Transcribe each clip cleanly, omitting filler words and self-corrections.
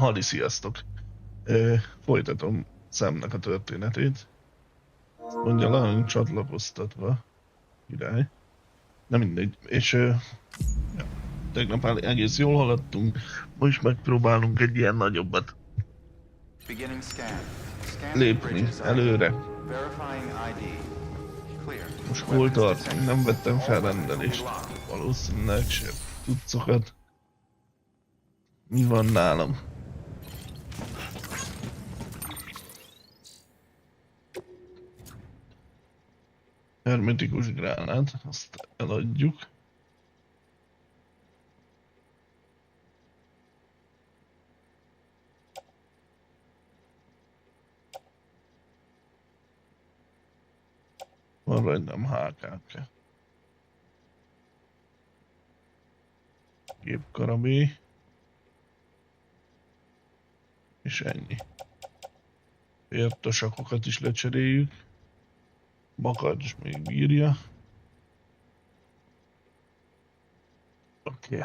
Hali, sziasztok! Folytatom Szemnek a történetét. Mondja, le vagyunk csatlakoztatva. Király. Nem mindegy. És ja, tegnap egész jól haladtunk. Most megpróbálunk egy ilyen nagyobbat lépni előre. Most hol tartunk? Nem vettem fel rendelést. Valószínűleg sem cuccokat. Mi van nálam? Hermetikus gránát, azt eladjuk. Maradjam HKK. Gépkarabé. És ennyi. Értosakokat is lecseréljük. Makacs még bírja. Oké.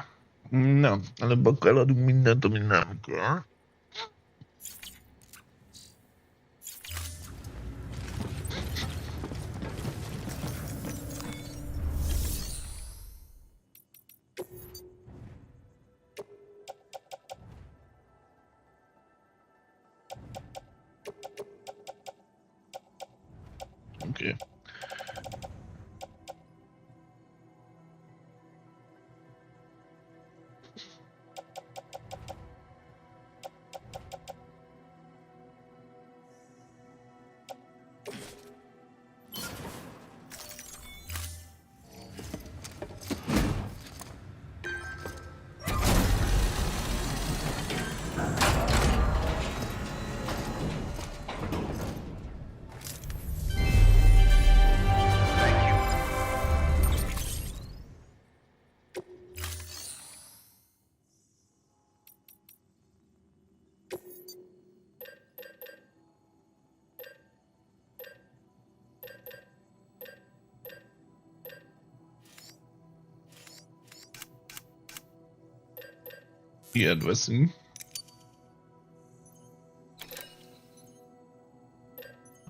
Na, előbb akkor eladunk mindent, ami nem kell. Oké. Ilyet veszünk.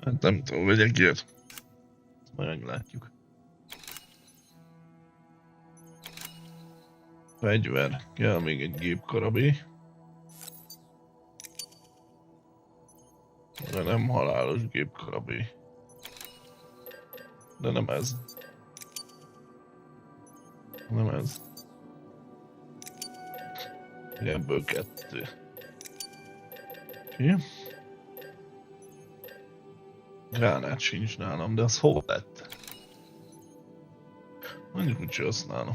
Hát nem tudom, vegyek ilyet. Majd meglátjuk. Fegyver. Kell még egy gépkarabé. De nem halálos gépkarabé. De nem ez. Nem ez. Ebből kettő. Oké. Gránát sincs nálam, de az hol lett? Mondjuk úgy, hogy használom.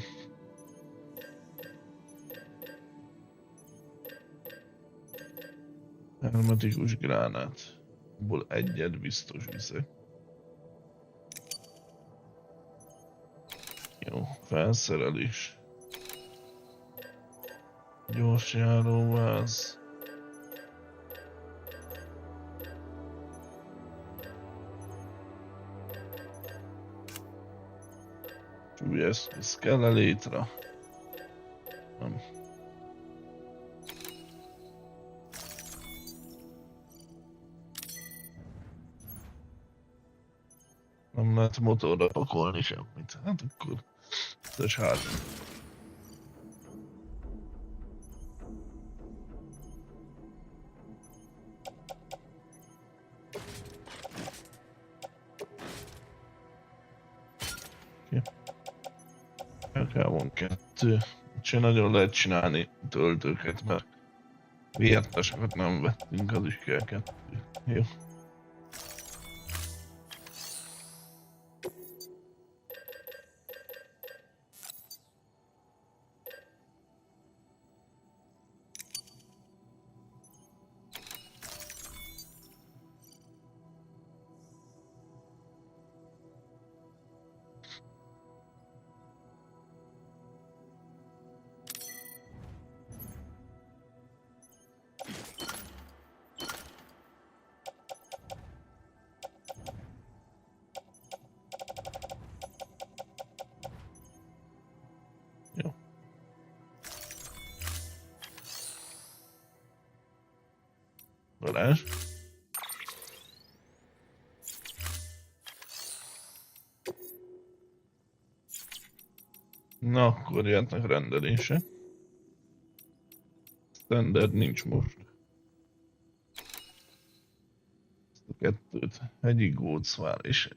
Hermetikus gránát. Abból egyet biztos viszek. Jó, felszerelés. Gyors járóváz. Súlyeszköz kell-e létre? Nem. Nem lehet motorra pakolni semmit. Hát akkor... Ez három. Van kettő. Úgyhogy nagyon lehet csinálni töltőket, mert vértesokat nem vettünk, az is kell kettő. Jó. Varázs. Na, akkor jöhetnek rendelések. Standard nincs most. Ezt a kettőt. Hegyi gócvár is.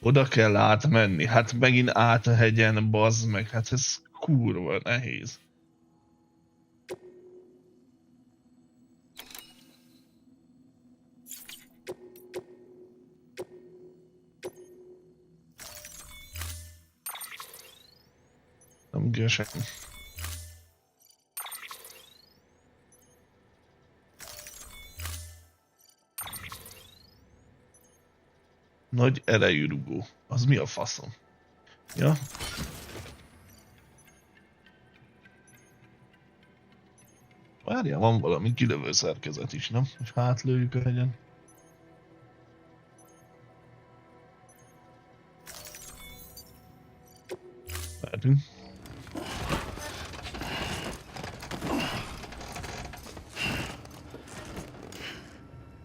Oda kell átmenni. Hát megint át a hegyen, bazd meg. Hát ez kurva nehéz. Nem kell semmi. Nagy erejű rugó. Az mi a faszom? Ja? Várjál, van valami kilövő szerkezet is, nem? Hogy hátlőjük a hegyen. Várjunk.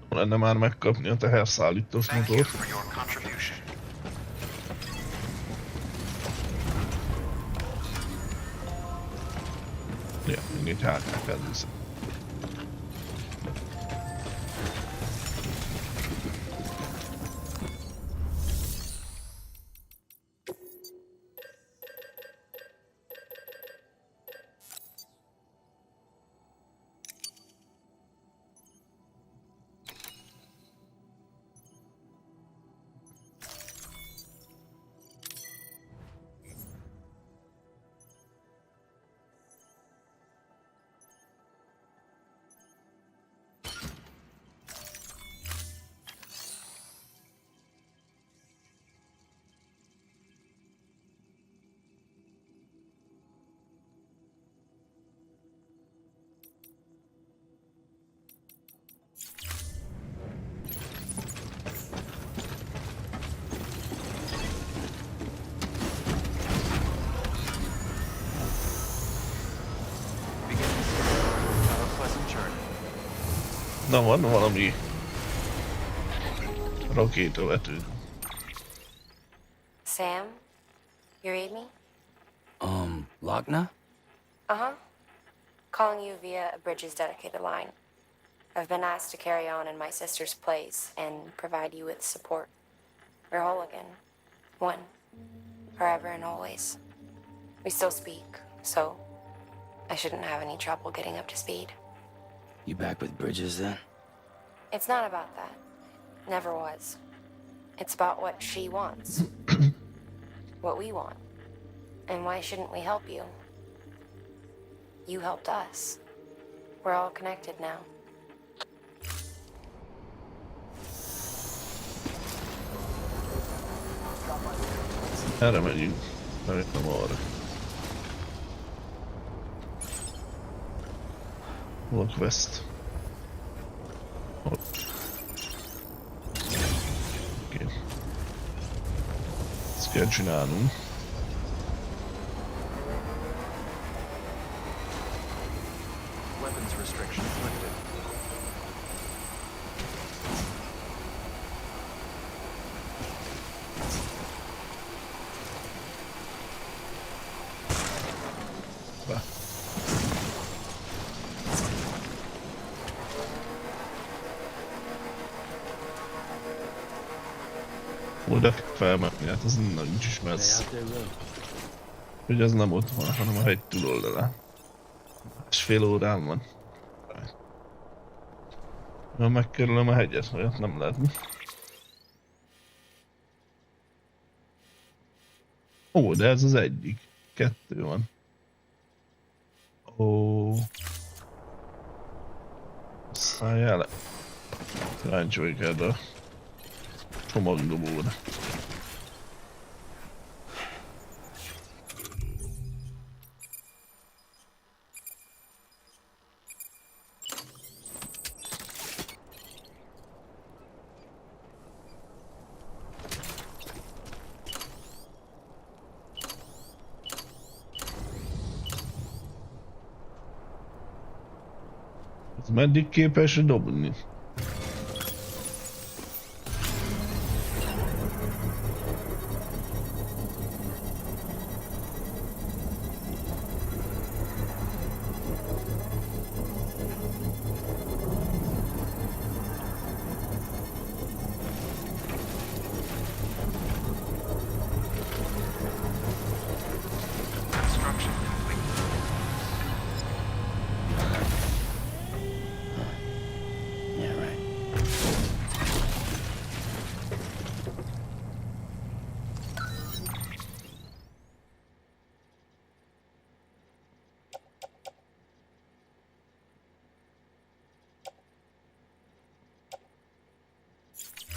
Lenne már megkapni a teherszállítós motort. Ja, még egy hátát elviszem. Na, van valami rakétavető. Sam, you read me? Lochna? Uh-huh. Calling you via a Bridges dedicated line. I've been asked to carry on in my sister's place and provide you with support. We're whole again. One. Forever and always. We still speak, so I shouldn't have any trouble getting up to speed. You back with Bridges then? It's not about that. Never was. It's about what she wants. What we want. And why shouldn't we help you? You helped us. We're all connected now. Erre megyünk. Nem arra. Hol a quest? Ott. Oké. Ezt kell csinálnunk. Weapons restrictions lifted. Be. Oda felmenni, hát ez nincs is messze. Hogy ez nem ott van, hanem a hegy túloldalán. Másfél órán van. Ha megkerülöm a hegyet, olyat nem lehet. Ó, de ez az egyik. Kettő van. Ó. Szálljál le. Kíváncsi vagyok erre a csomagdobóra. Ez meddig képes dobni? Yeah, right.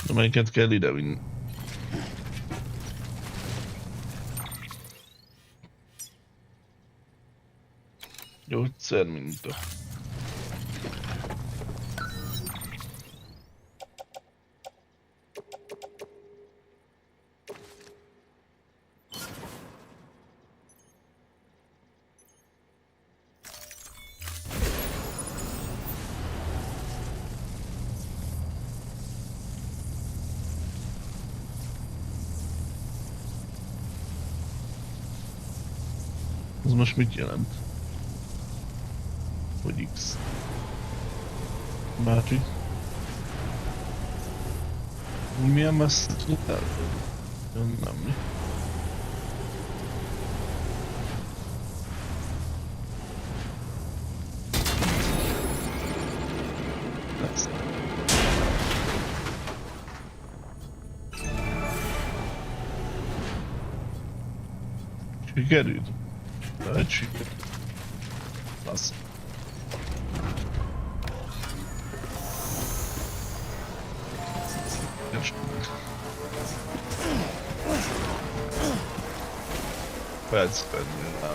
De melyiket kell idevinni? Gyógyszerminta. Ez most mit jelent? Hogy X. Bárcsi. Milyen messze tudtál? Nem mi. Ez. Sikerült? Lehet sikerült. Az. Percben jön.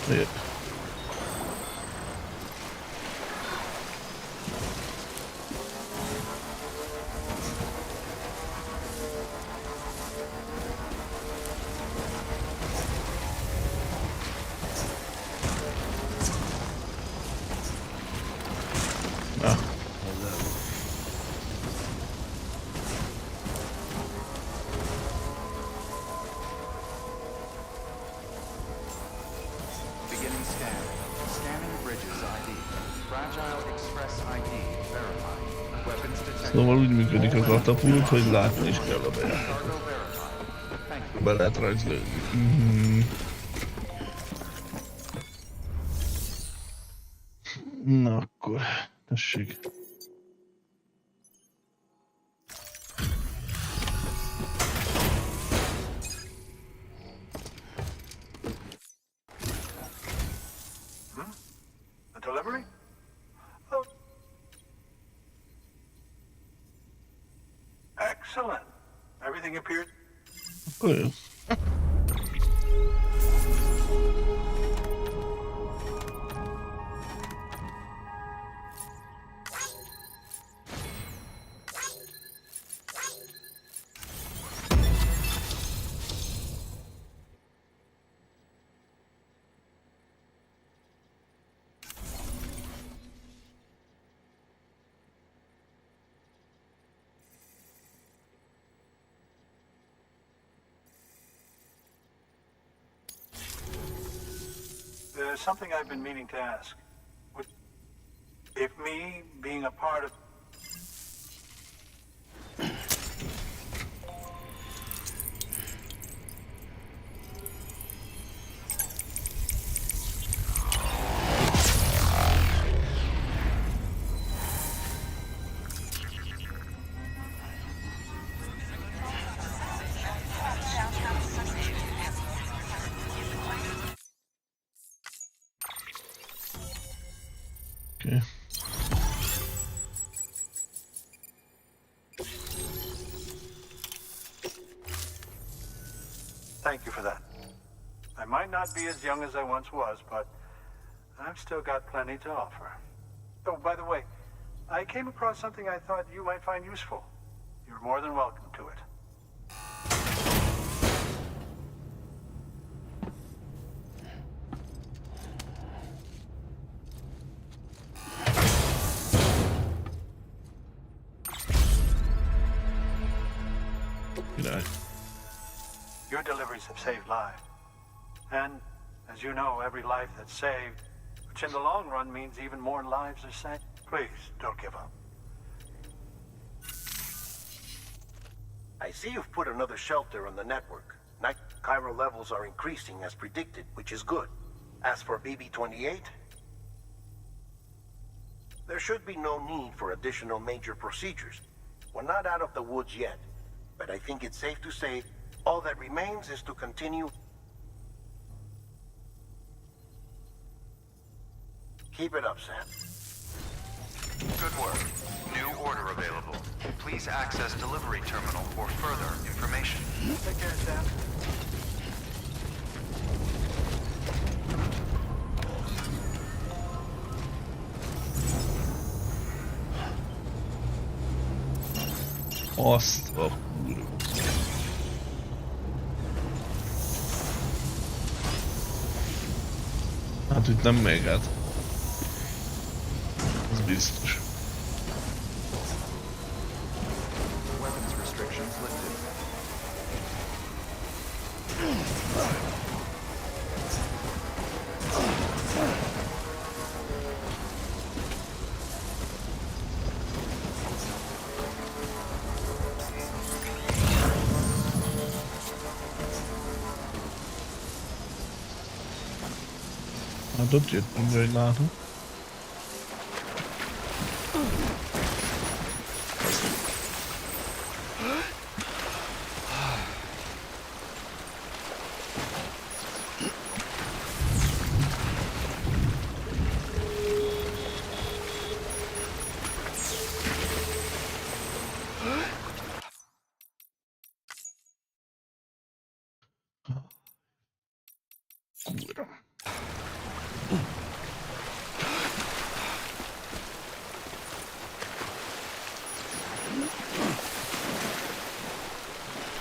Miért? Ah. Beginning scan. Scanning bridges ID. Fragile Express ID verified. Weapons detected. Szóval úgy működik a katapult, hogy látni is kell a bejátékot. Cargo verified. Thank you. Be lehet rajta lőni. Na akkor, tessék. A delivery? Oh. Excellent. Everything appeared. Akkor jó. There's something I've been meaning to ask. If me being a part of... Okay. Thank you for that. I might not be as young as I once was, but I've still got plenty to offer. Oh, by the way, I came across something I thought you might find useful. You're more than welcome to it. Your deliveries have saved lives. And, as you know, every life that's saved, which in the long run means even more lives are saved. Please, don't give up. I see you've put another shelter on the network. Night chiral levels are increasing as predicted, which is good. As for BB-28, there should be no need for additional major procedures. We're not out of the woods yet, but I think it's safe to say all that remains is to continue. Keep it up, Sam. Good work. New order available. Please access delivery terminal for further information. Take care, Sam. Azt a... Hát itt nem még át. Ez biztos. Weapons restrictions lifted. Hát ott jött mindre, hogy látom. Kurva.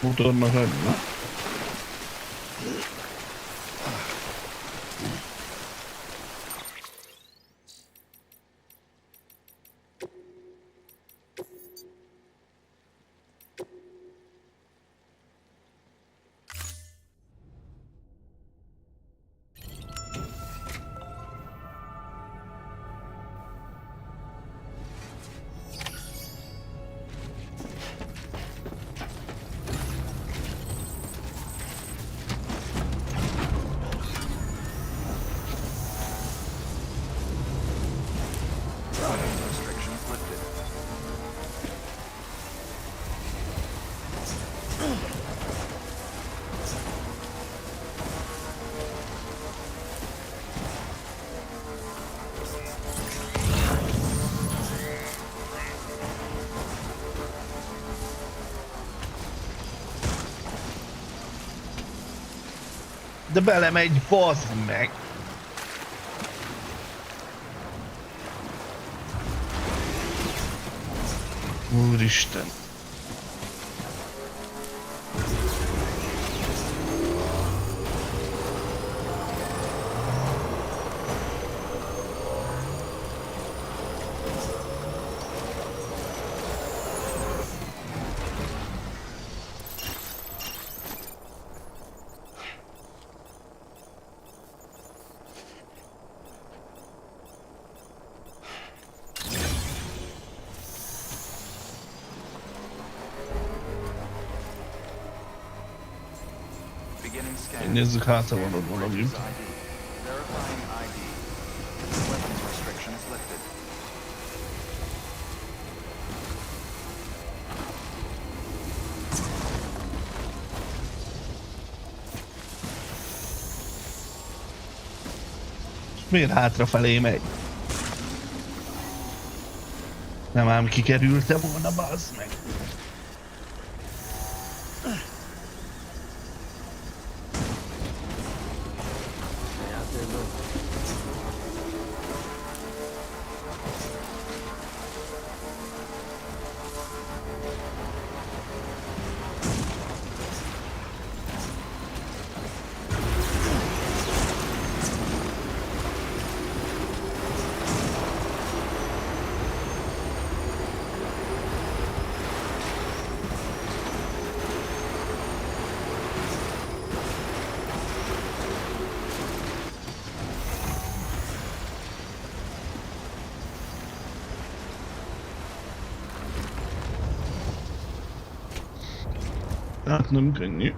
Motornak hagyni. Restrictions lifted. De belemegy, bazd meg! Úristen! Beginning scan. Nézzük, hátra van ott valami. Verifying ID. Weapons restrictions lifted. Miért hátrafelé megy? Nem ám kikerülte volna, bazd meg. Hát nem könnyű.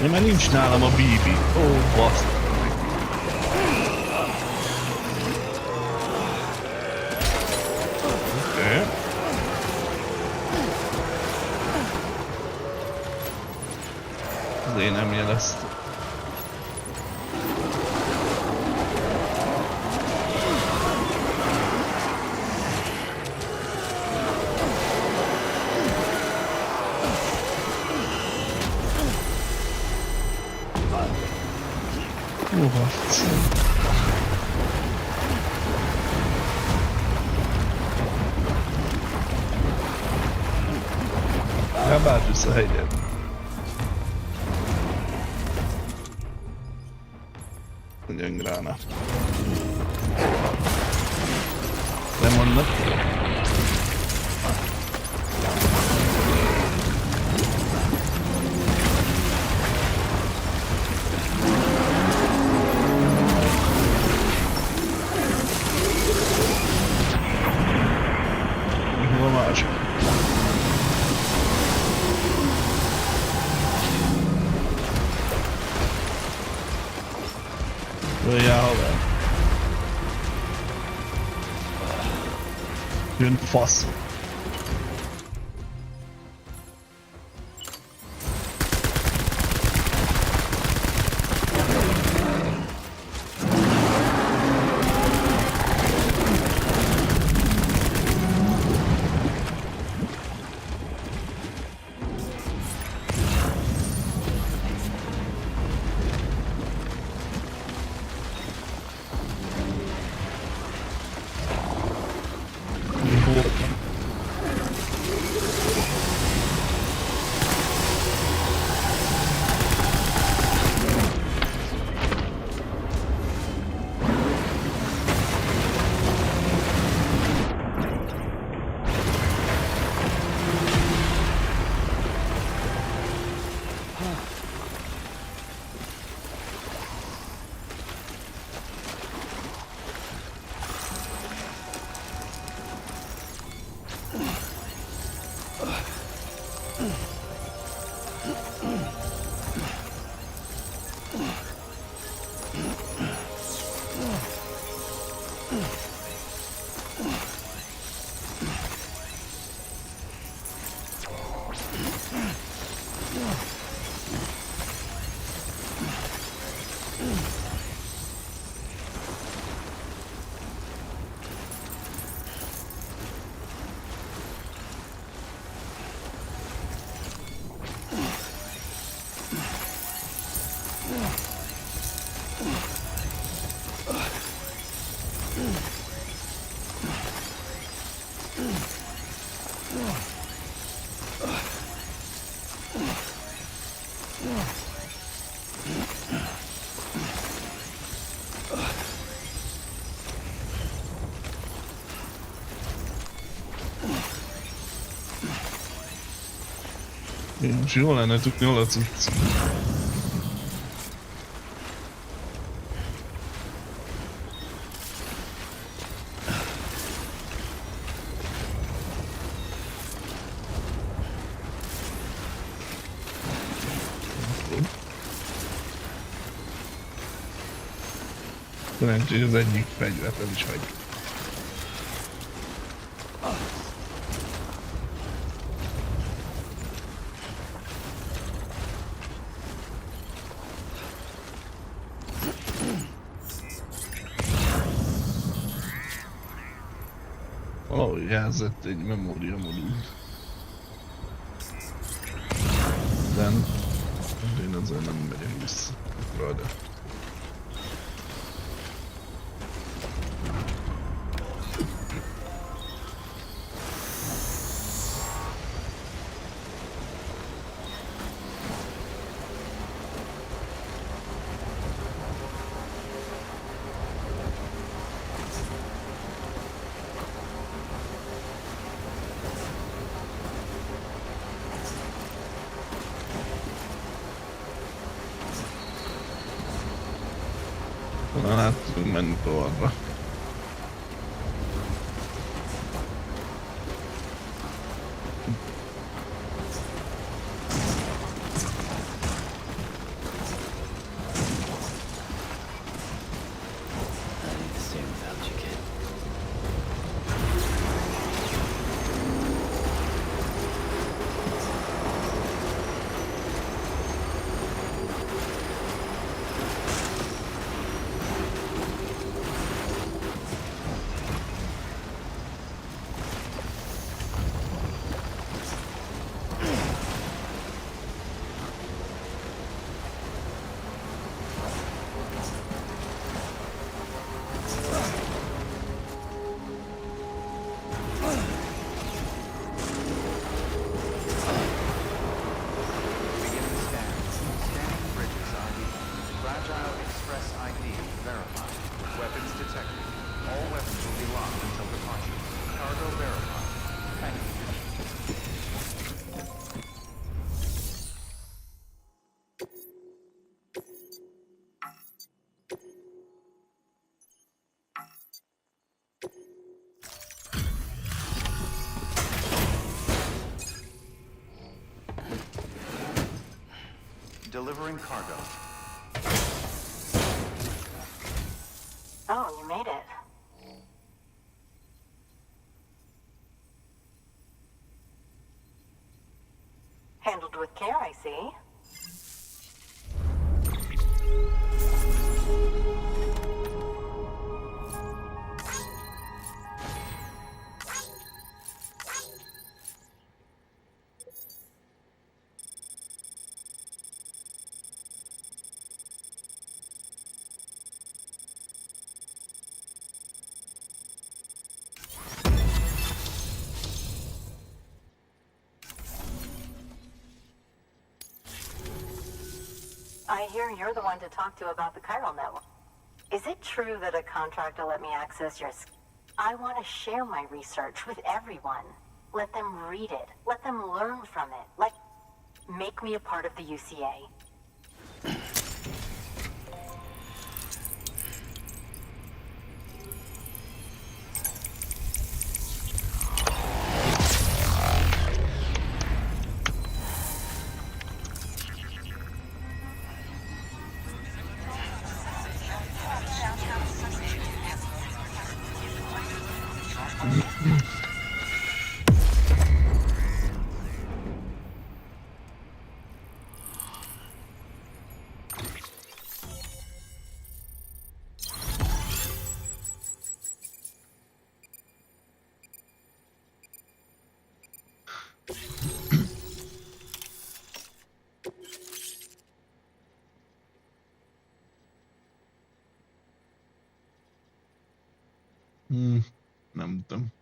De már nincs nálam a BB. Ó, baszt. Oké. Azért nem jeleztem. Rábált vissza a hegyet. Legyen gránát. Lemondnak. Hol a másik? Öljál haver. Jön fasz. Most jól lenne tudni, hol a cucc. Szerencsés, az egyik fegyvert el is hagy. Valahogy jelzett egy memória modul. De én azért nem megyek vissza. De. Na hát tudunk menni továbbra. Delivering cargo. Oh, you made it. Handled with care, I see. I hear you're the one to talk to about the chiral network. Is it true that a contractor let me access your... I want to share my research with everyone. Let them read it. Let them learn from it. Like, make me a part of the UCA. Nem tudom.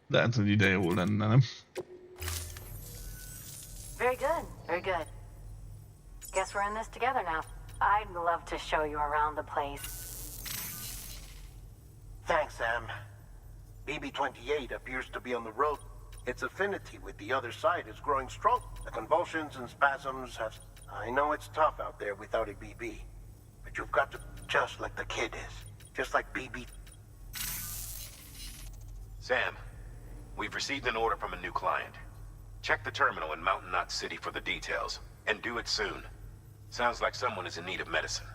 Lehet, hogy ide jó lenne, nem? Very good, very good. Guess we're in this together now. I'd love to show you around the place. Thanks, Sam. BB-28 appears to be on the road. Its affinity with the other side is growing strong. The convulsions and spasms have... I know it's tough out there without a BB. But you've got to... Just like the kid is. Just like BB... Sam, we've received an order from a new client. Check the terminal in Mountain Knot City for the details, and do it soon. Sounds like someone is in need of medicine.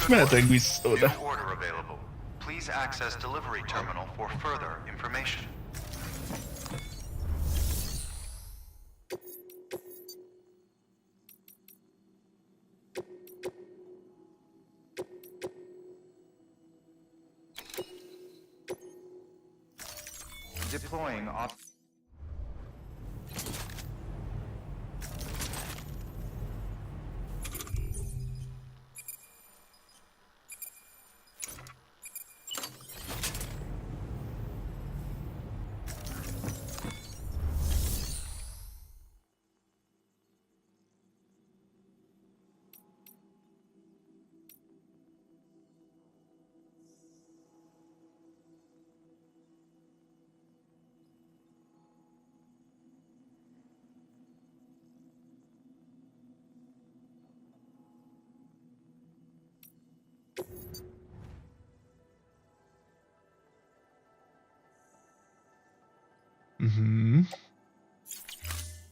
És mehetek vissza oda. New order available. Please access delivery terminal for further information. Deploying off.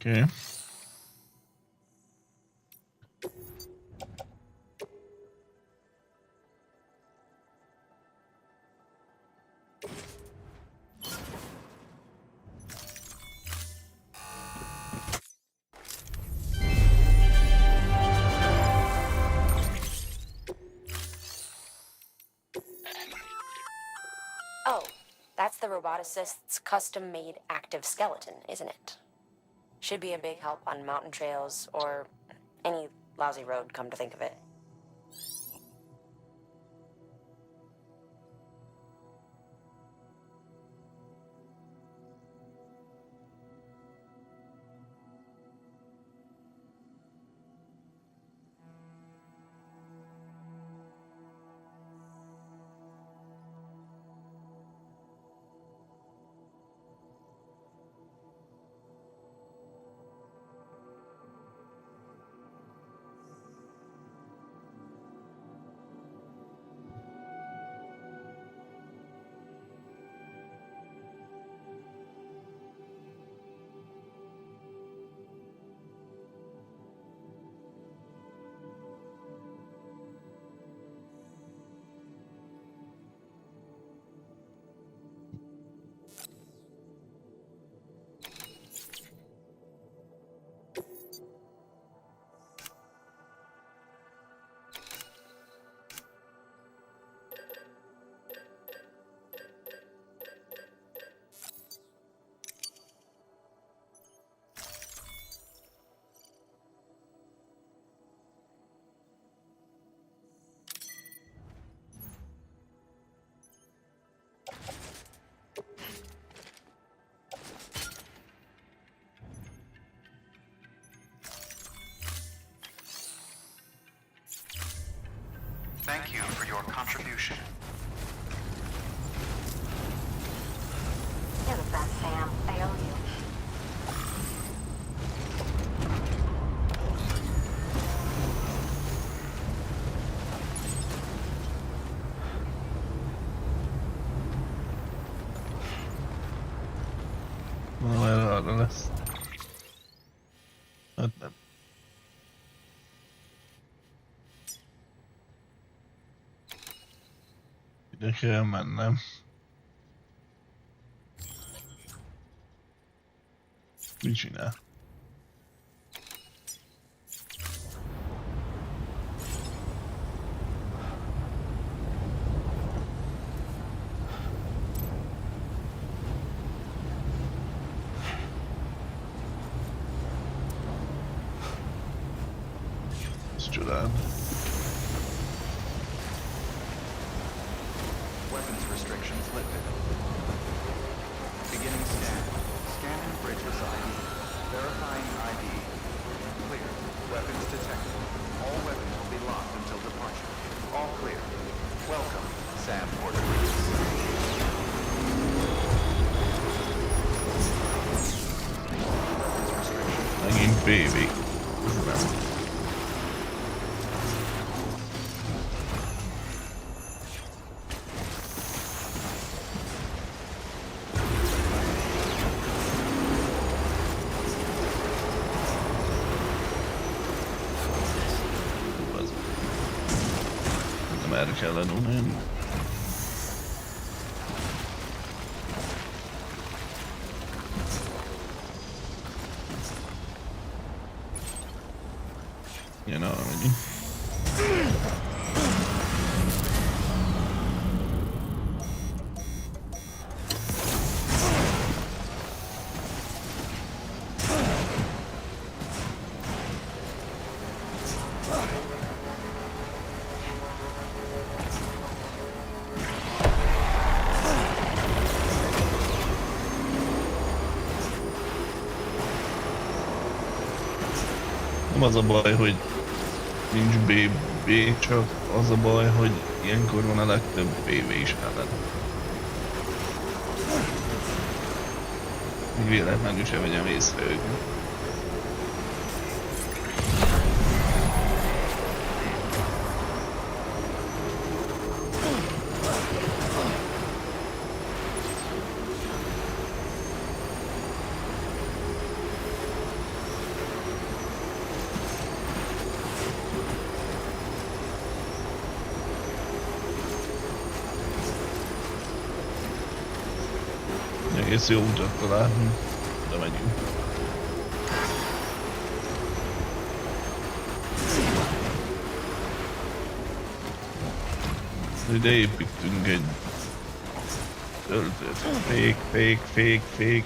Okay. Oh, that's the roboticist's custom-made active skeleton, isn't it? Should be a big help on mountain trails or any lousy road, come to think of it. Thank you for your contribution. You're the best, Sam. I owe you. Na, erre arra lesz. Hát nem. Ide kell mennem. Mit csinál? Ez csodál. Weapons restrictions lifted. Beginning scan. Scanning bridges ID. Verifying ID. Clear. Weapons detected. All weapons will be locked until departure. All clear. Welcome, Sam Porter. Weapons restrictions. Megint baby. Nem. Erre kellene jönni. Igen, arra megyünk. Nem az a baj, hogy nincs BB, csak az a baj, hogy ilyenkor van a legtöbb BB is ellen. Még véletlenül sem vegyem észre őket. Egész jó utat találtunk, de megyünk. Ide építünk egy töltőt. Fék.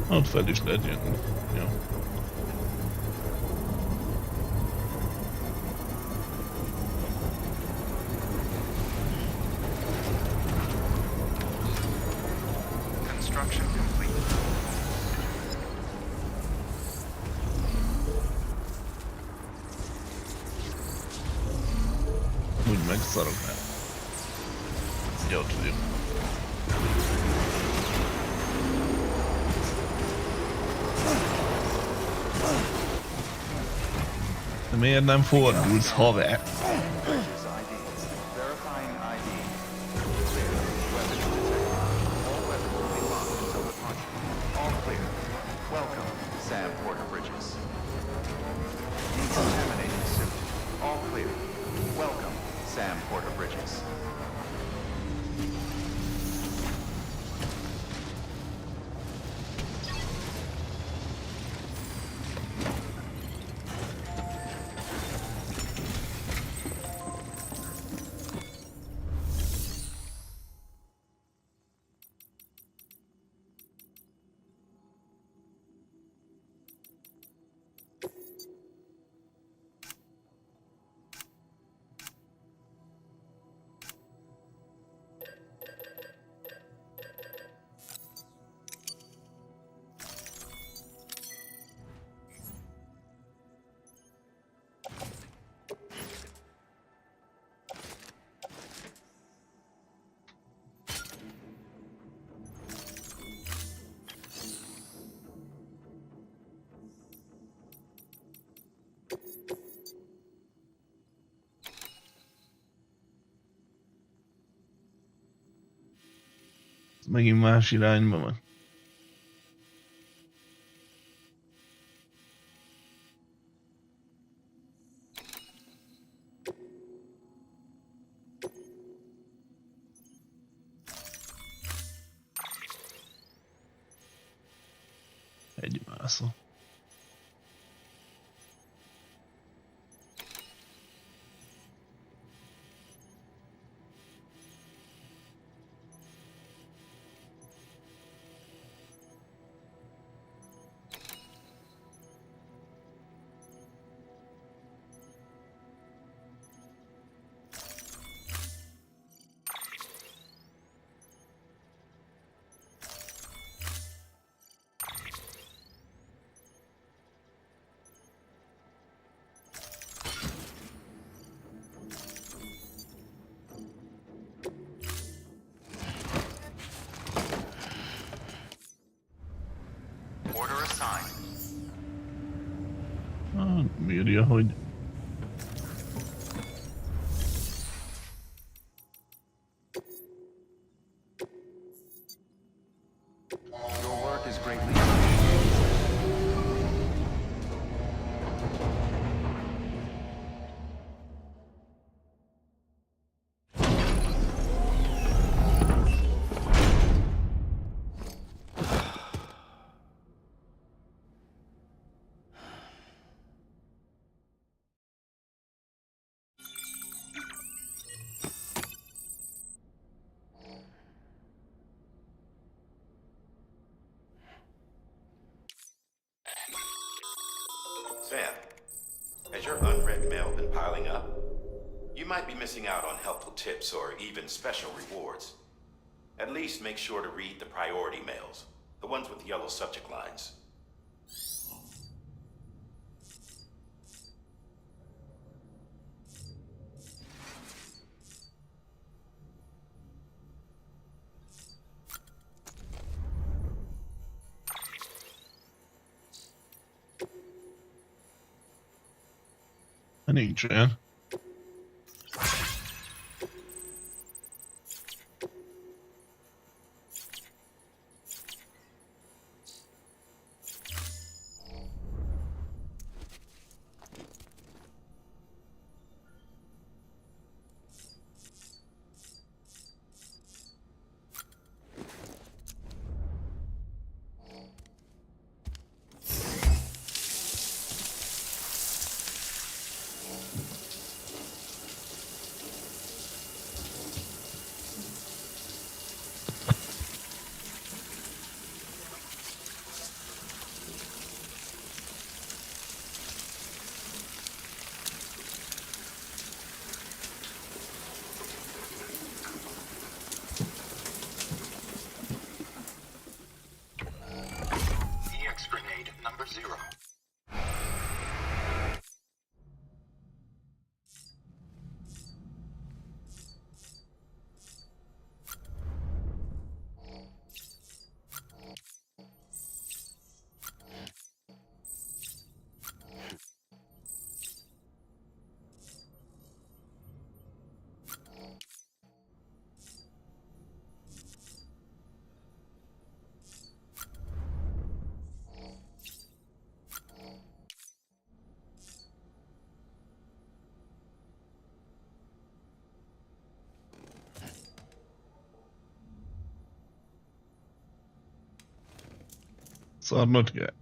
Ott fel is lehet jönni. Jó. Construction complete. Úgy megszarok el. Jó, tudjuk. De miért nem fordulsz, haver? Bridges ID. Verifying ID. Clear. Weapons detected. All weapons will be locked until departure. All clear. Welcome, Sam Porter Bridges. Decontaminating suit. All clear. Welcome, Sam Porter Bridges. Megint más irányba van. Egy mászó. írja, hogy Your work is greatly Sam, has your unread mail been piling up? You might be missing out on helpful tips or even special rewards. At least make sure to read the priority mails, the ones with yellow subject lines. nincs olyan. EX grenade number 0. Szarnod kell.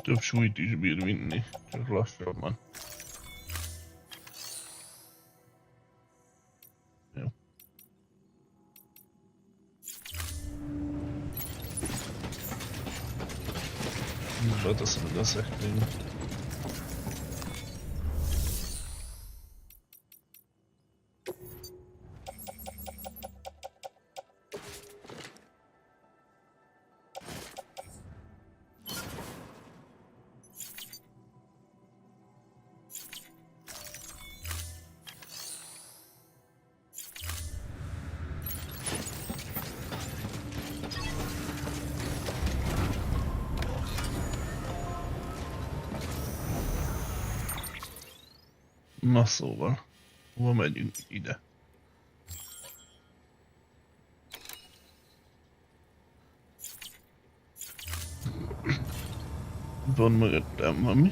Több súlyt is bír vinni, csak lassabban. Jó. Beteszem ide a szekrényt. Na szóval, hova megyünk? Ide. Van mögöttem valami.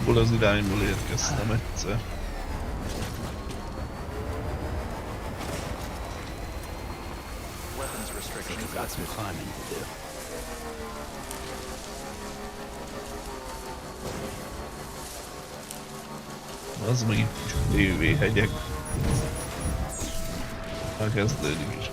Hol az irányból érkeztem egyszer. You've got some climbing to do. Az meg itt is lévő hegyek. Elkezdődik is.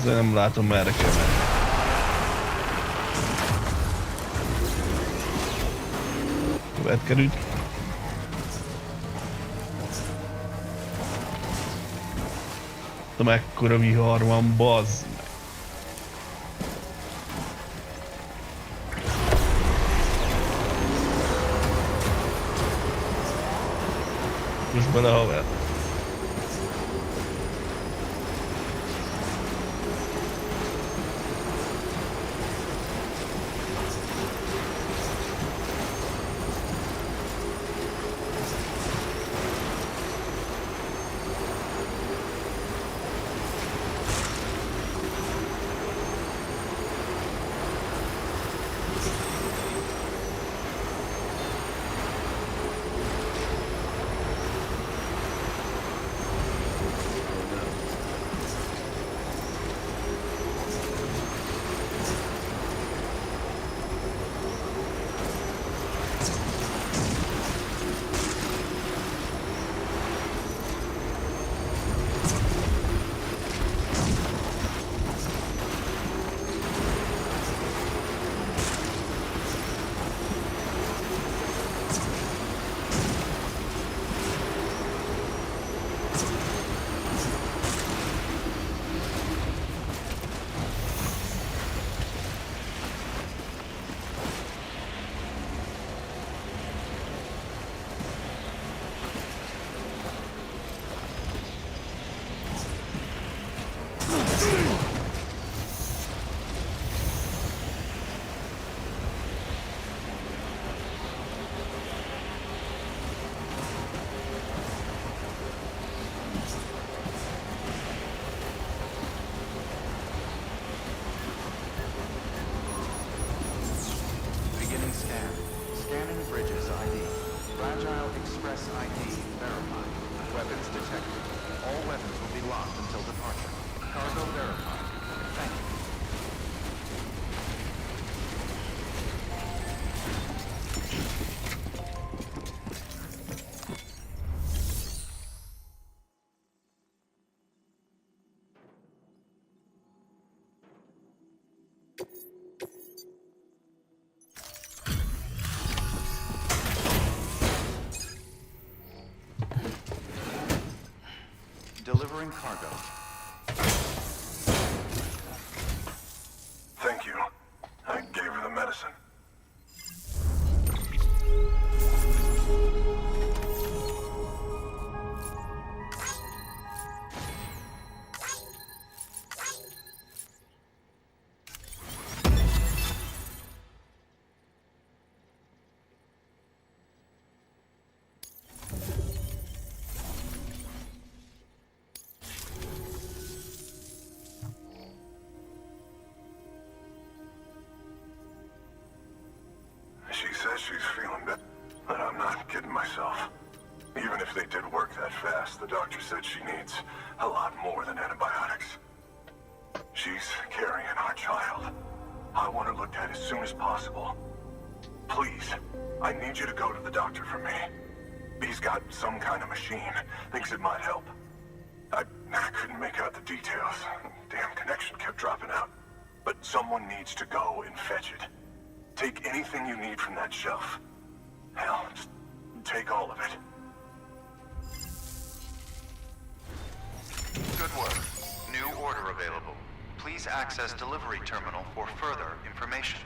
De nem látom, merre kell menni. Követkerült. Mekkora vihar van, bazd meg. Most bele haver. Delivering cargo. work that fast. The doctor said she needs a lot more than antibiotics. She's carrying our child. I want her looked at as soon as possible. Please, I need you to go to the doctor for me. He's got some kind of machine. Thinks it might help. I couldn't make out the details. Damn connection kept dropping out. But someone needs to go and fetch it. Take anything you need from that shelf. Hell, just take all of it. Good work. New order available. Please access delivery terminal for further information.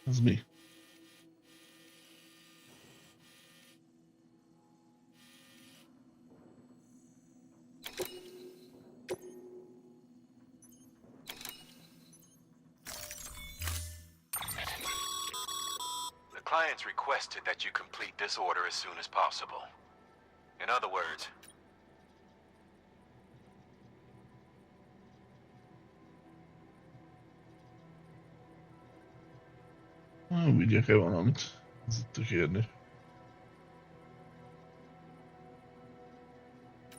Ez mi? The client's requested that you complete this order as soon as possible. In other words, Vigyek-e valamit? Ez itt a kérdés.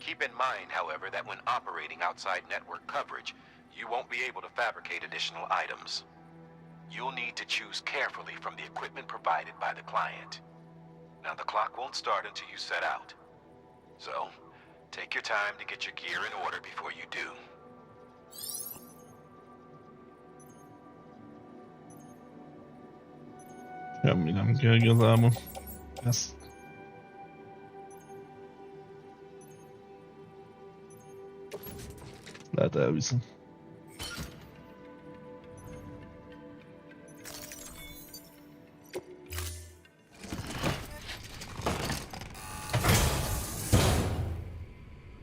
keep in mind, however, that when operating outside network coverage, you won't be able to fabricate additional items. You'll need to choose carefully from the equipment provided by the client. Now, the clock won't start until you set out. So, take your time to get your gear in order before you do. Semmi nem kell igazából. Ezt. Lehet elviszem.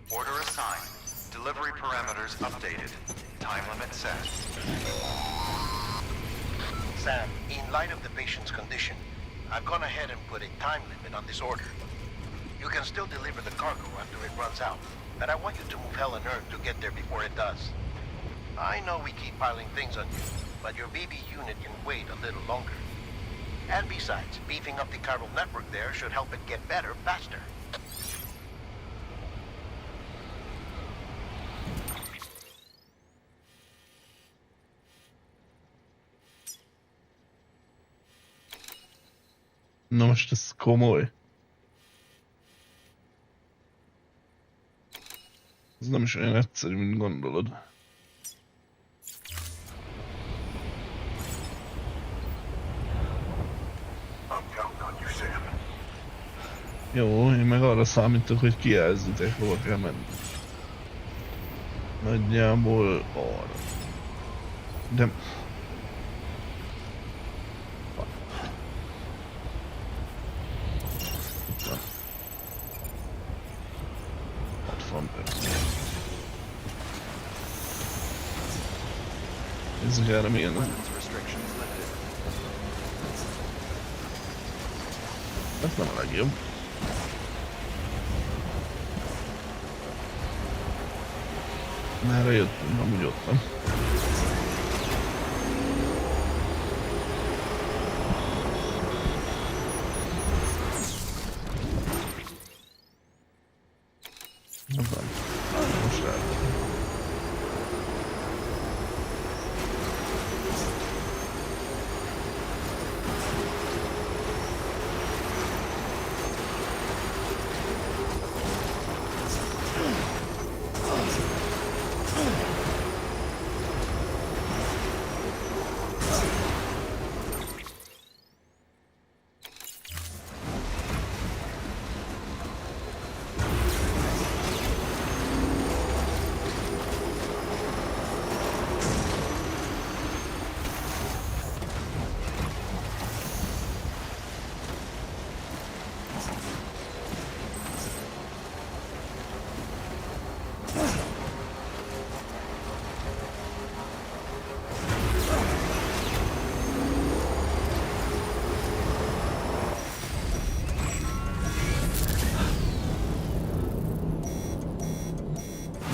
Order assigned. Delivery parameters updated. Time limit set. Sam, in light of the patient's condition, I've gone ahead and put a time limit on this order. You can still deliver the cargo after it runs out, but I want you to move hell and earth to get there before it does. I know we keep piling things on you, but your BB unit can wait a little longer. And besides, beefing up the chiral network there should help it get better faster. Na most ez komoly. Ez nem is olyan egyszerű, mint gondolod. Jó, én meg arra számítok, hogy kijelzitek, hova kell menni. Nagyjából arra. De... Ez ugye erre milyen? Ez nem a legjobb. Merre jöttünk, amúgy ott nem. Most ráadom.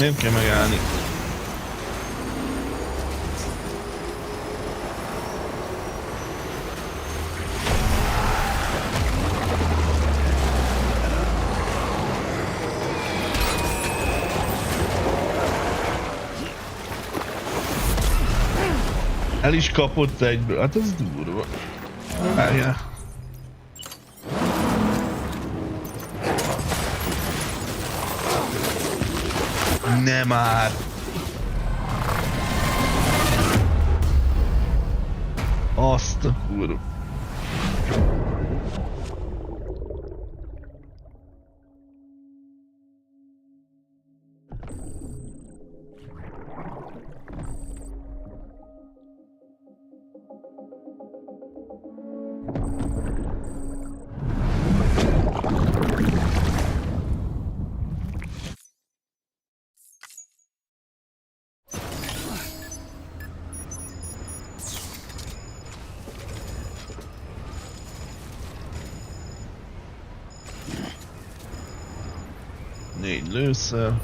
Miért kell megállni? El is kapott egyből, hát ez durva. Várjál. Nem már! Azt a kurva. Négy lőszer.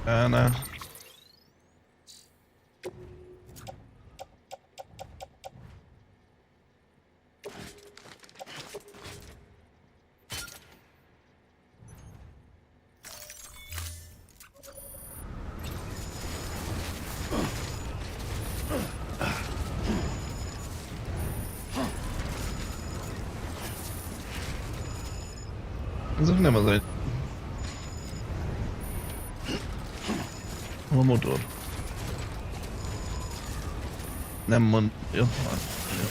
Kána. Ezek nem az egy... A motor. Nem mond... Jó, van. Jó.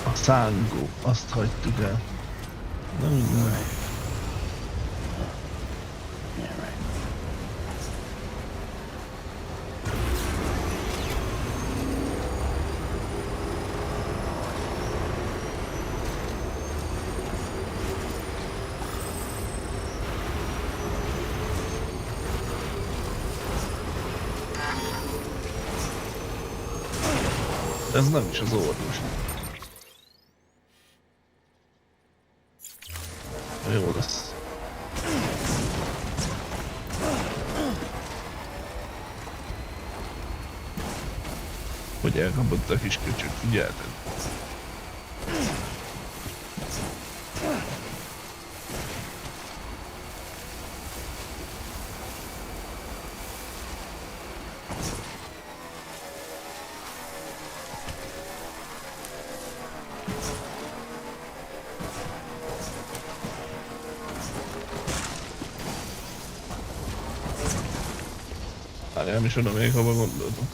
A szángó, azt hagytuk el. Na minden. Ez nem is az orvos. Jó lesz. Hogy elkapott a kis köcsög, figyelted? Nem is oda még, hova gondoltam.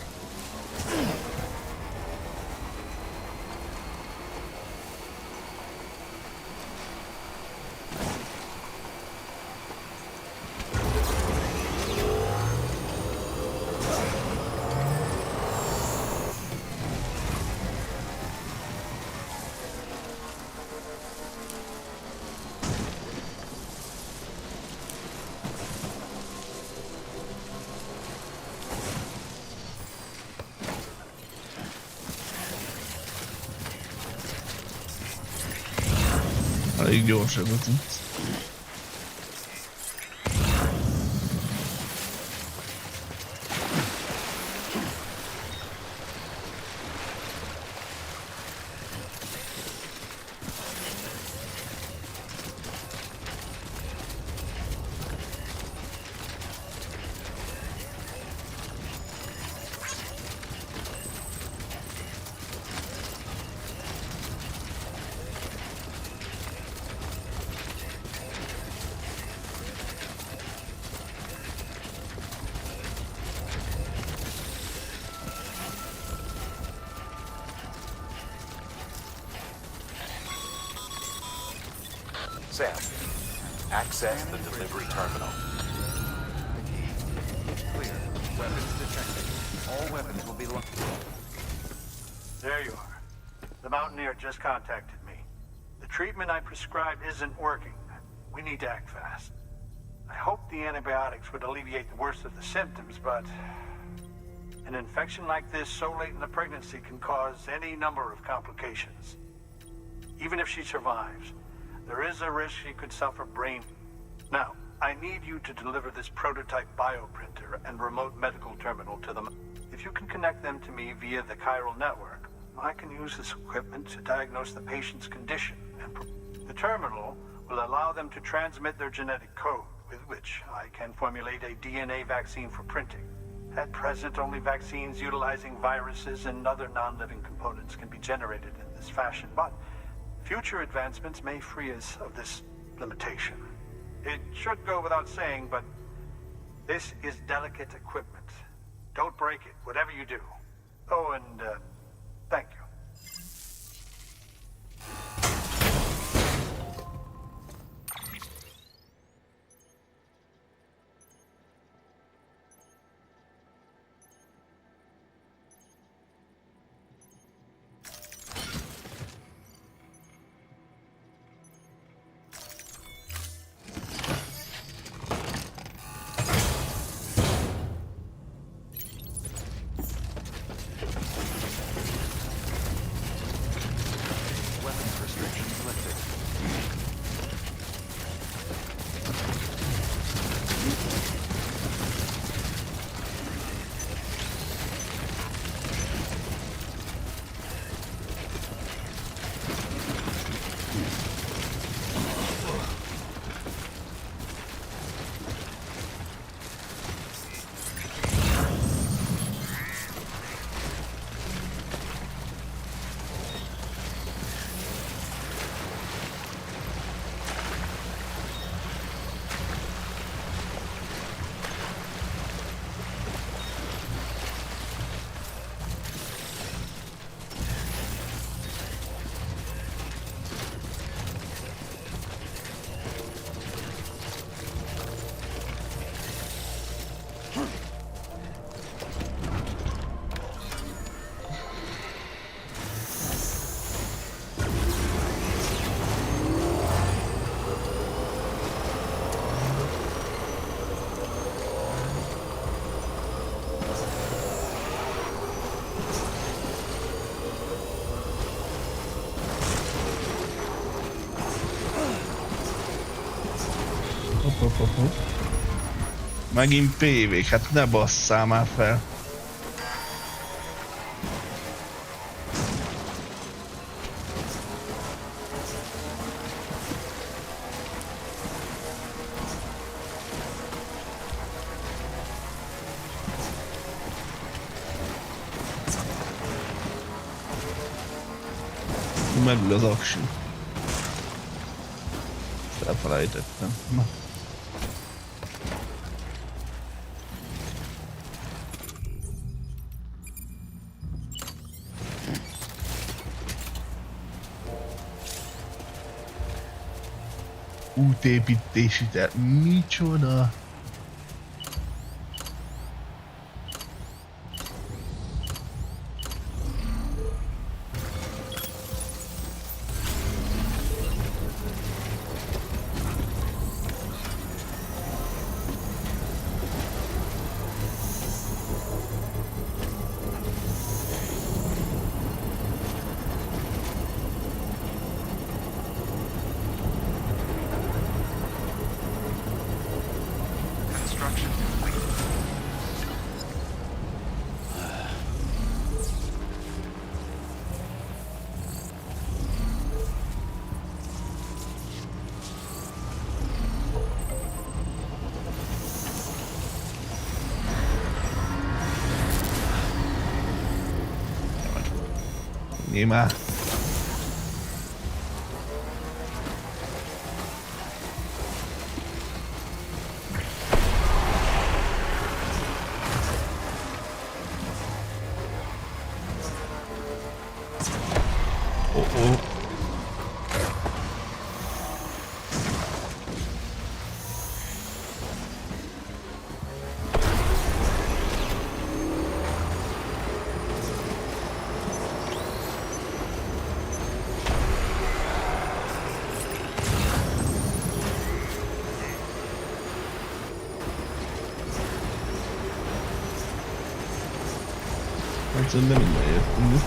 Elég gyorsan vezetünk. Sam, access the delivery terminal. Clear. Weapons detected. All weapons will be locked. There you are. The Mountaineer just contacted me. The treatment I prescribed isn't working. We need to act fast. I hoped the antibiotics would alleviate the worst of the symptoms, but an infection like this so late in the pregnancy can cause any number of complications. Even if she survives, there is a risk she could suffer brain. Now, I need you to deliver this prototype bioprinter and remote medical terminal to them. If you can connect them to me via the chiral network, I can use this equipment to diagnose the patient's condition, and the terminal will allow them to transmit their genetic code, with which I can formulate a DNA vaccine for printing. At present, only vaccines utilizing viruses and other non-living components can be generated in this fashion, but future advancements may free us of this limitation. It should go without saying, but this is delicate equipment. Don't break it, whatever you do. Oh, and thank you. Megint PV-k, hát ne basszál már fel. Megül az akció. Elfelejtettem. Na. Útépítési terv. Micsoda? Már. Hát szerintem minden értünk.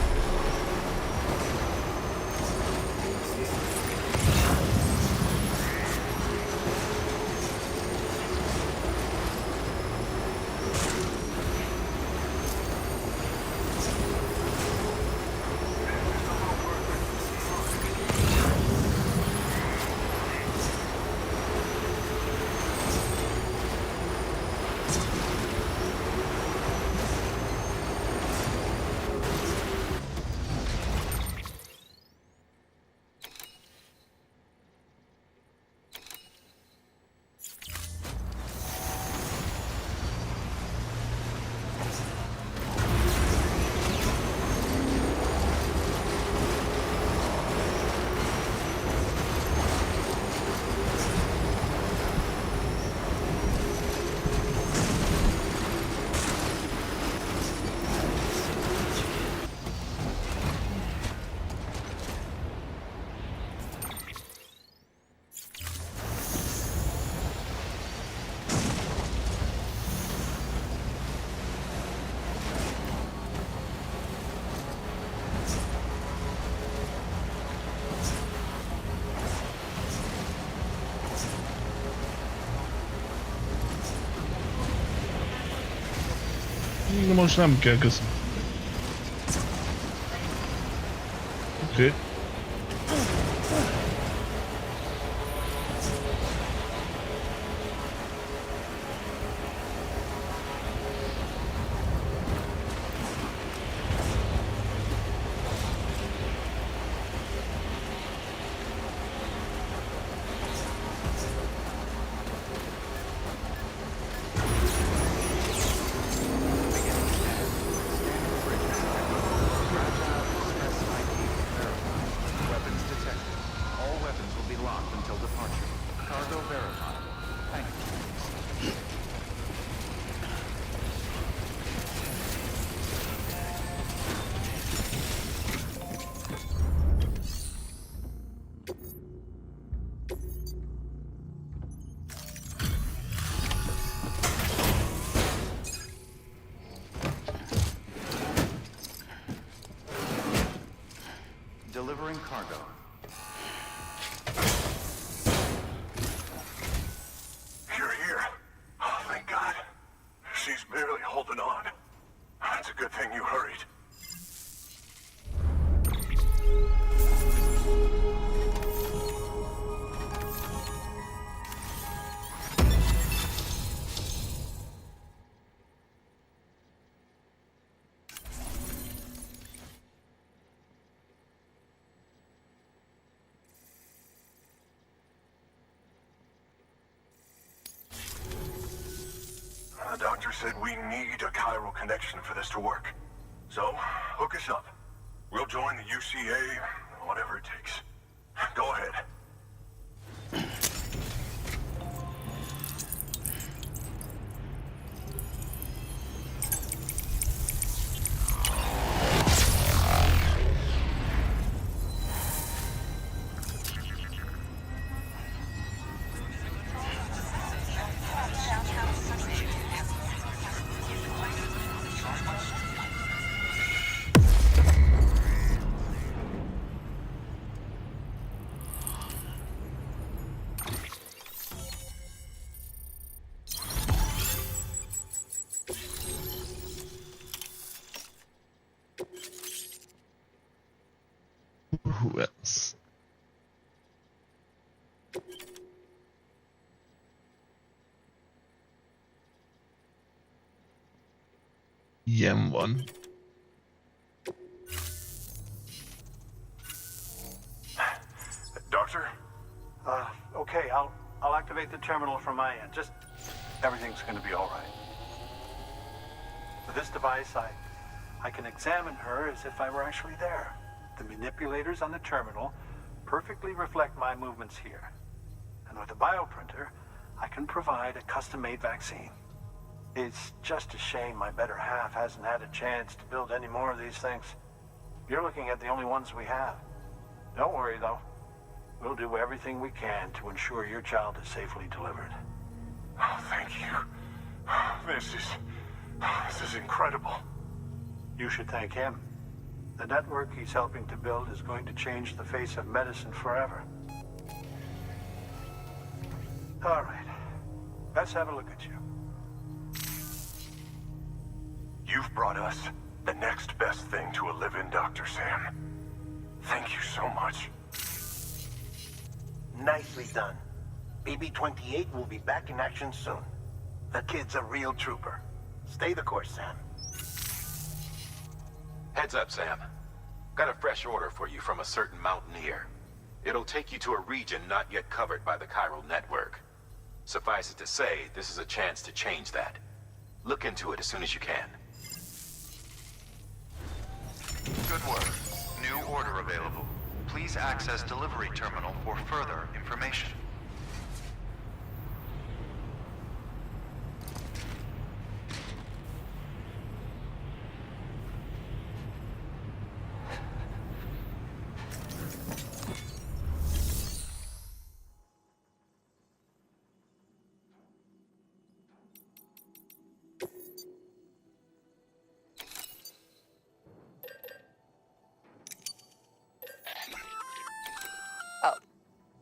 Most nem kell, köszönöm. Oké. Delivering cargo. You're here. Oh, thank God. She's barely holding on. It's a good thing you hurried. The doctor said we need a chiral connection for this to work. So, hook us up. We'll join the UCA, whatever it takes. Go ahead. Who else? Ilyen van. Doctor? Okay, I'll activate the terminal from my end. Just everything's going to be all right. With this device, I can examine her as if I were actually there. The manipulators on the terminal perfectly reflect my movements here. And with a bioprinter, I can provide a custom-made vaccine. It's just a shame my better half hasn't had a chance to build any more of these things. You're looking at the only ones we have. Don't worry, though. We'll do everything we can to ensure your child is safely delivered. Oh, thank you. This is incredible. You should thank him. The network he's helping to build is going to change the face of medicine forever. All right. Let's have a look at you. You've brought us the next best thing to a live-in Dr. Sam. Thank you so much. Nicely done. BB-28 will be back in action soon. The kid's a real trooper. Stay the course, Sam. Heads up, Sam. Got a fresh order for you from a certain mountaineer. It'll take you to a region not yet covered by the chiral network. Suffice it to say, this is a chance to change that. Look into it as soon as you can. Good work. New order available. Please access delivery terminal for further information.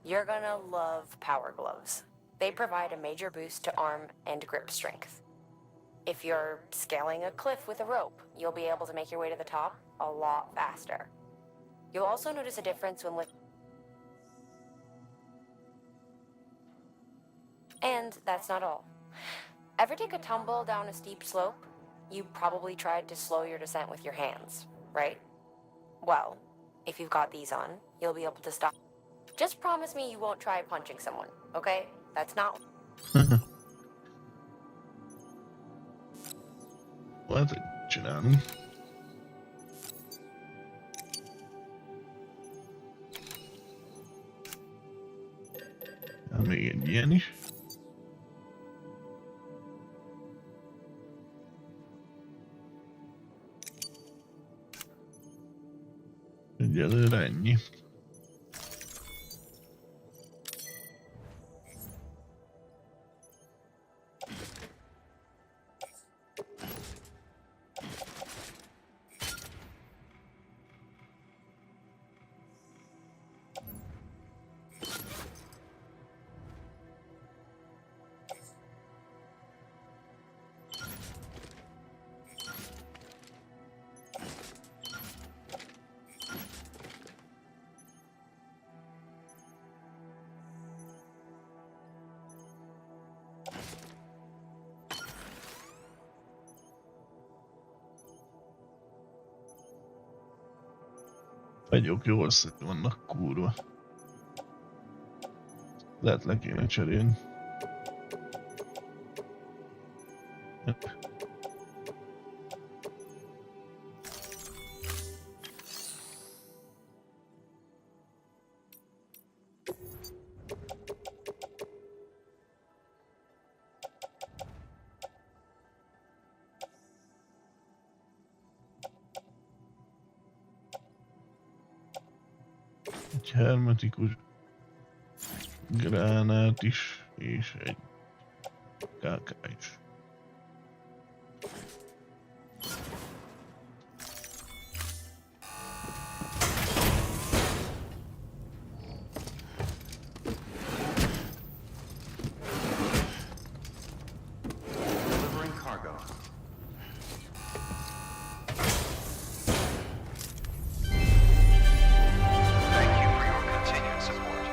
You're gonna love power gloves. They provide a major boost to arm and grip strength. If you're scaling a cliff with a rope, you'll be able to make your way to the top a lot faster. You'll also notice a difference when And that's not all. Ever take a tumble down a steep slope? You probably tried to slow your descent with your hands, right? Well, if you've got these on, you'll be able to stop. Just promise me you won't try punching someone, okay? That's not... What csinálni? Még egy ilyen is. Egyelőre ennyi. Vagyok jól szép vannak kurva. Lehet le kéne cserélni. Egy hermetikus gránát is, és egy KK is. Delivering cargo. Thank you for your continued support.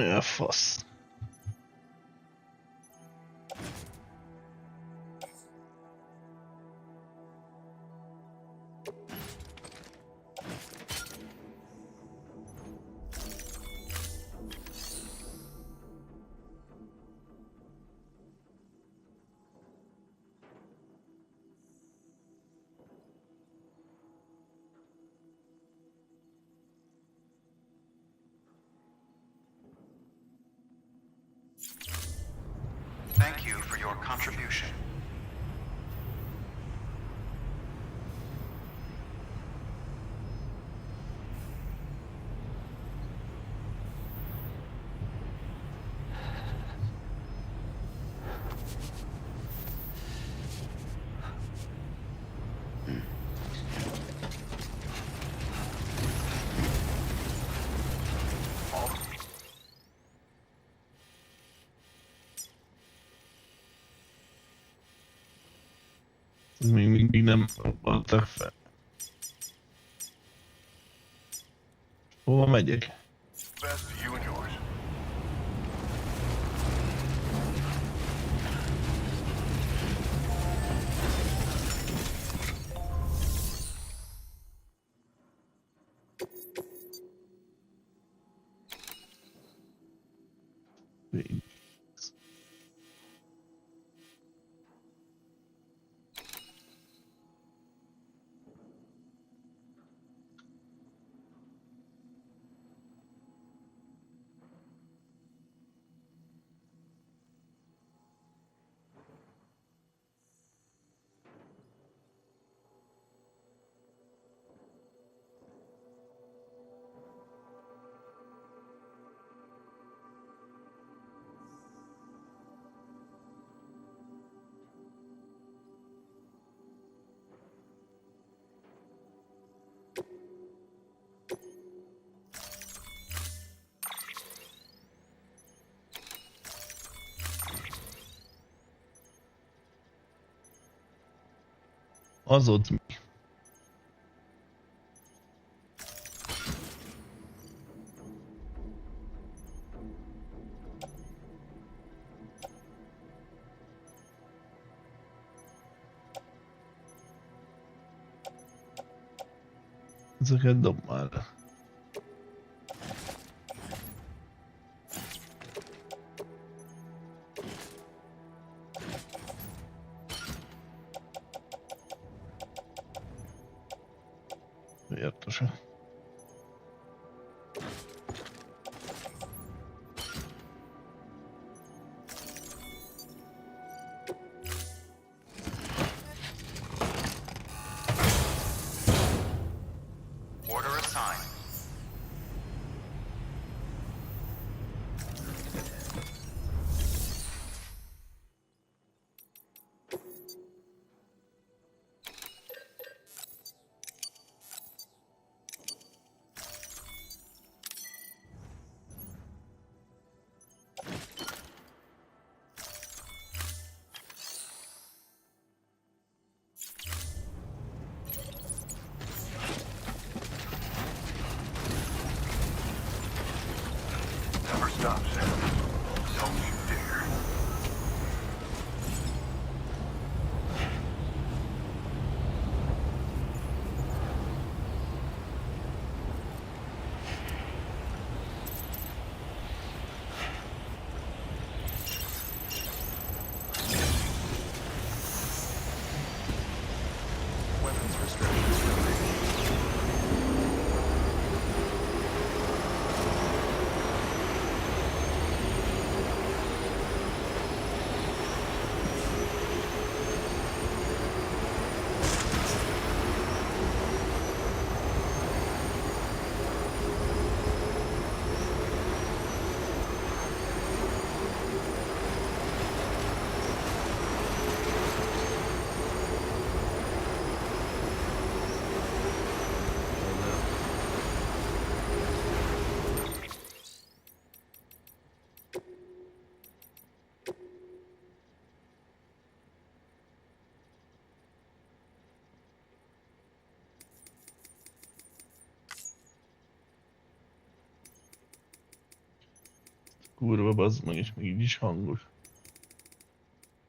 Ja, fasz. Thank you for your contribution. Még mindig nem robbantak fel. Hova megyek? Best to you and yours. Az ott mi? Ezeket dob már le. Értesen. Order assigned. Never stops. Don't you dare. Weapons restrictions remaining. Kurva bazd meg, és még így is hangos.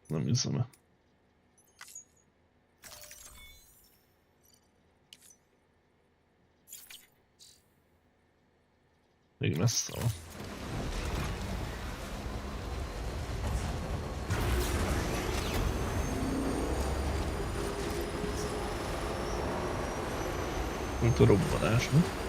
Nem hiszem el. Még messze van. Mint a robbanás, ne?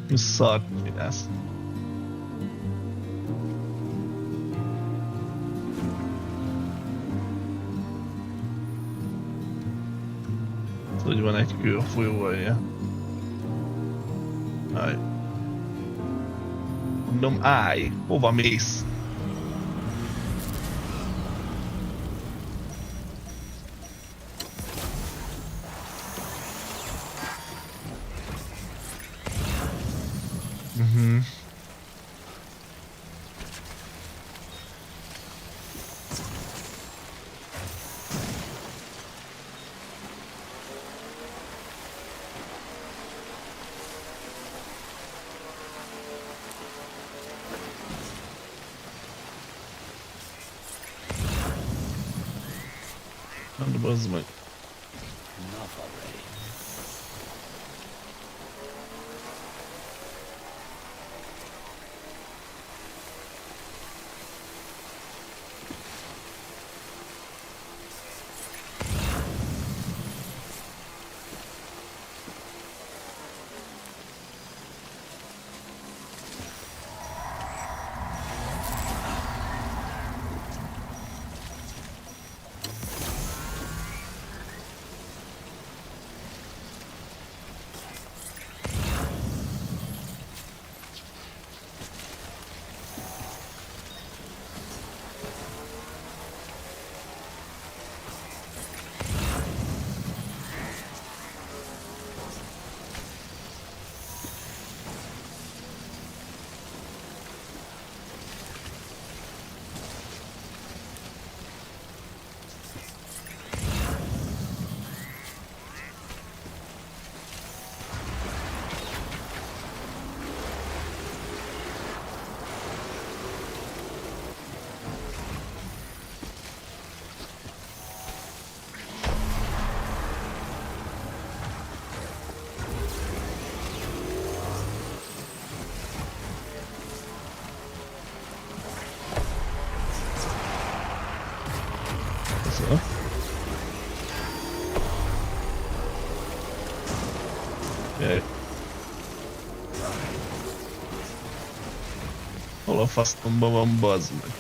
Mi szart csinálsz? Hogy van egy kő a folyó alja. Állj. Mondom, állj! Hova mész? Hát bazd meg. So. Jaj. Hol a fasztomba van, bazd meg?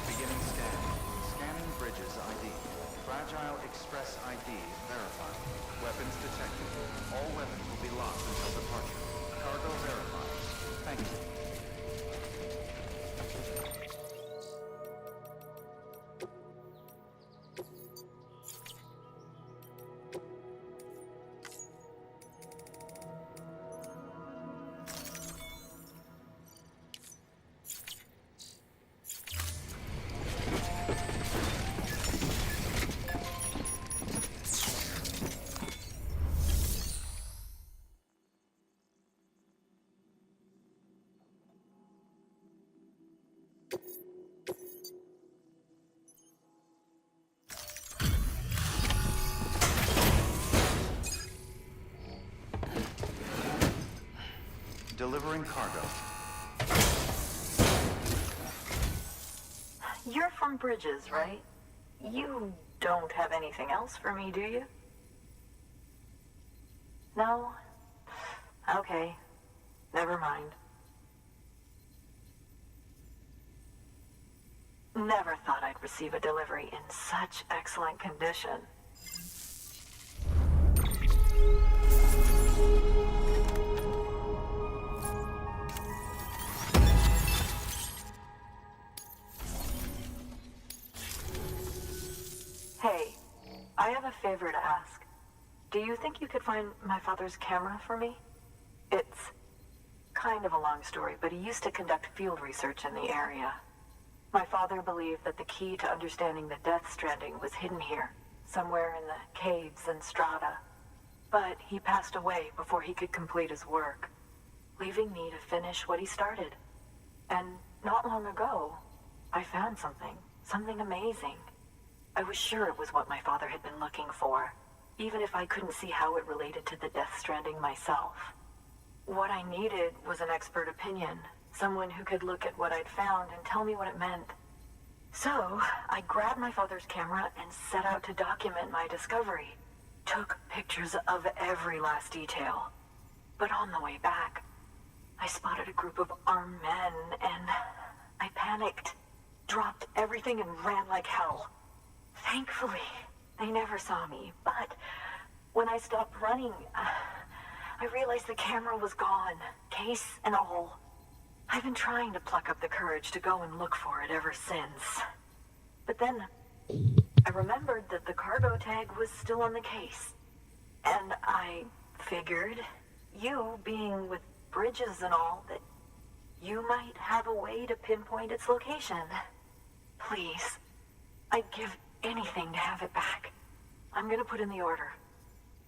Beginning scan. Scanning bridges ID. Fragile Express ID verified. Weapons detected. All weapons will be locked until departure. Cargo verified. Thank you. delivering cargo. You're from Bridges, right? You don't have anything else for me, do you? No? Okay. Never mind. Never thought I'd receive a delivery in such excellent condition. Hey, I have a favor to ask. Do you think you could find my father's camera for me? It's kind of a long story, but he used to conduct field research in the area. My father believed that the key to understanding the Death Stranding was hidden here, somewhere in the caves and strata. But he passed away before he could complete his work, leaving me to finish what he started. And not long ago, I found something amazing. I was sure it was what my father had been looking for, even if I couldn't see how it related to the Death Stranding myself. What I needed was an expert opinion, someone who could look at what I'd found and tell me what it meant. So, I grabbed my father's camera and set out to document my discovery. Took pictures of every last detail. But on the way back, I spotted a group of armed men and I panicked, dropped everything and ran like hell. Thankfully, they never saw me, but when I stopped running, I realized the camera was gone, case and all. I've been trying to pluck up the courage to go and look for it ever since. But then, I remembered that the cargo tag was still on the case. And I figured, you being with Bridges and all, that you might have a way to pinpoint its location. Please, I'd give anything to have it back. I'm gonna put in the order.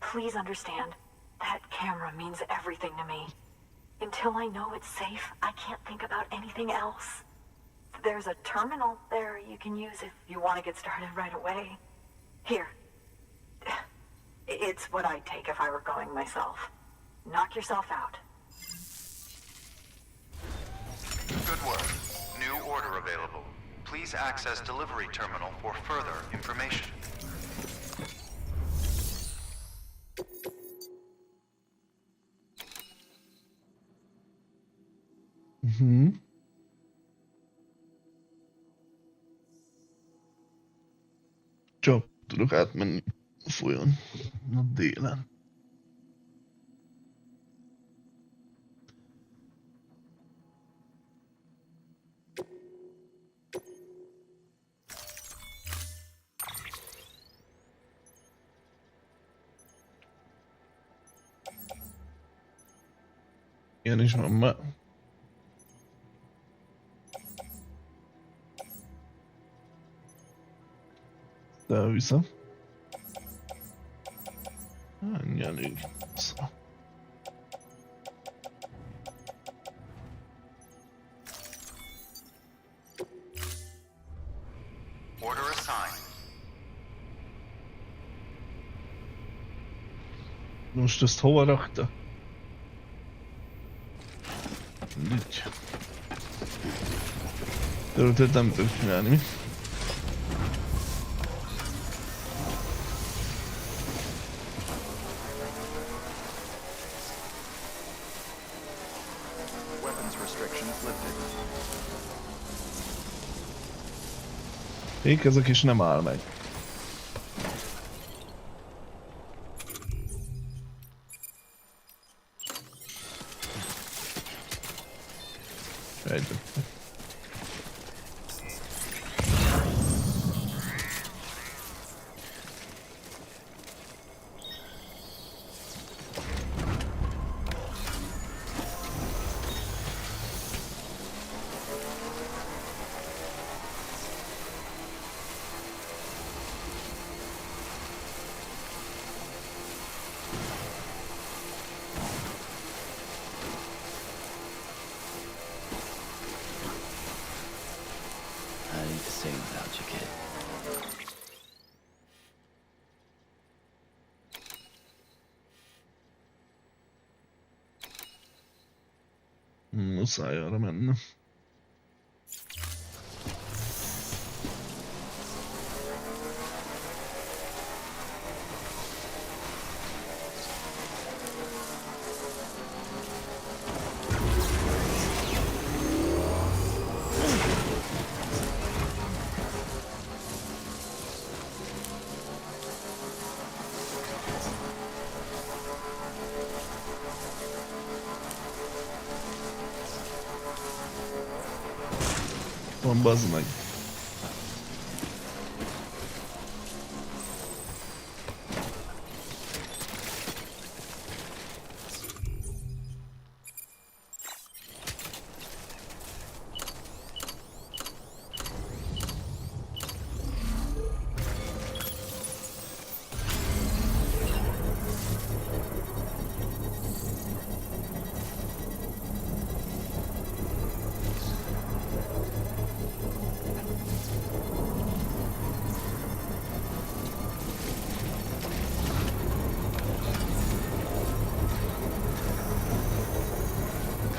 Please understand, that camera means everything to me. Until I know it's safe, I can't think about anything else. There's a terminal there you can use if you want to get started right away. Here. It's what I'd take if I were going myself. Knock yourself out. Good work. New order available. Please access delivery terminal for further information. Csak tudok átmenni a folyón a délen. Ilyen is van már. De vissza. Ennyi elég. Szóval. Order assigned. Most ezt hova rakta? Így. Területet nem tudok csinálni, mi? Fékezek és nem áll meg. Együtt. Muszáj arra mennem. Van, bazd meg.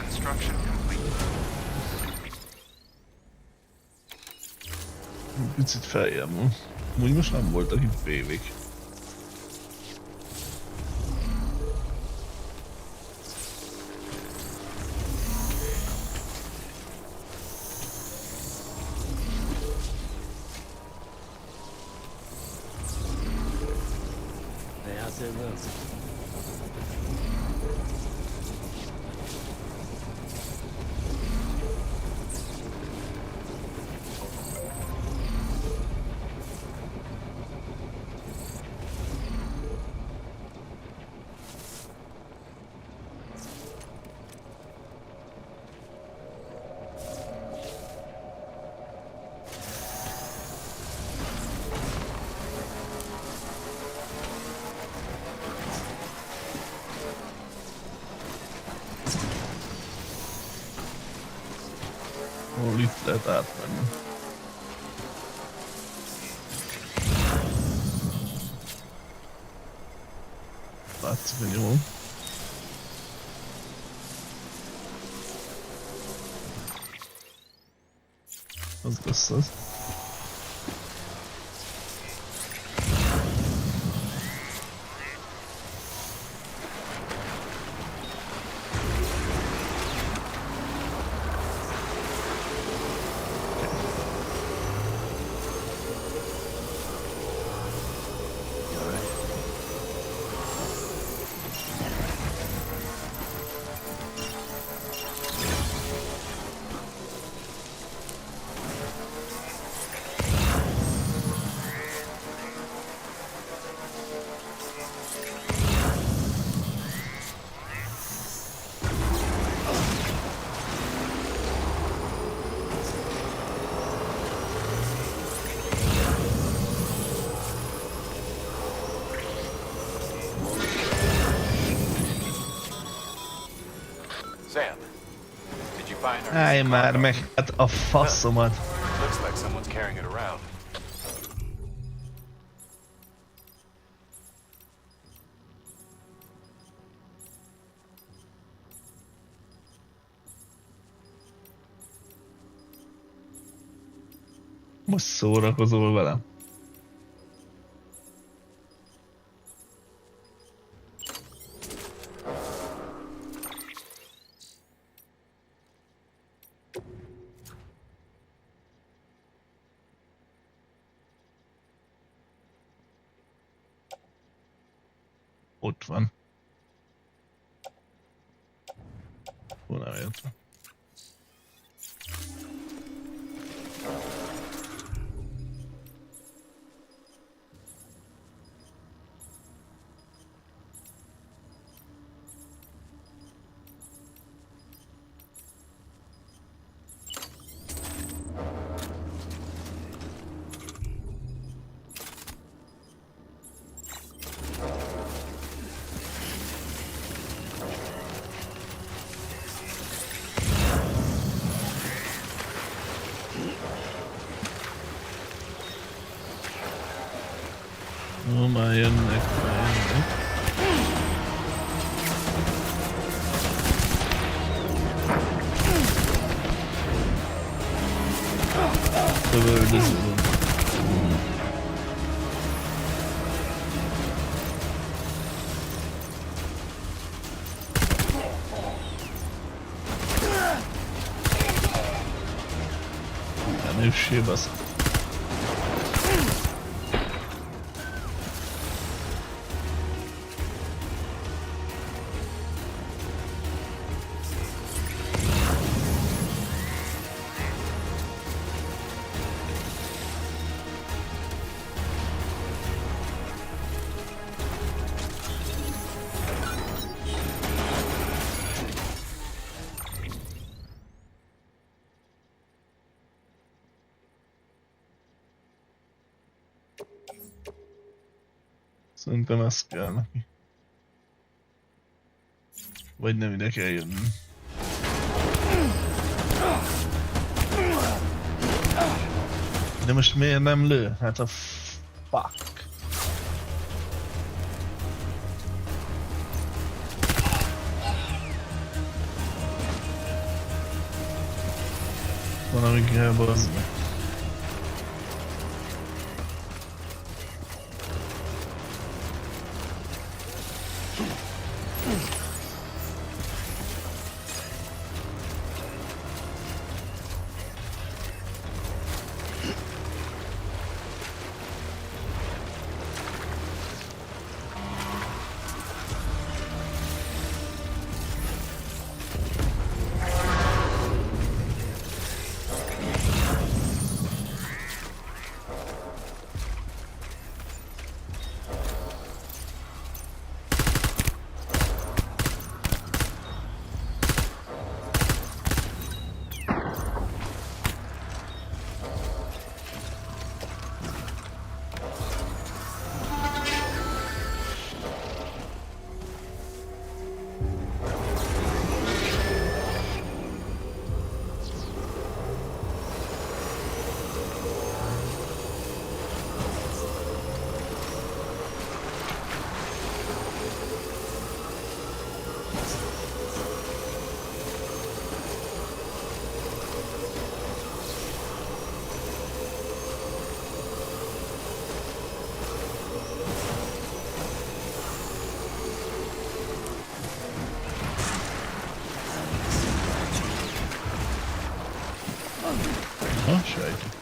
Construction complete. Picit feljebb van. Úgy most nem voltak itt PV-k. Hol itt lehet átmenni. Látszik a nyomom. Az lesz az. Sam, did you find our Állj már meg, hát a faszomat. Looks like someone's carrying it around. Most szórakozol velem. Ott van. Hol nem értem. Ó, már jönnek, már jönnek. lövöldöző. Nem üssé, basz. Szerintem ez kell neki. Vagy nem ide kell jönni. De most miért nem lő? Hát a fuck. Valami kell bazni. Ha, sejtjük.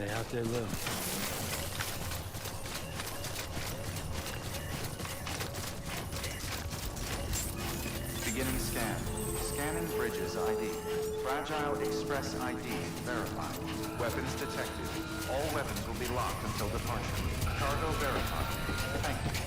Stay out there, Lou. Beginning scan. Scanning bridges ID. Fragile Express ID verified. Weapons detected. All weapons will be locked until departure. Cargo verified. Thank you.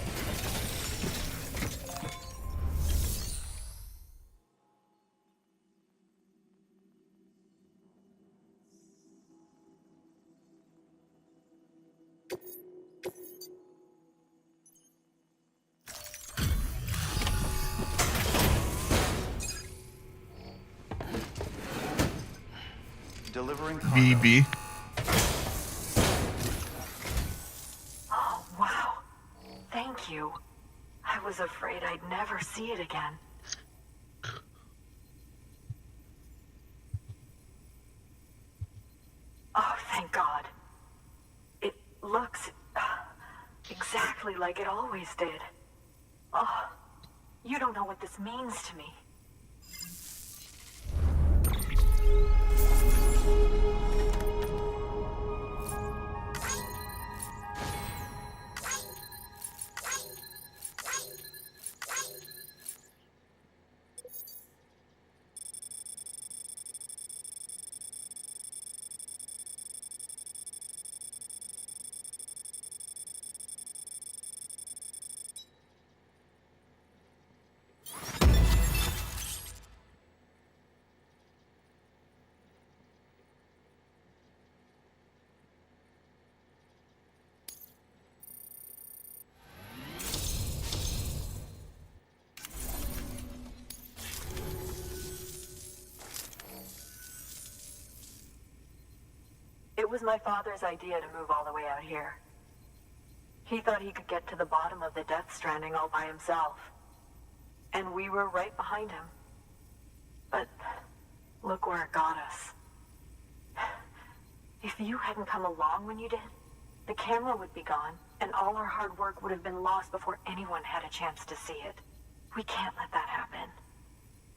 Delivering cargo. BB. Oh, wow. Thank you. I was afraid I'd never see it again. Oh, thank God. It looks exactly like it always did. Oh, you don't know what this means to me. It was my father's idea to move all the way out here. He thought he could get to the bottom of the Death Stranding all by himself. And we were right behind him. But look where it got us. If you hadn't come along when you did, the camera would be gone, and all our hard work would have been lost before anyone had a chance to see it. We can't let that happen.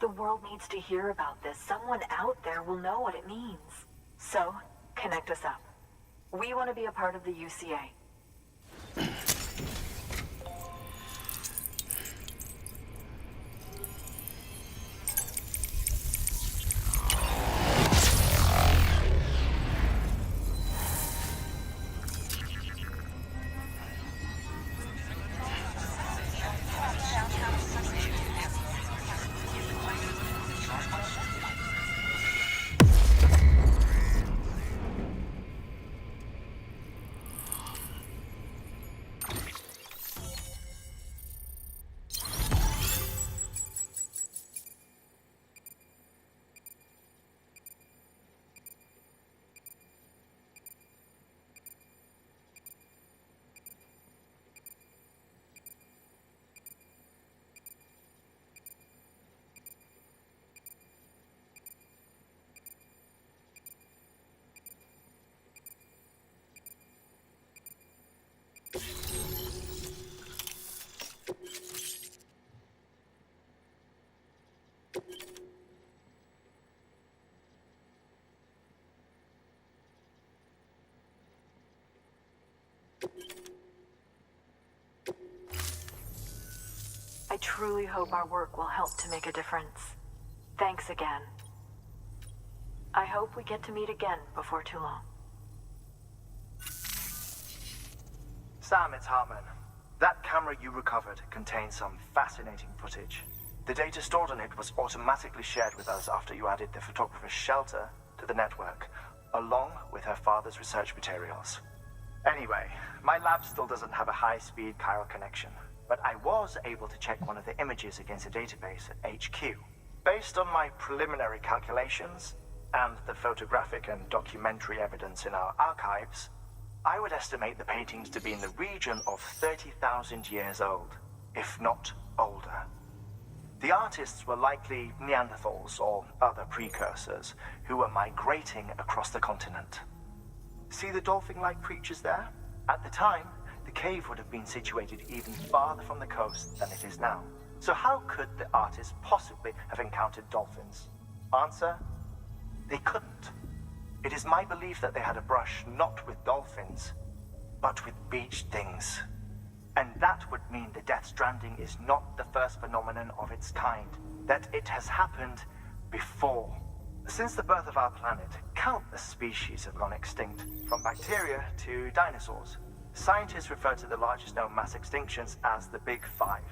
The world needs to hear about this. Someone out there will know what it means. So, connect us up. We want to be a part of the UCA. I truly hope our work will help to make a difference. Thanks again. I hope we get to meet again before too long. Sam, it's Hartman. That camera you recovered contains some fascinating footage. The data stored on it was automatically shared with us after you added the photographer's shelter to the network, along with her father's research materials. Anyway, my lab still doesn't have a high-speed chiral connection, but I was able to check one of the images against a database at HQ. Based on my preliminary calculations and the photographic and documentary evidence in our archives, I would estimate the paintings to be in the region of 30,000 years old, if not older. The artists were likely Neanderthals or other precursors who were migrating across the continent. See the dolphin-like creatures there? At the time, the cave would have been situated even farther from the coast than it is now. So how could the artists possibly have encountered dolphins? Answer: they couldn't. It is my belief that they had a brush not with dolphins, but with beach things. And that would mean the Death Stranding is not the first phenomenon of its kind, that it has happened before. Since the birth of our planet, countless species have gone extinct, from bacteria to dinosaurs. Scientists refer to the largest known mass extinctions as the Big Five.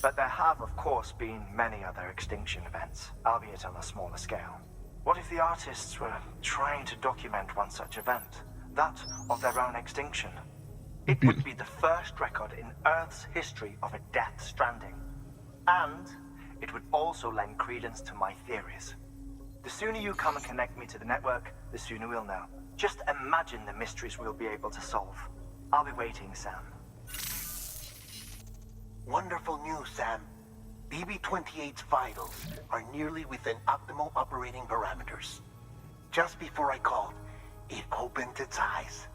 But there have, of course, been many other extinction events, albeit on a smaller scale. What if the artists were trying to document one such event, that of their own extinction? It would be the first record in Earth's history of a Death Stranding. And it would also lend credence to my theories. The sooner you come and connect me to the network, the sooner we'll know. Just imagine the mysteries we'll be able to solve. I'll be waiting, Sam. Wonderful news, Sam. BB-28's vitals are nearly within optimal operating parameters. Just before I called, it opened its eyes.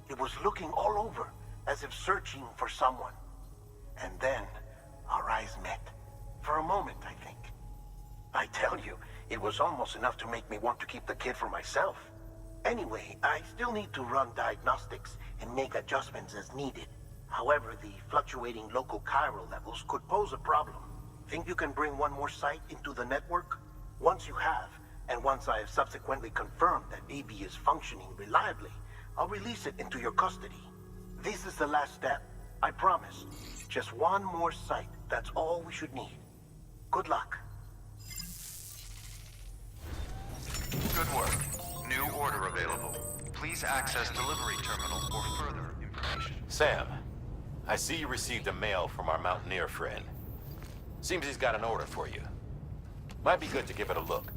It was looking all over, as if searching for someone. And then, our eyes met. For a moment, I think. I tell you, it was almost enough to make me want to keep the kid for myself. Anyway, I still need to run diagnostics and make adjustments as needed. However, the fluctuating local chiral levels could pose a problem. Think you can bring one more site into the network? Once you have, and once I have subsequently confirmed that BB is functioning reliably, I'll release it into your custody. This is the last step. I promise. Just one more site. That's all we should need. Good luck. Good work. New order available. Please access delivery terminal for further information. Sam, I see you received a mail from our mountaineer friend. Seems he's got an order for you. Might be good to give it a look.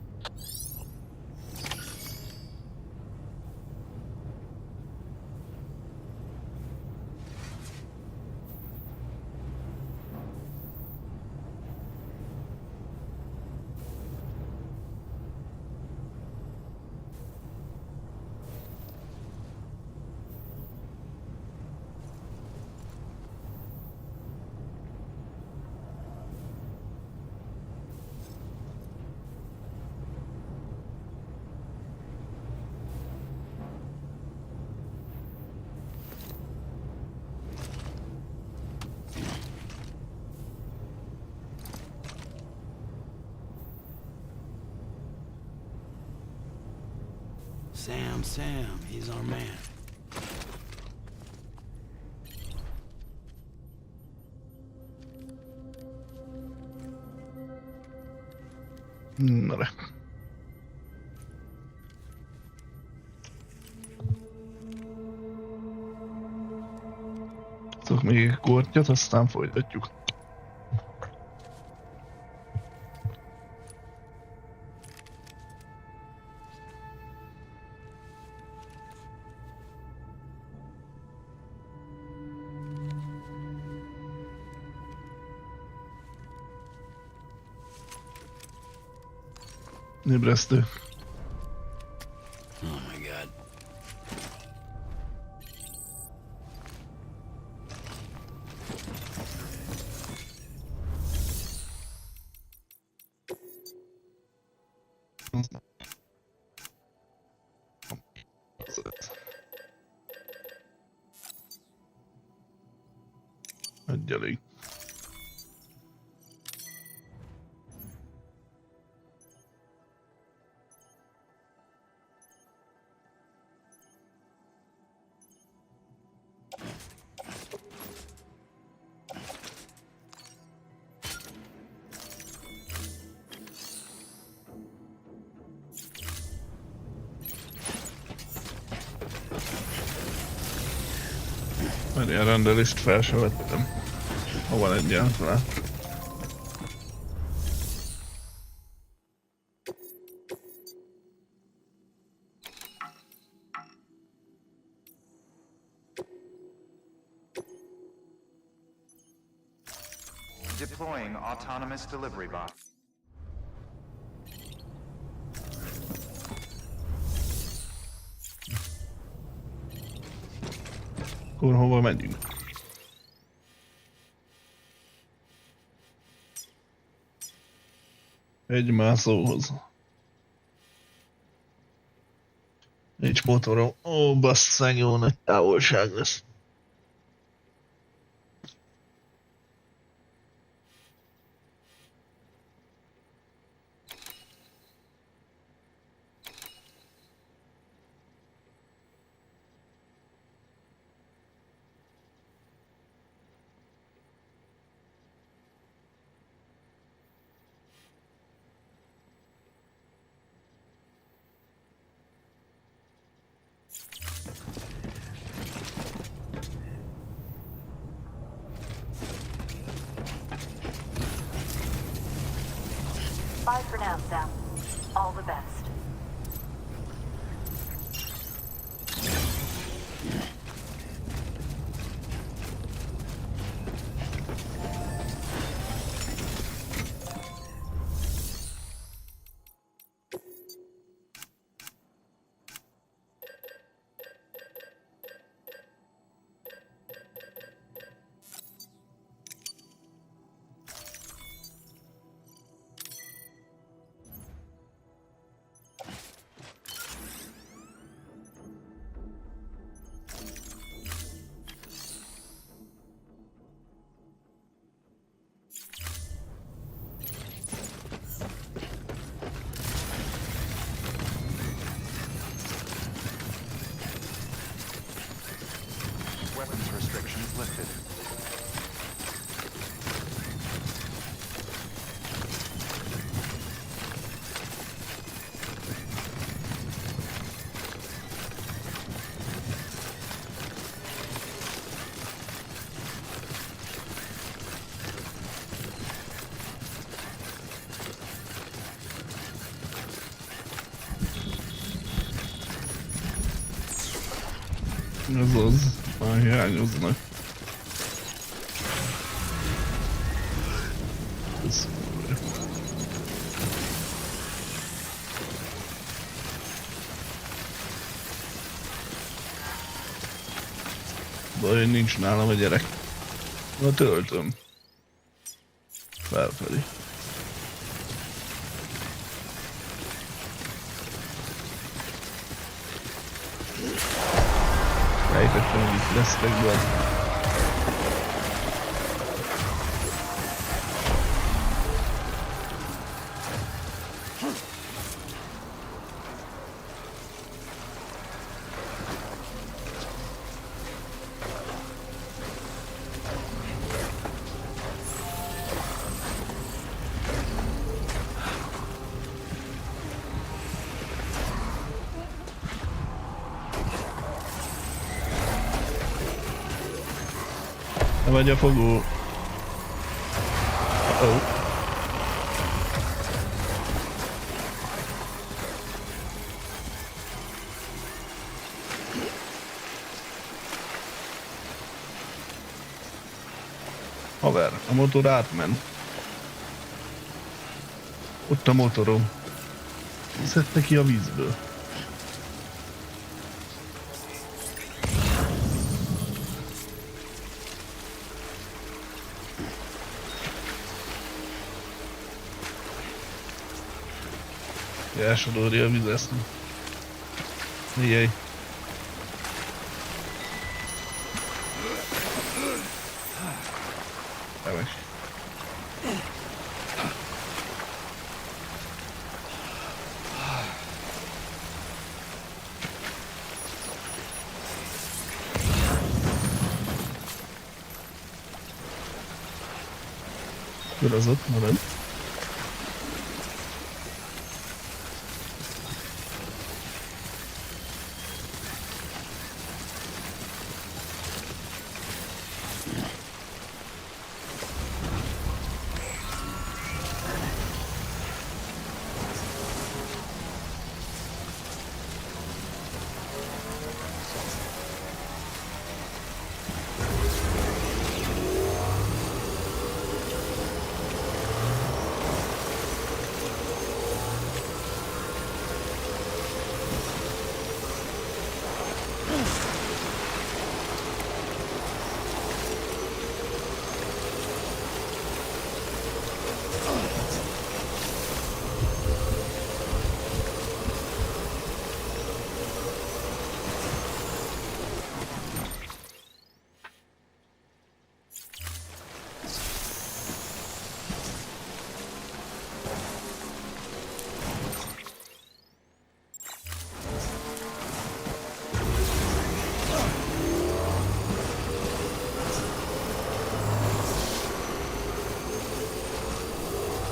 Sam, he's our man. Na de. Tudok még egy kortyot, aztán folytatjuk. Ébresztő. Oh my god. Egy elég. Mert ilyen rendelést fel sem vettem. Ha van egyáltalán. Deploying autonomous delivery bot. Akkor hova megyünk? Egy mászóhoz. motorom. Ó, basszony, jó nagy távolság lesz. Bye for now, Sam. All the best. Weapons restrictions lifted. Ez az, már hiányoznak. Ez... Baj, nincs nálam a gyerek. Na töltöm. Felfelé. Sejtettem, hogy itt lesztek, de... Vagy a fogó. Oh. Haver, a motor átment. Ott a motorom. Szedte ki a vízből. Elsodorja a vizet. Jaj. Remes. Akkor az ott marad.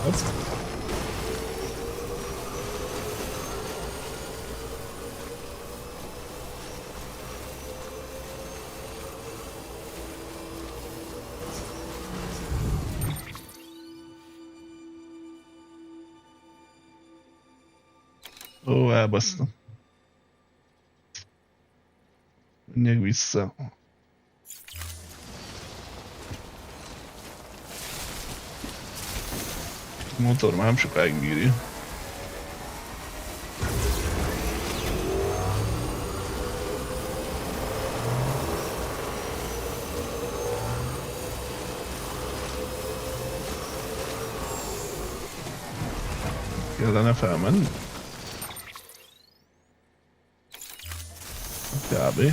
Hopp. Ó, elbasztam. Menjek vissza. A motor már nem sokáig bírja. Kellene felmenni? Kb.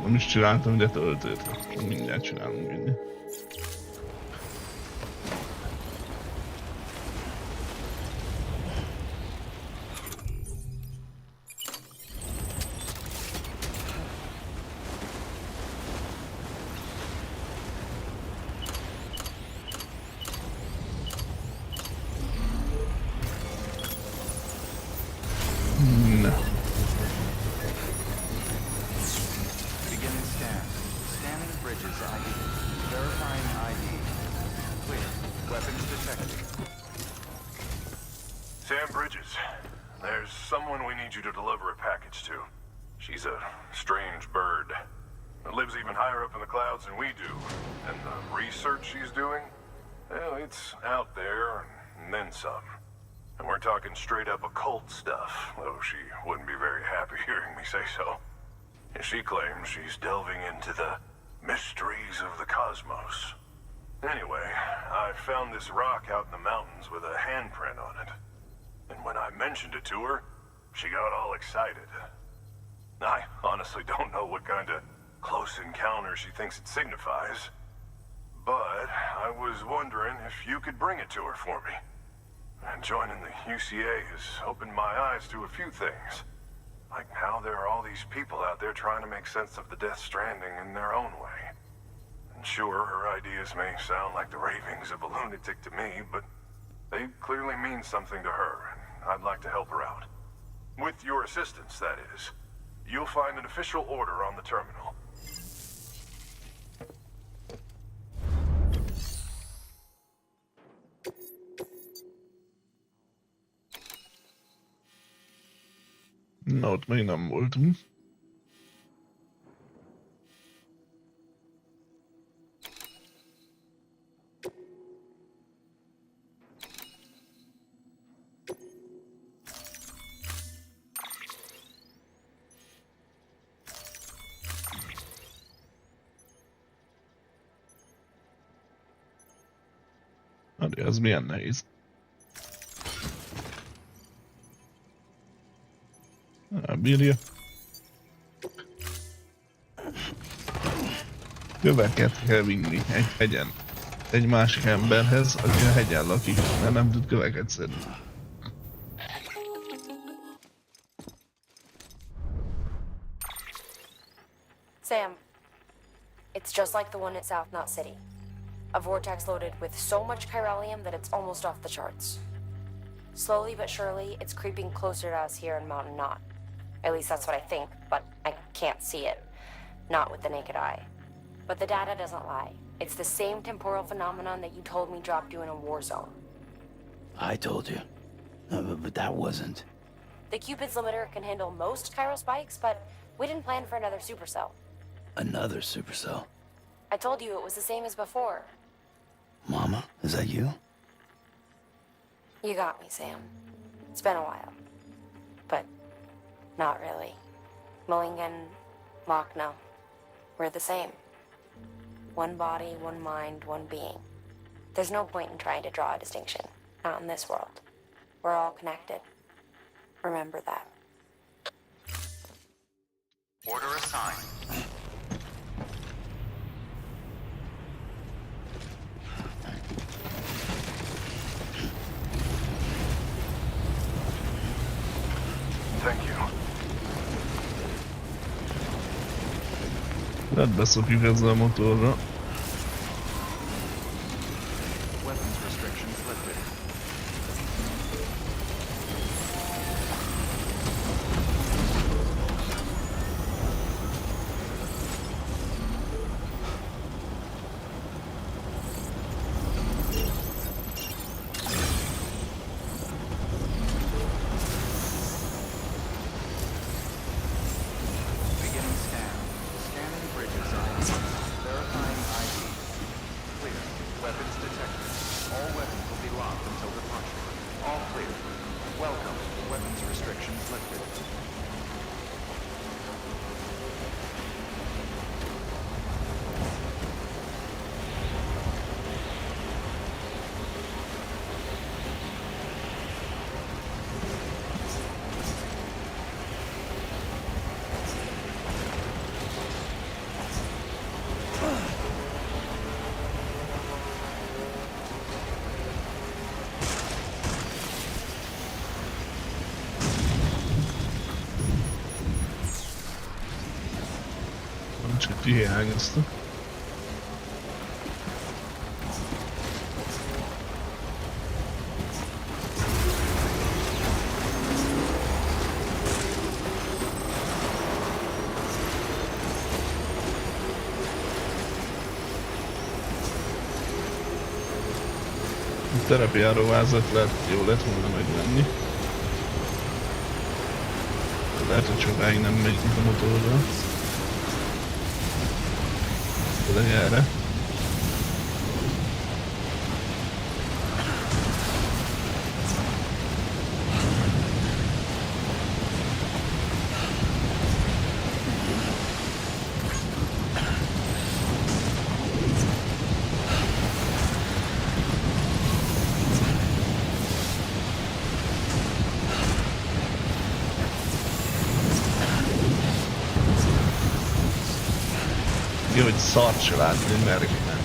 Nem is csináltam ide töltőt. Mindjárt csinálunk inni. She's a strange bird. It lives even higher up in the clouds than we do. And the research she's doing, well, it's out there and then some. And we're talking straight up occult stuff, though she wouldn't be very happy hearing me say so. And she claims she's delving into the mysteries of the cosmos. Anyway, I found this rock out in the mountains with a handprint on it. And when I mentioned it to her, she got all excited. I honestly don't know what kind of close encounter she thinks it signifies. But I was wondering if you could bring it to her for me. And joining the UCA has opened my eyes to a few things. Like how there are all these people out there trying to make sense of the Death Stranding in their own way. And sure, her ideas may sound like the ravings of a lunatic to me, but they clearly mean something to her, and I'd like to help her out. With your assistance, that is. You'll find an official order on the terminal. Na, ott még nem voltunk. Adja, ez milyen nehéz. Bírja. Köveket kell vinni egy hegyen. Egy másik emberhez, aki a hegyen lakik, mert nem tud köveket szedni. Sam, it's just like the one at South Knot City. A vortex loaded with so much chiralium that it's almost off the charts. Slowly but surely, it's creeping closer to us here in Mountain Knot. At least that's what I think, but I can't see it. Not with the naked eye. But the data doesn't lie. It's the same temporal phenomenon that you told me dropped you in a war zone. I told you. But that wasn't. The Cupid's limiter can handle most chiral spikes, but we didn't plan for another supercell. Another supercell. I told you it was the same as before. Mama, is that you? You got me, Sam. It's been a while. But not really. Mulligan, Lochno, we're the same. One body, one mind, one being. There's no point in trying to draw a distinction. Not in this world. We're all connected. Remember that. Order assigned. Thank you. Hát beszokjuk ezzel a motorra. Weapons restrictions lifted. Beginning scan. Scanning bridges ID. Verifying ID. Clear. Weapons detected. All weapons will be locked until departure. All clear. Welcome. Weapons restrictions lifted. Csak kihiányozta. A terepjáróvázat jó lett volna megvenni. Lehet, hogy sokáig nem megy itt a motorra. Erre. Jó, hogy szart se látni, merre nem.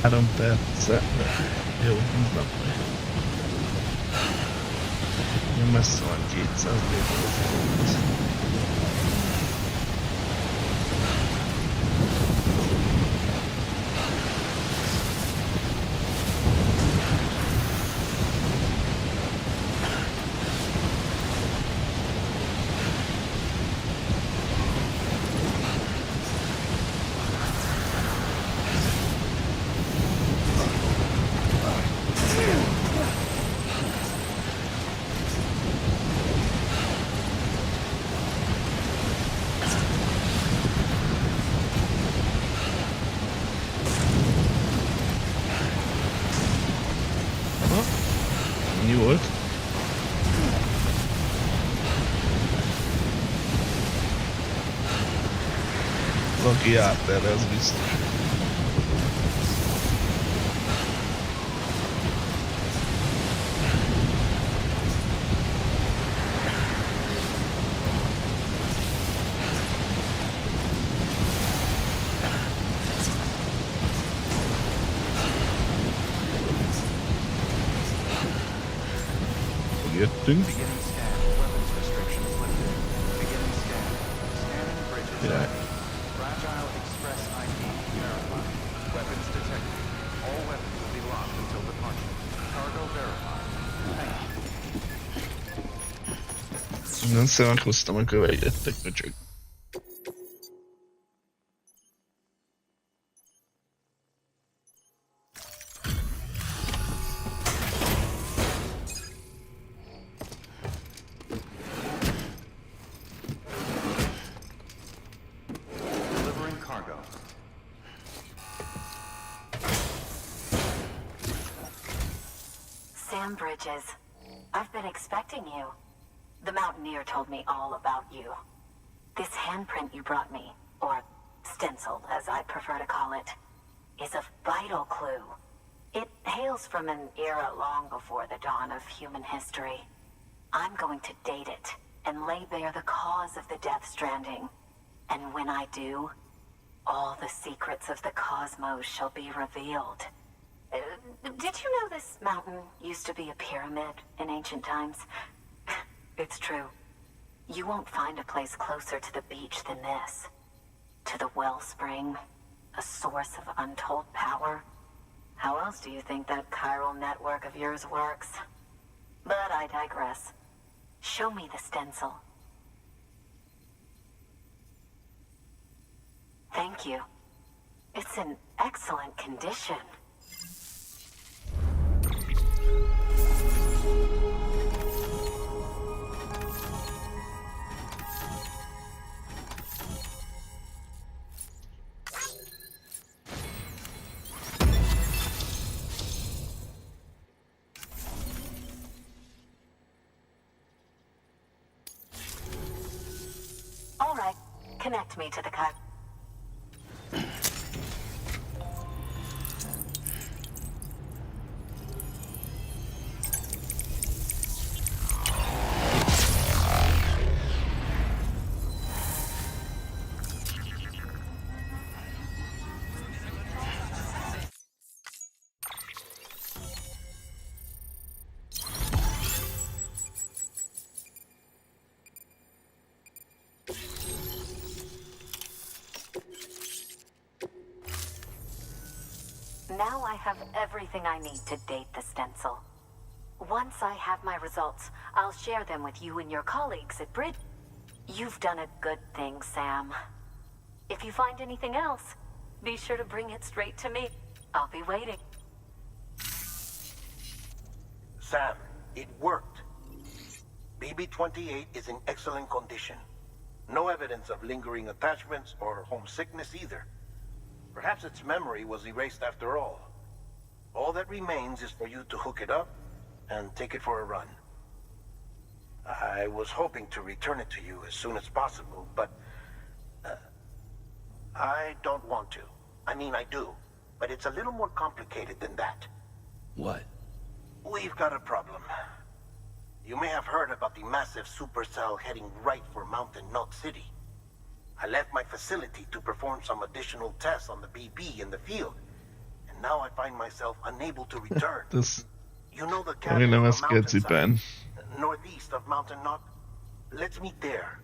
Három perce. Jó, húznak meg. Jó messze van 200 méter. aki járt erre, ez biztos. Jöttünk. Király. Nem hoztam a kövegyetek, csak. Sam Bridges, I've been expecting you. The Mountaineer told me all about you. This handprint you brought me, or stencil as I prefer to call it, is a vital clue. It hails from an era long before the dawn of human history. I'm going to date it and lay bare the cause of the Death Stranding. And when I do, all the secrets of the cosmos shall be revealed. Did you know this mountain used to be a pyramid in ancient times? It's true. You won't find a place closer to the beach than this. To the wellspring, a source of untold power. How else do you think that chiral network of yours works? But I digress. Show me the stencil. Thank you. It's in excellent condition. All right, connect me to the car. Now I have everything I need to date the stencil. Once I have my results, I'll share them with you and your colleagues at Bridge. You've done a good thing, Sam. If you find anything else, be sure to bring it straight to me. I'll be waiting. Sam, it worked. BB-28 is in excellent condition. No evidence of lingering attachments or homesickness either. Perhaps its memory was erased after all. All that remains is for you to hook it up and take it for a run. I was hoping to return it to you as soon as possible, but I don't want to. I mean, I do, but it's a little more complicated than that. What? We've got a problem. You may have heard about the massive supercell heading right for Mountain Knot City. I left my facility to perform some additional tests on the BB in the field, and now I find myself unable to return. You know the cabin on the mountainside, northeast of Mountain Knot? Let's meet there.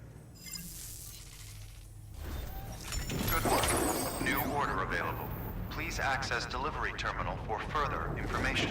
Good work. New order available. Please access delivery terminal for further information.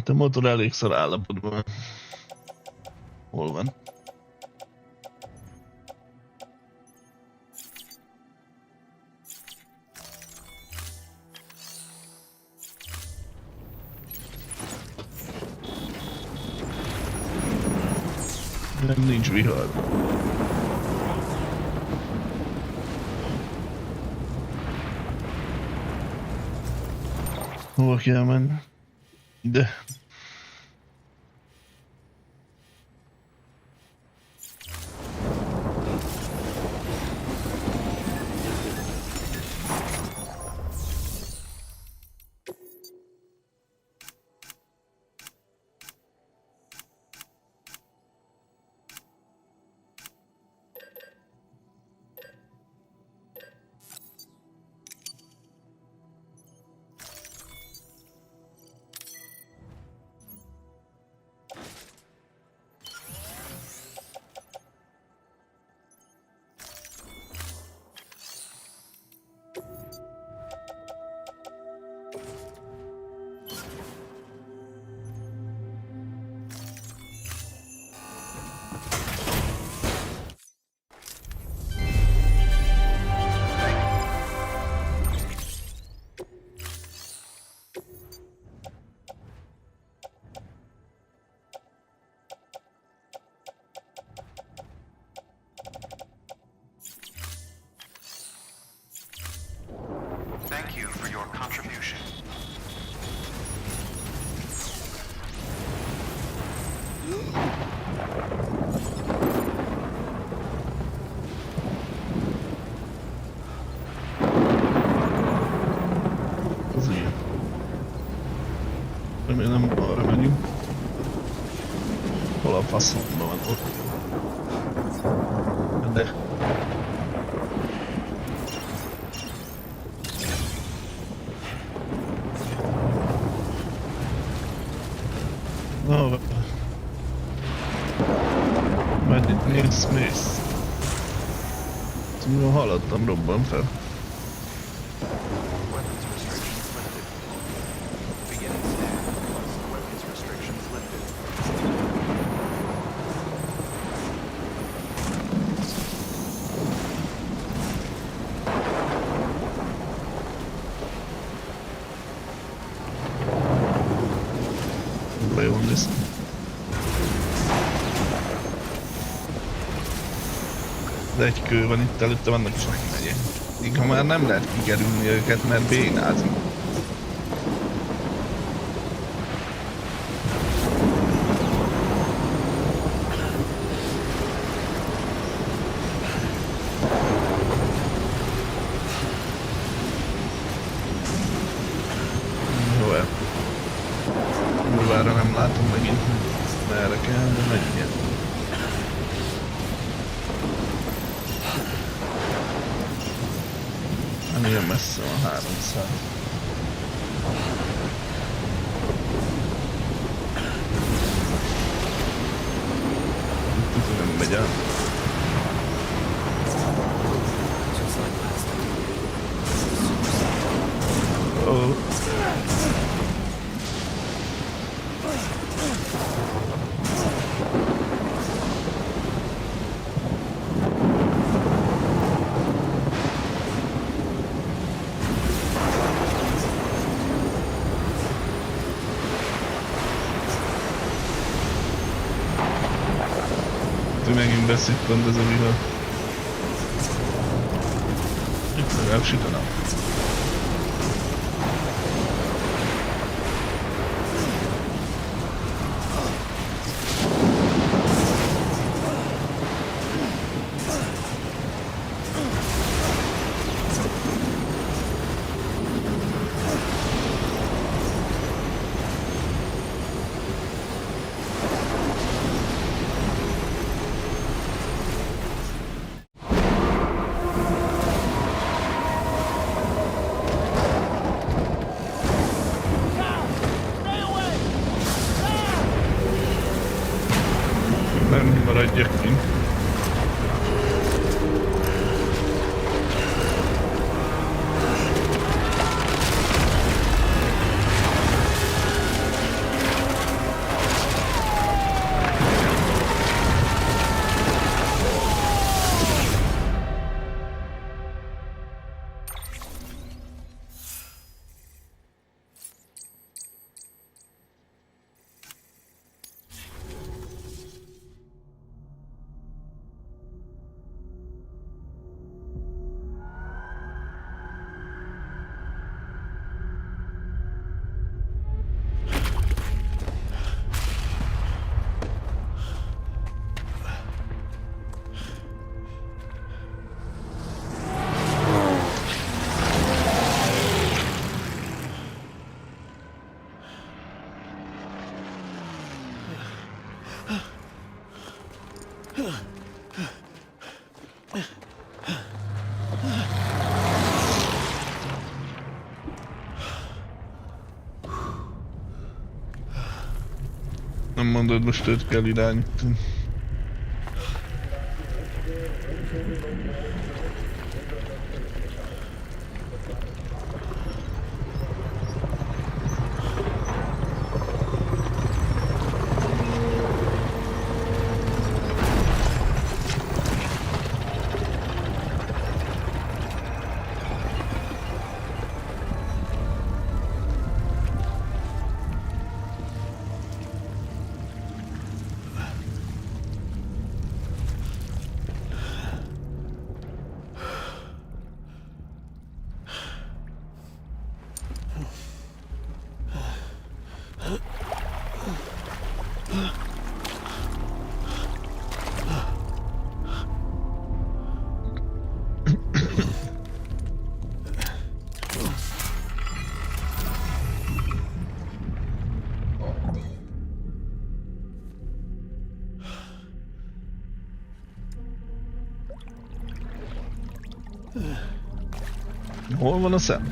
A motor elég szar állapotban. Hol van? Nem, nincs vihar. Hova kell menni? Ide. Thank you for your contribution. Az ilyen. Remélem arra megyünk. Hol a faszomba van ott? De... No, majd itt mész. Szóval haladtam, robban fel. Weapons restrictions lifted. Beginning scan. Weapons restrictions lifted. Jól néz. De egy kő van itt előtte, vannak is megmegyek. Így ha már nem lehet kikerülni őket, mert bénázik. Jó el. Kurvára nem látom megint, hogy merre kell, de menjen. Nem ilyen messze van, 300. Itt nem megy el. Oh. Megint beszittant ez a vihar. Itt legalább süt a nap. Nem maradjak kint. Nem mondod, most őt kell irányítani. Hol van a szem?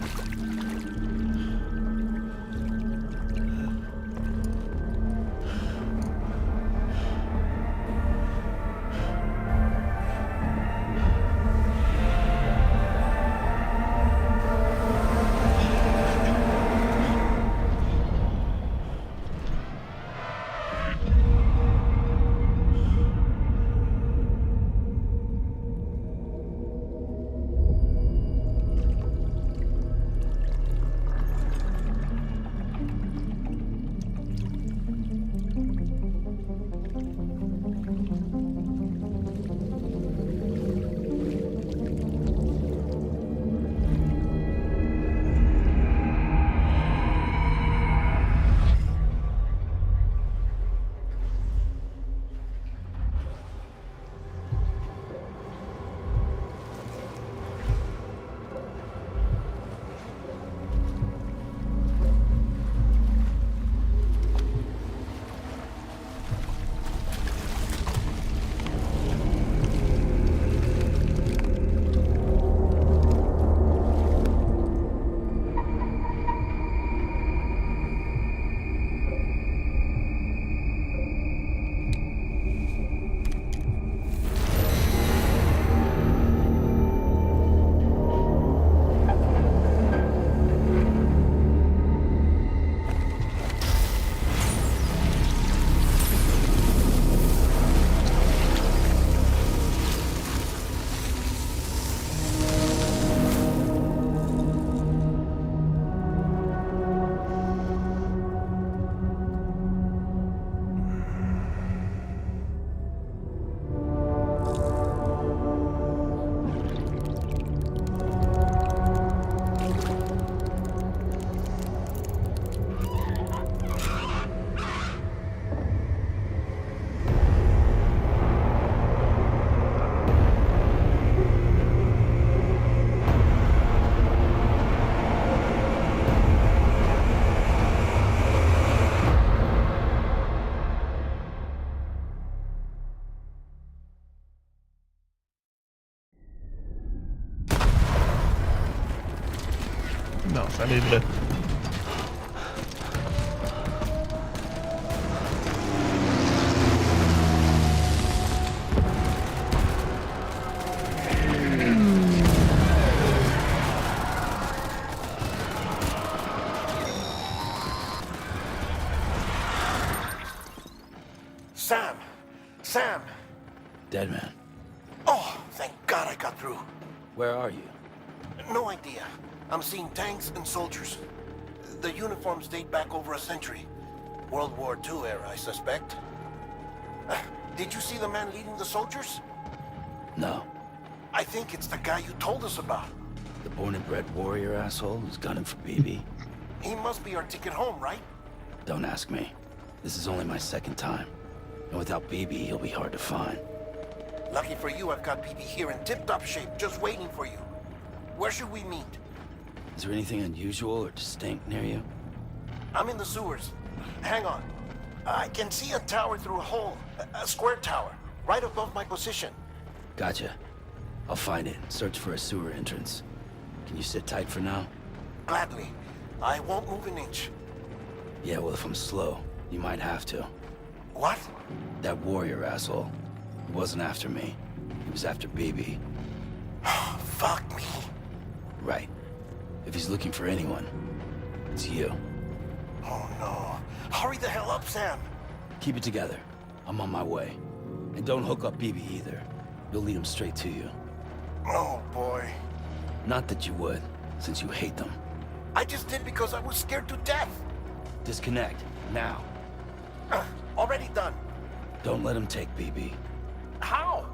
Na, felébredt. Sam! Sam! Dead man. Oh, thank God I got through. Where are you? No idea. I'm seeing tanks and soldiers. The uniforms date back over a century. World War II era, I suspect. Did you see the man leading the soldiers? No. I think it's the guy you told us about. The born and bred warrior asshole who's gunning for BB? He must be our ticket home, right? Don't ask me. This is only my second time. And without BB, he'll be hard to find. Lucky for you, I've got BB here in tip-top shape, just waiting for you. Where should we meet? Is there anything unusual or distinct near you? I'm in the sewers. Hang on. I can see a tower through a hole. A square tower, right above my position. Gotcha. I'll find it. Search for a sewer entrance. Can you sit tight for now? Gladly. I won't move an inch. Yeah, well, if I'm slow, you might have to. What? That warrior asshole. He wasn't after me. He was after BB. Fuck me. Right. If he's looking for anyone, it's you. Oh no. Hurry the hell up, Sam. Keep it together. I'm on my way. And don't hook up BB either. You'll lead him straight to you. Oh boy. Not that you would, since you hate them. I just did because I was scared to death. Disconnect, now. Already done. Don't let him take BB. How?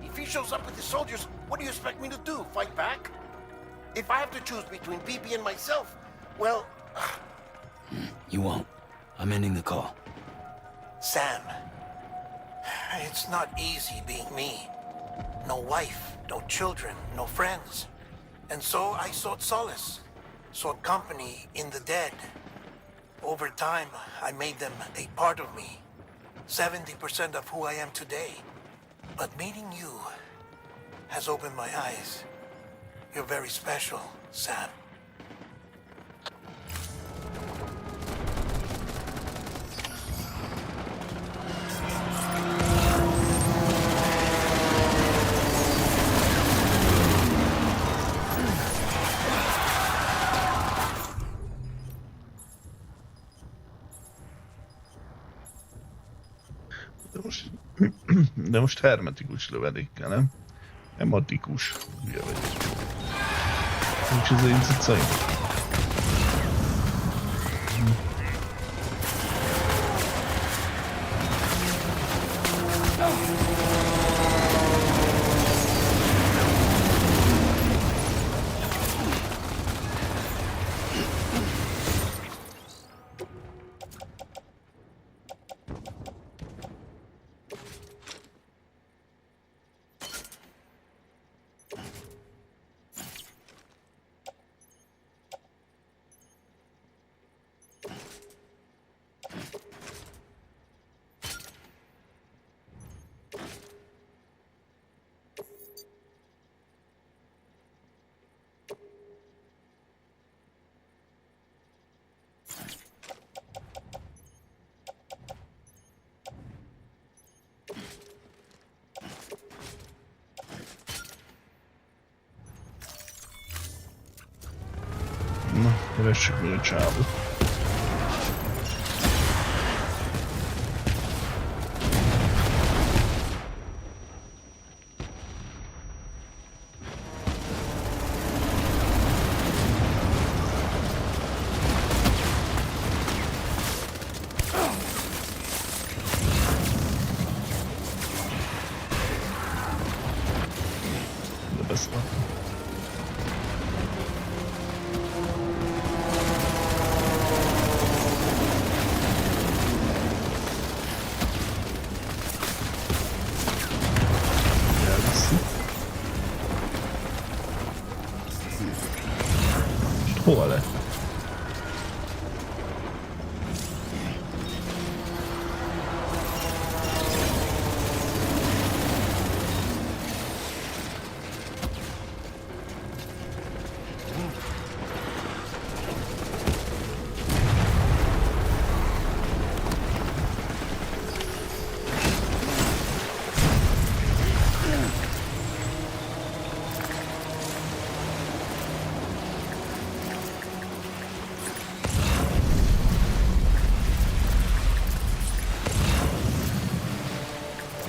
If he shows up with his soldiers, what do you expect me to do? Fight back? If I have to choose between BB and myself, well... You won't. I'm ending the call. Sam, it's not easy being me. No wife, no children, no friends. And so I sought solace, sought company in the dead. Over time, I made them a part of me. 70% of who I am today. But meeting you has opened my eyes. You're very special, Sam. De most hermetikus lövedékkel, nem? Hematikus. Hülye vagy. Nincs az én cicaim. Na, keressük meg a csávot. De beszéltem. Hova lett?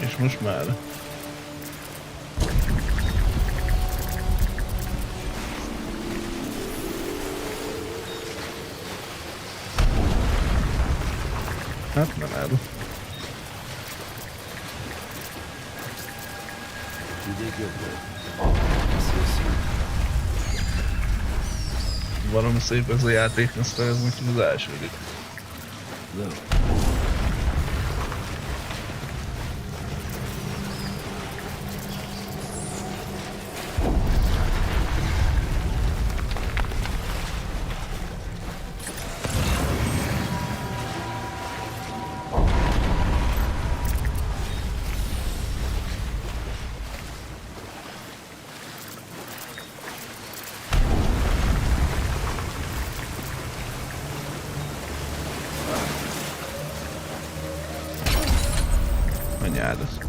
És most már. Hát nem el. Valami szép ez a játék, aztán ez most az első. Anyádat.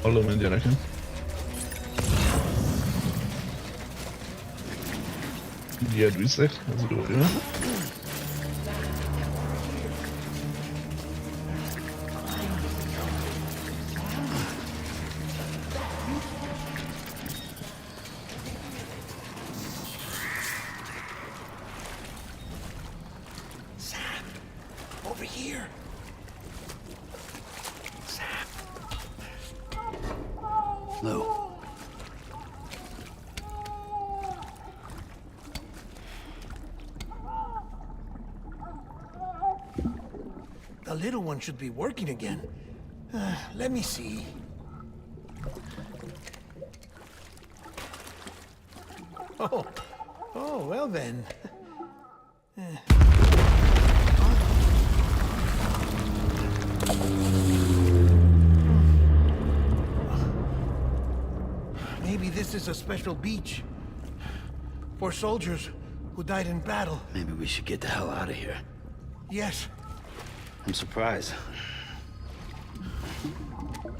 Hallom egy gyereket. Ilyet viszek, ez jó jön. The little one should be working again. Let me see. Oh, well then. Maybe this is a special beach for soldiers who died in battle. Maybe we should get the hell out of here. Yes. I'm surprised.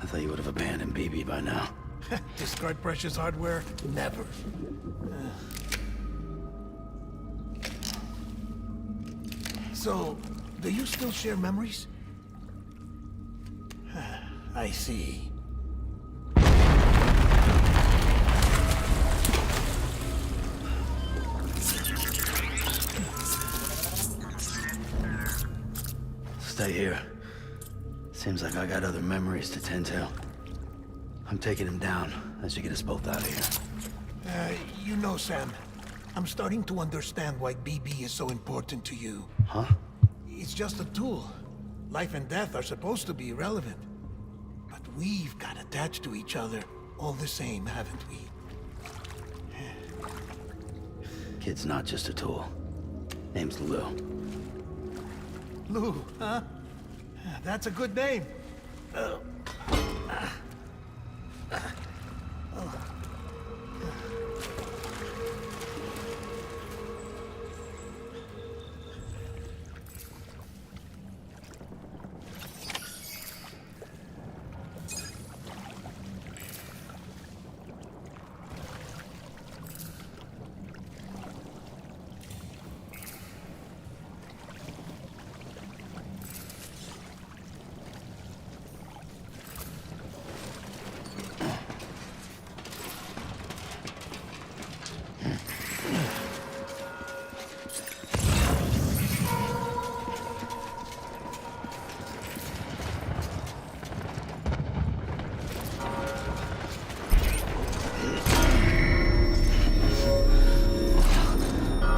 I thought you would have abandoned BB by now. Discard precious hardware? Never. So, do you still share memories? I see. Stay here. Seems like I got other memories to tend to. I'm taking him down as you get us both out of here. You know, Sam, I'm starting to understand why BB is so important to you. Huh? It's just a tool. Life and death are supposed to be irrelevant. But we've got attached to each other all the same, haven't we? Kid's not just a tool. Name's Lou. Lou, huh? That's a good name.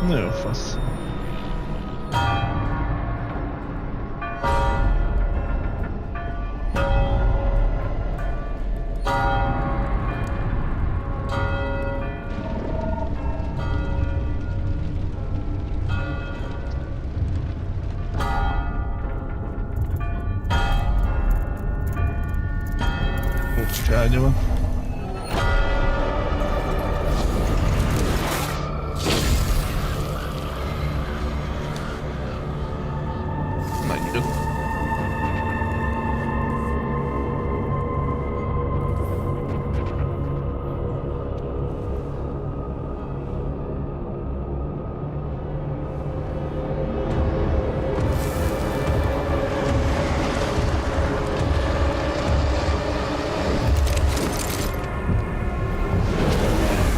Nagyon fasz. Ágya van. Megjött.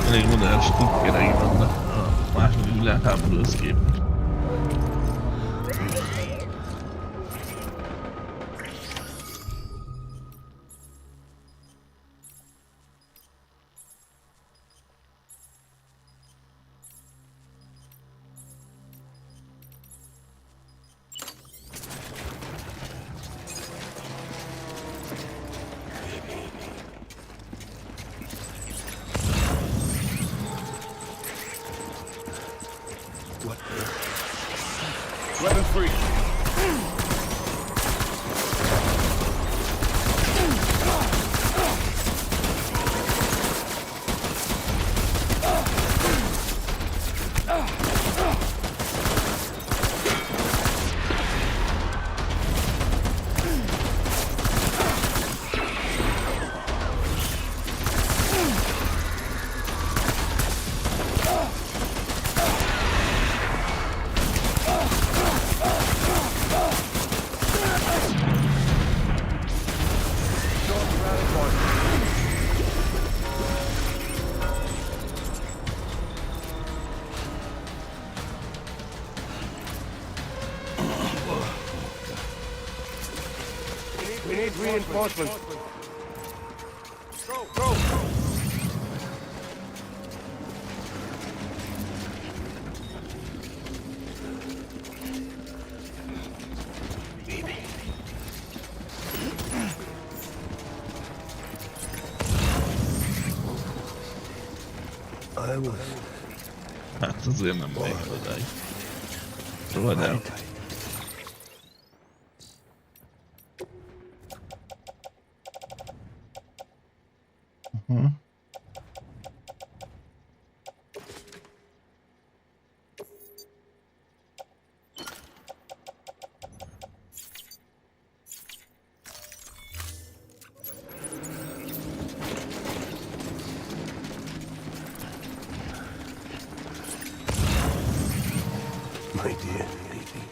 Elég modern stikkerei vannak a második világháborúhoz képest. Weapon free. reinforcements. Go. Hát azért nem megy odáig. Rohad el. My dear baby.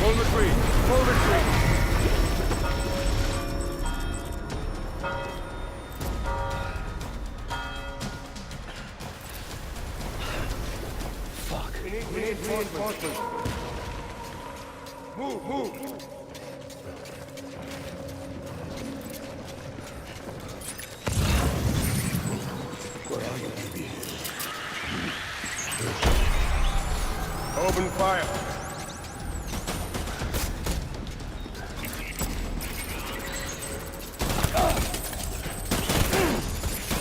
Full retreat. Fuck. We need reinforcements. Move. Where are you, baby? Open fire.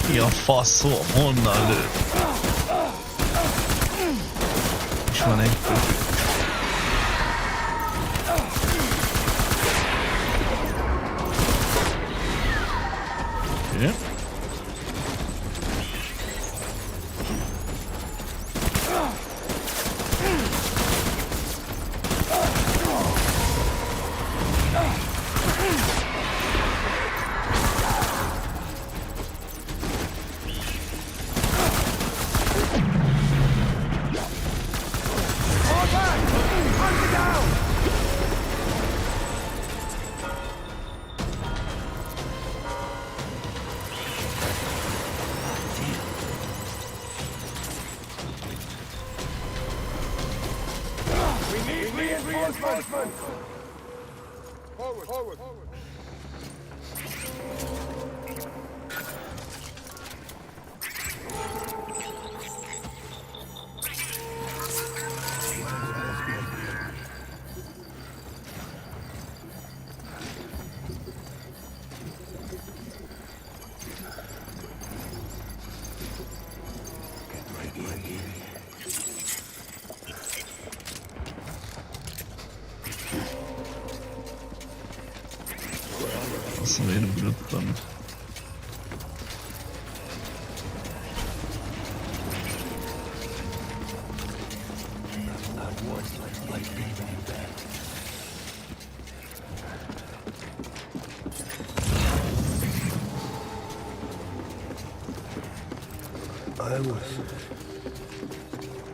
Mi a faszom? Honnan lő? És van egy okay. Reinforcements! Forward! Azt miért ugrottam? I was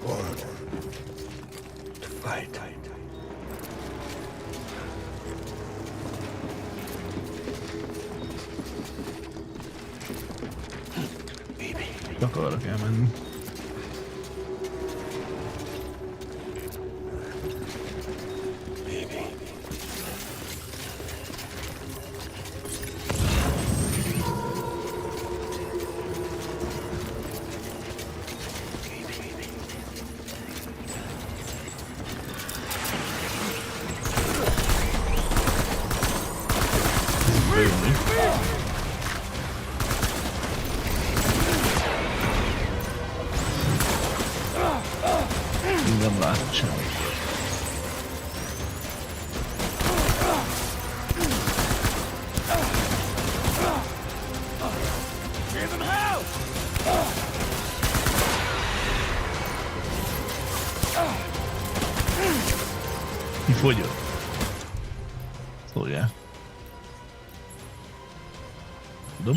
born to fight. Csak arra kell menni. Nem lát semmit. Vagyok. Szóljál. Tudom.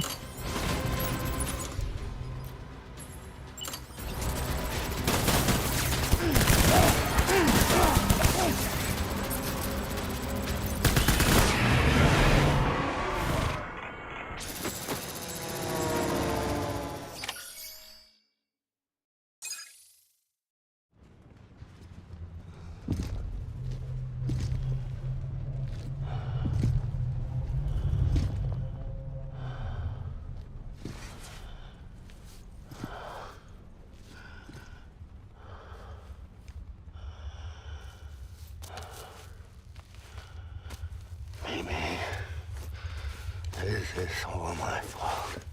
This is all my fault.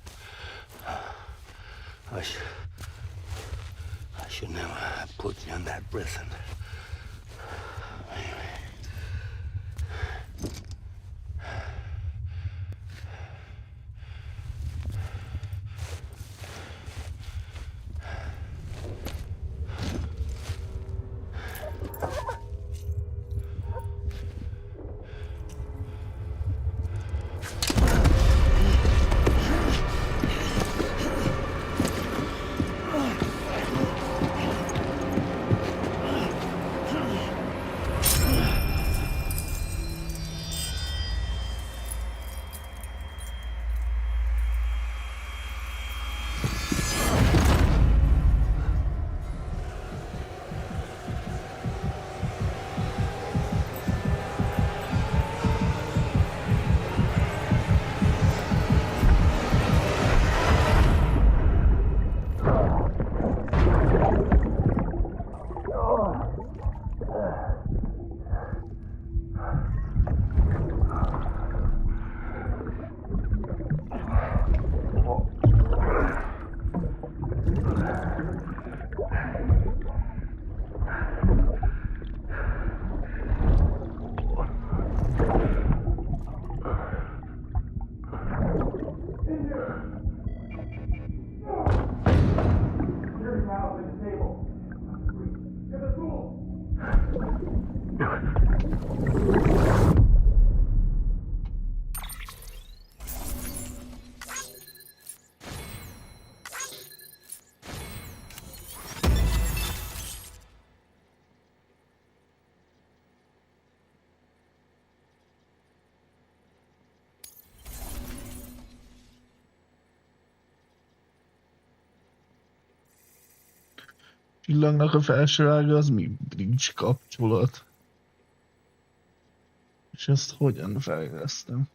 I should never have put you in that prison. Csillagnak a felső ága az mi? Bridge kapcsolat. És ezt hogyan fejlesztem?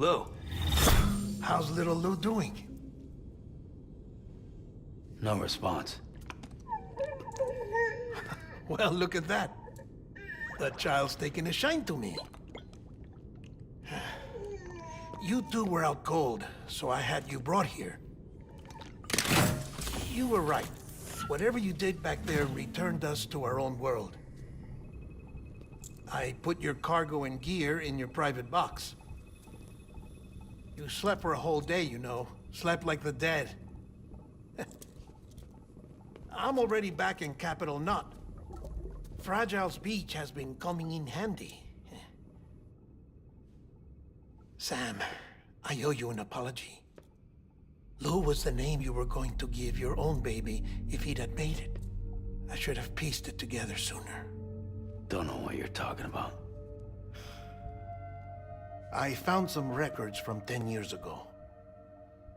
Lou, how's little Lou doing? No response. Well, look at that. The child's taking a shine to me. You two were out cold, so I had you brought here. You were right. Whatever you did back there returned us to our own world. I put your cargo and gear in your private box. You slept for a whole day, you know. Slept like the dead. I'm already back in Capital Knot. Fragile's beach has been coming in handy. Sam, I owe you an apology. Lou was the name you were going to give your own baby if he'd had made it. I should have pieced it together sooner. Don't know what you're talking about. I found some records from 10 years ago.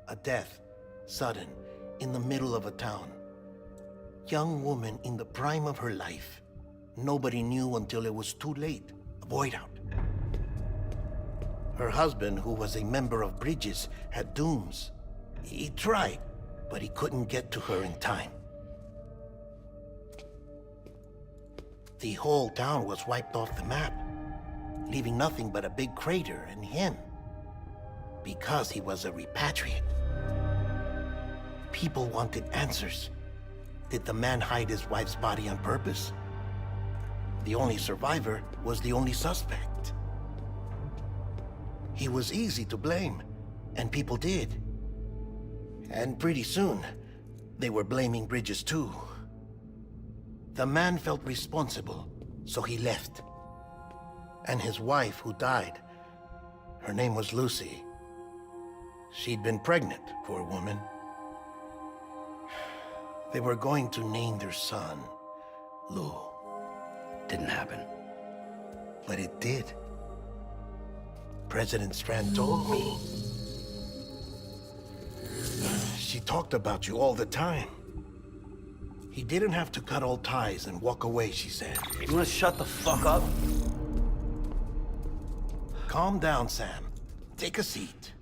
A death, sudden, in the middle of a town. young woman in the prime of her life. Nobody knew until it was too late. A void out. Her husband, who was a member of Bridges, had dooms. He tried, but he couldn't get to her in time. The whole town was wiped off the map, leaving nothing but a big crater and him, because he was a repatriate. People wanted answers. Did the man hide his wife's body on purpose? The only survivor was the only suspect. He was easy to blame, and people did. And pretty soon, they were blaming Bridges too. The man felt responsible, so he left. And his wife, who died, her name was Lucy. She'd been pregnant, poor woman. They were going to name their son Lou. Didn't happen. But it did. President Strand told me. She talked about you all the time. He didn't have to cut all ties and walk away, she said. You wanna shut the fuck up? Calm down, Sam. Take a seat.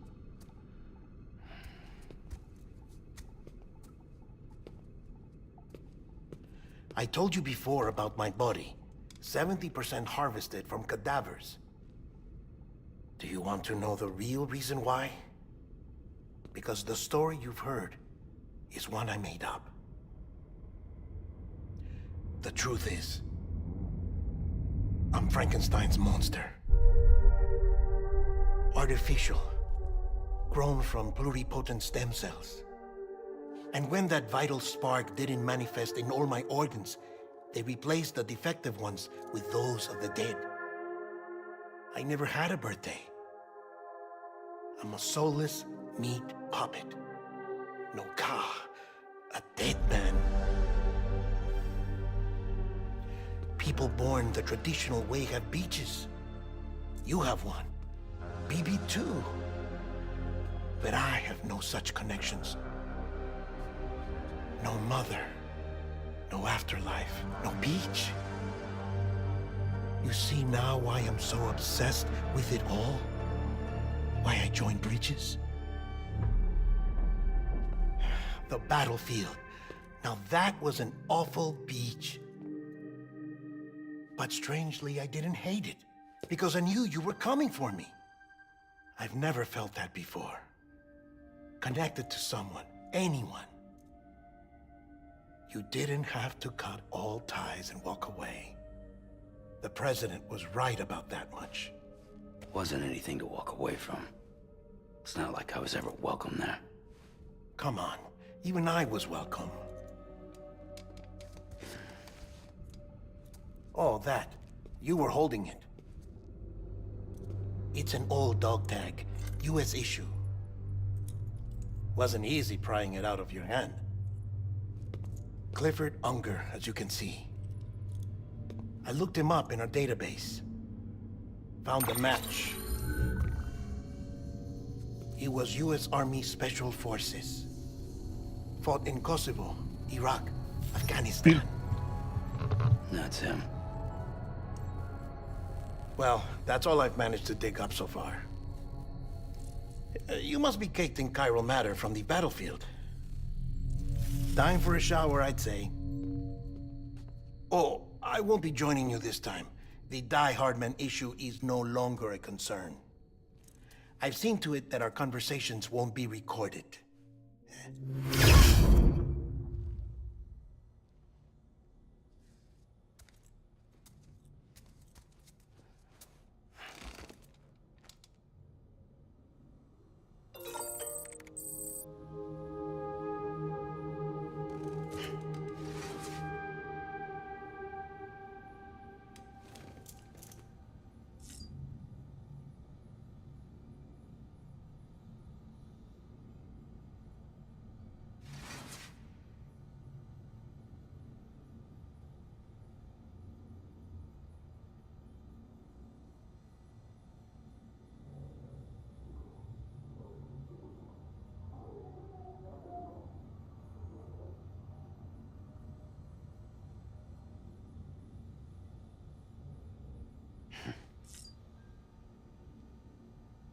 I told you before about my body. 70% harvested from cadavers. Do you want to know the real reason why? Because the story you've heard is one I made up. The truth is, I'm Frankenstein's monster. Artificial, grown from pluripotent stem cells. And when that vital spark didn't manifest in all my organs, they replaced the defective ones with those of the dead. I never had a birthday. I'm a soulless meat puppet. No ka, a dead man. People born the traditional way have beaches. You have one. BB too. But I have no such connections. No mother. No afterlife. No beach. You see now why I'm so obsessed with it all? Why I joined Bridges? The battlefield. Now that was an awful beach. But strangely, I didn't hate it, because I knew you were coming for me. I've never felt that before. Connected to someone, anyone. You didn't have to cut all ties and walk away. The president was right about that much. Wasn't anything to walk away from. It's not like I was ever welcome there. Come on, even I was welcome. Oh, that. You were holding it. It's an old dog tag, US issue. Wasn't easy prying it out of your hand. Clifford Unger, as you can see. I looked him up in our database. Found a match. He was US Army Special Forces. Fought in Kosovo, Iraq, Afghanistan. That's him. Well, that's all I've managed to dig up so far. You must be caked in chiral matter from the battlefield. Time for a shower, I'd say. Oh, I won't be joining you this time. The Die Hardman issue is no longer a concern. I've seen to it that our conversations won't be recorded.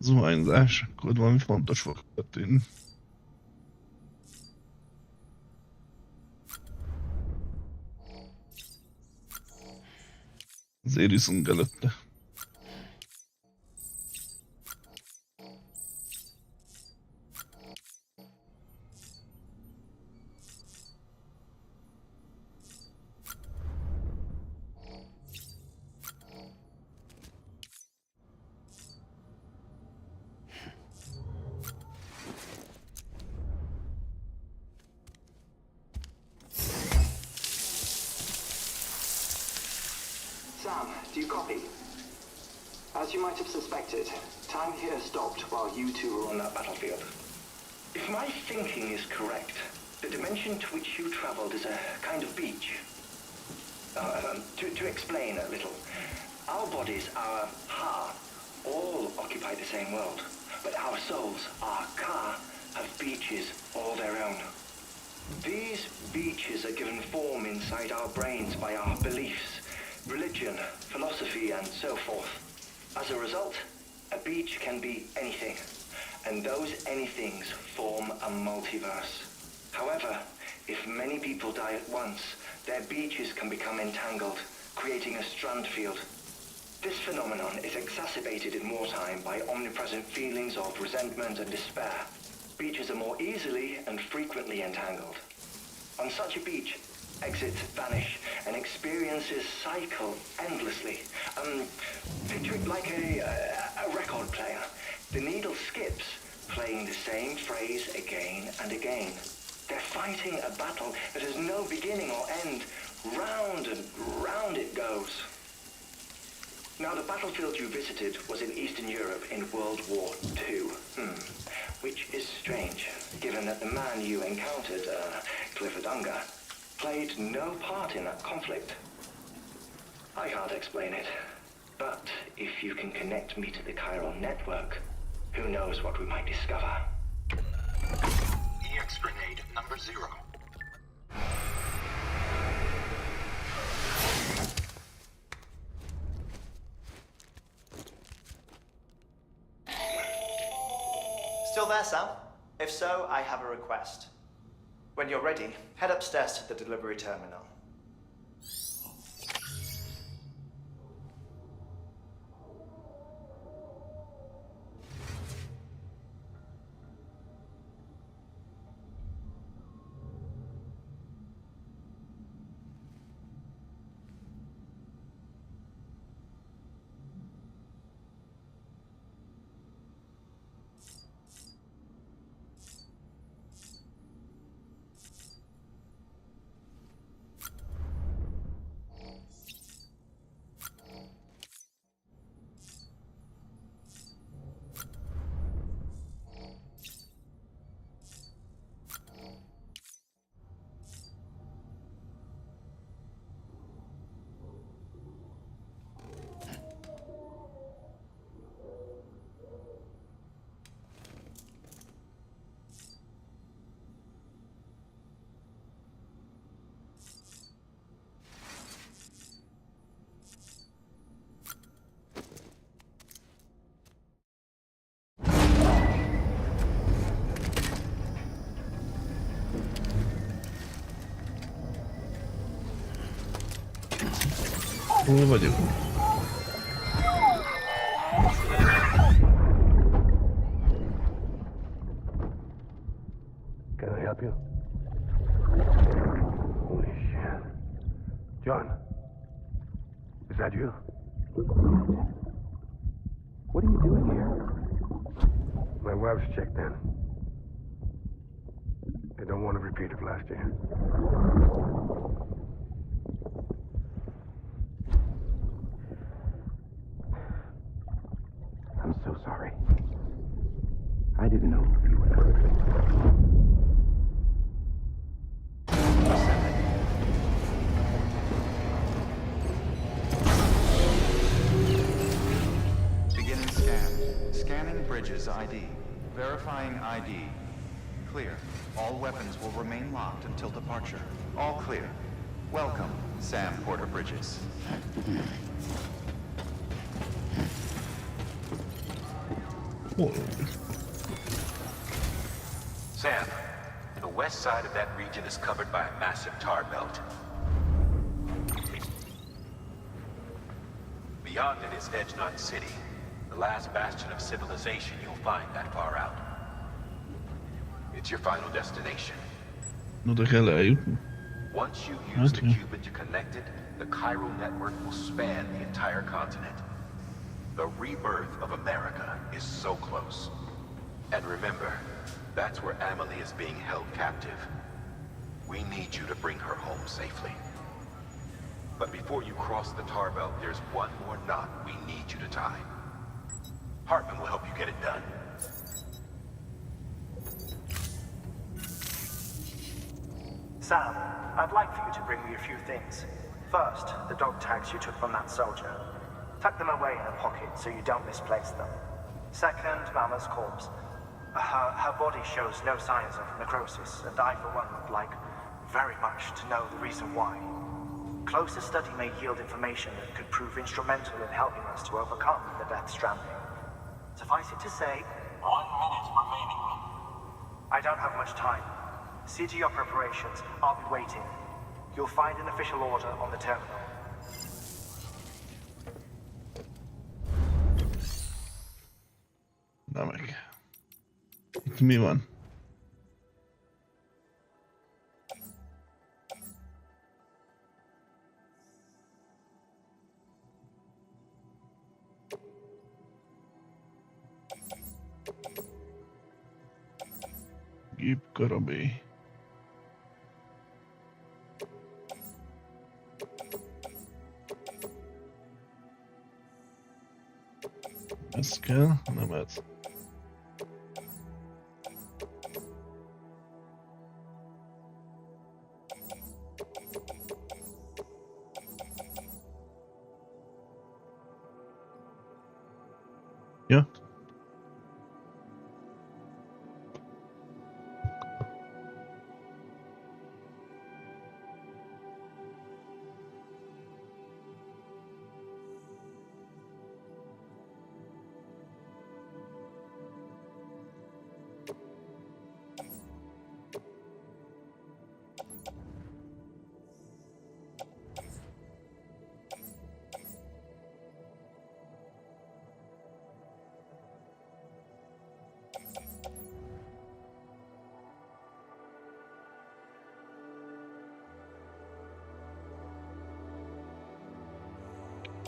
zuhanyzás, akkor valami fontos fog történni. Azért iszunk előtte. Sam, do you copy? As you might have suspected, time here stopped while you two were on that battlefield. If my thinking is correct, the dimension to which you traveled is a kind of beach. To explain a little, our bodies, our ha, all occupy the same world, but our souls, our ka, have beaches all their own. These beaches are given form inside our brains by our beliefs, religion, philosophy, and so forth. As a result, a beach can be anything, and those anythings form a multiverse. However, if many people die at once, their beaches can become entangled, creating a strand field. This phenomenon is exacerbated in wartime by omnipresent feelings of resentment and despair. Beaches are more easily and frequently entangled. On such a beach, exits vanish and experiences cycle endlessly. Picture it like a record player. The needle skips, playing the same phrase again and again. They're fighting a battle that has no beginning or end. Round and round it goes. Now, the battlefield you visited was in Eastern Europe in World War II. Which is strange, given that the man you encountered, Clifford Unger, played no part in that conflict. I can't explain it, but if you can connect me to the chiral network, who knows what we might discover. EX grenade number 0. Still there, Sam? If so, I have a request. When you're ready, head upstairs to the delivery terminal. Hol vagyok? Can I help you? Holy shit. John, is that you? What are you doing here? My wife's checked in. They don't want a repeat of last year. I'm so sorry. I didn't know you were perfect. Beginning scan. Scanning bridges ID. Verifying ID. Clear. All weapons will remain locked until departure. All clear. Welcome, Sam Porter Bridges. Hol vagyok? Sam, the west side of that region is covered by a massive tar belt. Beyond it is Edge Knot City, the last bastion of civilization you'll find that far out. It's your final destination. Oda kell eljutni. Once you use the Cuban to connect it, the chiral network will span the entire continent. The rebirth of America is so close. And remember, that's where Amelie is being held captive. We need you to bring her home safely. But before you cross the tar belt, there's one more knot we need you to tie. Hartman will help you get it done. Sam, I'd like for you to bring me a few things. First, the dog tags you took from that soldier. Tuck them away in a pocket so you don't misplace them. Second, Mama's corpse. Her body shows no signs of necrosis, and I, for one, would like very much to know the reason why. Closer study may yield information that could prove instrumental in helping us to overcome the Death Stranding. Suffice it to say, 1 minute remaining. I don't have much time. See to your preparations. I'll be waiting. You'll find an official order on the terminal. Na meg. Itt mi van? Gépkarabély. Ez kell, nem ez. Ja.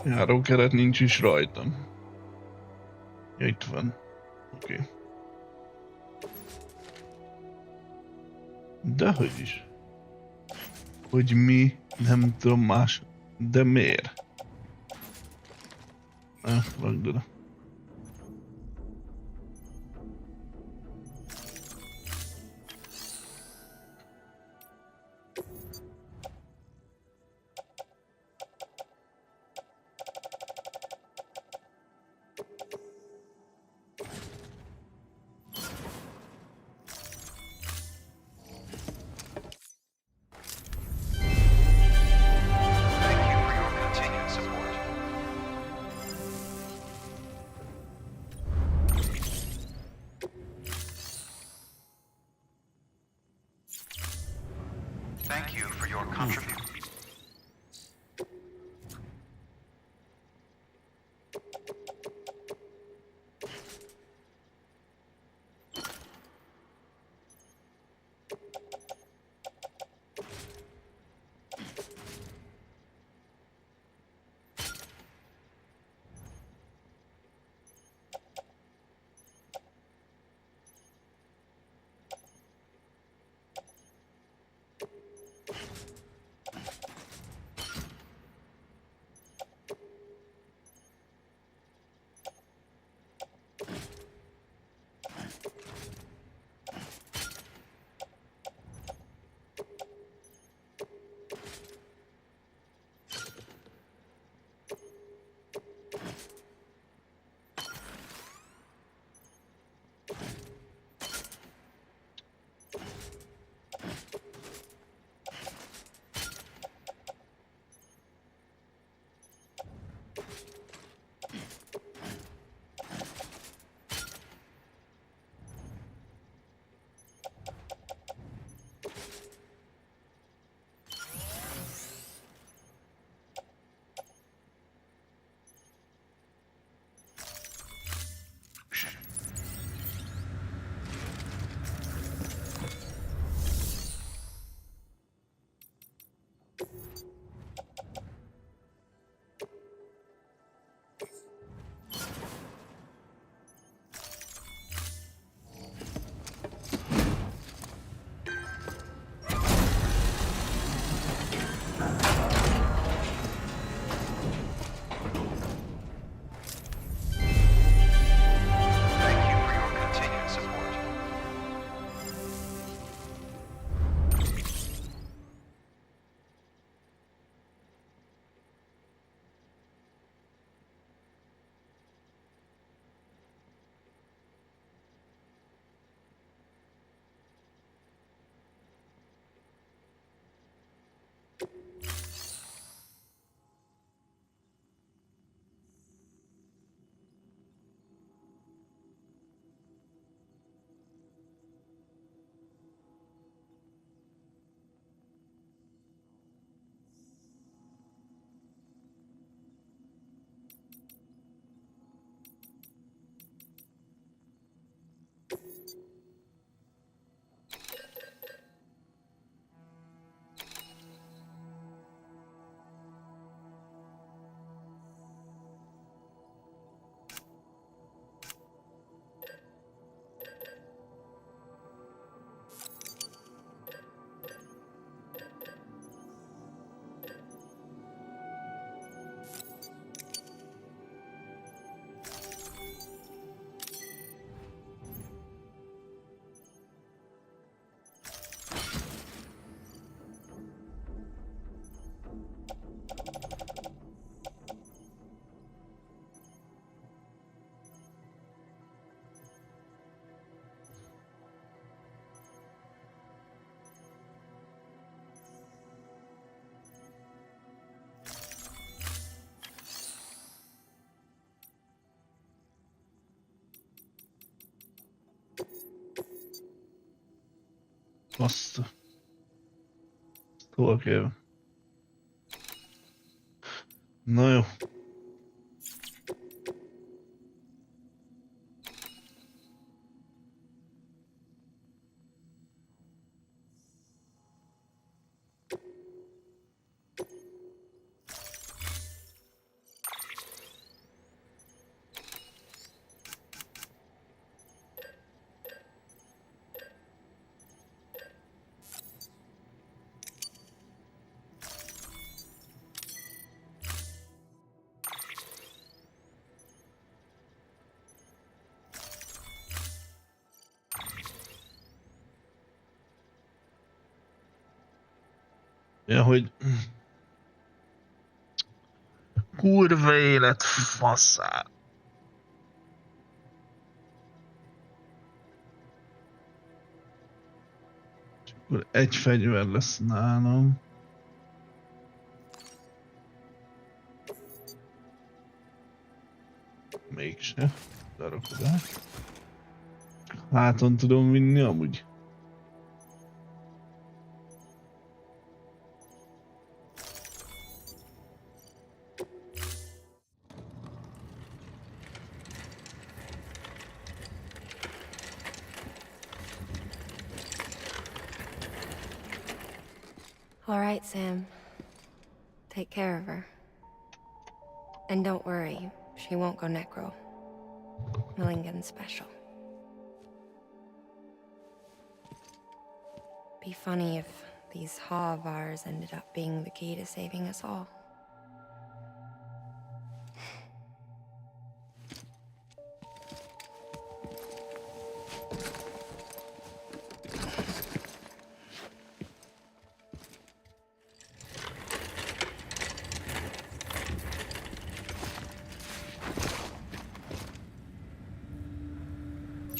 Járókeret nincs is rajtam. Ja, itt van. Oké. Okay. Dehogy is. Hogy mi, nem tudom más. De miért? Rakd oda. Azt. Hol kell? Na jó. Ja, hogy... Kurva élet faszál. És akkor egy fegyver lesz nálam. Mégse. Lerakod el. Háton tudom vinni amúgy. All right, Sam. Take care of her. And don't worry, she won't go necro. Millingan's special. Be funny if these Ha of ours ended up being the key to saving us all.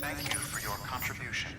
Thank you for your contribution.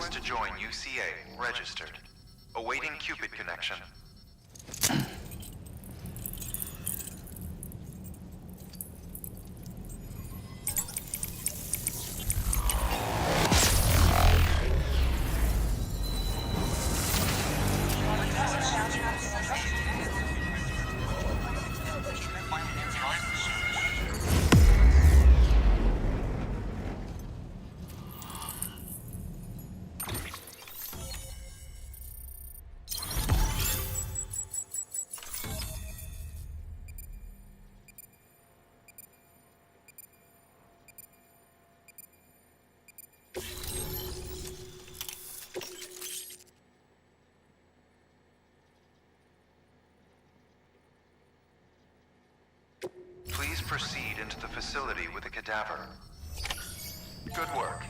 Request to join UCA. Registered. Awaiting Cupid connection. Please proceed into the facility with a cadaver. Good work.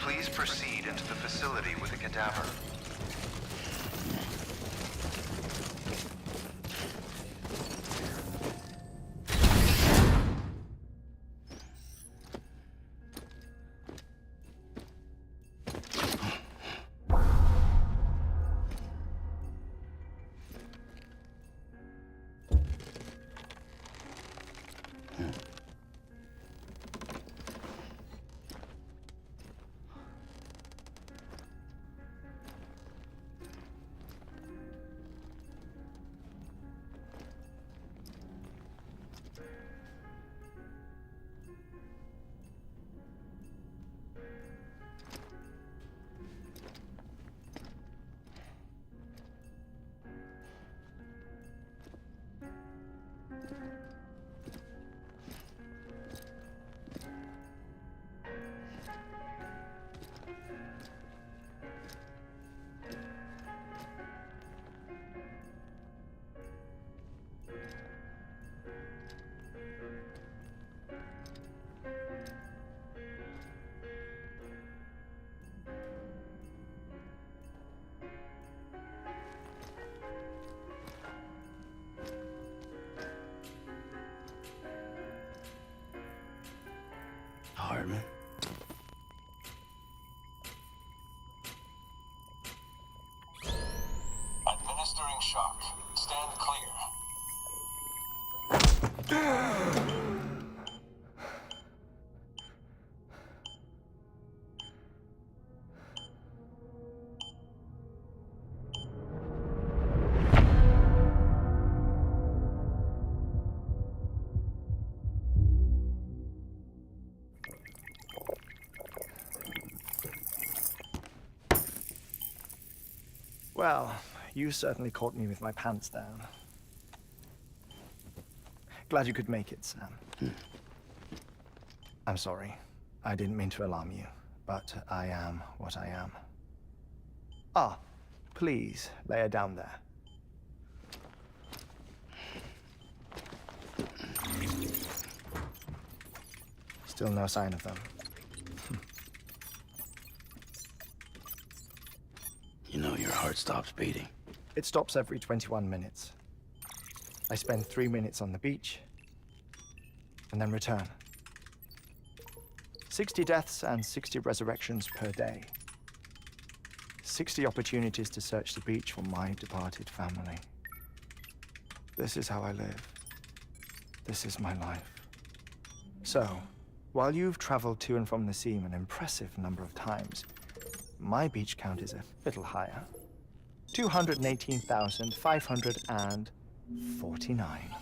Please proceed into the facility with a cadaver. Hartman? Administering shock. Stand clear. Well, you certainly caught me with my pants down. Glad you could make it, Sam. I'm sorry. I didn't mean to alarm you, but I am what I am. Ah, please lay her down there. Still no sign of them. You know your heart stops beating. It stops every 21 minutes. I spend 3 minutes on the beach, and then return. 60 deaths and 60 resurrections per day. 60 opportunities to search the beach for my departed family. This is how I live. This is my life. So, while you've traveled to and from the sea an impressive number of times, my beach count is a little higher. 218,549.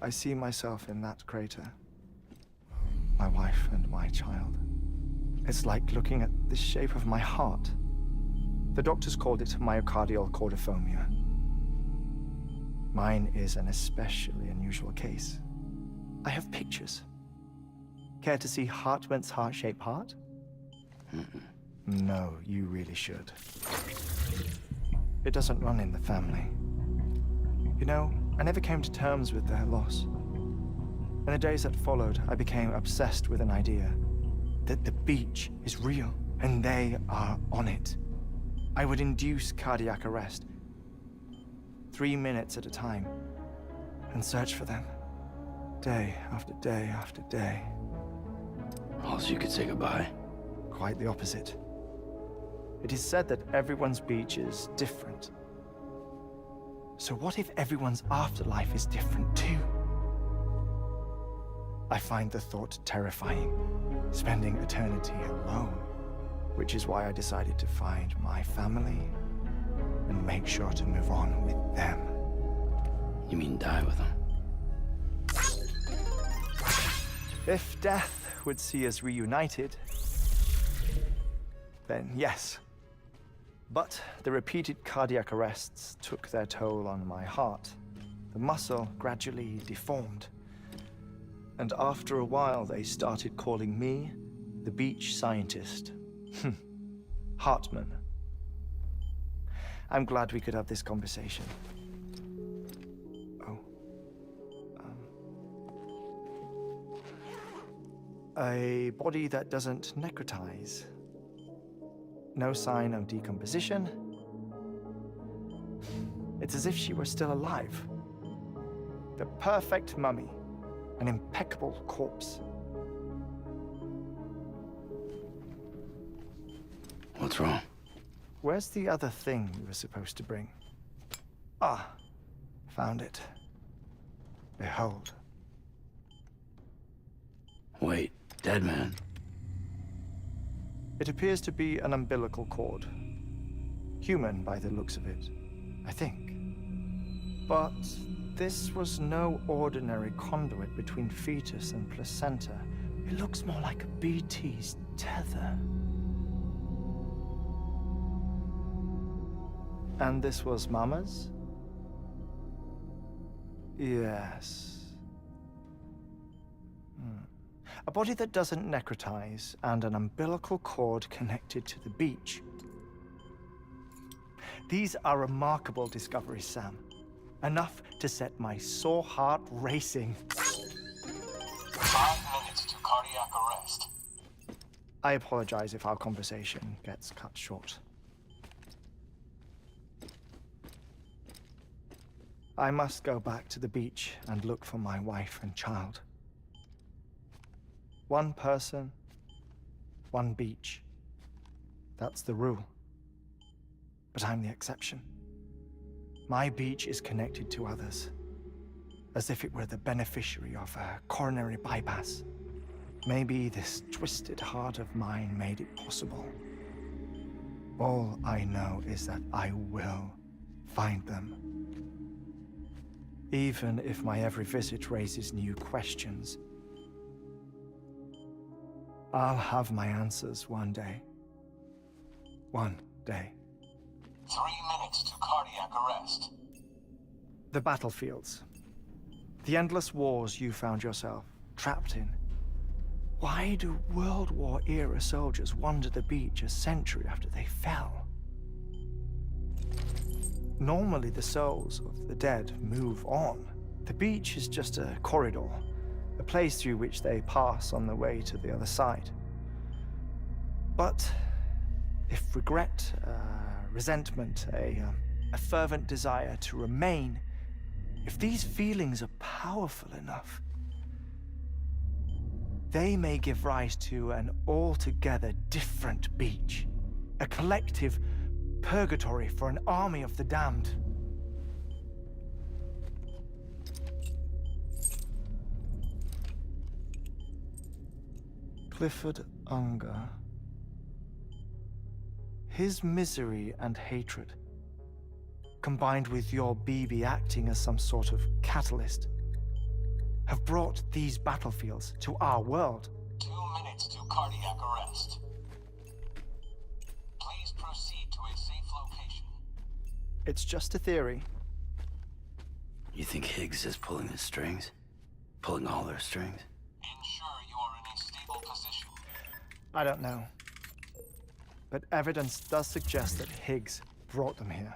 I see myself in that crater. My wife and my child. It's like looking at the shape of my heart. The doctors called it myocardial cordiformia. Mine is an especially unusual case. I have pictures. Care to see Hartman's heart-shaped heart? No, you really should. It doesn't run in the family. You know, I never came to terms with their loss. In the days that followed, I became obsessed with an idea that the beach is real and they are on it. I would induce cardiac arrest, 3 minutes at a time, and search for them, day after day after day. Also, you could say goodbye. Quite the opposite. It is said that everyone's beach is different. So what if everyone's afterlife is different too? I find the thought terrifying, spending eternity alone, which is why I decided to find my family and make sure to move on with them. You mean die with them? If death would see us reunited, then yes. But the repeated cardiac arrests took their toll on my heart. The muscle gradually deformed. And after a while, they started calling me the beach scientist. Hartman. I'm glad we could have this conversation. Oh. A body that doesn't necrotize. No sign of decomposition. It's as if she were still alive. The perfect mummy. An impeccable corpse. What's wrong? Where's the other thing we were supposed to bring? Ah, found it. Behold. Wait, dead man. It appears to be an umbilical cord. Human by the looks of it, I think. But this was no ordinary conduit between fetus and placenta. It looks more like a BT's tether. And this was Mama's? Yes. A body that doesn't necrotize and an umbilical cord connected to the beach. These are remarkable discoveries, Sam. Enough to set my sore heart racing. 5 minutes to cardiac arrest. I apologize if our conversation gets cut short. I must go back to the beach and look for my wife and child. One person, one beach. That's the rule. But I'm the exception. My beach is connected to others, as if it were the beneficiary of a coronary bypass. Maybe this twisted heart of mine made it possible. All I know is that I will find them. even if my every visit raises new questions. I'll have my answers one day. One day. 3 minutes to cardiac arrest. The battlefields. The endless wars you found yourself trapped in. Why do World War-era soldiers wander the beach a century after they fell? Normally the souls of the dead move on. The beach is just a corridor, a place through which they pass on the way to the other side. But if regret, resentment, a fervent desire to remain, if these feelings are powerful enough, they may give rise to an altogether different beach, a collective purgatory for an army of the damned. Clifford Unger. His misery and hatred, combined with your BB acting as some sort of catalyst, have brought these battlefields to our world. 2 minutes to cardiac arrest. Please proceed to a safe location. It's just a theory. You think Higgs is pulling the strings? Pulling all their strings? Ensure you are in a stable position. I don't know. But evidence does suggest that Higgs brought them here.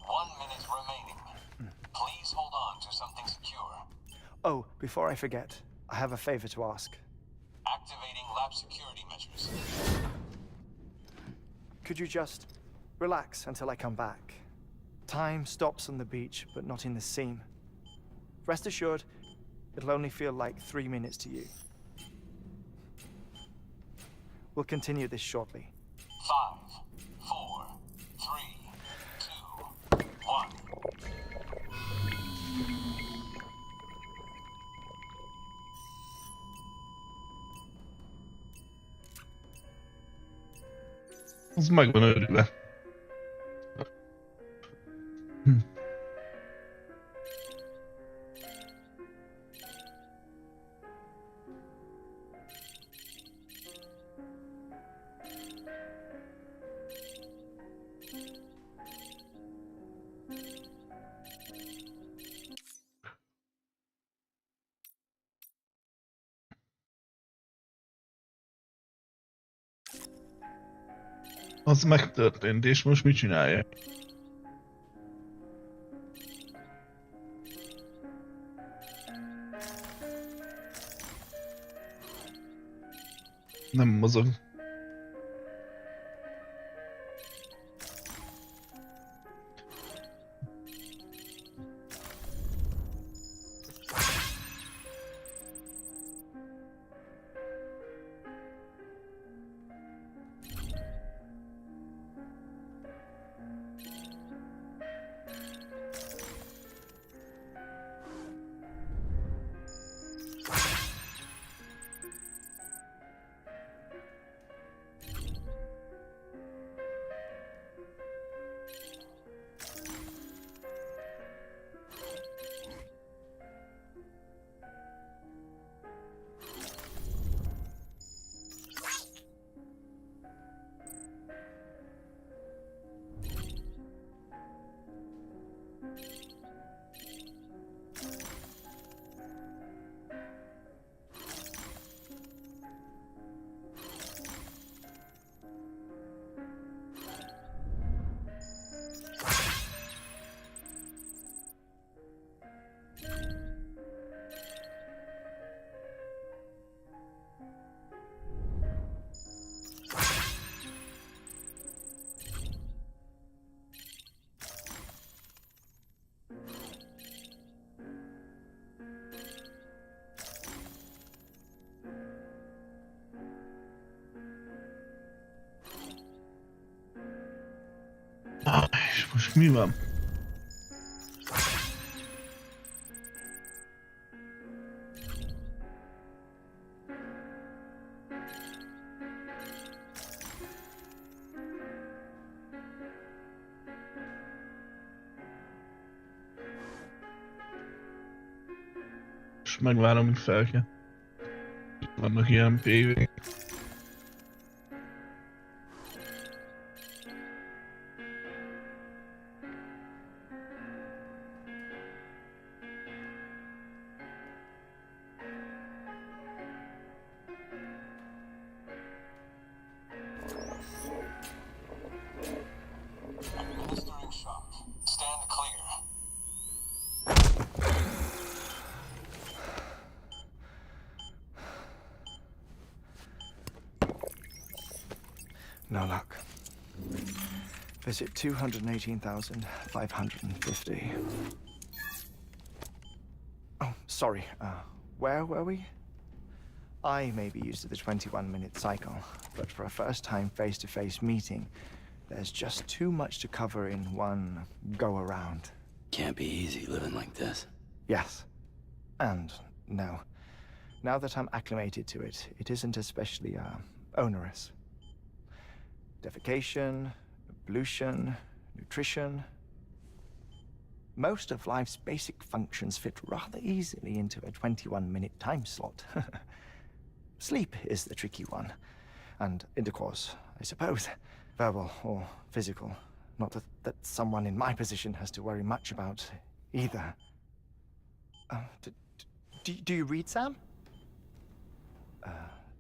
1 minute remaining. Please hold on to something secure. Oh, before I forget, I have a favor to ask. Activating lab security measures. Could you just relax until I come back? Time stops on the beach, but not in the scene. Rest assured, it'll only feel like 3 minutes to you. We'll continue this shortly. 5, 4, 3, 2, 1. Az meg van örülve. Az megtörtént, és most mit csinálja? Nem mozog. És most mi van? most megvárom, hogy felkel. Vannak ilyen PV-k. Administering shock. Stand clear. No luck. Visit 218,550. Oh, sorry. Where were we? I may be used to the 21-minute cycle, but for a first-time face-to-face meeting, there's just too much to cover in one go-around. Can't be easy living like this. Yes. And no. Now that I'm acclimated to it, it isn't especially, onerous. Defecation, pollution, nutrition. Most of life's basic functions fit rather easily into a 21-minute time slot. Sleep is the tricky one. And intercourse, I suppose. Verbal or physical. Not that someone in my position has to worry much about either. Do you read, Sam?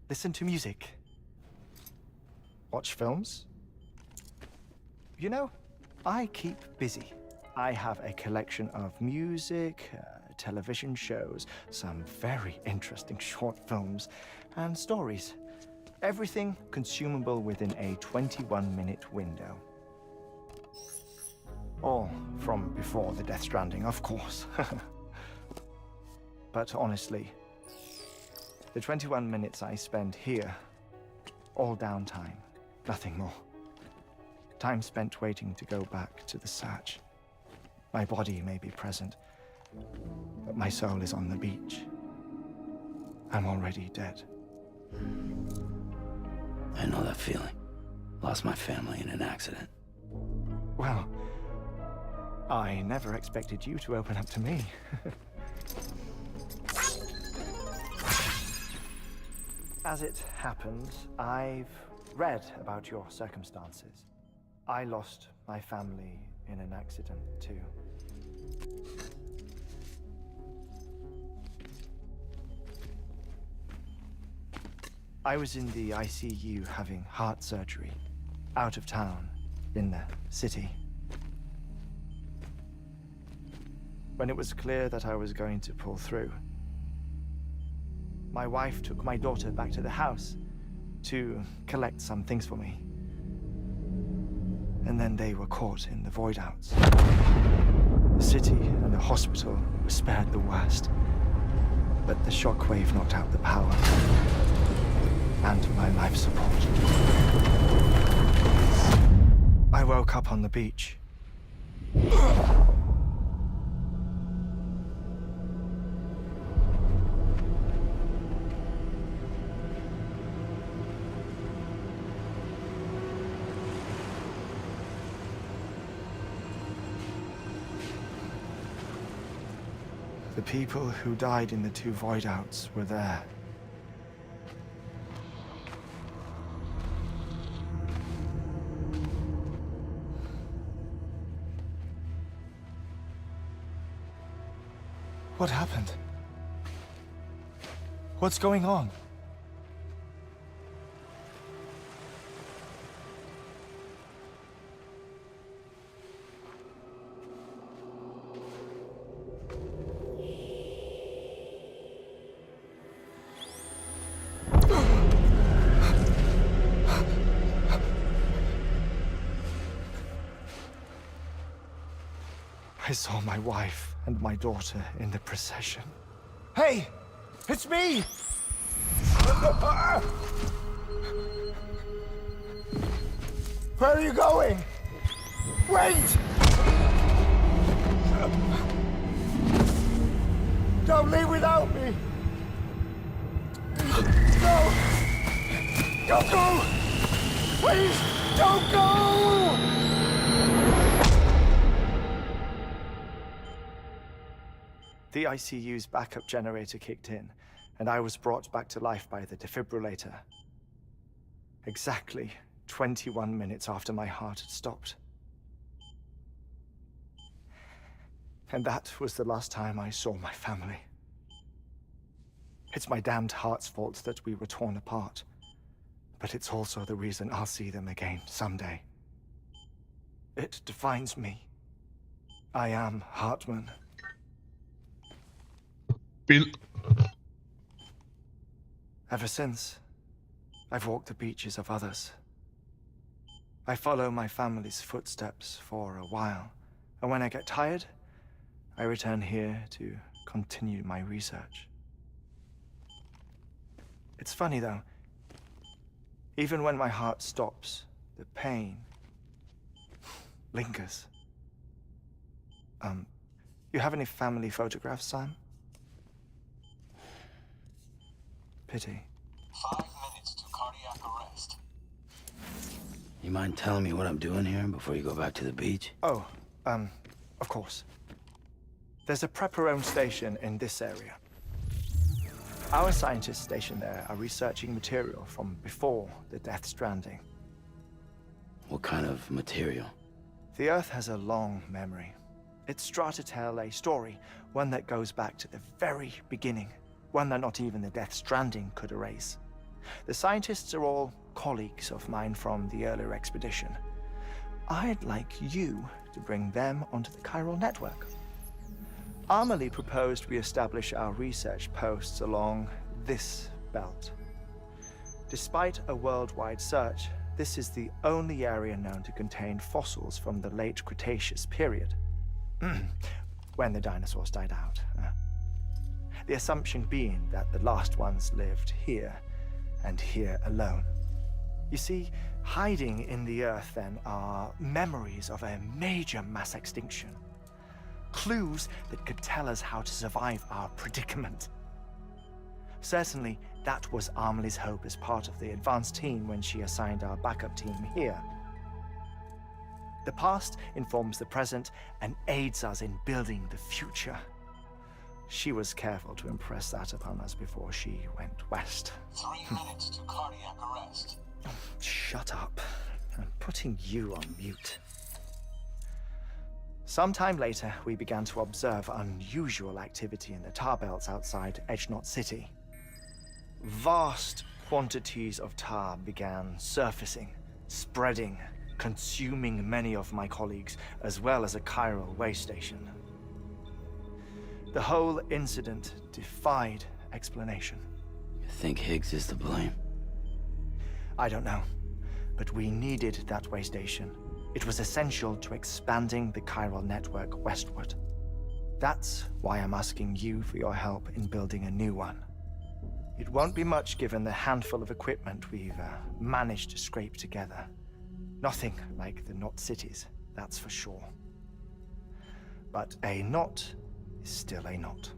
Listen to music. Watch films? You know, I keep busy. I have a collection of music, television shows, some very interesting short films, and stories. Everything consumable within a 21-minute window. All from before the Death Stranding, of course. But honestly, the 21 minutes I spend here, all downtime, nothing more. Time spent waiting to go back to the search. My body may be present, but my soul is on the beach. I'm already dead. I know that feeling. Lost my family in an accident. Well, I never expected you to open up to me. As it happens, I've read about your circumstances. I lost my family in an accident, too. I was in the ICU having heart surgery, out of town, in the city. When it was clear that I was going to pull through, my wife took my daughter back to the house to collect some things for me. And then they were caught in the void-outs. The city and the hospital were spared the worst, but the shockwave knocked out the power and my life support. I woke up on the beach. The people who died in the two void-outs were there. What happened? What's going on? I saw my wife and my daughter in the procession. Hey! It's me! Where are you going? Wait! Don't leave without me! No! Don't go! Please, don't go! The ICU's backup generator kicked in, and I was brought back to life by the defibrillator. Exactly 21 minutes after my heart had stopped. And that was the last time I saw my family. It's my damned heart's fault that we were torn apart. But it's also the reason I'll see them again someday. It defines me. I am Hartman. Bill. Ever since, I've walked the beaches of others. I follow my family's footsteps for a while, and when I get tired, I return here to continue my research. It's funny though, even when my heart stops, the pain lingers. You have any family photographs, Sam? Pity. 5 minutes to cardiac arrest. You mind telling me what I'm doing here before you go back to the beach? Oh, of course. There's a prep-your-own station in this area. Our scientists stationed there are researching material from before the Death Stranding. What kind of material? The Earth has a long memory. It's trying to tell a story, one that goes back to the very beginning, one that not even the Death Stranding could erase. The scientists are all colleagues of mine from the earlier expedition. I'd like you to bring them onto the chiral network. Amelie proposed we establish our research posts along this belt. Despite a worldwide search, this is the only area known to contain fossils from the late Cretaceous period, when the dinosaurs died out. The assumption being that the last ones lived here, and here alone. You see, hiding in the Earth then are memories of a major mass extinction. Clues that could tell us how to survive our predicament. Certainly, that was Amelie's hope as part of the advanced team when she assigned our backup team here. The past informs the present and aids us in building the future. She was careful to impress that upon us before she went west. 3 minutes to cardiac arrest. Oh, shut up. I'm putting you on mute. Sometime later, we began to observe unusual activity in the tar belts outside Edgenot City. Vast quantities of tar began surfacing, spreading, consuming many of my colleagues, as well as a chiral way station. The whole incident defied explanation. You think Higgs is to blame? I don't know, but we needed that way station. It was essential to expanding the chiral network westward. That's why I'm asking you for your help in building a new one. It won't be much given the handful of equipment we've managed to scrape together. Nothing like the knot cities, that's for sure. But a knot is still a knot.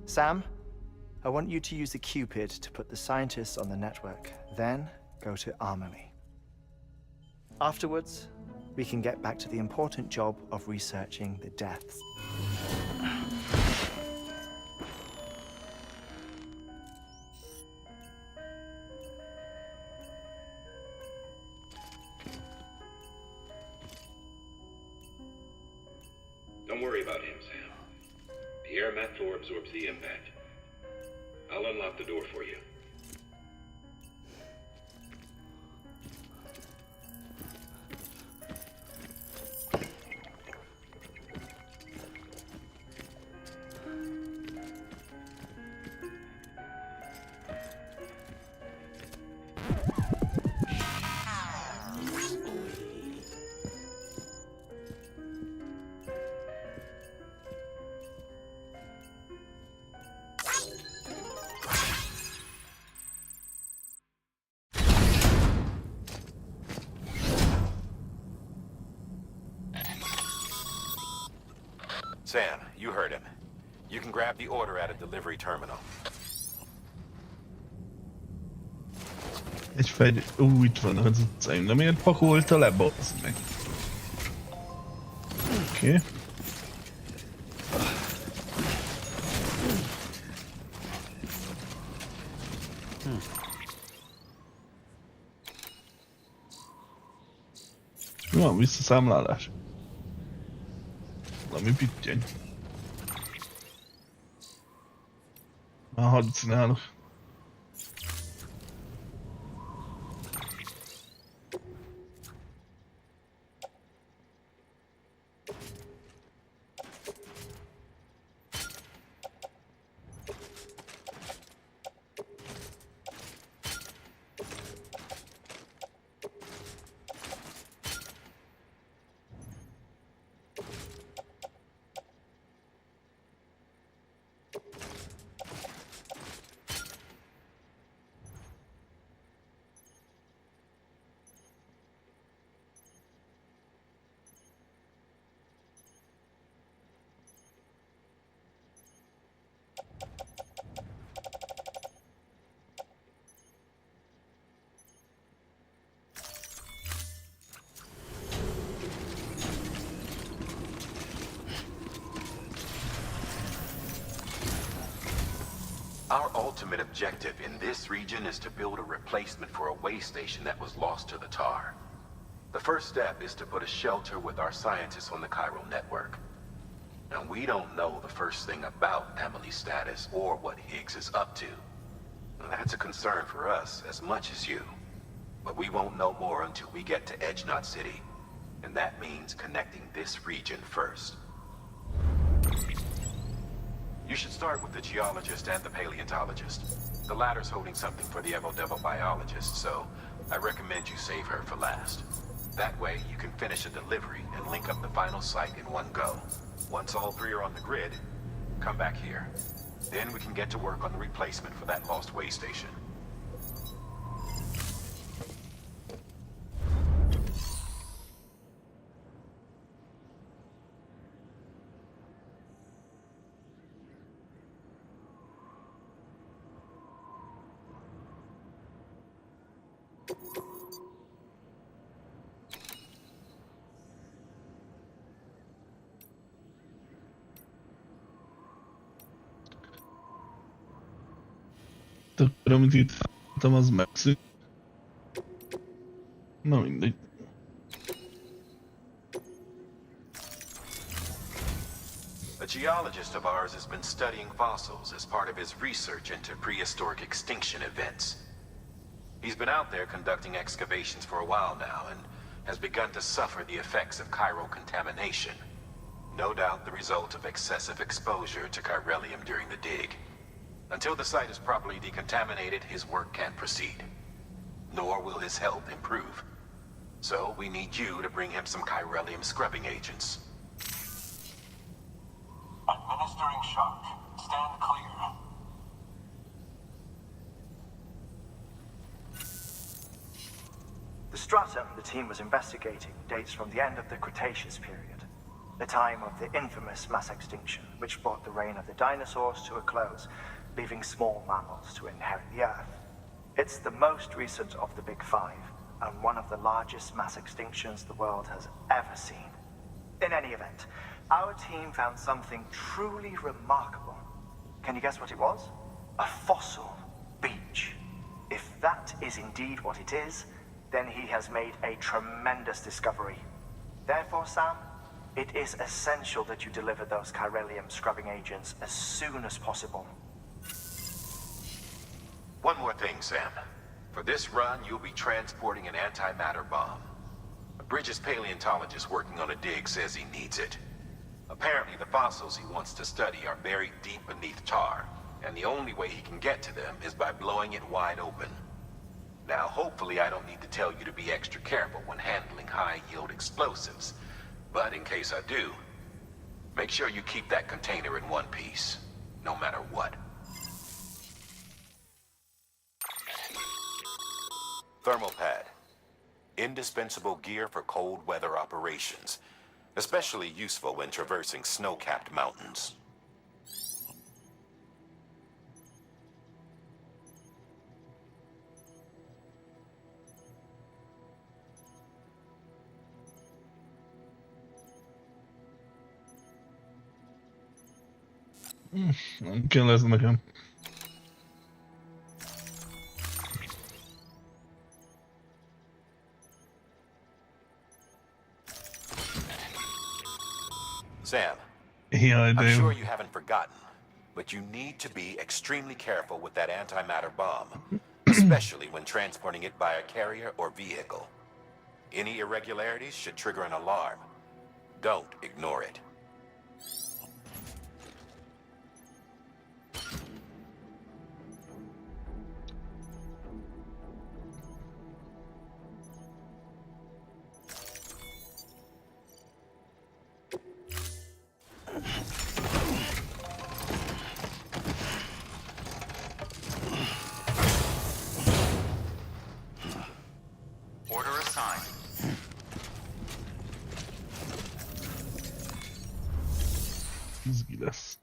Sam, I want you to use the Cupid to put the scientists on the network, then go to Amelie. Afterwards, we can get back to the important job of researching the deaths. Don't worry about him, Sam. The air mat floor absorbs the impact. I'll unlock the door for you. Sam, you heard him. You can grab the order at a delivery terminal. Egy fegy... itt van az utcáim, de miért pakolta le, bazd meg? Oké. Mi van, visszaszámlálás? Valami pittyeny. Már halucinálok. Our ultimate objective in this region is to build a replacement for a way station that was lost to the tar. The first step is to put a shelter with our scientists on the chiral network. Now, we don't know the first thing about Emily's status or what Higgs is up to. Now, that's a concern for us as much as you. But we won't know more until we get to Edge Knot City. And that means connecting this region first. You should start with the geologist and the paleontologist. The latter's holding something for the Evo-Devo biologist, so I recommend you save her for last. That way, you can finish a delivery and link up the final site in one go. Once all three are on the grid, come back here. Then we can get to work on the replacement for that lost way station. Akkor amit itt láttam, az megszűnt. Na mindegy. A geologist of ours has been studying fossils as part of his research into prehistoric extinction events. He's been out there conducting excavations for a while now and has begun to suffer the effects of chiral contamination. No doubt the result of excessive exposure to chiralium during the dig. Until the site is properly decontaminated, his work can't proceed. Nor will his health improve. So we need you to bring him some chiralium scrubbing agents. Administering shock. Stand clear. The stratum the team was investigating dates from the end of the Cretaceous period, the time of the infamous mass extinction, which brought the reign of the dinosaurs to a close, leaving small mammals to inherit the Earth. It's the most recent of the Big Five, and one of the largest mass extinctions the world has ever seen. In any event, our team found something truly remarkable. Can you guess what it was? A fossil beach. If that is indeed what it is, then he has made a tremendous discovery. Therefore, Sam, it is essential that you deliver those chiralium scrubbing agents as soon as possible. One more thing, Sam. For this run, you'll be transporting an antimatter bomb. A Bridges paleontologist working on a dig says he needs it. Apparently, the fossils he wants to study are buried deep beneath tar, and the only way he can get to them is by blowing it wide open. Now, hopefully I don't need to tell you to be extra careful when handling high-yield explosives, but in case I do, make sure you keep that container in one piece, no matter what. Thermal pad. Indispensable gear for cold weather operations, especially useful when traversing snow-capped mountains. Nem kell ez nekem. Jaj, de I'm jó. sure you haven't forgotten, but you need to be extremely careful with that antimatter bomb, especially when transporting it by a carrier or vehicle. Any irregularities should trigger an alarm. Don't ignore it. Order assigned. Izgi lesz.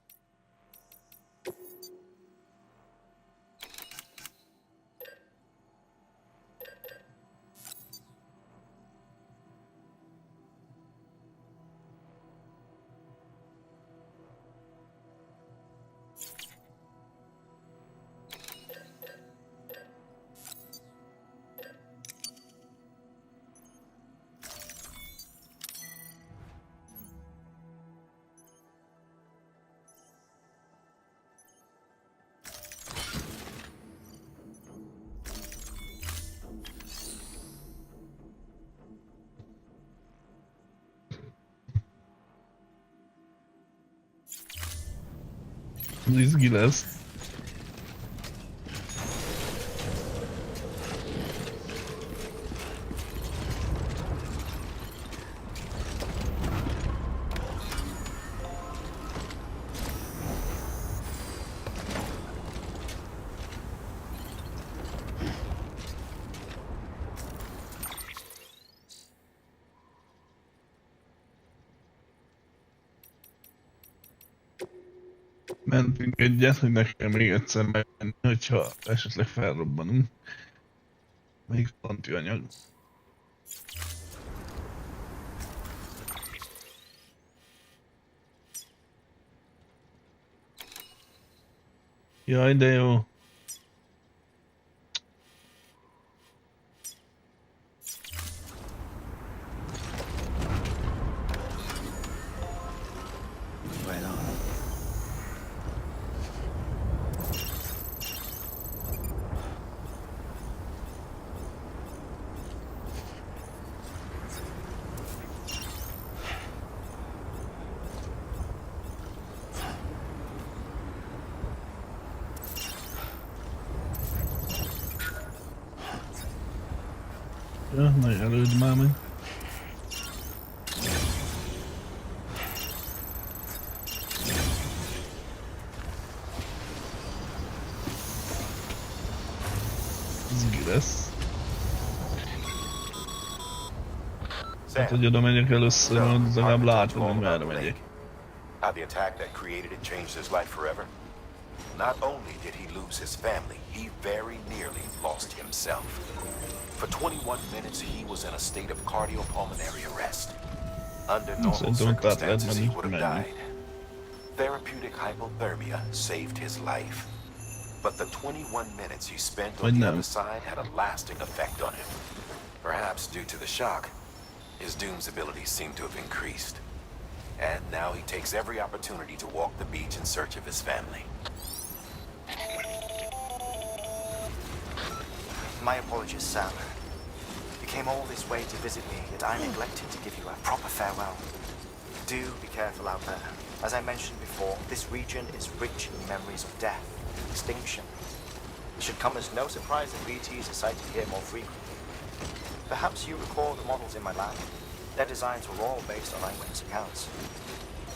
Ez izgi lesz. Mentünk egyet, hogy nekem még egyszer megmenni, hogyha esetleg felrobbanunk. Még antianyag. Jaj, de jó. Right on. Ja, na jelöld már meg. Izgi lesz. Hát, hogy oda megyek először, hogy legalább látom, hogy merre megyek. How the attack that created it changed his life forever? Not only did he lose his family, he very nearly lost himself. For 21 minutes, he was in a state of cardiopulmonary arrest. Under normal circumstances, he would have died. Therapeutic hypothermia saved his life. But the 21 minutes he spent on the other side had a lasting effect on him. Perhaps due to the shock, his Doom's abilities seem to have increased. And now he takes every opportunity to walk the beach in search of his family. My apologies, Sam. You came all this way to visit me, yet I neglected to give you a proper farewell. Do be careful out there. As I mentioned before, this region is rich in memories of death and extinction. It should come as no surprise that BTs are sighted here more frequently. Perhaps you recall the models in my lab. Their designs were all based on eyewitness accounts.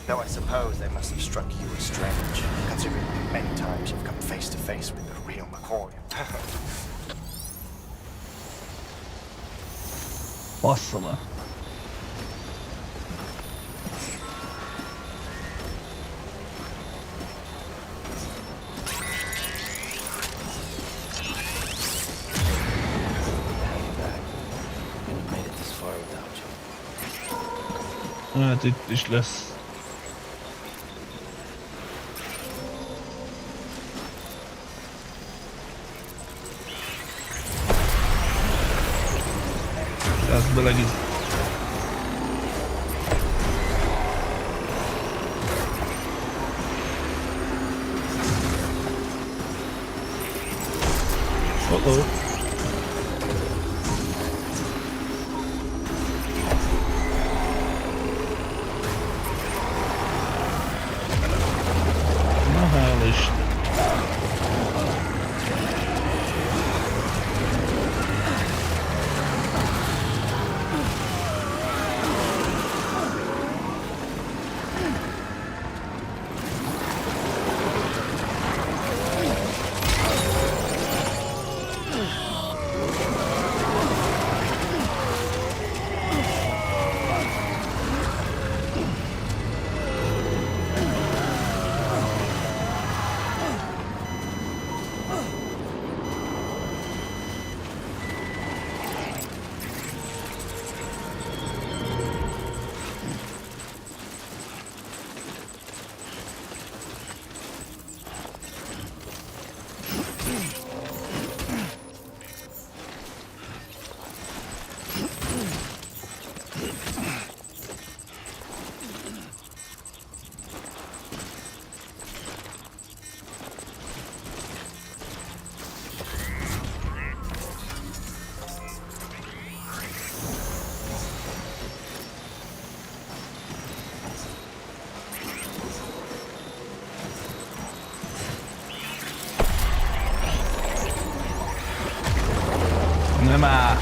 Though I suppose they must have struck you as strange, considering the many times you've come face to face with the real McCoy. Bassza. Hát itt is lesz. Ez belegít. Uh-oh. Na hál' Isten. Nem áll!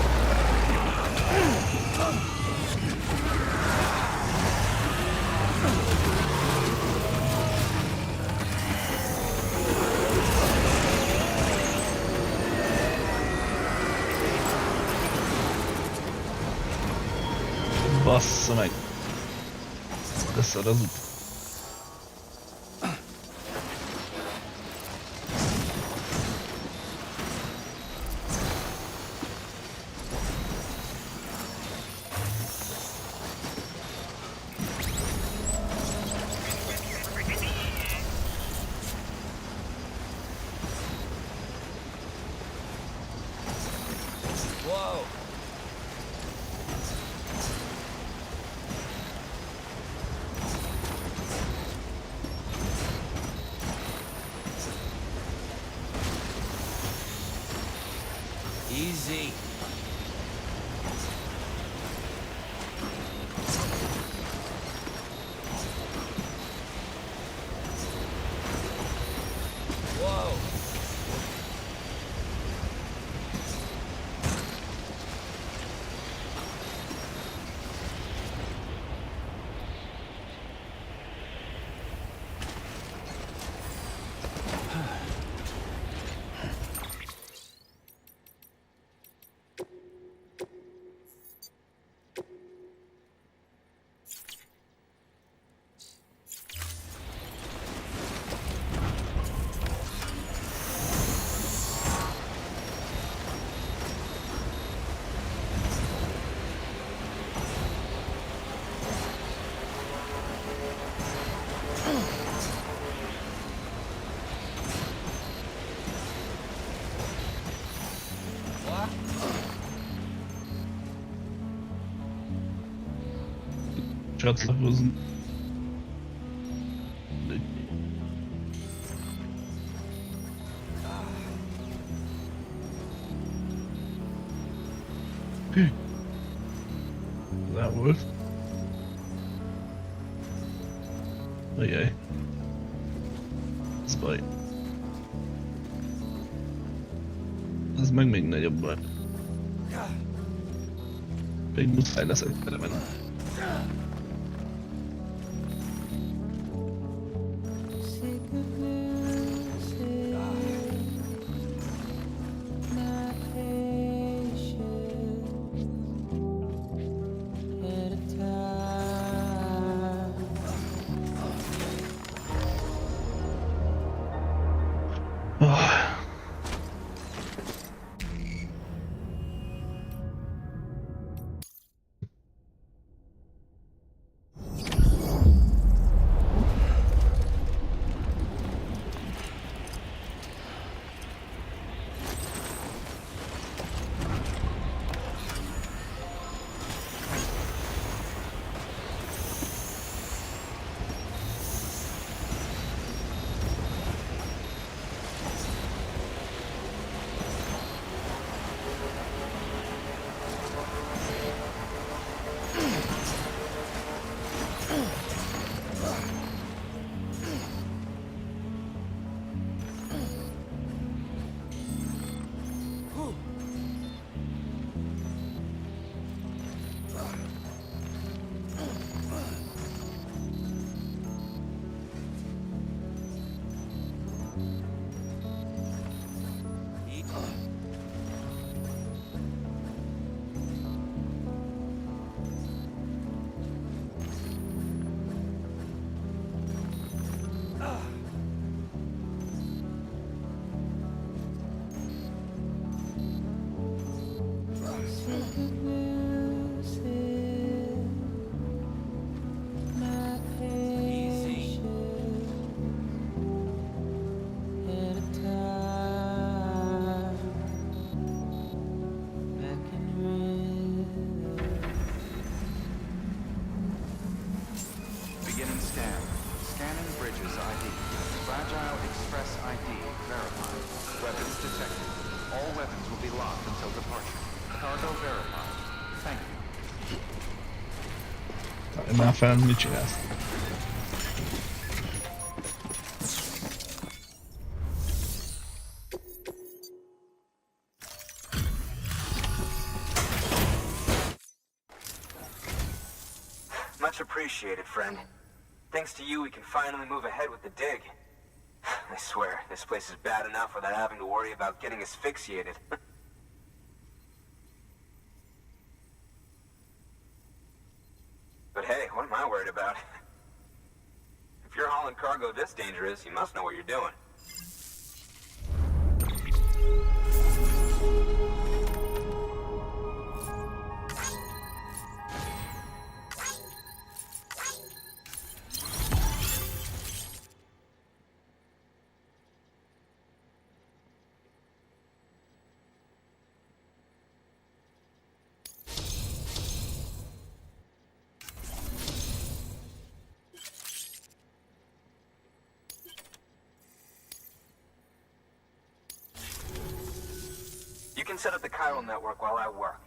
Bassza meg! De szar az út. Easy. Whoa. Csatlakozni. Hű. Nem volt. Ajjaj. Ez baj. Ez meg még nagyobb baj. Még muszáj lesz egy telemen. locked until departure. Cargo verified. Thank you. Már fel, mit csinálsz? Much appreciated, friend. Thanks to you, we can finally move ahead with the dig. I swear, this place is bad enough without having to worry about getting asphyxiated. But hey, what am I worried about? If you're hauling cargo this dangerous, you must know what you're doing. You can set up the chiral network while I work.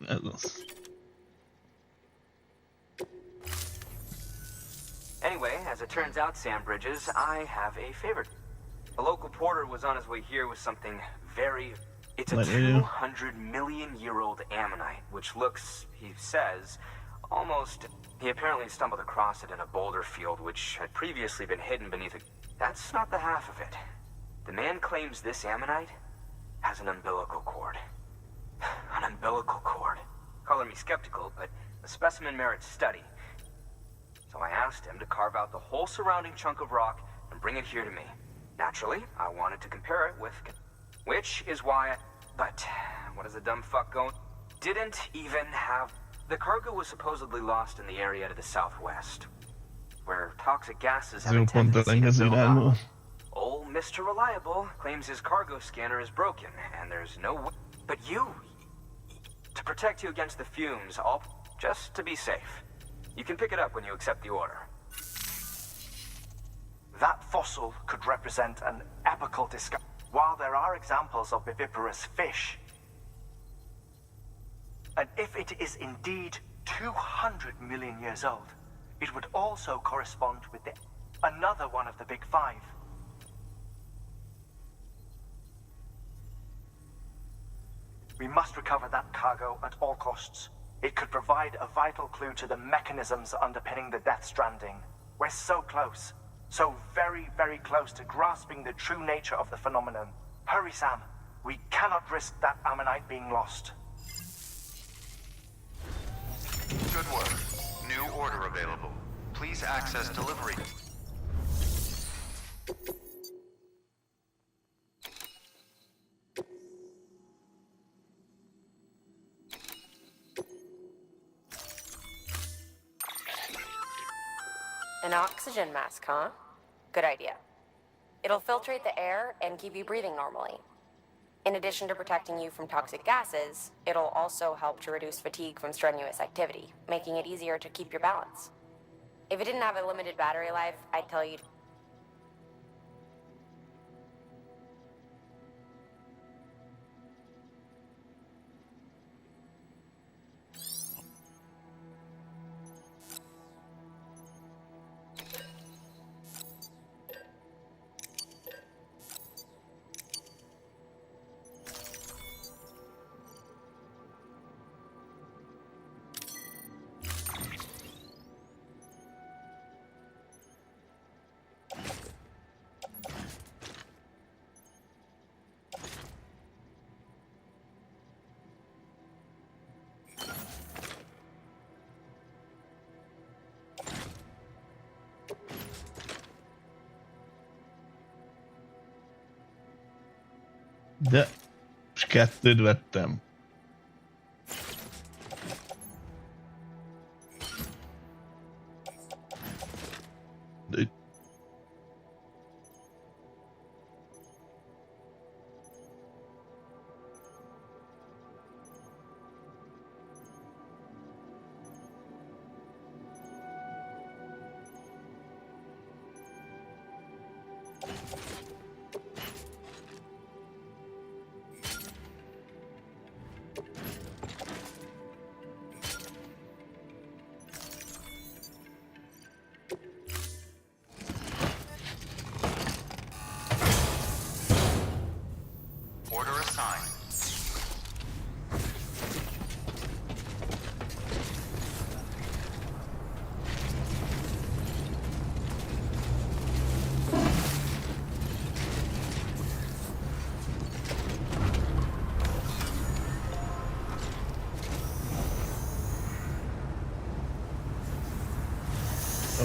Ez az. Anyway, as it turns out, Sam Bridges, I have a favor. A local porter was on his way here with something very... It's a 200 million year old ammonite, which looks, he says, almost... He apparently stumbled across it in a boulder field, which had previously been hidden beneath a... That's not the half of it. The man claims this ammonite has an umbilical cord. An umbilical cord. Color me skeptical, but the specimen merits study. So I asked him to carve out the whole surrounding chunk of rock and bring it here to me. Naturally, I wanted to compare it with... Which is why I... But, what is the dumb fuck going... Didn't even have... The cargo was supposedly lost in the area to the southwest, where toxic gases have a tendency to build up. Old Mr. Reliable claims his cargo scanner is broken, and there's no way... But you... To protect you against the fumes, I'll... Just to be safe. You can pick it up when you accept the order. That fossil could represent an epochal discovery. While there are examples of viviparous fish, and if it is indeed 200 million years old, it would also correspond with another one of the big five. We must recover that cargo at all costs. It could provide a vital clue to the mechanisms underpinning the Death Stranding. We're so close. So very, very close to grasping the true nature of the phenomenon. Hurry, Sam. We cannot risk that ammonite being lost. Good work. New order available. Please access delivery. An oxygen mask, huh? Good idea. It'll filtrate the air and keep you breathing normally. In addition to protecting you from toxic gases, it'll also help to reduce fatigue from strenuous activity, making it easier to keep your balance. If it didn't have a limited battery life, I'd tell you... De most 2-t vettem. De... Order assigned.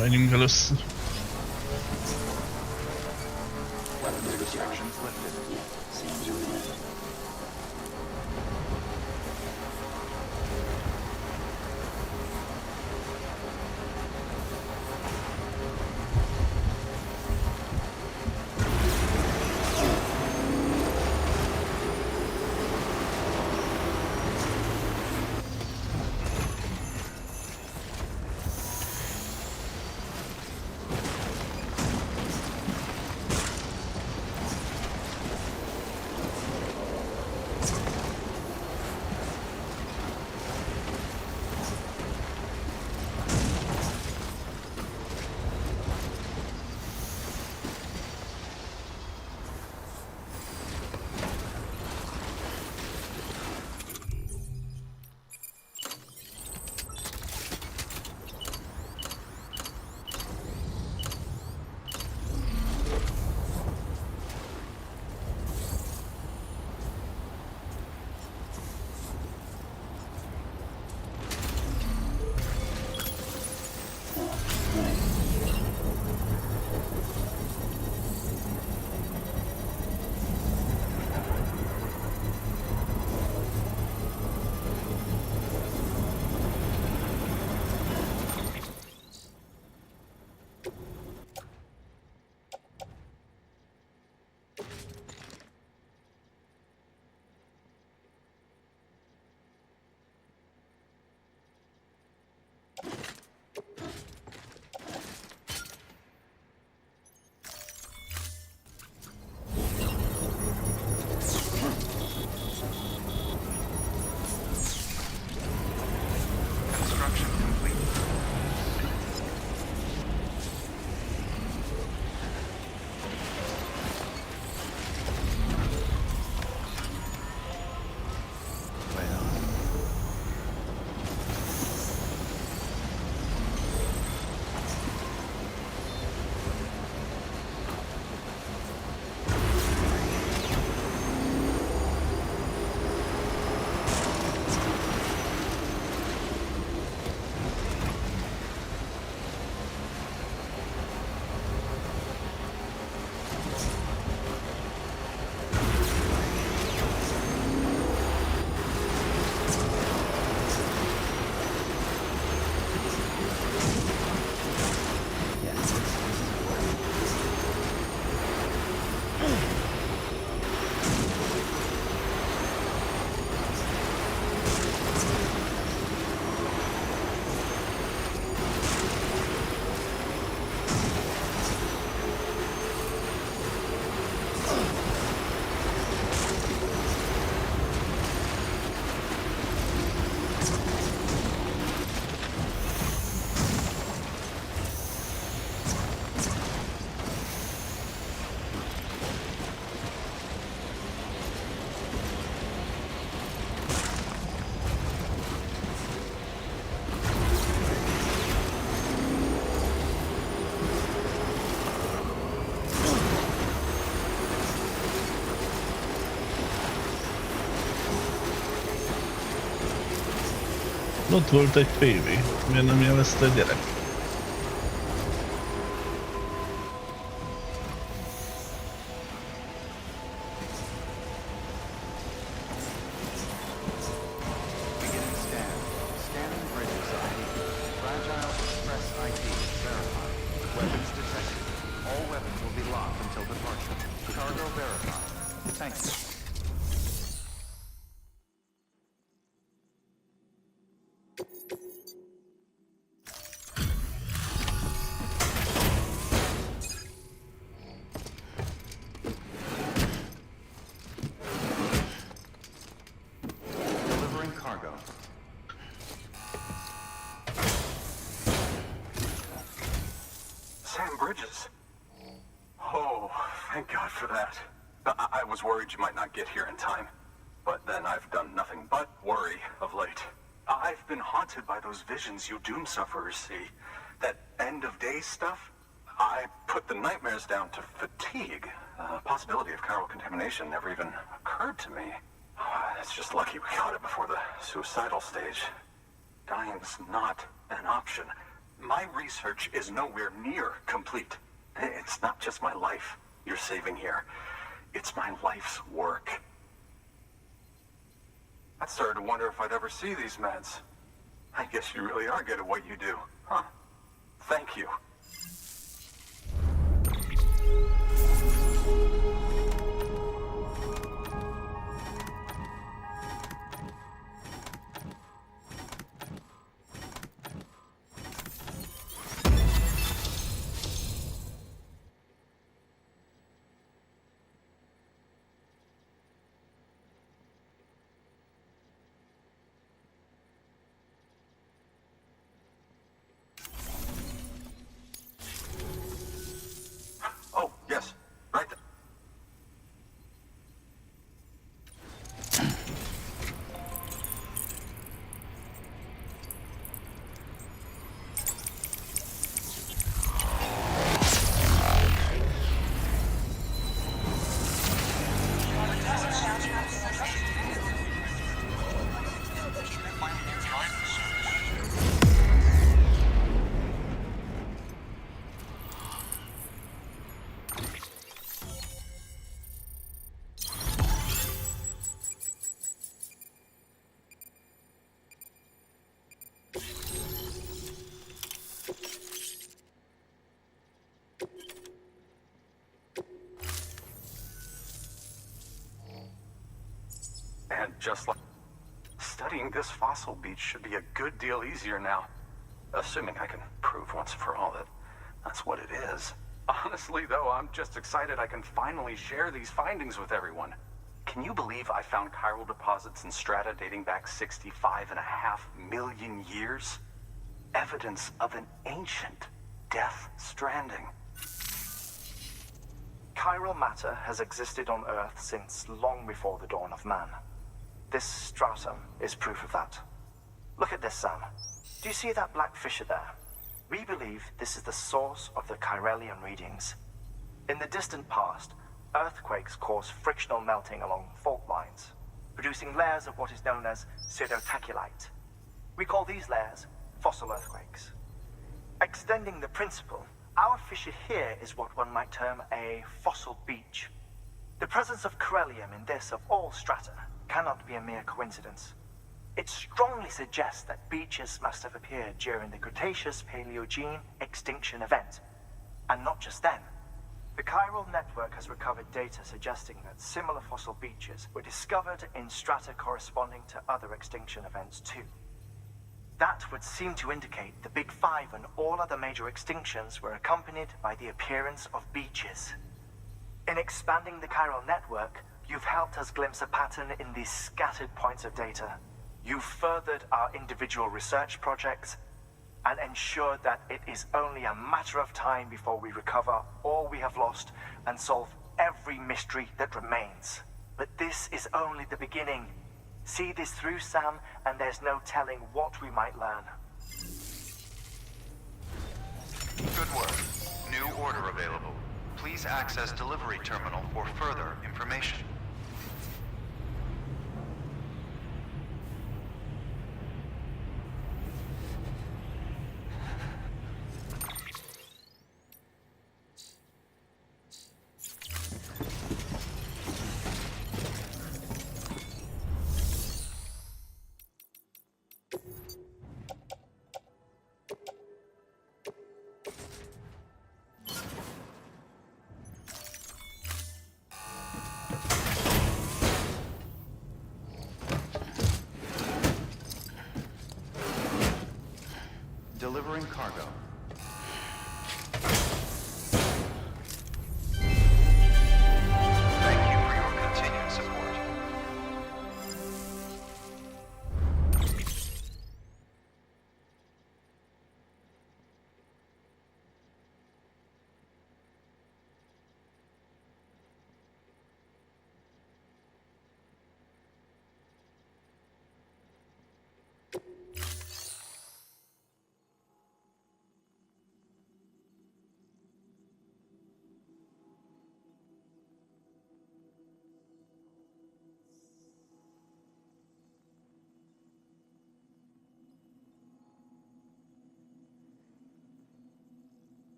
Menjünk először. Restrictions lifted. Ott volt egy PV, miért nem jelezte a gyerek? verified. Thank you. Delivering cargo. Sam Bridges. Oh, thank God for that. I was worried you might not get here in time. But then I've done nothing but worry of late. I've been haunted by those visions you doom sufferers see. That end of days stuff. I put the nightmares down to fatigue. The possibility of chiral contamination never even occurred to me. It's just lucky we caught it before the suicidal stage. Dying's not an option. My research is nowhere near complete. It's not just my life you're saving here. It's my life's work. I started to wonder if I'd ever see these meds. I guess you really are good at what you do, huh? Thank you. Oh, yes. Right there. And just like studying this fossil beach should be a good deal easier now. Assuming I can prove once for all that that's what it is. Honestly, though, I'm just excited I can finally share these findings with everyone. Can you believe I found chiral deposits in strata dating back 65.5 million years? Evidence of an ancient death stranding. Chiral matter has existed on Earth since long before the dawn of man. This stratum is proof of that. Look at this, Sam. Do you see that black fissure there? We believe this is the source of the Chiralian readings. In the distant past, earthquakes caused frictional melting along fault lines, producing layers of what is known as pseudotaculite. We call these layers fossil earthquakes. Extending the principle, our fissure here is what one might term a fossil beach. The presence of Chiralium in this of all strata cannot be a mere coincidence. It strongly suggests that beaches must have appeared during the Cretaceous-Paleogene extinction event. And not just then. The chiral network has recovered data suggesting that similar fossil beaches were discovered in strata corresponding to other extinction events too. That would seem to indicate the Big Five and all other major extinctions were accompanied by the appearance of beaches. In expanding the chiral network, you've helped us glimpse a pattern in these scattered points of data. You've furthered our individual research projects and ensured that it is only a matter of time before we recover all we have lost and solve every mystery that remains. But this is only the beginning. See this through, Sam, and there's no telling what we might learn. Good work. New order available. Please access delivery terminal for further information. Delivering cargo. Thank you for your continued support.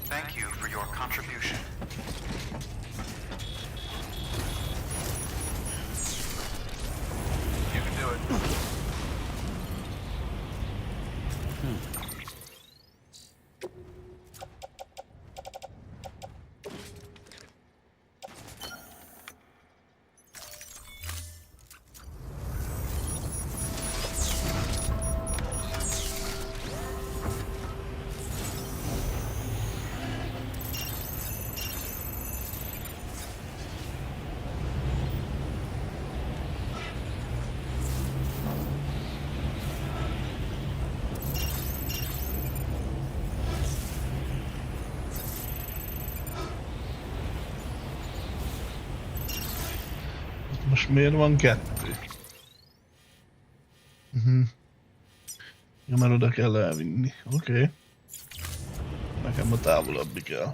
Thank you for your contribution. You can do it. Most miért van kettő? Ja, mert oda kell elvinni. Oké. Nekem a távolabbi kell.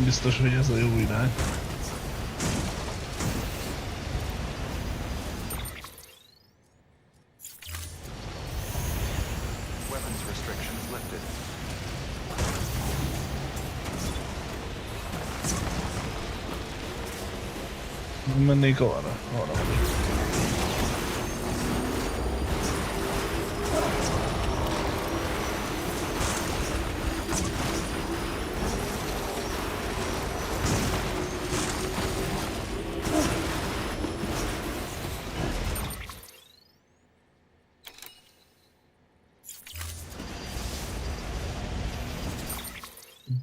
Biztos, hogy ez a jó irány. Weapons restrictions lifted. Mennék arra.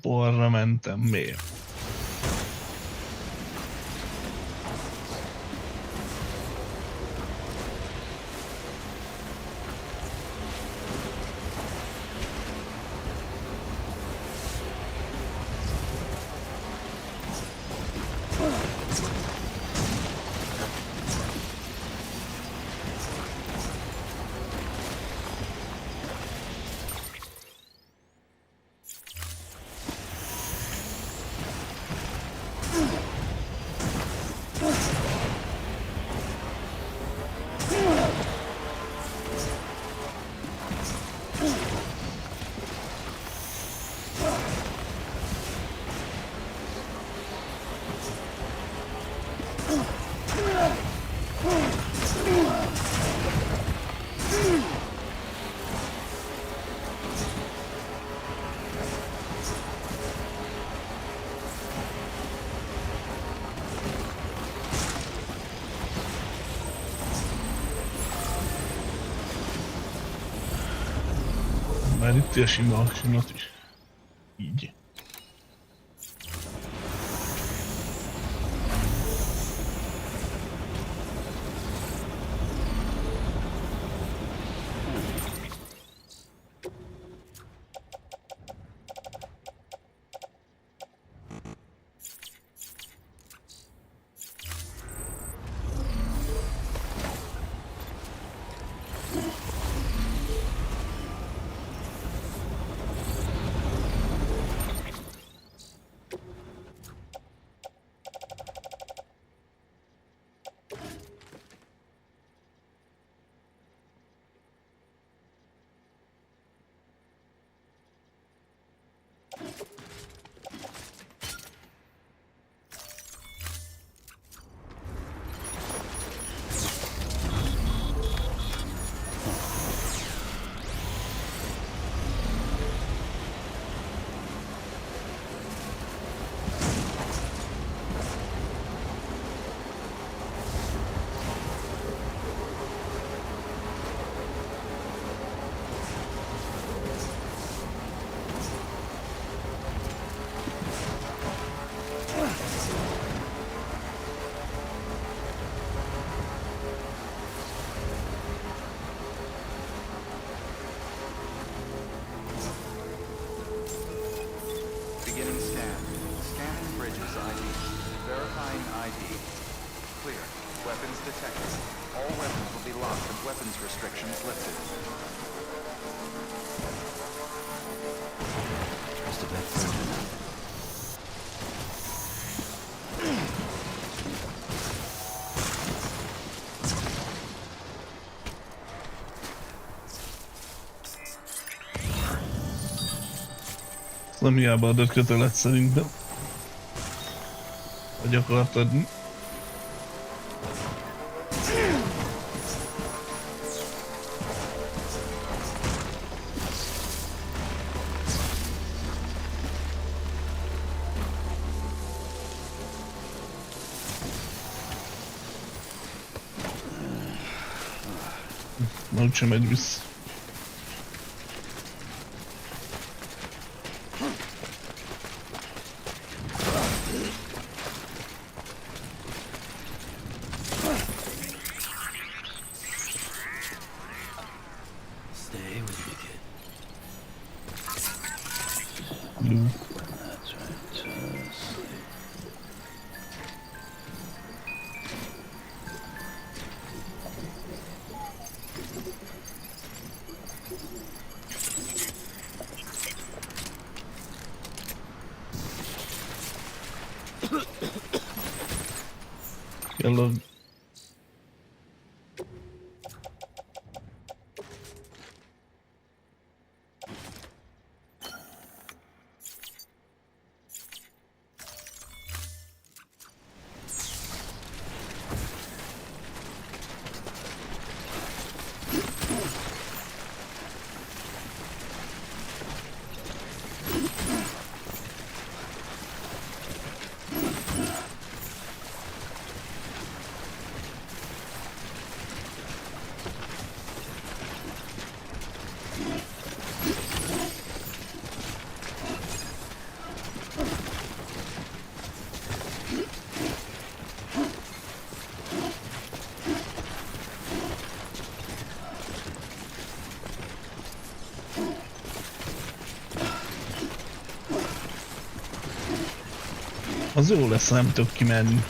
Balra mentem, miért? Már itt a sima akciót is. Így. ID. Clear. Weapons detected. All weapons will be locked and weapons restrictions lifted. Just a bit further now. Nem hiába adott kötelet szerintem. Vagy akart adni. Na úgysem megy vissza. Yellow. Az jó lesz, nem tudok kimenni.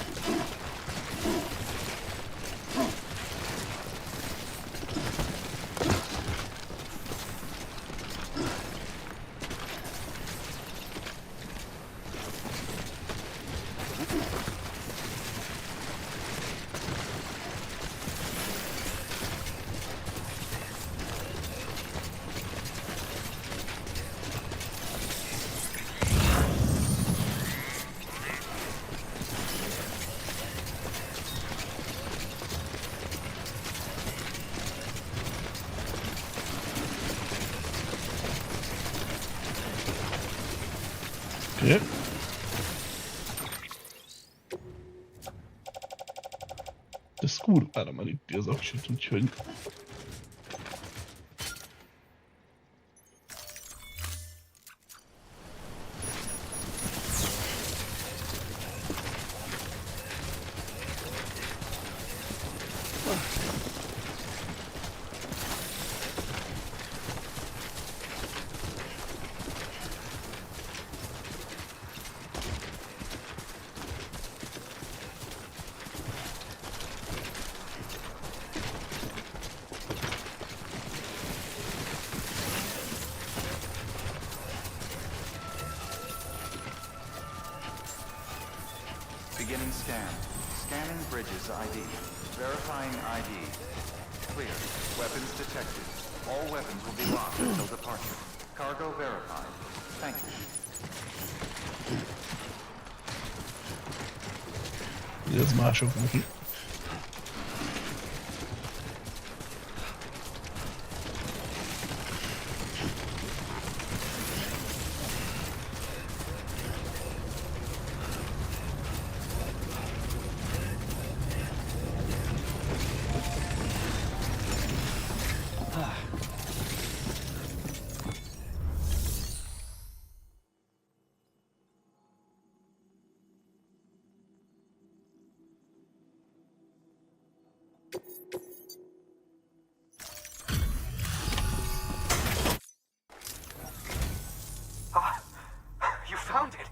Yep. De ez kurvára meríti az aksit, úgyhogy... Beginning scan. Scanning bridges ID. Verifying ID. Clear. Weapons detected. All weapons will be locked until departure. Cargo verified. Thank you. Ez másoknak is. You found it!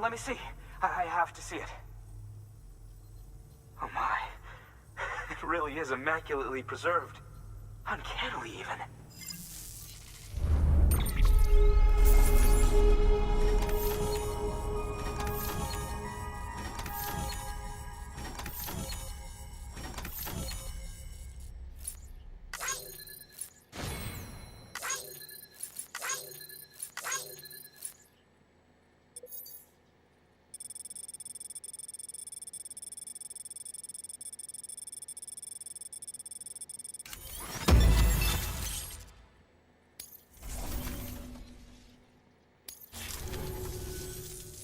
Let me see. I have to see it. Oh my. It really is immaculately preserved. Uncannily even.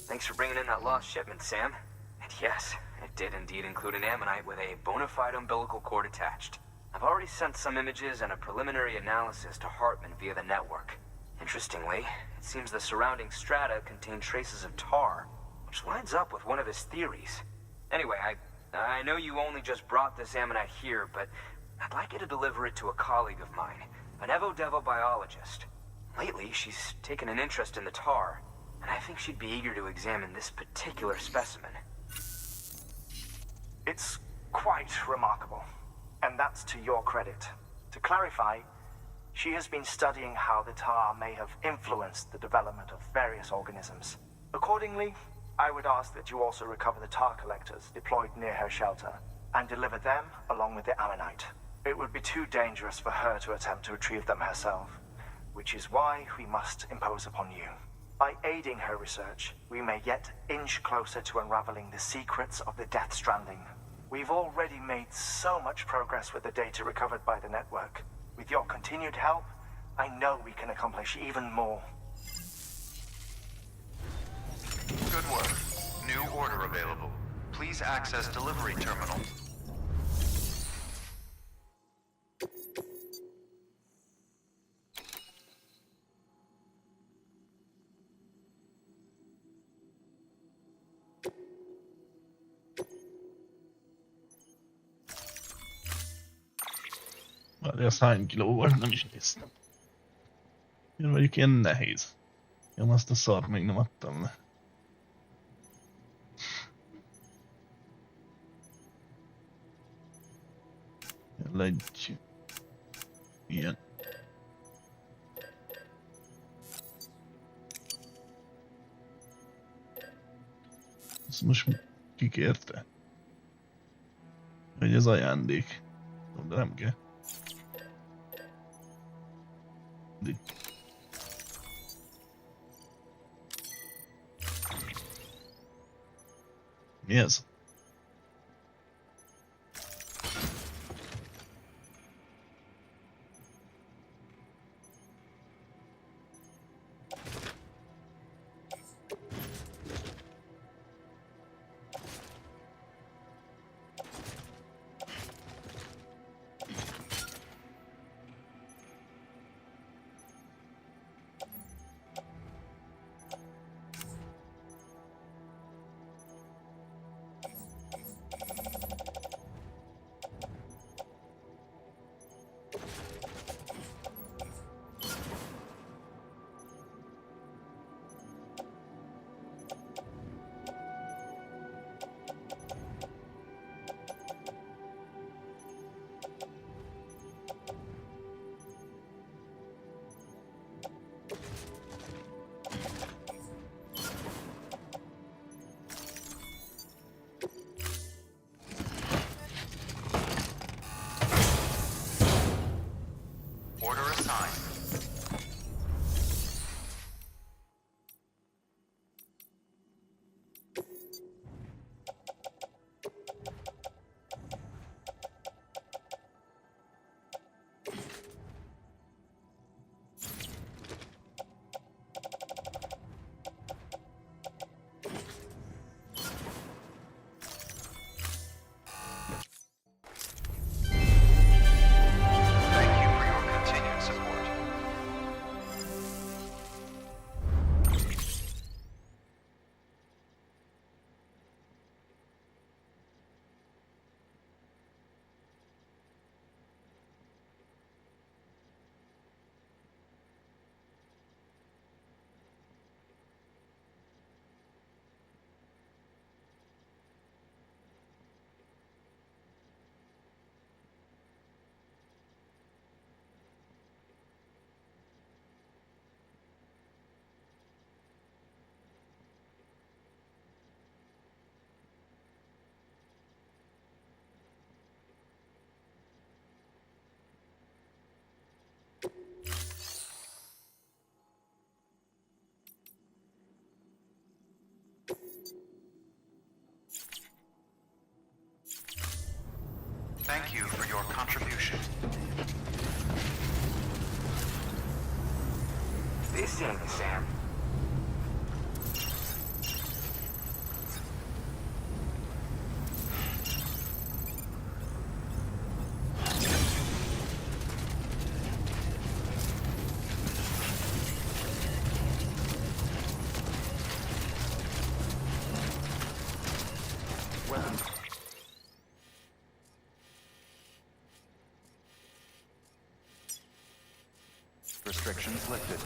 Thanks for bringing in that lost shipment, Sam. And yes, it did indeed include an ammonite with a bona fide umbilical cord attached. I've already sent some images and a preliminary analysis to Hartman via the network. Interestingly, it seems the surrounding strata contain traces of tar, which lines up with one of his theories. Anyway, I know you only just brought this ammonite here, but I'd like you to deliver it to a colleague of mine, an Evo-Devo biologist. Lately, she's taken an interest in the tar, and I think she'd be eager to examine this particular specimen. It's quite remarkable, and that's to your credit. To clarify, she has been studying how the tar may have influenced the development of various organisms. Accordingly, I would ask that you also recover the tar collectors deployed near her shelter, and deliver them along with the ammonite. It would be too dangerous for her to attempt to retrieve them herself, which is why we must impose upon you. By aiding her research, we may yet inch closer to unraveling the secrets of the Death Stranding. We've already made so much progress with the data recovered by the network. With your continued help, I know we can accomplish even more. Good work. New order available. Please access delivery terminal. Várja, az hány kiló volt, nem is néztem. Én vagyok ilyen nehéz. Én azt a szart még nem adtam le. Egy ilyen. Ezt most kikérte? Hogy ez ajándék. De nem kell. Mi ez? This ain't the Sam. Restrictions lifted.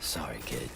Sorry, kid.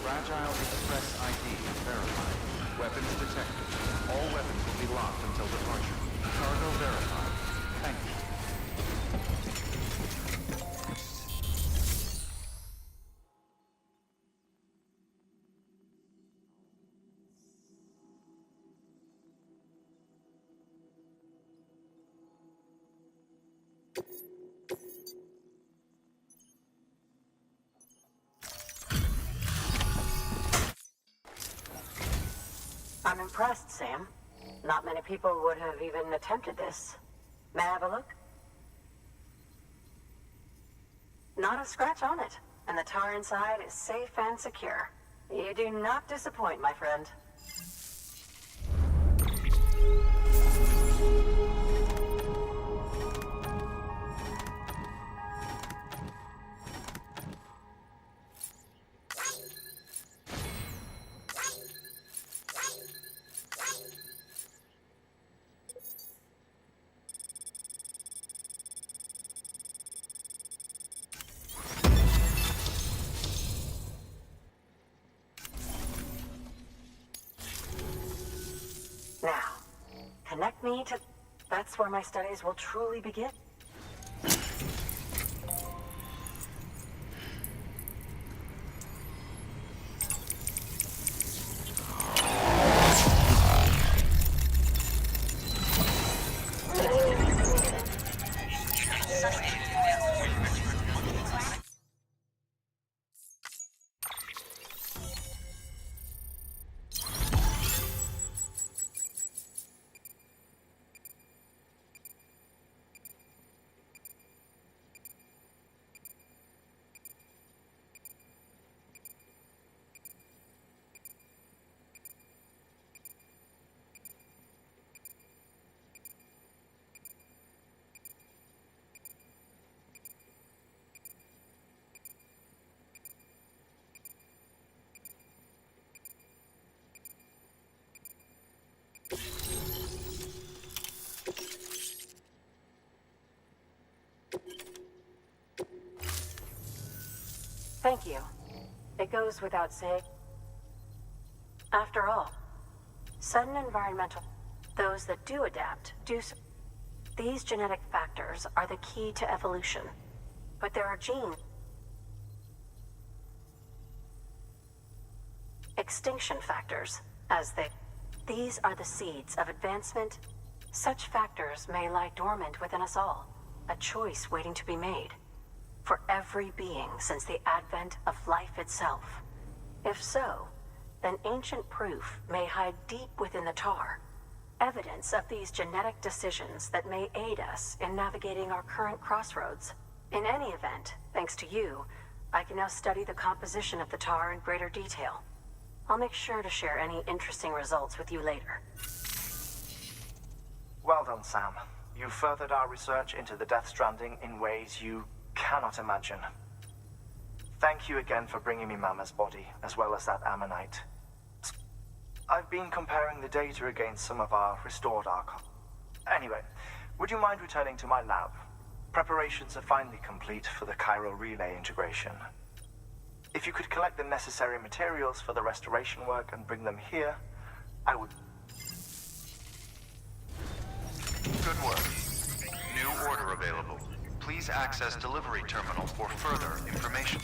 Fragile Express ID verified. Weapons detected. All weapons will be locked until departure. Cargo verified. Thank you. I'm impressed, Sam. Not many people would have even attempted this. May I have a look? Not a scratch on it, and the tar inside is safe and secure. You do not disappoint, my friend. Now, connect me to... That's where my studies will truly begin. Thank you. It goes without saying. After all, sudden environmental... Those that do adapt, do so. These genetic factors are the key to evolution. But there are gene... extinction factors, as they... These are the seeds of advancement. Such factors may lie dormant within us all, a choice waiting to be made. For every being since the advent of life itself. If so, then ancient proof may hide deep within the tar, evidence of these genetic decisions that may aid us in navigating our current crossroads. In any event, thanks to you, I can now study the composition of the tar in greater detail. I'll make sure to share any interesting results with you later. Well done, Sam. You furthered our research into the Death Stranding in ways you cannot imagine. Thank you again for bringing me Mama's body, as well as that ammonite. I've been comparing the data against some of our restored archives. Anyway, would you mind returning to my lab? Preparations are finally complete for the chiral relay integration. If you could collect the necessary materials for the restoration work and bring them here, I would... Good work. New order available. Please access delivery terminal for further information.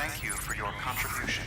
Thank you for your contribution.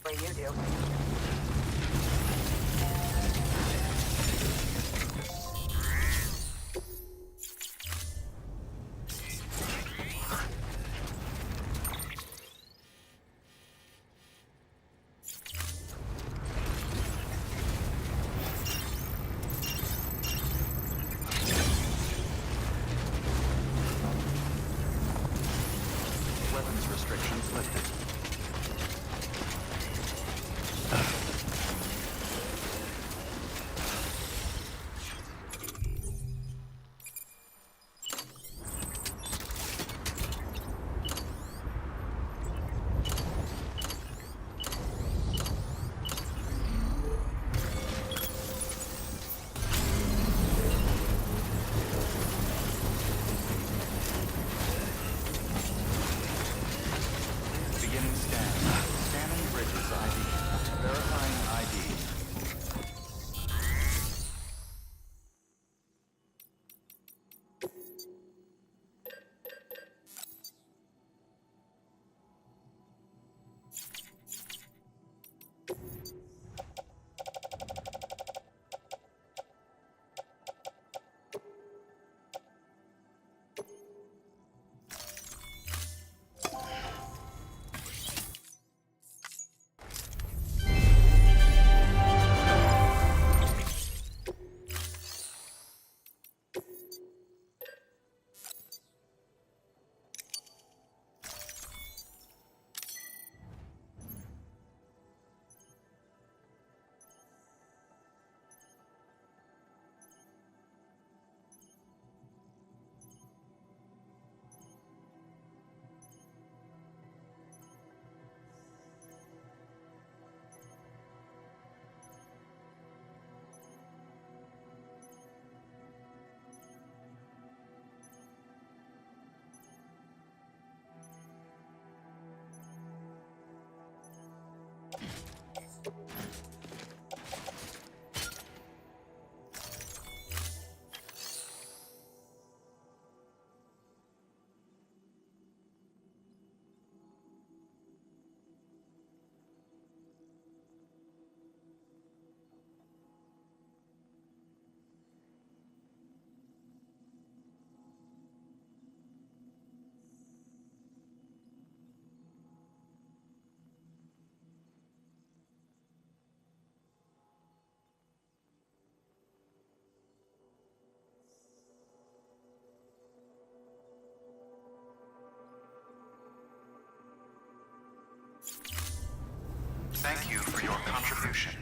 What you do? Weapons restrictions lifted. Beginning scan. Scanning bridges ID. Verifying ID. Thank you for your contribution.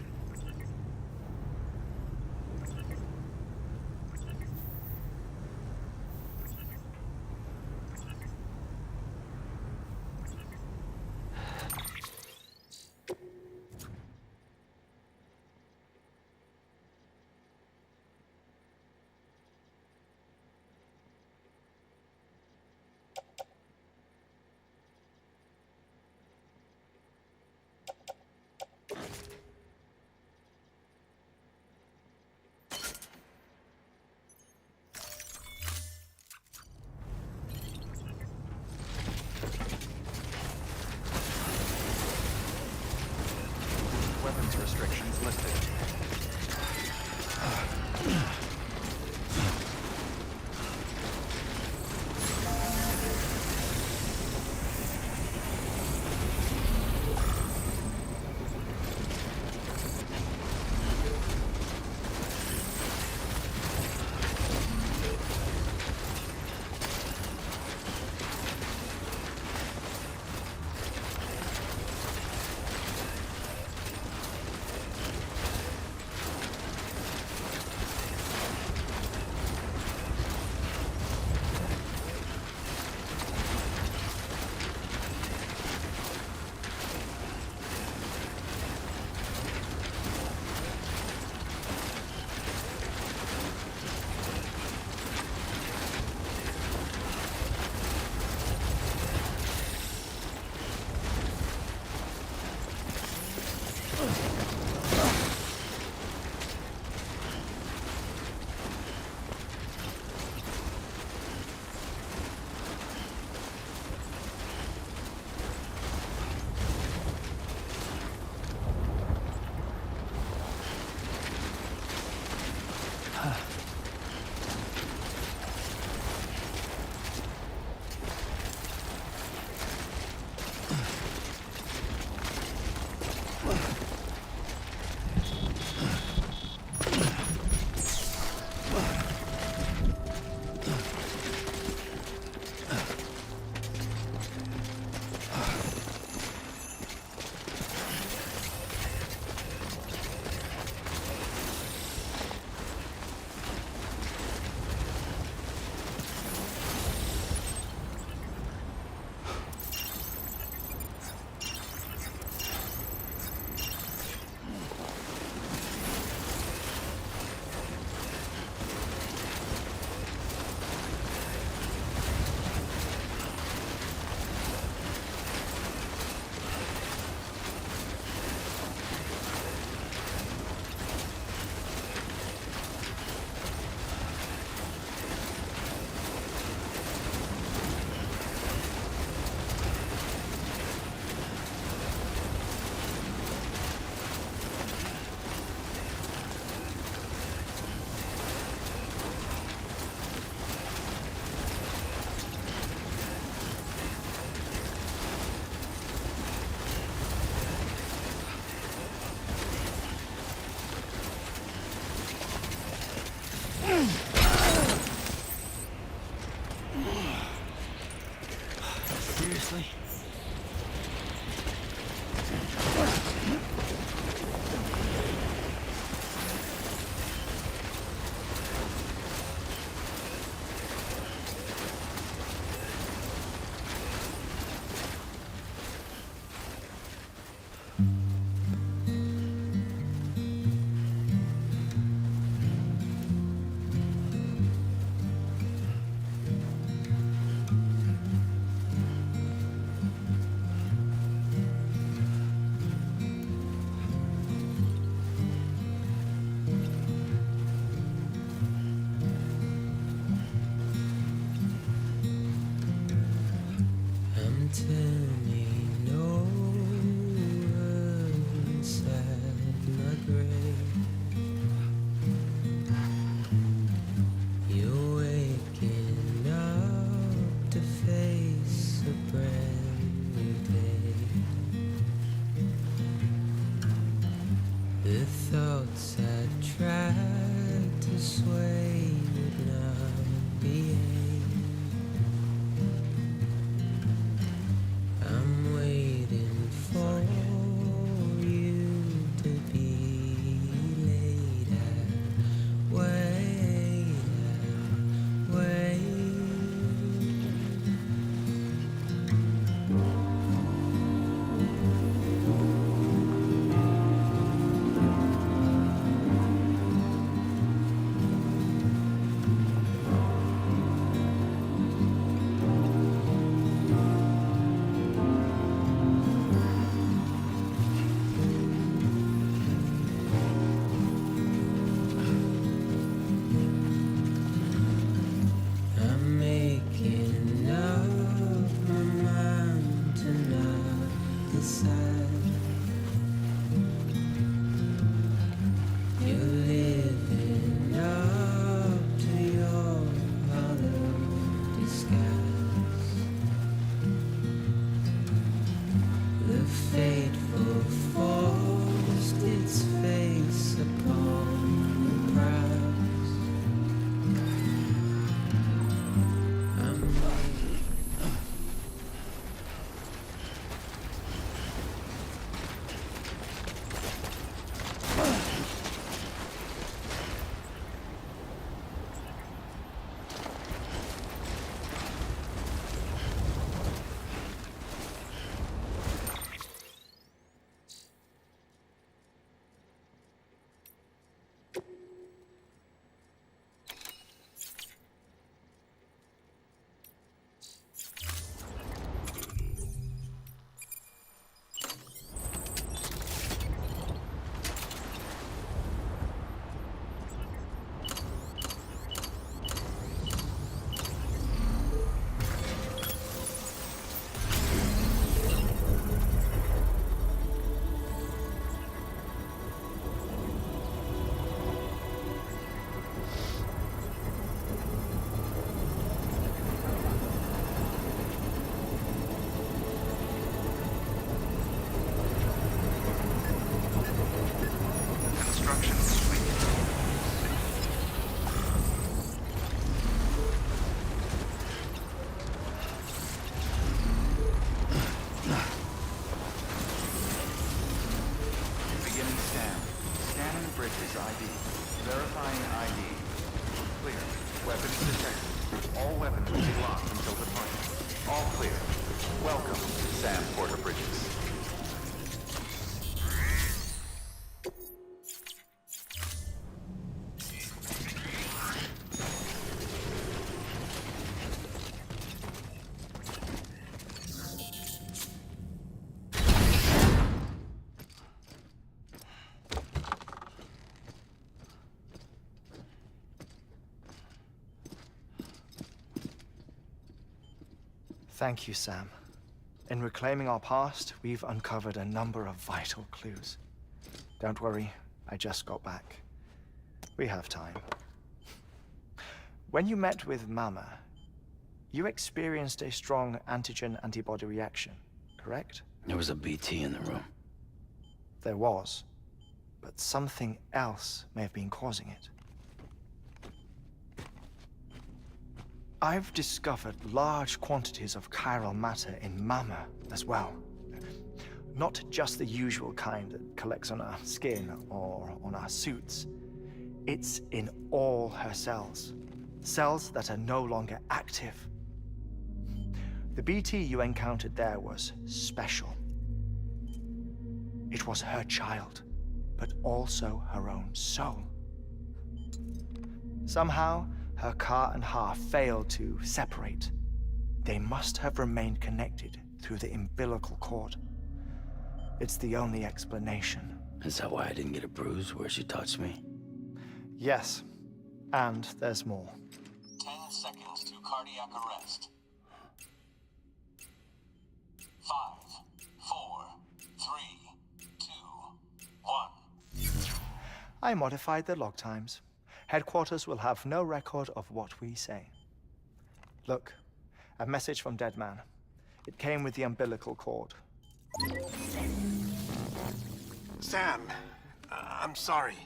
Weapons restrictions lifted. seriously? Thank you, Sam. In reclaiming our past, we've uncovered a number of vital clues. Don't worry, I just got back. We have time. When you met with Mama, you experienced a strong antigen-antibody reaction, correct? There was a BT in the room. There was, but something else may have been causing it. I've discovered large quantities of chiral matter in Mama as well. Not just the usual kind that collects on our skin or on our suits. It's in all her cells. Cells that are no longer active. The BT you encountered there was special. It was her child, but also her own soul. Somehow, her car and half failed to separate. They must have remained connected through the umbilical cord. It's the only explanation. Is that why I didn't get a bruise where she touched me? Yes, and there's more. 10 seconds to cardiac arrest. 5, 4, 3, 2, 1. I modified the log times. Headquarters will have no record of what we say. Look, a message from Dead Man. It came with the umbilical cord. Sam, I'm sorry.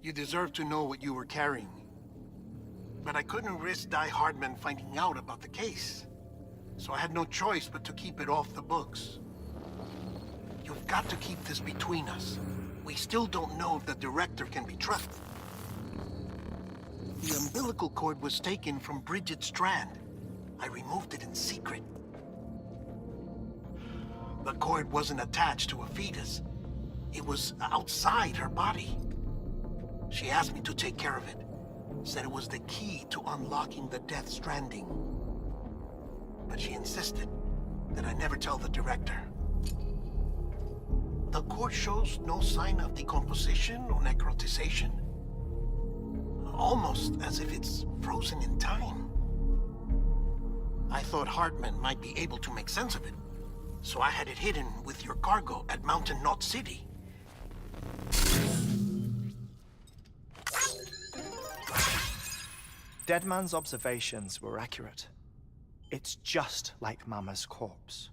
You deserve to know what you were carrying. But I couldn't risk Die Hardman finding out about the case. So I had no choice but to keep it off the books. You've got to keep this between us. We still don't know if the director can be trusted. The umbilical cord was taken from Bridget Strand. I removed it in secret. The cord wasn't attached to a fetus. It was outside her body. She asked me to take care of it. Said it was the key to unlocking the Death Stranding. But she insisted that I never tell the director. The cord shows no sign of decomposition or necrotization. Almost as if it's frozen in time. I thought Hartman might be able to make sense of it, so I had it hidden with your cargo at Mountain Knot City. Deadman's observations were accurate. It's just like Mama's corpse.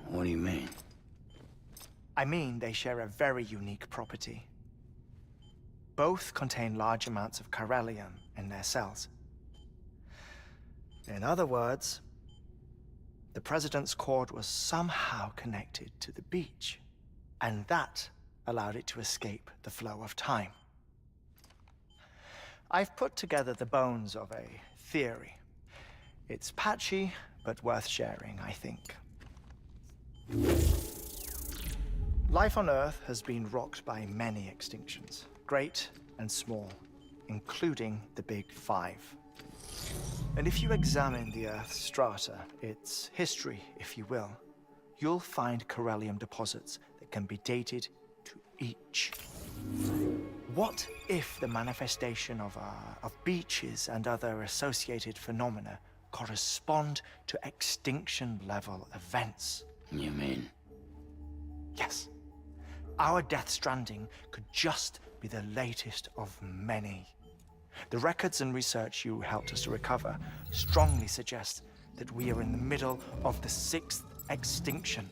What do you mean? I mean, they share a very unique property. Both contain large amounts of chiralium in their cells. In other words, the President's cord was somehow connected to the beach, and that allowed it to escape the flow of time. I've put together the bones of a theory. It's patchy, but worth sharing, I think. Life on Earth has been rocked by many extinctions, great and small, including the Big Five. And if you examine the Earth's strata, its history, if you will, you'll find chiralium deposits that can be dated to each. What if the manifestation of beaches and other associated phenomena correspond to extinction-level events? You mean? Yes. Our Death Stranding could just be the latest of many. The records and research you helped us to recover strongly suggest that we are in the middle of the 6th extinction.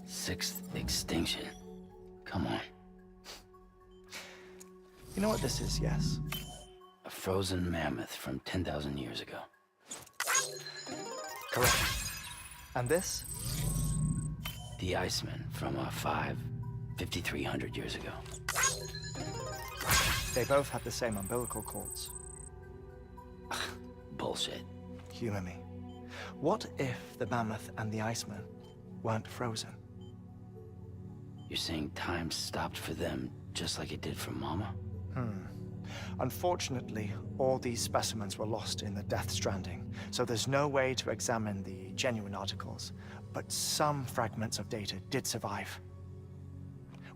6th extinction? Come on. You know what this is, yes? A frozen mammoth from 10,000 years ago. Correct. And this? The Iceman from 5,300 years ago. They both have the same umbilical cords. Bullshit. Humor me. What if the mammoth and the Iceman weren't frozen? You're saying time stopped for them just like it did for Mama? Unfortunately, all these specimens were lost in the Death Stranding, so there's no way to examine the genuine articles, but some fragments of data did survive.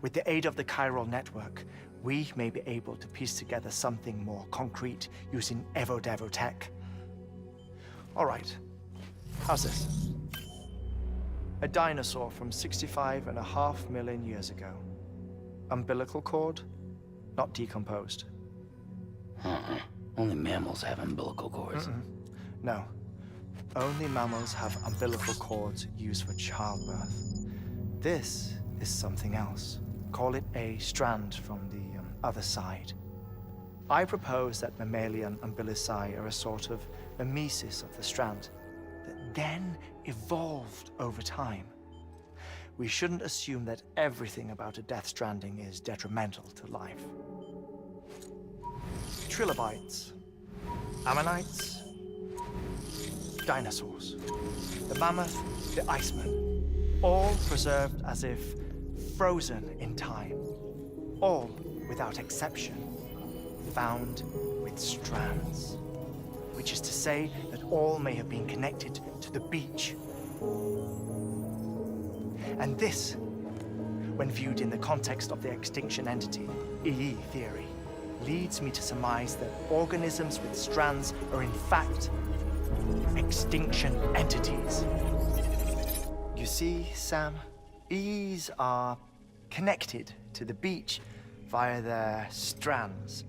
With the aid of the chiral network, we may be able to piece together something more concrete using Evo-Devo tech. All right, how's this? A dinosaur from 65.5 million years ago. Umbilical cord, not decomposed. Only mammals have umbilical cords. No. Only mammals have umbilical cords used for childbirth. This is something else. Call it a strand from the other side. I propose that mammalian umbilici are a sort of mimesis of the strand that then evolved over time. We shouldn't assume that everything about a Death Stranding is detrimental to life. Trilobites, ammonites, dinosaurs, the mammoth, the Iceman, all preserved as if frozen in time, all, without exception, found with strands, which is to say that all may have been connected to the beach. And this, when viewed in the context of the extinction entity, EE theory, leads me to surmise that organisms with strands are in fact extinction entities. You see, Sam, EEs are connected to the beach via their strands.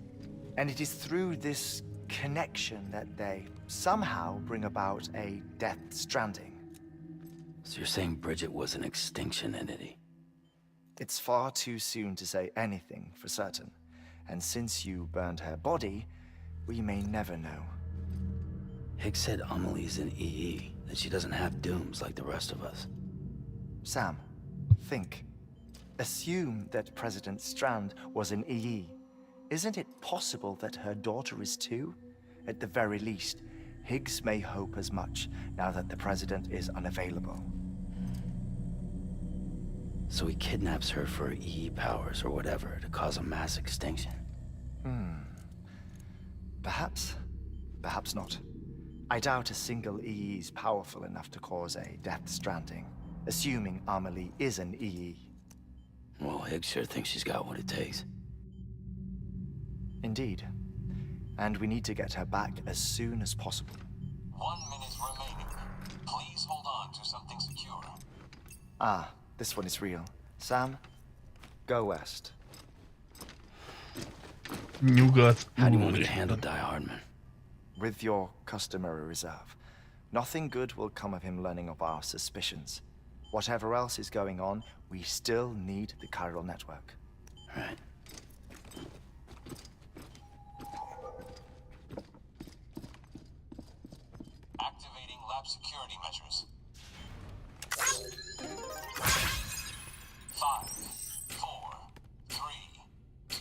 And it is through this connection that they somehow bring about a Death Stranding. So you're saying Bridget was an extinction entity? It's far too soon to say anything for certain. And since you burned her body, we may never know. Higgs said Amelie's an EE, that she doesn't have dooms like the rest of us. Sam, think. Assume that President Strand was an EE. Isn't it possible that her daughter is too? At the very least, Higgs may hope as much now that the president is unavailable. So he kidnaps her for EE powers or whatever to cause a mass extinction. Perhaps. Perhaps not. I doubt a single EE is powerful enough to cause a Death Stranding, assuming Amelie is an EE. Well, Higgs sure thinks she's got what it takes. Indeed. And we need to get her back as soon as possible. 1 minute remaining. Please hold on to something secure. Ah, this one is real. Sam, go west. Nyugat. How do you want me to handle Die Hardman? With your customary reserve. Nothing good will come of him learning of our suspicions. Whatever else is going on, we still need the chiral network. Right. Activating lab security measures. 5, 4, 3, 2,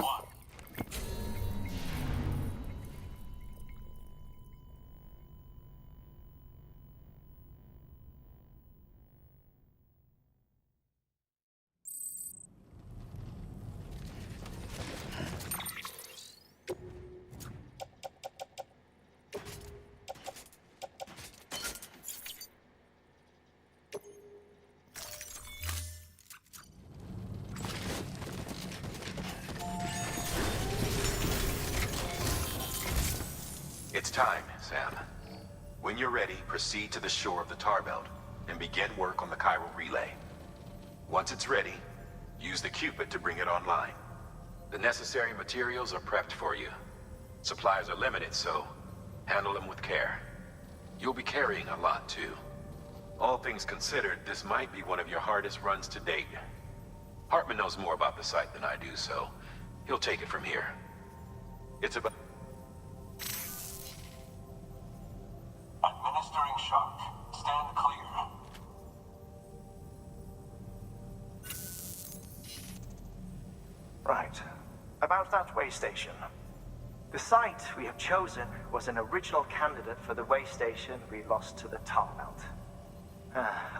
1. It's time, Sam. When you're ready, proceed to the shore of the tar belt and begin work on the chiral relay. Once it's ready, use the Cupid to bring it online. The necessary materials are prepped for you. Supplies are limited, so handle them with care. You'll be carrying a lot, too. All things considered, this might be one of your hardest runs to date. Hartman knows more about the site than I do, so he'll take it from here. It's about... Administering shock. Stand clear. Right. About that way station. The site we have chosen was an original candidate for the way station we lost to the tar belt.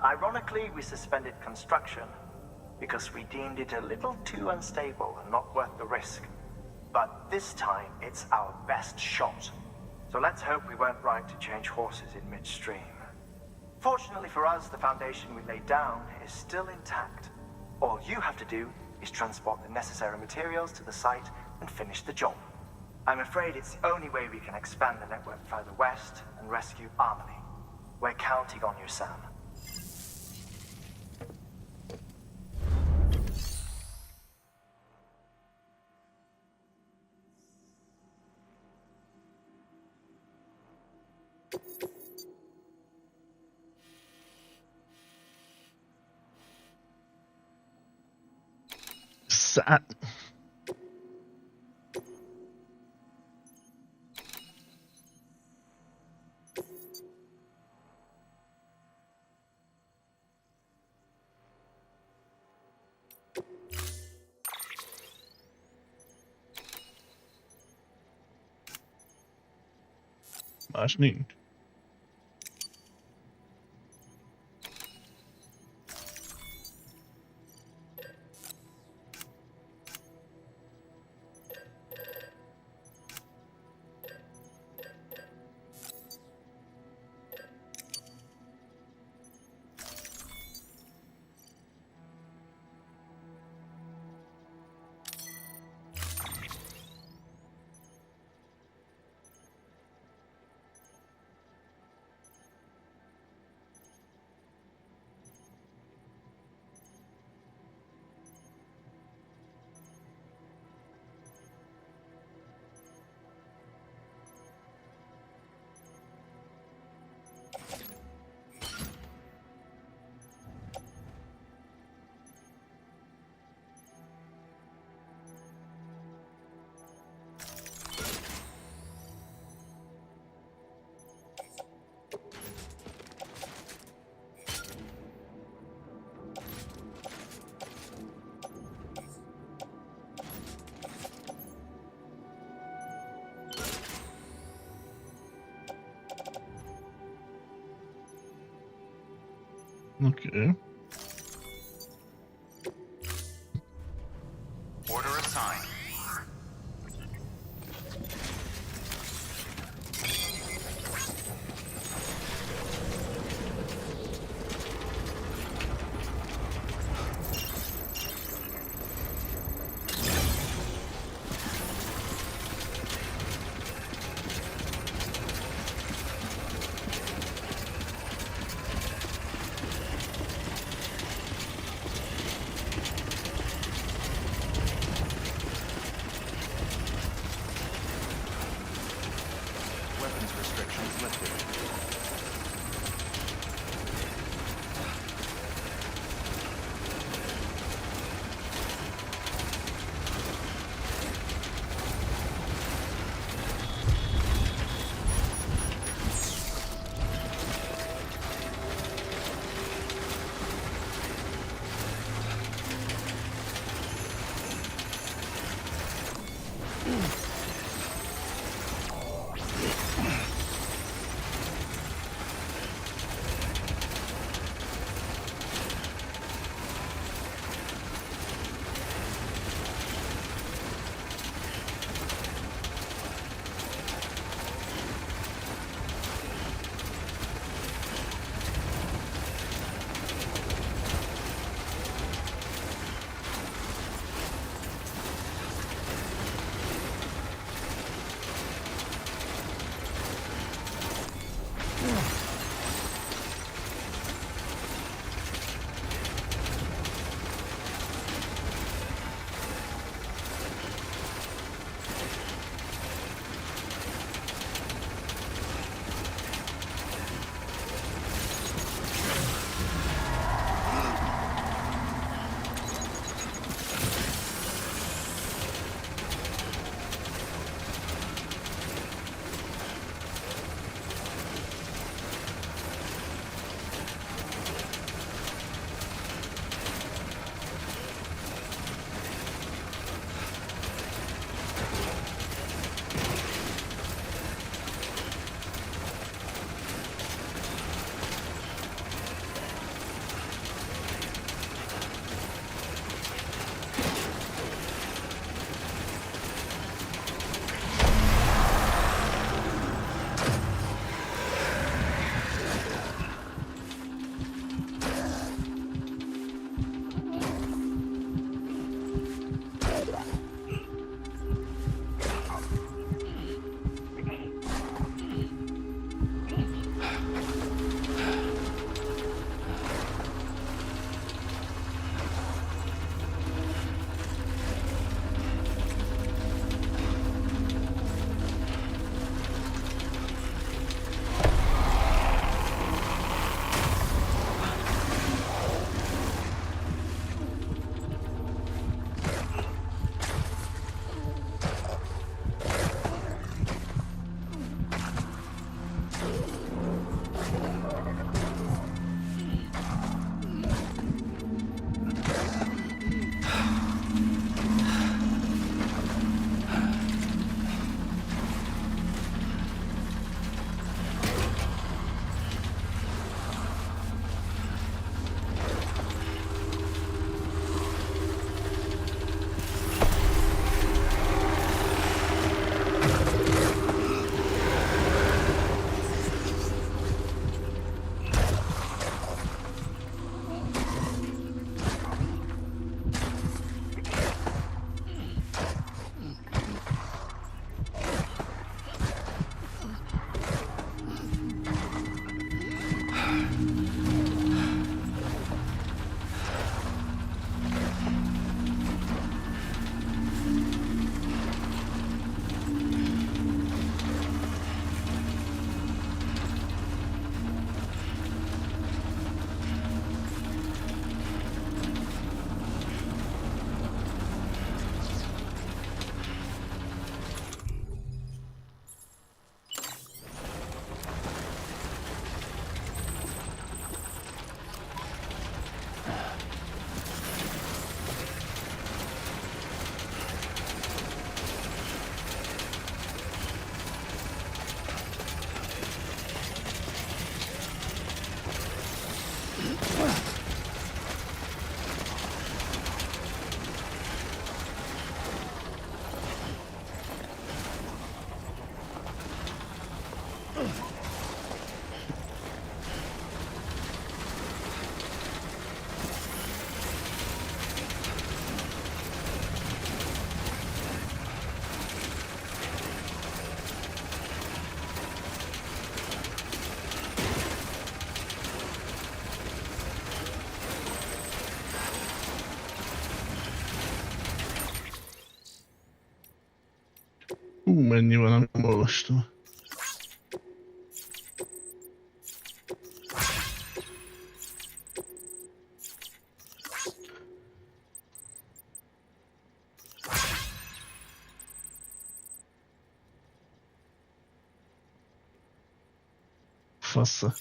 Ironically, we suspended construction because we deemed it a little too unstable and not worth the risk. But this time, it's our best shot. So let's hope we weren't right to change horses in midstream. Fortunately for us, the foundation we laid down is still intact. All you have to do is transport the necessary materials to the site and finish the job. I'm afraid it's the only way we can expand the network further west and rescue Amelie. We're counting on you, Sam. Más nincs. Okay. Order assigned. Weapons restrictions lifted. Mennyi van, amit nem olvastam. Fassza.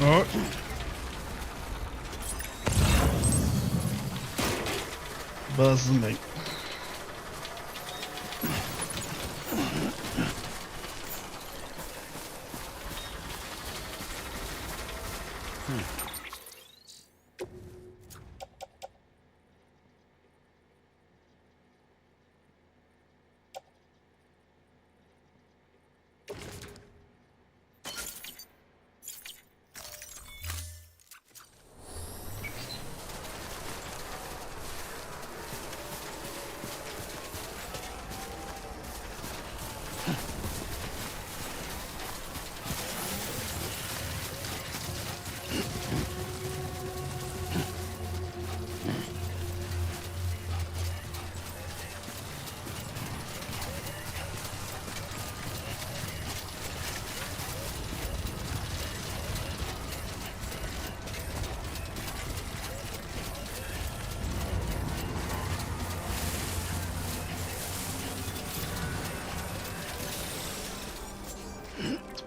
Oh. Bazd meg.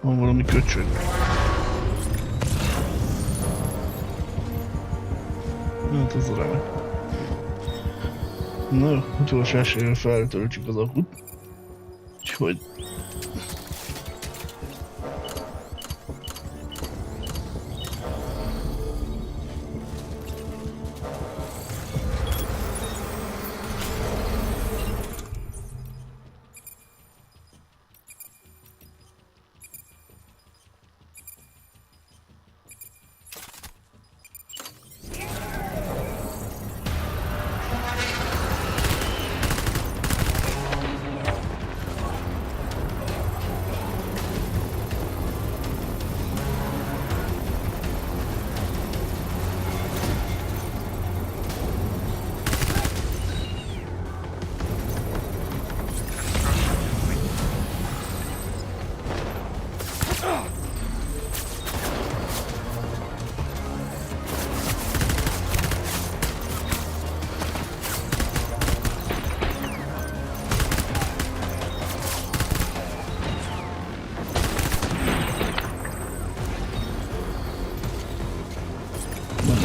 Van valami köcsög. Hát ez remek. Na, utolsó esélyen feltöltsük az akut. Úgyhogy...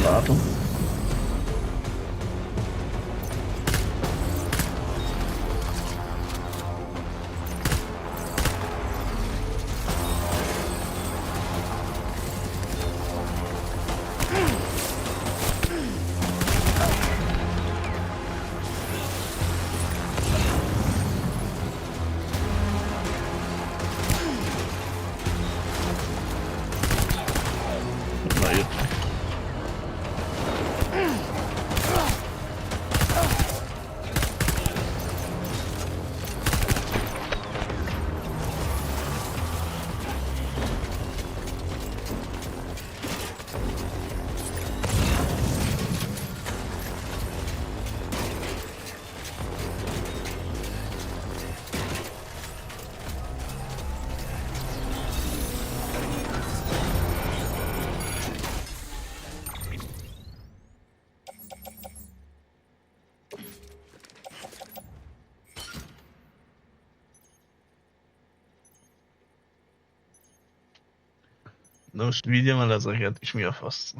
látom. De most vigyem el ezeket, és mi a fasz?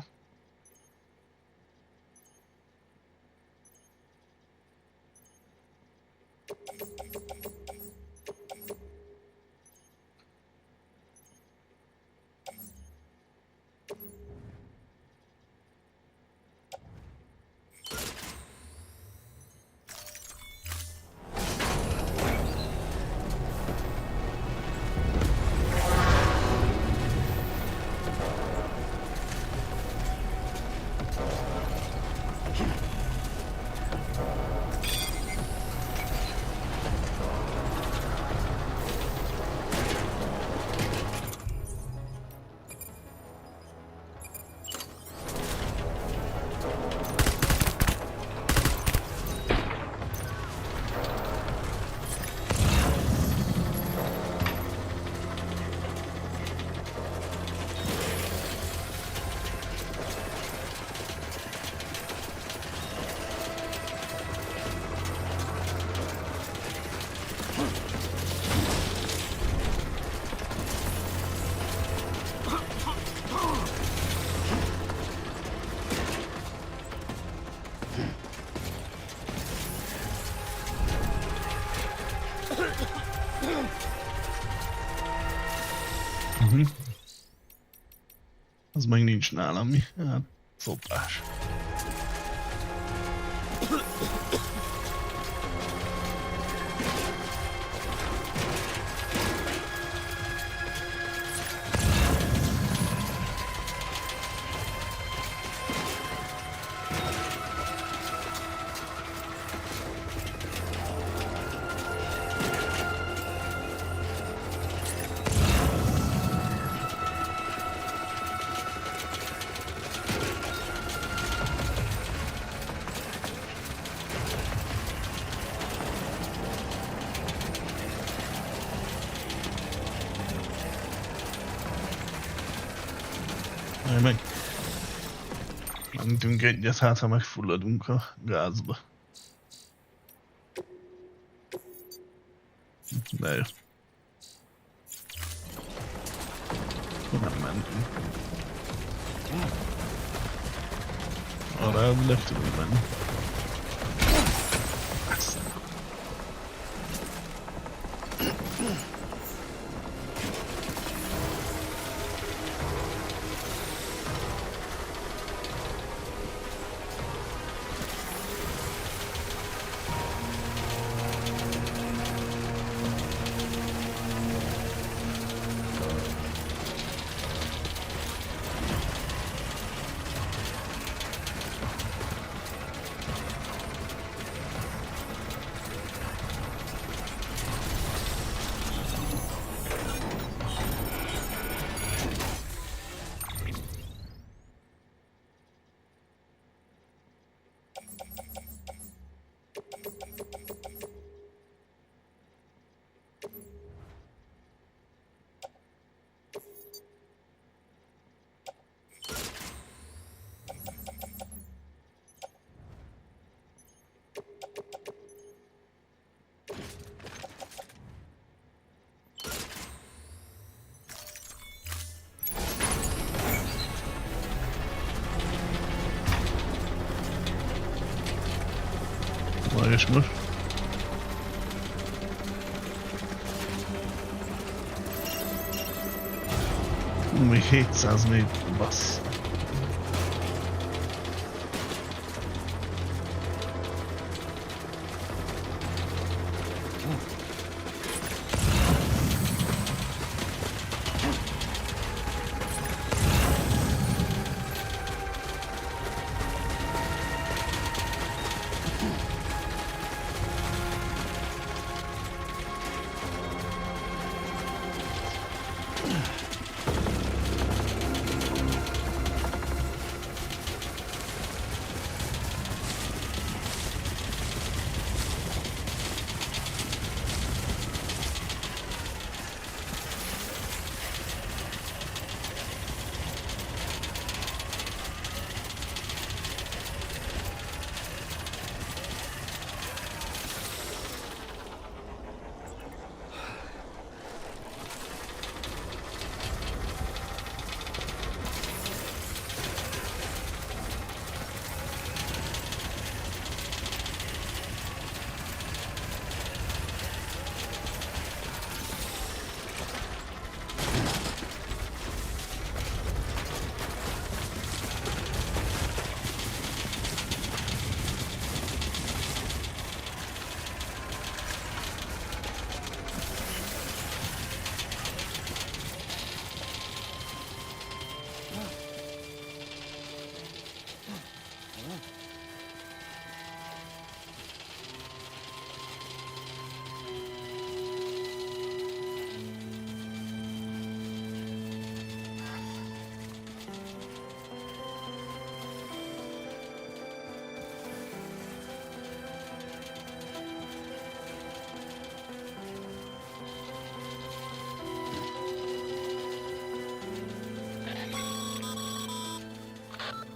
Az meg nincs nálam, mi? Hát, szopás. Meg mentünk egyet, hát ha megfulladunk a gázba. De jó. Nem mentünk. Arra elvileg tudunk menni. És most? Még 700 még bassz.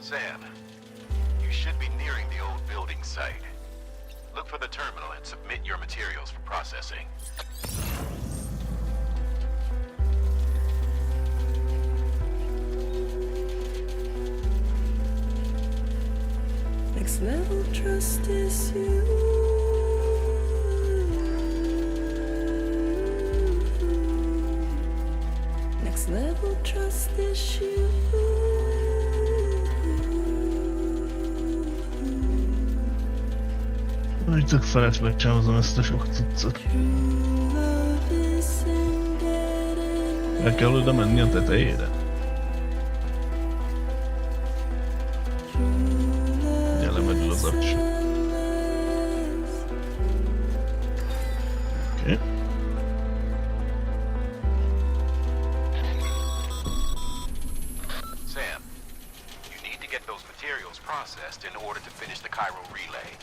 Sam, you should be nearing the old building site. Look for the terminal and submit your materials for processing. Next level trust is you. Next level trust is you. Hogy tök felett megcsávozom ezt a sok cuccot. El kell oda menni a tetejére. Elemedül az acs. Oké. Sam, you need to get those materials processed in order to finish the chiral relay.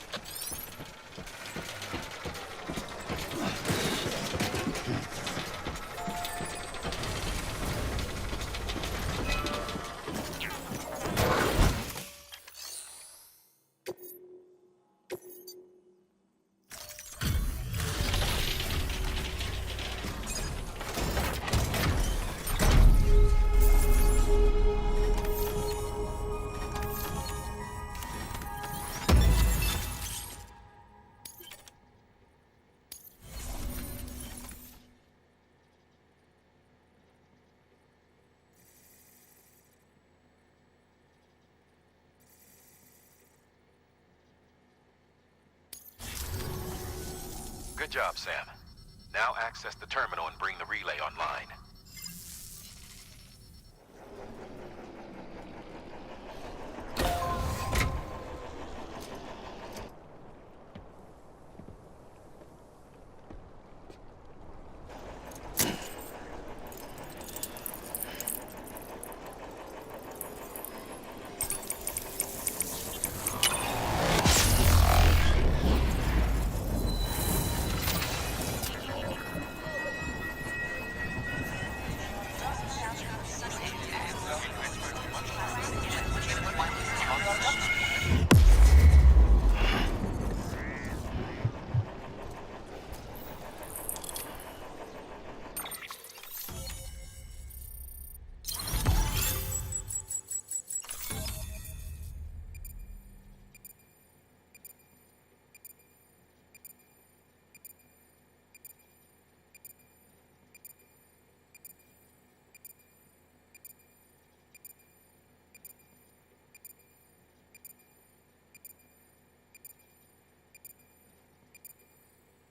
Good job, Sam. Now access the terminal and bring the relay online.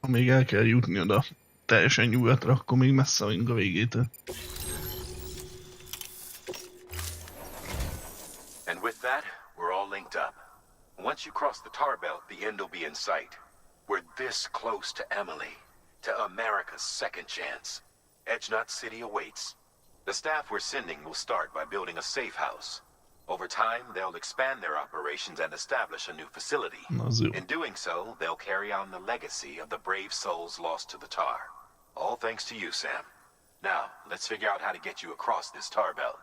Ha még el kell jutni oda teljesen nyugatra, akkor még messze vagyunk a végétől. And with that, we're all linked up. Once you cross the tar belt, the end will be in sight. We're this close to Emily, to America's second chance. Edgenut City awaits. The staff we're sending will start by building a safe house. Over time, they'll expand their operations and establish a new facility. In doing so, they'll carry on the legacy of the brave souls lost to the tar. All thanks to you, Sam. Now, let's figure out how to get you across this tar belt.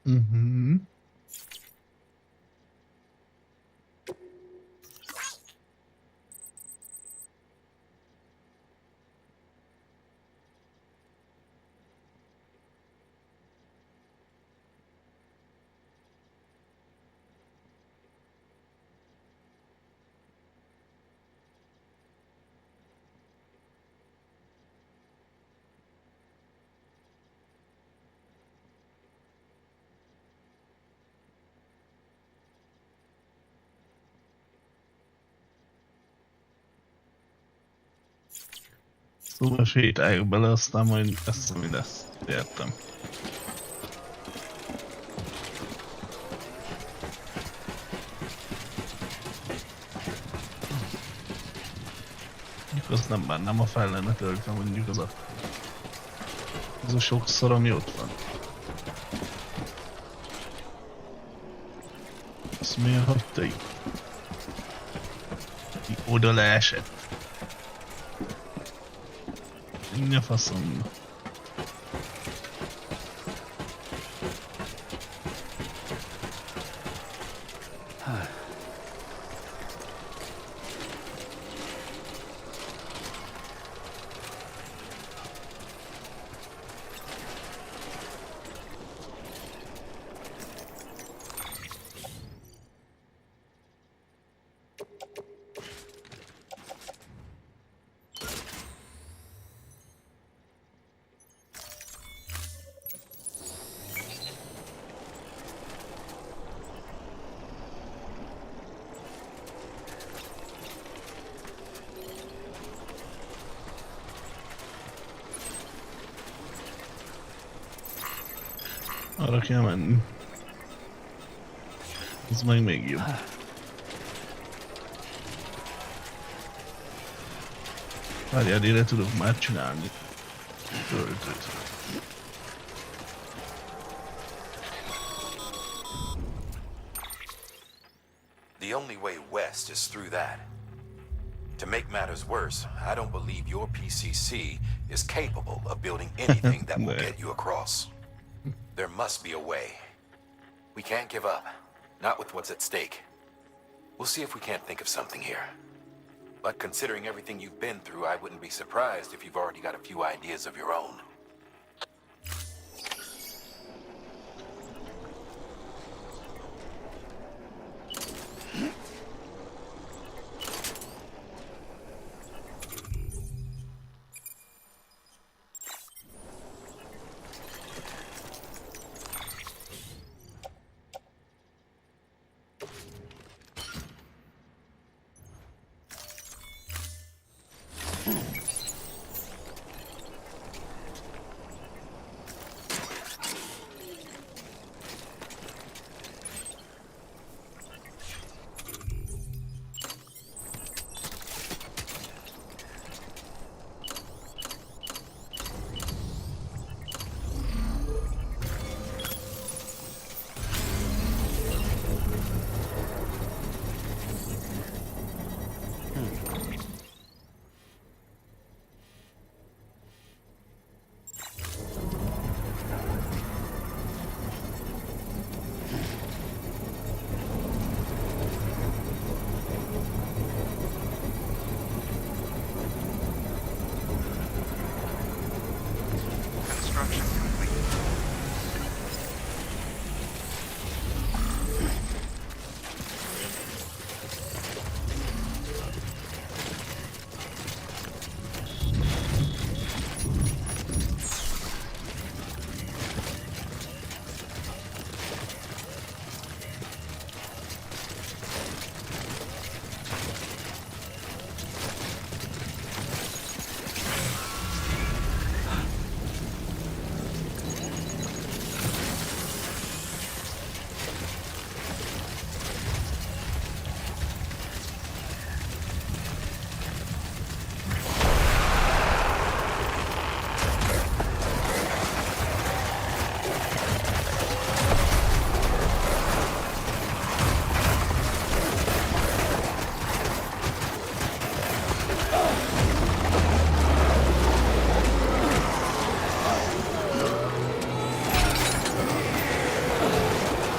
Mhm. Szóval sétáljuk bele, aztán majd lesz, ami lesz. Értem. Mondjuk azt nem a fel lenne töltve, mondjuk az a sokszor, ami ott van. Azt miért hagyta itt? Oda leesett. Mi a faszom? Arra kell menni. Ez meg még jobb. Várjál, ére tudok már csinálni töltőt. The only way west is through that. To make matters worse, I don't believe your PCC is capable of building anything that will get you across. There must be a way. We can't give up, not with what's at stake. We'll see if we can't think of something here. But considering everything you've been through, I wouldn't be surprised if you've already got a few ideas of your own.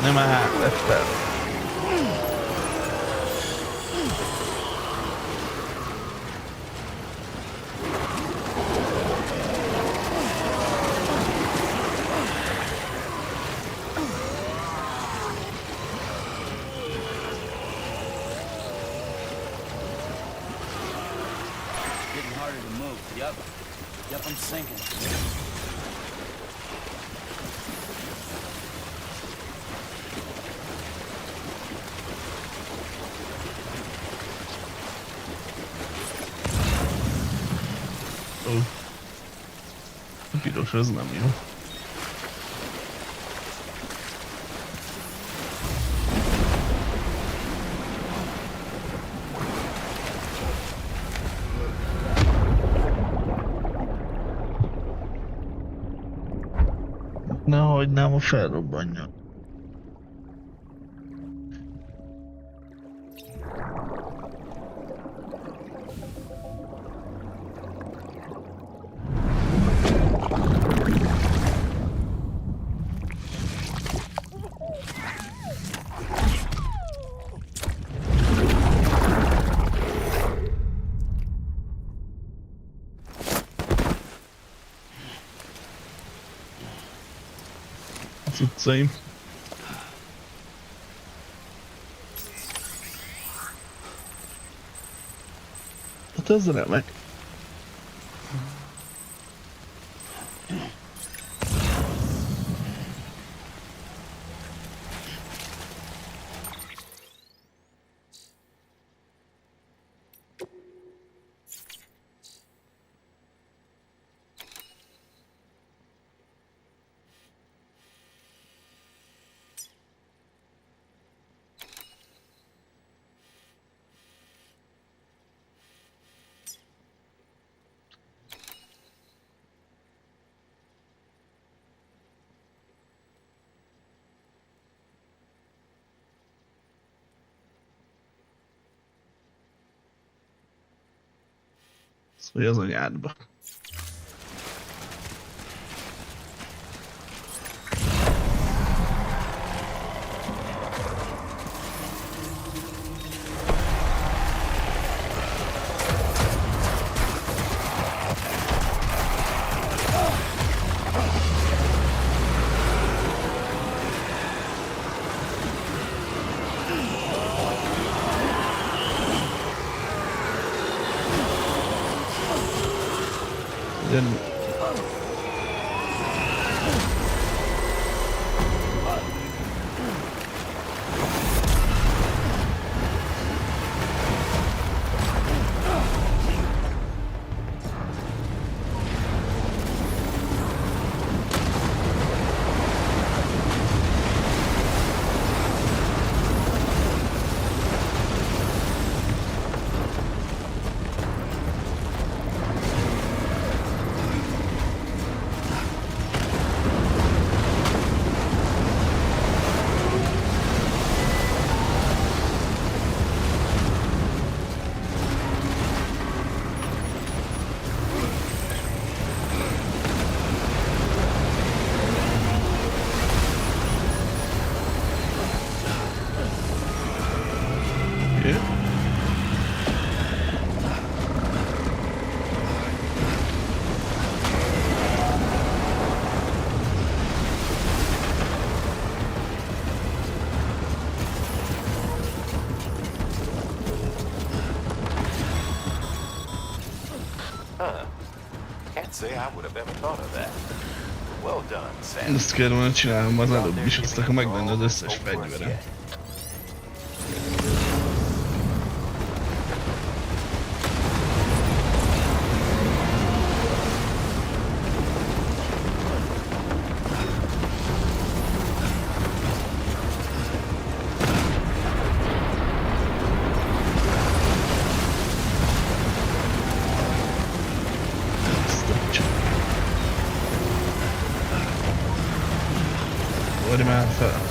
Nem már hátlettem. Getting harder to move. Yep, I'm sinking. A piros az nem jó. Nehogy nem a felrobbanjon. Cuccaim. Hát ez remek. Vagy az anyádba. Say I would have ever thought of that. Well done, Sam. Ezt kell volna csinálnom az előbb is, azt akkor megvenni az összes fegyverem. Várj már fel!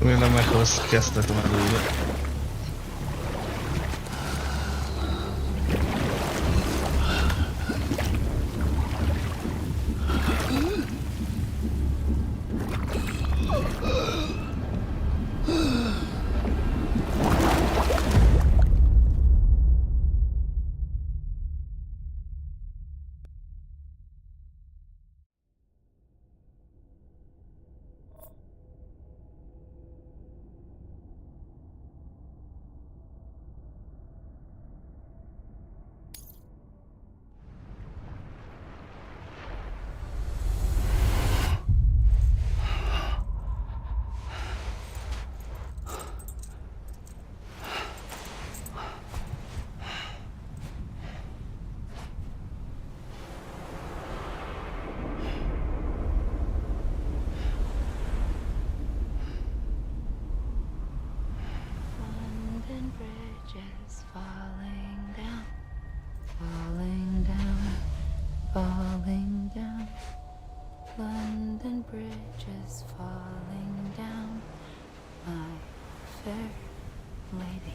Remélem meghoz kezdhetem előre. falling down, falling down, falling down. London Bridge is falling down, my fair lady.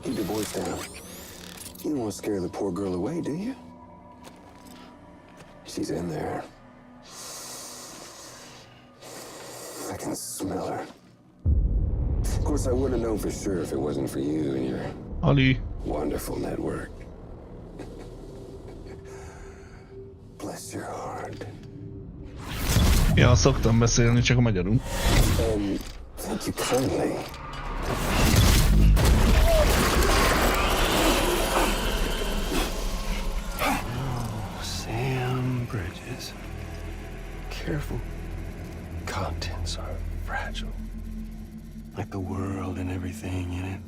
Keep your voice down. You don't want to scare the poor girl away, do you? She's in there. I can smell her. Of course, I wouldn't have known for sure if it wasn't for you and your wonderful network. Bless your heart. Ja, szoktam beszélni, csak magyarul. Thank you kindly. Sam Bridges. Careful. Contents are fragile. Like the world and everything in it.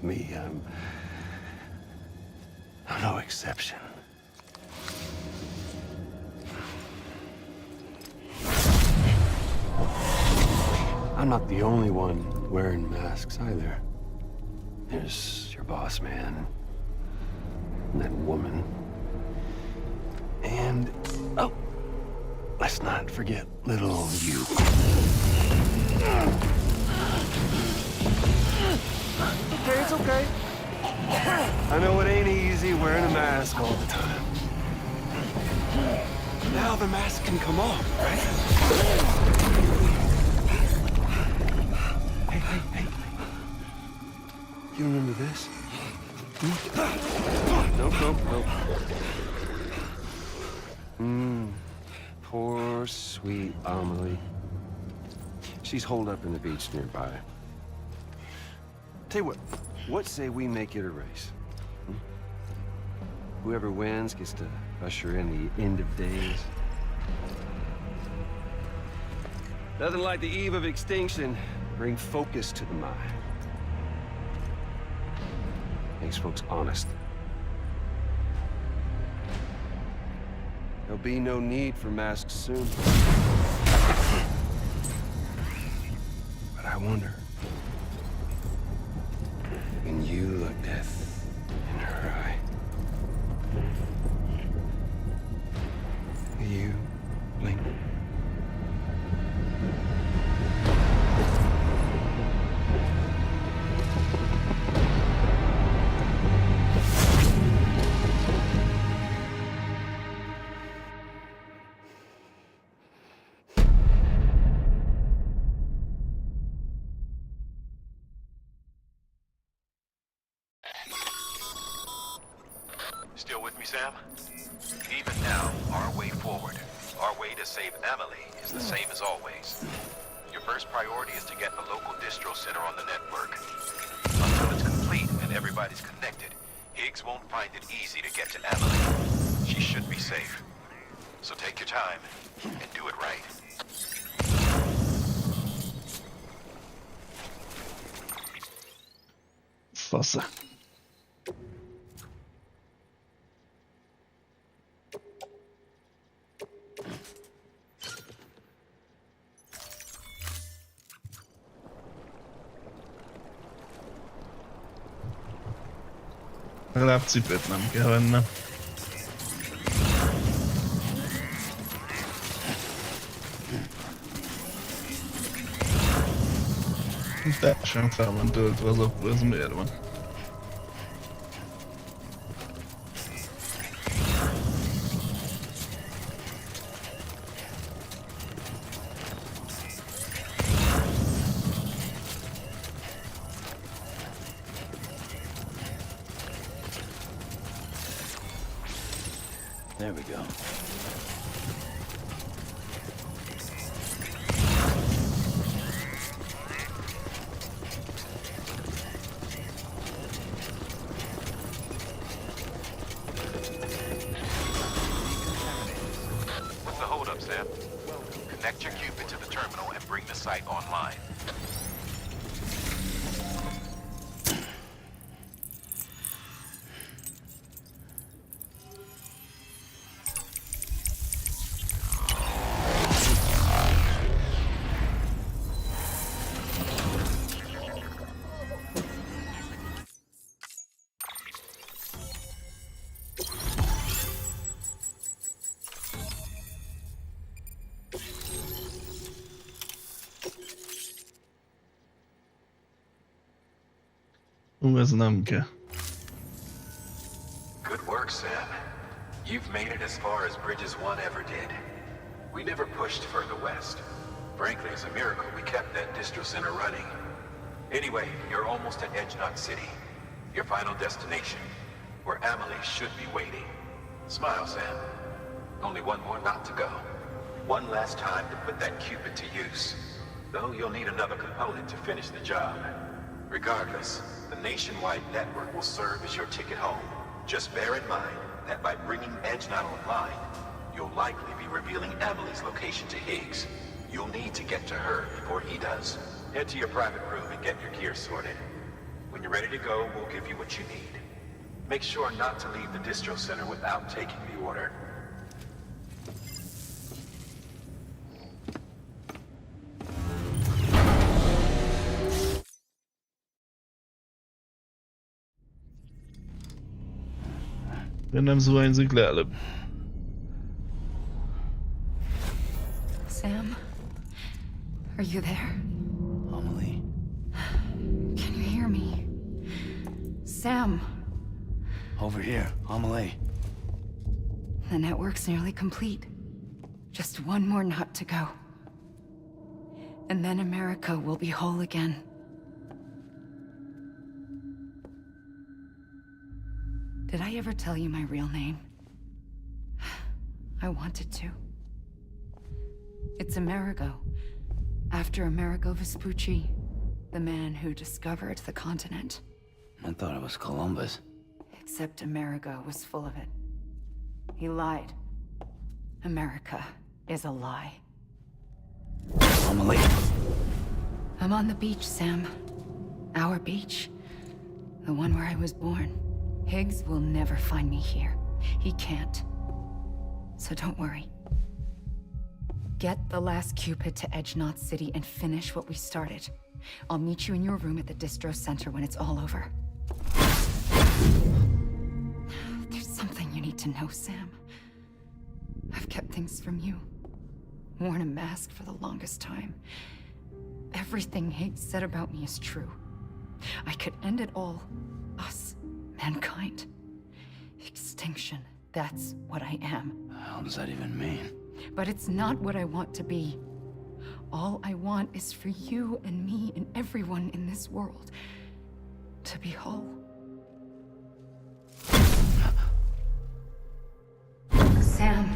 Me, I'm no exception. I'm not the only one wearing masks either. There's your boss man, and that woman, and oh, let's not forget little you. Okay, it's okay. I know it ain't easy wearing a mask all the time. Now the mask can come off, right? Hey. You remember this? Nope. Poor, sweet Amelie. She's holed up in the beach nearby. Tell you what say we make it a race? Whoever wins gets to usher in the end of days. Nothing like the eve of extinction. Bring focus to the mind. Makes folks honest. There'll be no need for masks soon. But I wonder, when you look death in her eye, will you blink? Still with me, Sam? Even now, our way forward, our way to save Emily is the same as always. Your first priority is to get a local distro center on the network. Until it's complete and everybody's connected, Higgs won't find it easy to get to Emily. She should be safe. So take your time and do it right. Fasza. Legalább cipőt nem kell vennem. Teljesen fel van töltve az apu, ez miért van? There we go. What's the holdup, Sam? Connect your Cupid to the terminal and bring the site online. Ez nem kell. Good work, Sam. You've made it as far as Bridges 1 ever did. We never pushed further west. Frankly, it's a miracle we kept that distro center running. Anyway, you're almost at Edgenot City, your final destination, where Amelie should be waiting. Smile, Sam. Only one more knot to go. One last time to put that Cupid to use. Though you'll need another component to finish the job. Regardless, the nationwide network will serve as your ticket home. Just bear in mind that by bringing Edgenot online, you'll likely be revealing Amelie's location to Higgs. You'll need to get to her before he does. Head to your private room and get your gear sorted. When you're ready to go, we'll give you what you need. Make sure not to leave the distro center without taking the order. Nem zuhanyzik le előbb. Sam, are you there? Amelie. Can you hear me? Sam. Over here, Amelie. The network's nearly complete. Just one more knot to go. And then America will be whole again. Did I ever tell you my real name? I wanted to. It's Amerigo, after Amerigo Vespucci, the man who discovered the continent. I thought it was Columbus. Except Amerigo was full of it. He lied. America is a lie. Amelie. I'm on the beach, Sam. Our beach. The one where I was born. Higgs will never find me here. He can't. So don't worry. Get the last Cupid to Edgenot City and finish what we started. I'll meet you in your room at the distro center when it's all over. There's something you need to know, Sam. I've kept things from you. Worn a mask for the longest time. Everything Higgs said about me is true. I could end it all. Us. Mankind. Extinction. That's what I am. How does that even mean? But it's not what I want to be. All I want is for you and me and everyone in this world to be whole. Sam.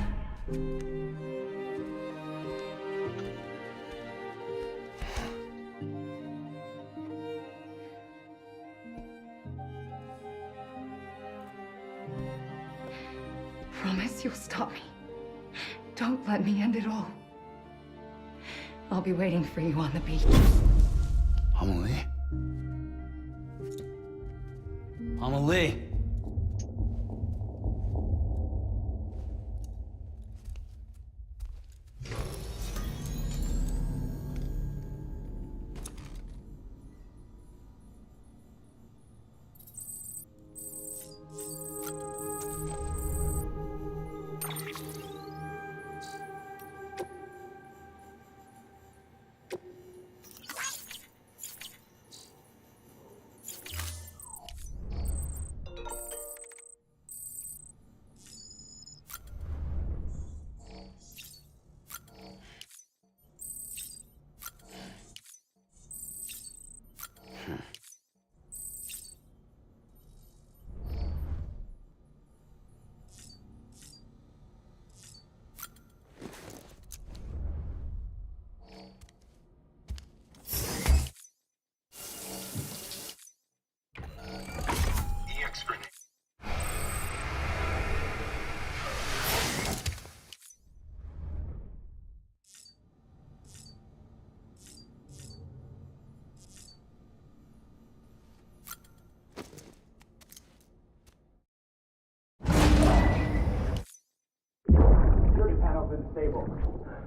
Promise you'll stop me. Don't let me end it all. I'll be waiting for you on the beach. Amelie? Lee.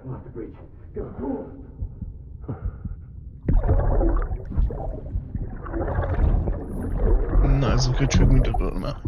We'll have to breach. Go. Na, ez a köcsög mit akar már?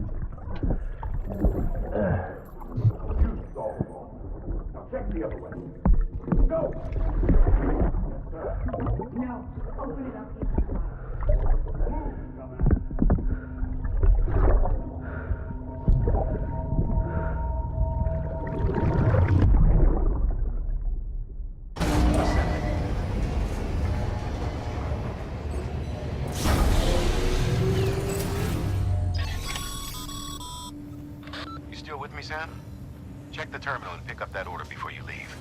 Sam? Check the terminal and pick up that order before you leave.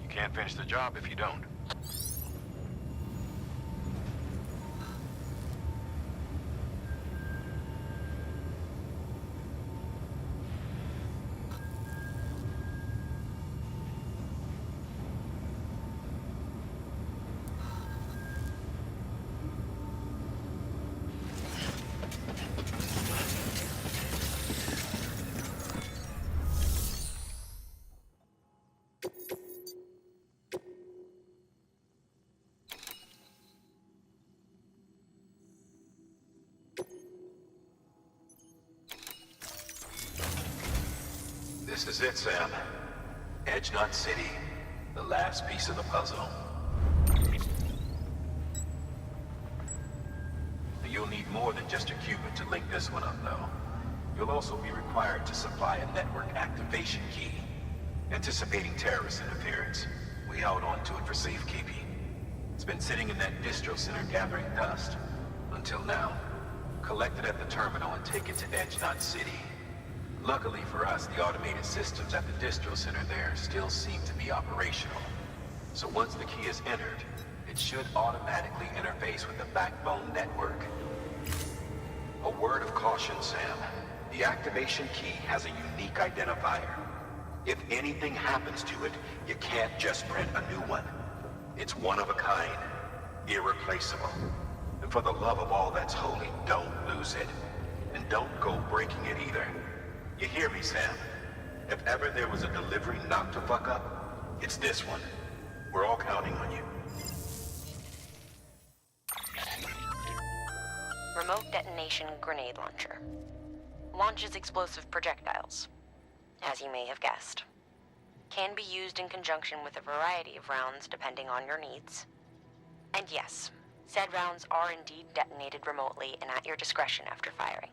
You can't finish the job if you don't. This is it, Sam. Edgenut City. The last piece of the puzzle. You'll need more than just a qubit to link this one up, though. You'll also be required to supply a network activation key. Anticipating terrorist interference, we held on to it for safekeeping. It's been sitting in that distro center gathering dust. Until now. Collect it at the terminal and take it to Edgenut City. Luckily for us, the automated systems at the distro center there still seem to be operational. So once the key is entered, it should automatically interface with the backbone network. A word of caution, Sam. The activation key has a unique identifier. If anything happens to it, you can't just print a new one. It's one of a kind, irreplaceable. And for the love of all that's holy, don't lose it. And don't go breaking it either. You hear me, Sam? If ever there was a delivery not to fuck up, it's this one. We're all counting on you. Remote detonation grenade launcher. Launches explosive projectiles. As you may have guessed. Can be used in conjunction with a variety of rounds depending on your needs. And yes, said rounds are indeed detonated remotely and at your discretion after firing.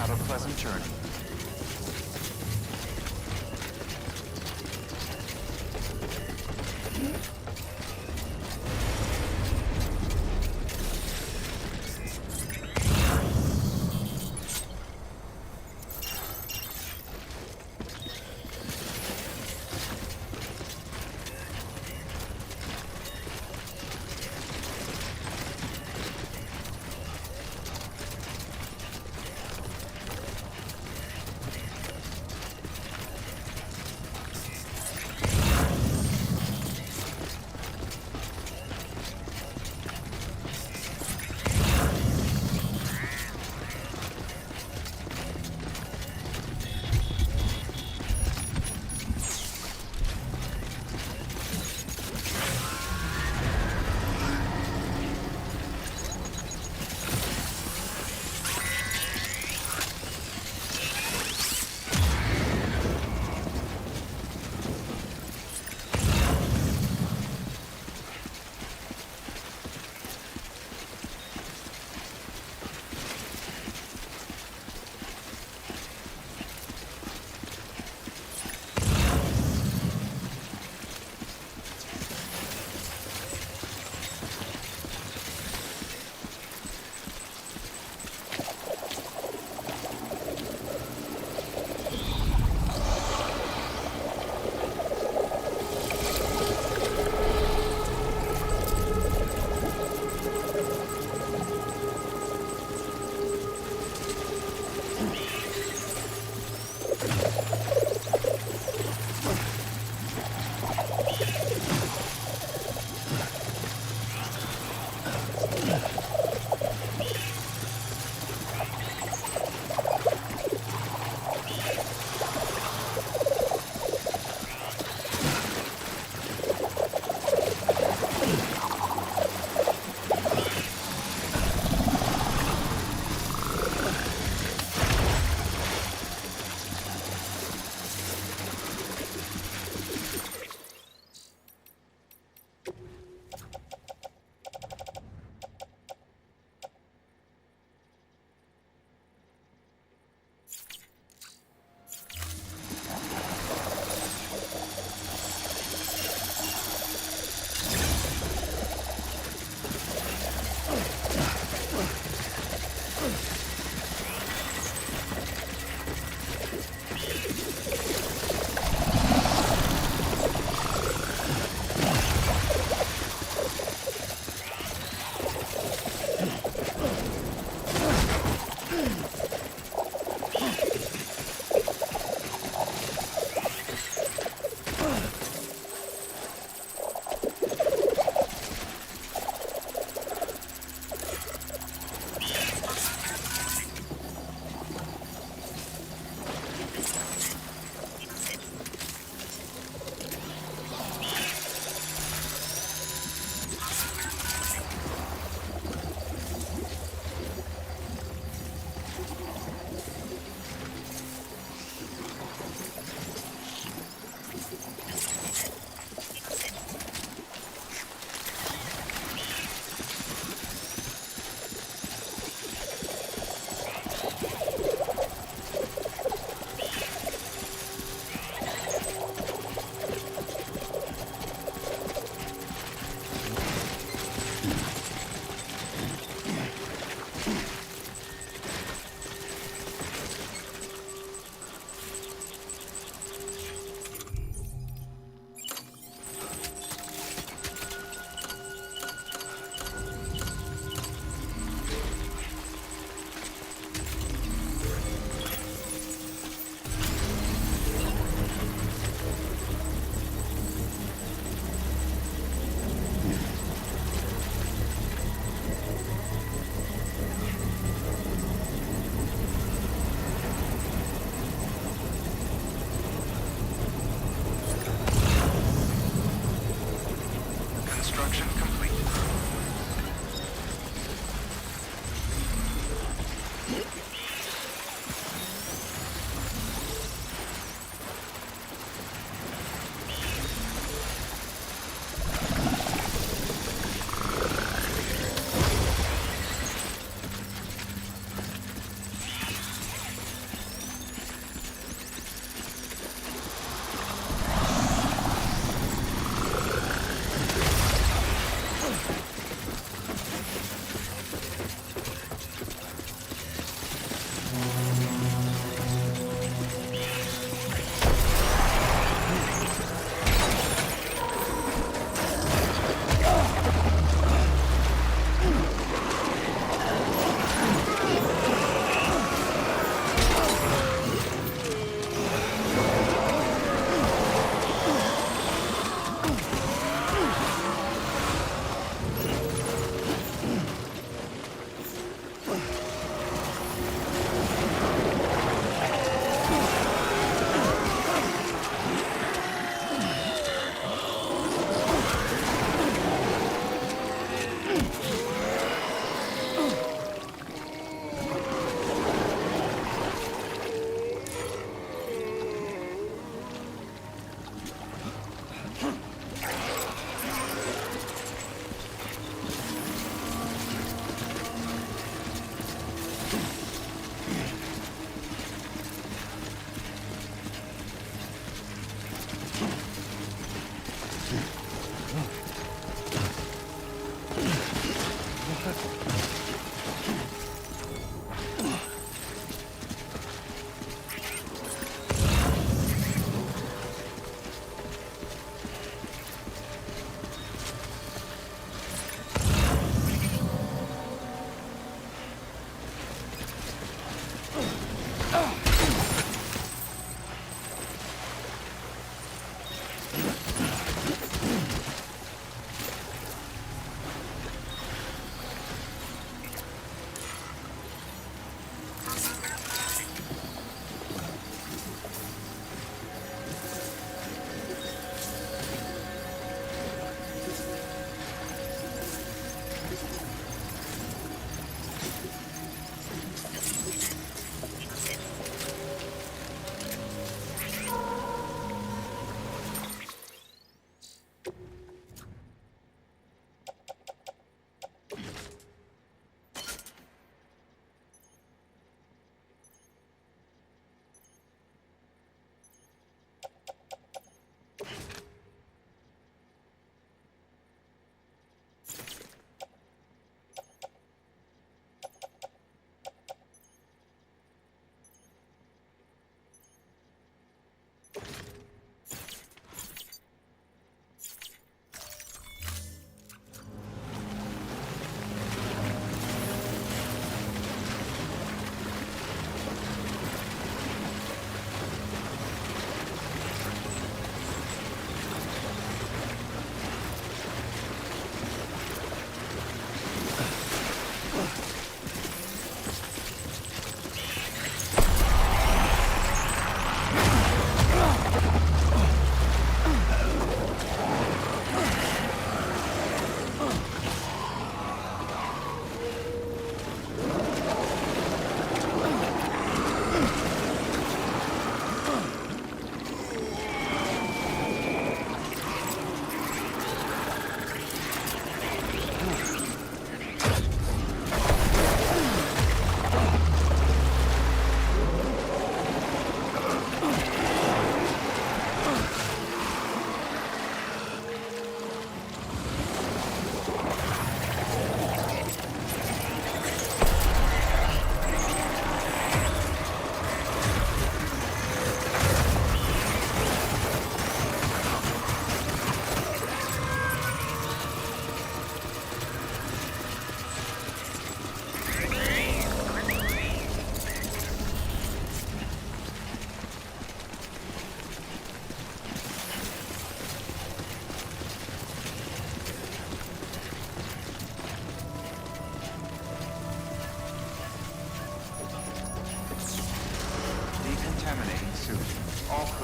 Have a pleasant journey.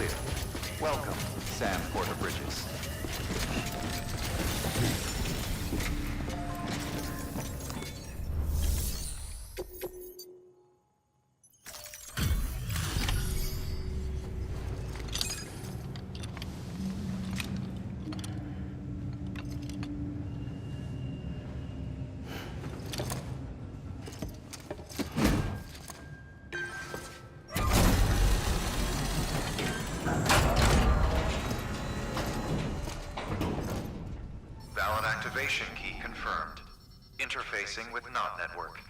clear. Welcome, Sam Porter-Bridges. Activation key confirmed. Interfacing with NOT network.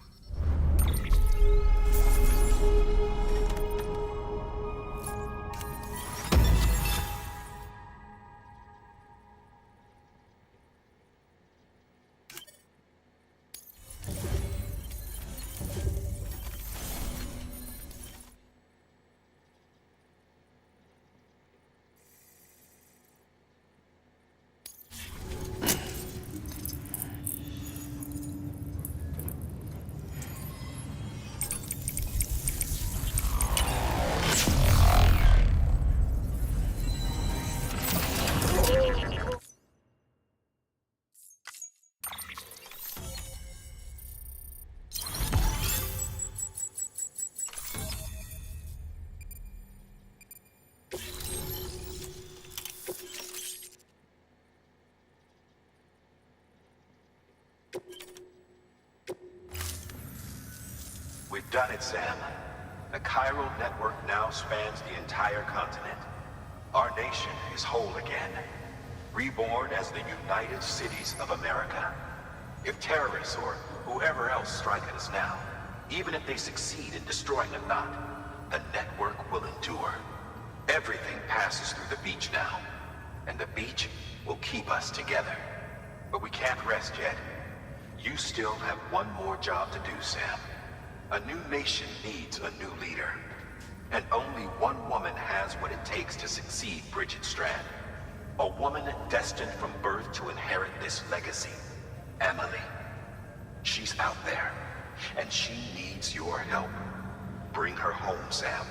We've done it, Sam. The chiral network now spans the entire continent. Our nation is whole again, reborn as the United Cities of America. If terrorists or whoever else strike at us now, even if they succeed in destroying the knot, the network will endure. Everything passes through the beach now, and the beach will keep us together. But we can't rest yet. You still have one more job to do, Sam. A new nation needs a new leader. And only one woman has what it takes to succeed Bridget Strand. A woman destined from birth to inherit this legacy. Emily. She's out there, and she needs your help. Bring her home, Sam.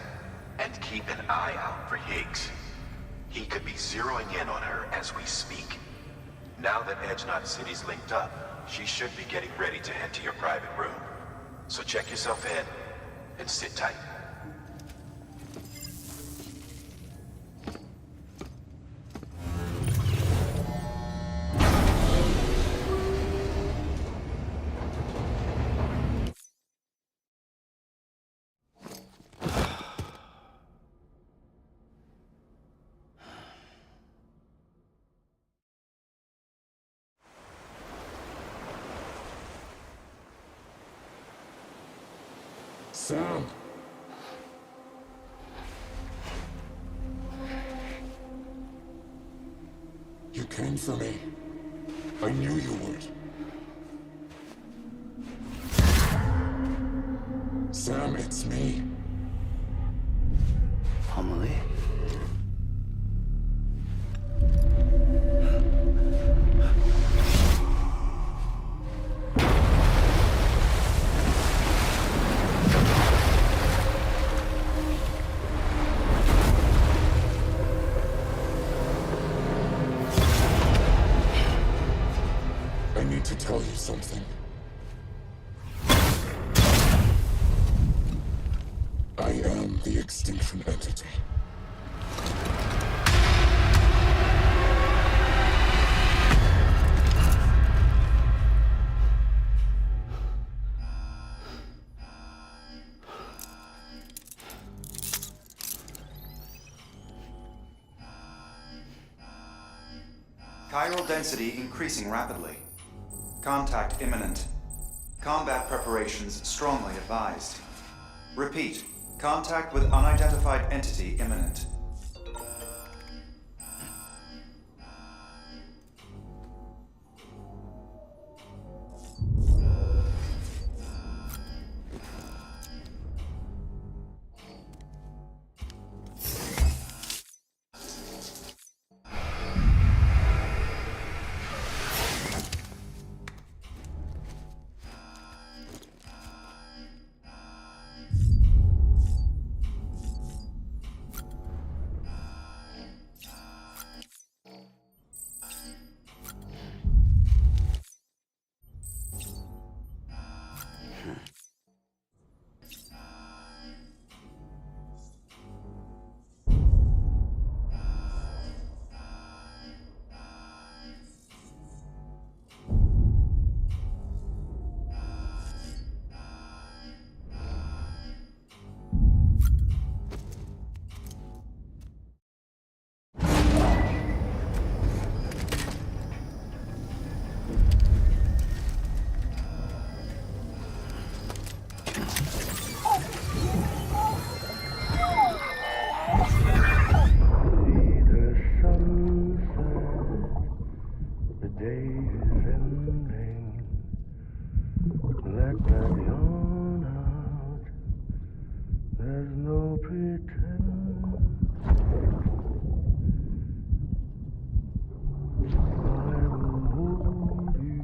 And keep an eye out for Higgs. He could be zeroing in on her as we speak. Now that Edge Knot City's linked up, she should be getting ready to head to your private room. So check yourself in, and sit tight. Sam! You came for me. I knew you would. Sam, it's me. Emily? To tell you something. I am the extinction entity. Chiral density increasing rapidly. Contact imminent. Combat preparations strongly advised. Repeat. Contact with unidentified entity imminent. day is ending. Let that yawn out. There's no pretense. I will hold you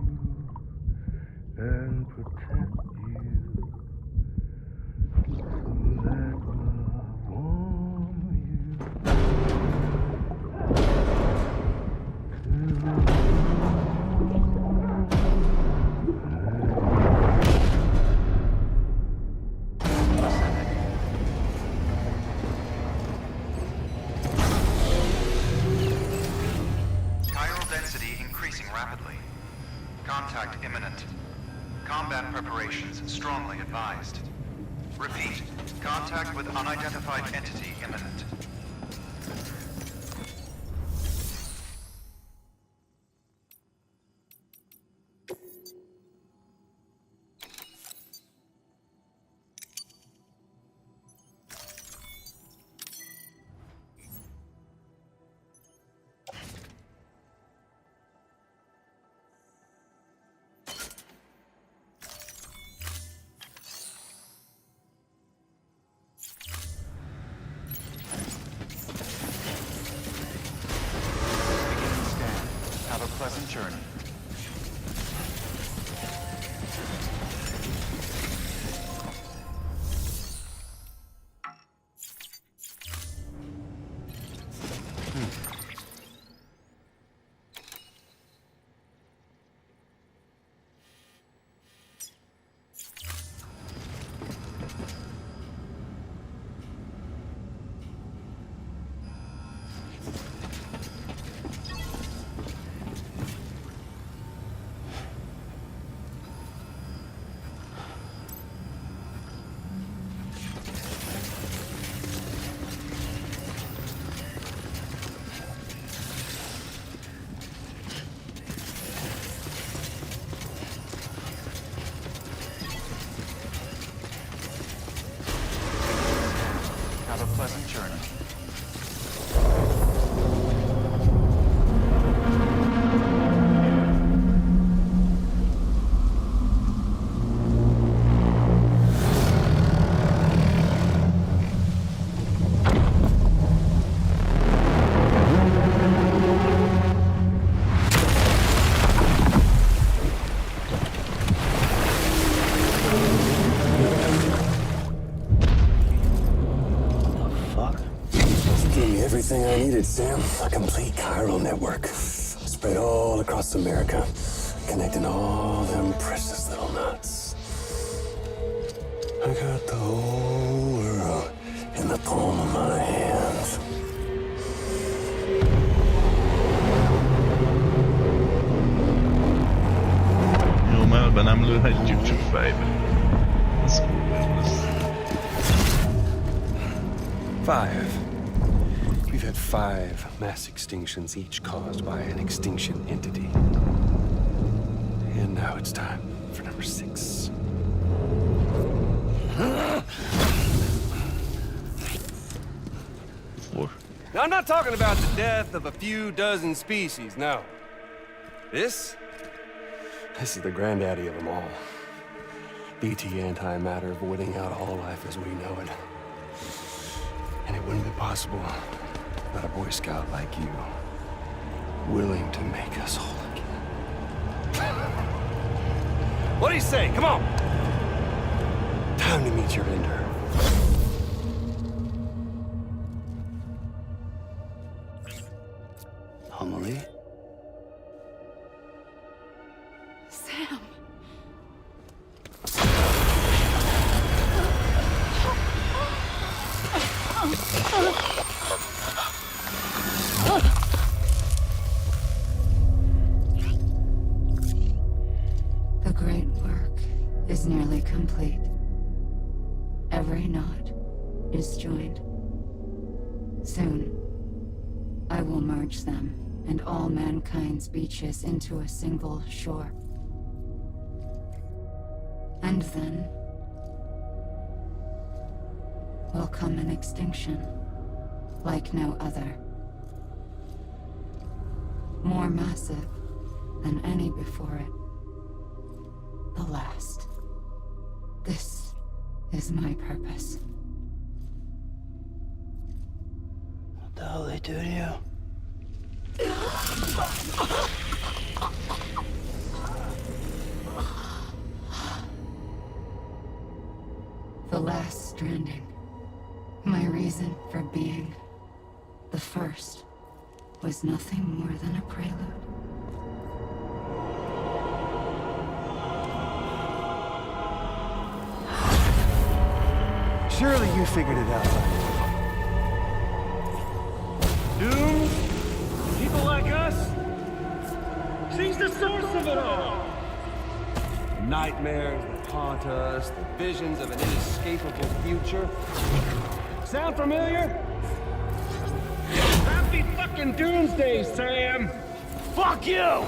and protect you. So that love warm you. Chiral density increasing rapidly. Contact imminent. Combat preparations strongly advised. Repeat, contact with unidentified entity imminent. Have a pleasant journey. Have a pleasant journey. Everything I needed, Sam. A complete chiral network. Spread all across America. Connecting all them precious little knots. I got the whole world in the palm of my hands. Jó, melbe nem lőhetjük, csak fejbe. Ez kurva jó lesz. 5. We've had 5 mass extinctions, each caused by an extinction entity. And now it's time for number 6. Now, I'm not talking about the death of a few dozen species, no. This is the granddaddy of them all. BT antimatter voiding out all life as we know it. And it wouldn't be possible without a Boy Scout like you, willing to make us whole again. What do you say? Come on! Time to meet your ender. Amelie? Sam. The great work is nearly complete. Every knot is joined. Soon, I will merge them and all mankind's beaches into a single shore. And then will come an extinction like no other. More massive than any before it. The last. This is my purpose. What the hell they do to you? The last stranding. My reason for being. The first was nothing more than a prelude. Surely you figured it out. Doomed? People like us? She's the source of it all! Nightmares that haunt us, the visions of an inescapable future. Sound familiar? Happy fucking doomsday, Sam! Fuck you!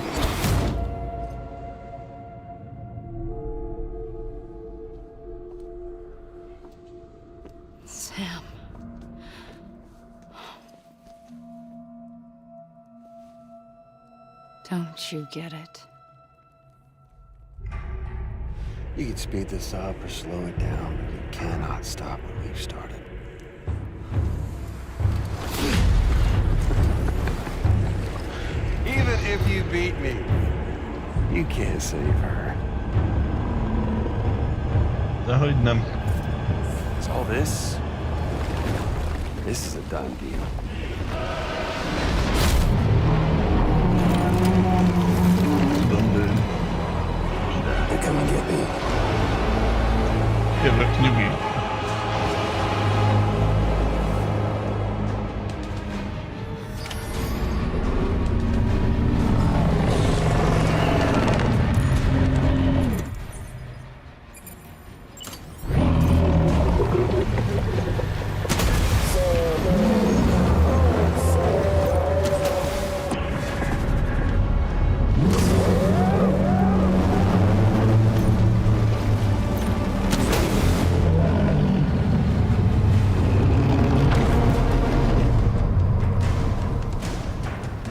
Sam. Don't you get it? You can speed this up or slow it down, but you cannot stop what we've started. Even if you beat me, you can't save her. Dehogy nem. It's all this. This is a done deal. They're coming to get me. Kérlek, nyugi.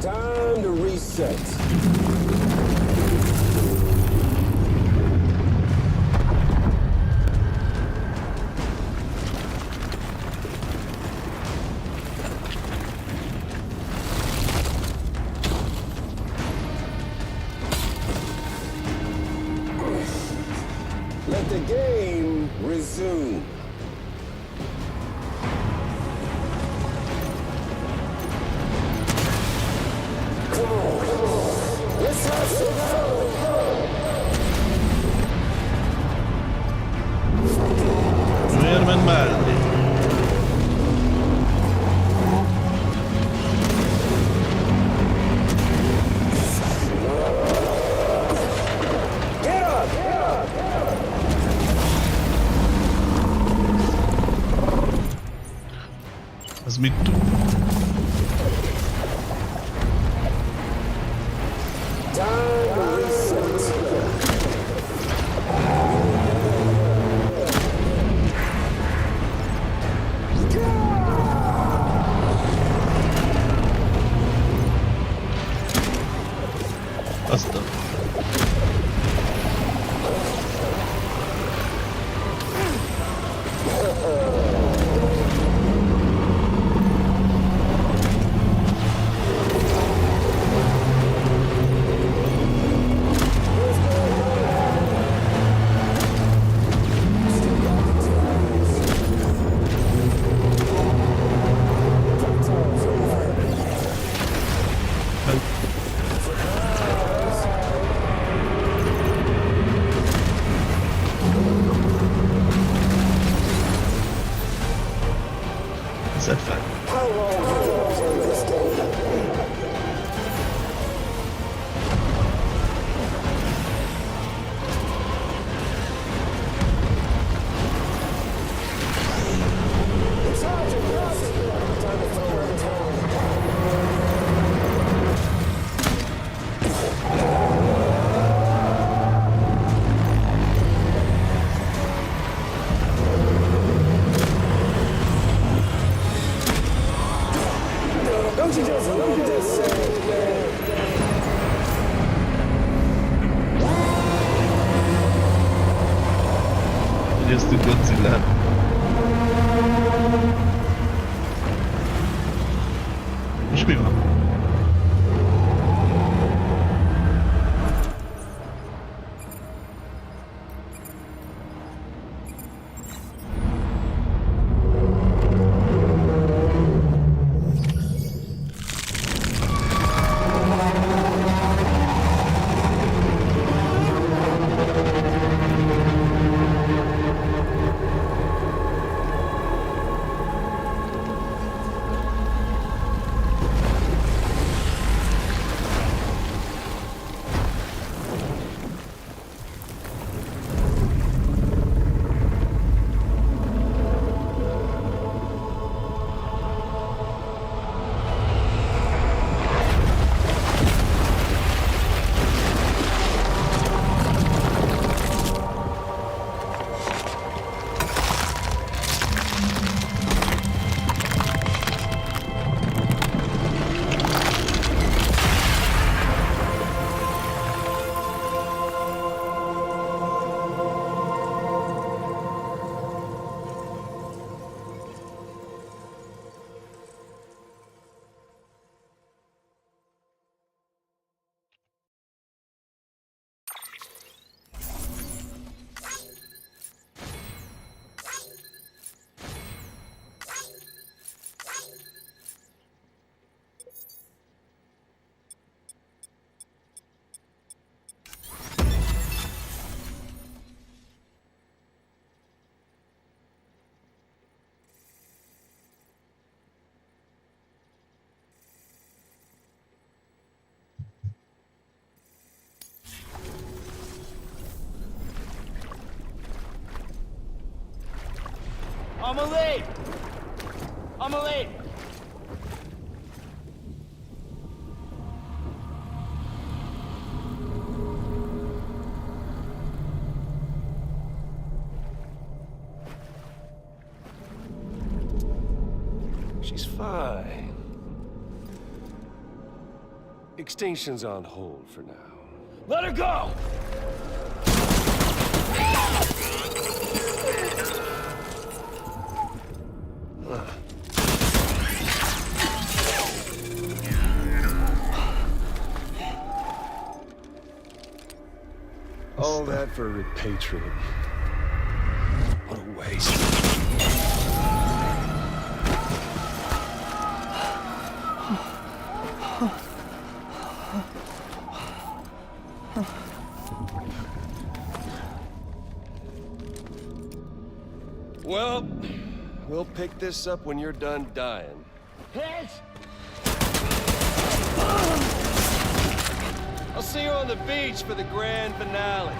Time to reset. Let the game resume. Come on, let's have some fun. Miért ment mellé? Get up! Ez mit tud? Time to reset. Aztán. Szedd fel. És mi van? I'm late! I'm late! She's fine. Extinction's on hold for now. Let her go! All that for repatriate. What a waste. Well, we'll pick this up when you're done dying. Hit! I'll see you on the beach for the grand finale.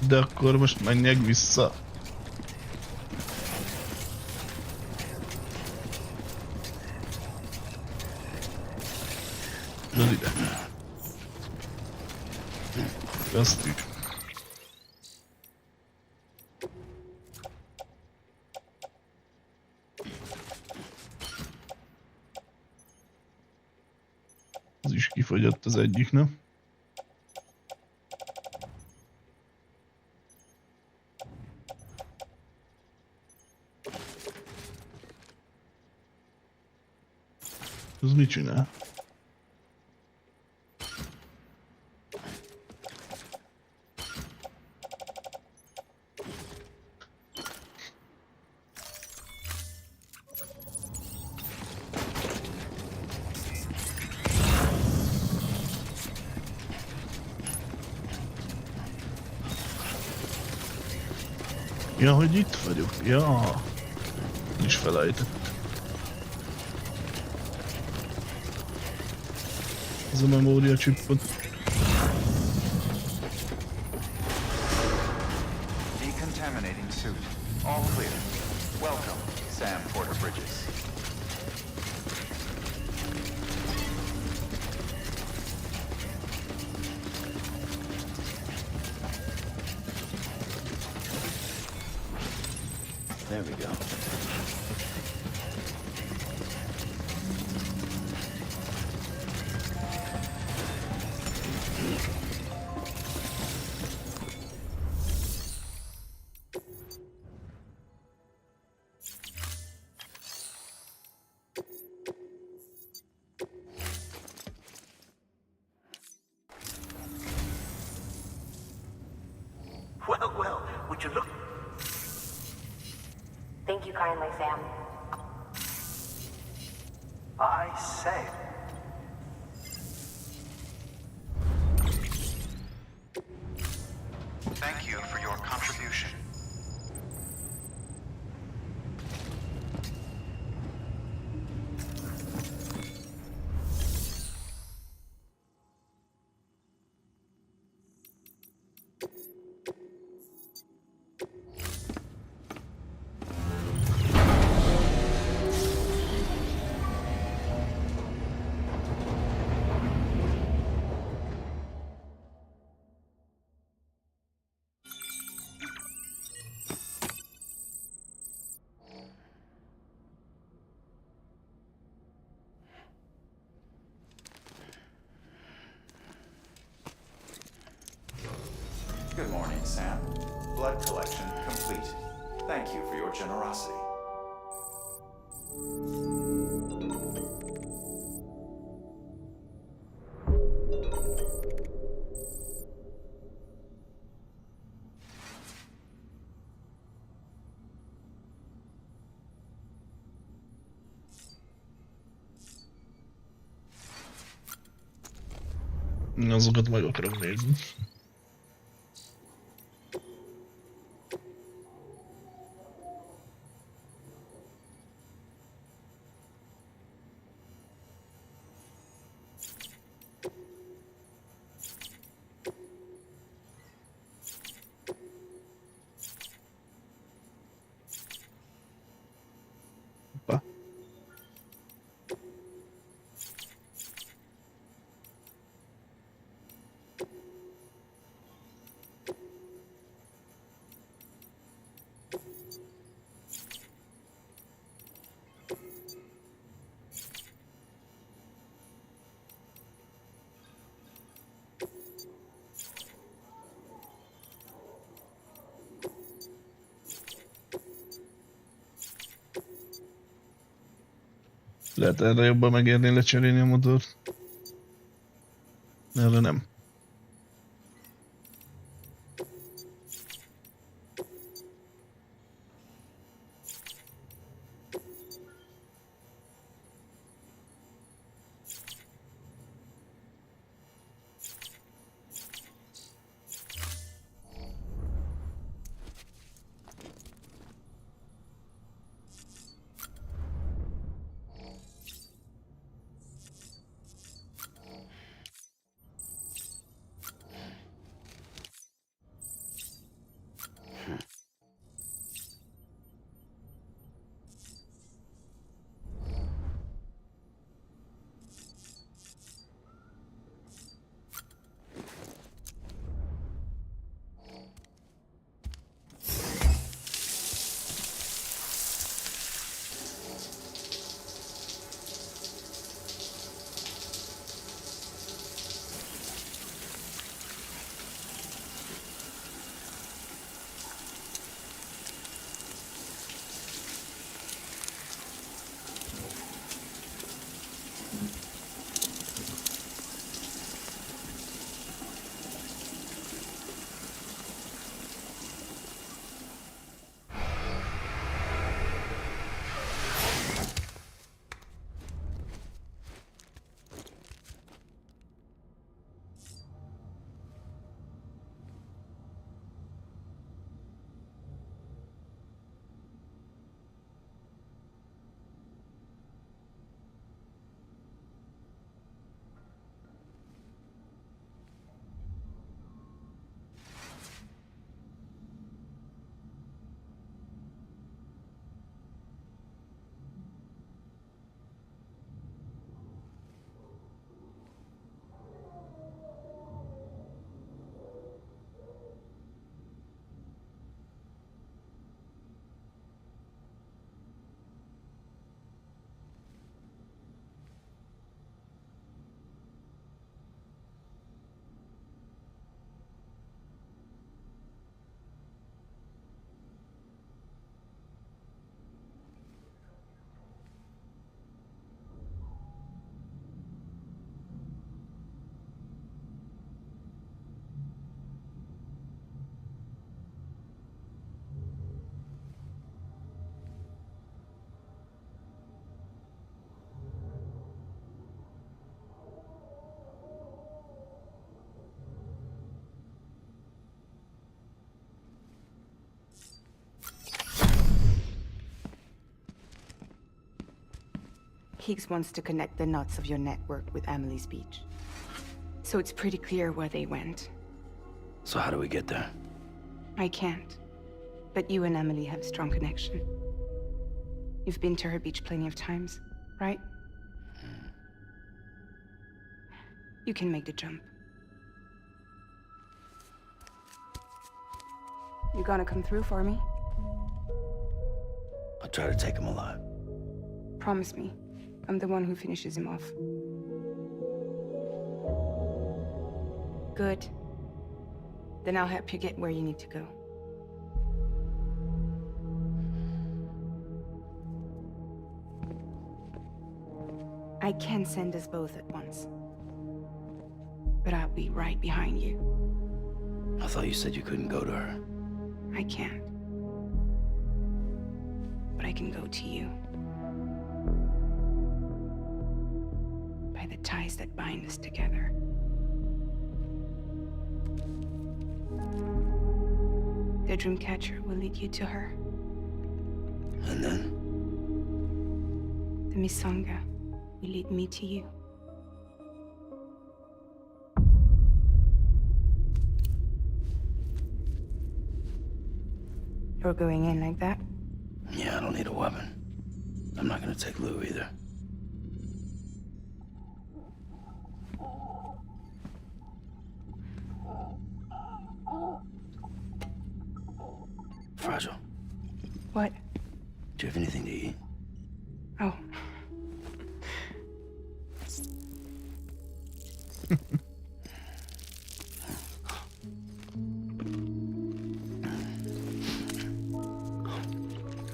De akkor most menjek vissza. Jön ide. Azt így. Ez is kifogyott az egyik, nem? Ez mit csinál? Ja, hogy itt vagyok. Ja. Is felejtett. Ez a memória chipot. Decontaminating suit. All clear. Welcome, Sam Porter Bridges. There we go. Well, would you look? Thank you kindly, Sam. I say. Thank you for your contribution. Good morning, Sam. Blood collection complete. Thank you for your generosity. Azokat meg akarom nézni. Hoppá. Lehet erre jobban megérni lecserélni a motort. Erre nem. Higgs wants to connect the knots of your network with Emily's beach. So it's pretty clear where they went. So how do we get there? I can't. But you and Emily have a strong connection. You've been to her beach plenty of times, right? You can make the jump. You gonna come through for me? I'll try to take him alive. Promise me. I'm the one who finishes him off. Good. Then I'll help you get where you need to go. I can send us both at once. But I'll be right behind you. I thought you said you couldn't go to her. I can't. But I can go to you. By the ties that bind us together. The Dreamcatcher will lead you to her. And then? The Misanga will lead me to you. You're going in like that? Yeah, I don't need a weapon. I'm not gonna take Lou either. Fragile. What? Do you have anything to eat? Oh.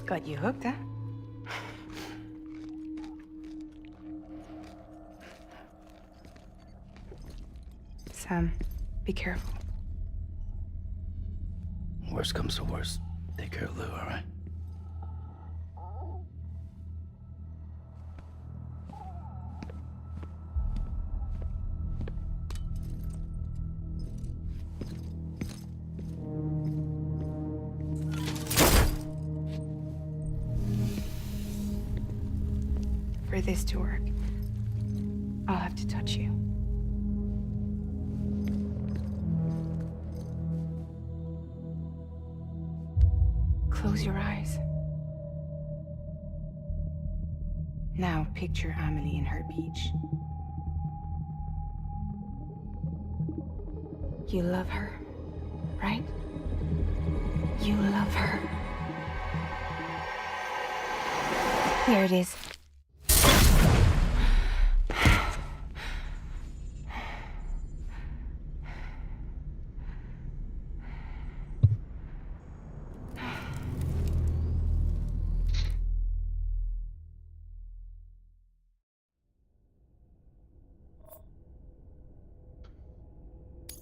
Got you hooked, huh? Sam, be careful. Worst comes to worst. Take care of Lou, all right? For this to work, I'll have to touch you. Close your eyes. Now picture Amelie in her beach. You love her, right? You love her. Here it is.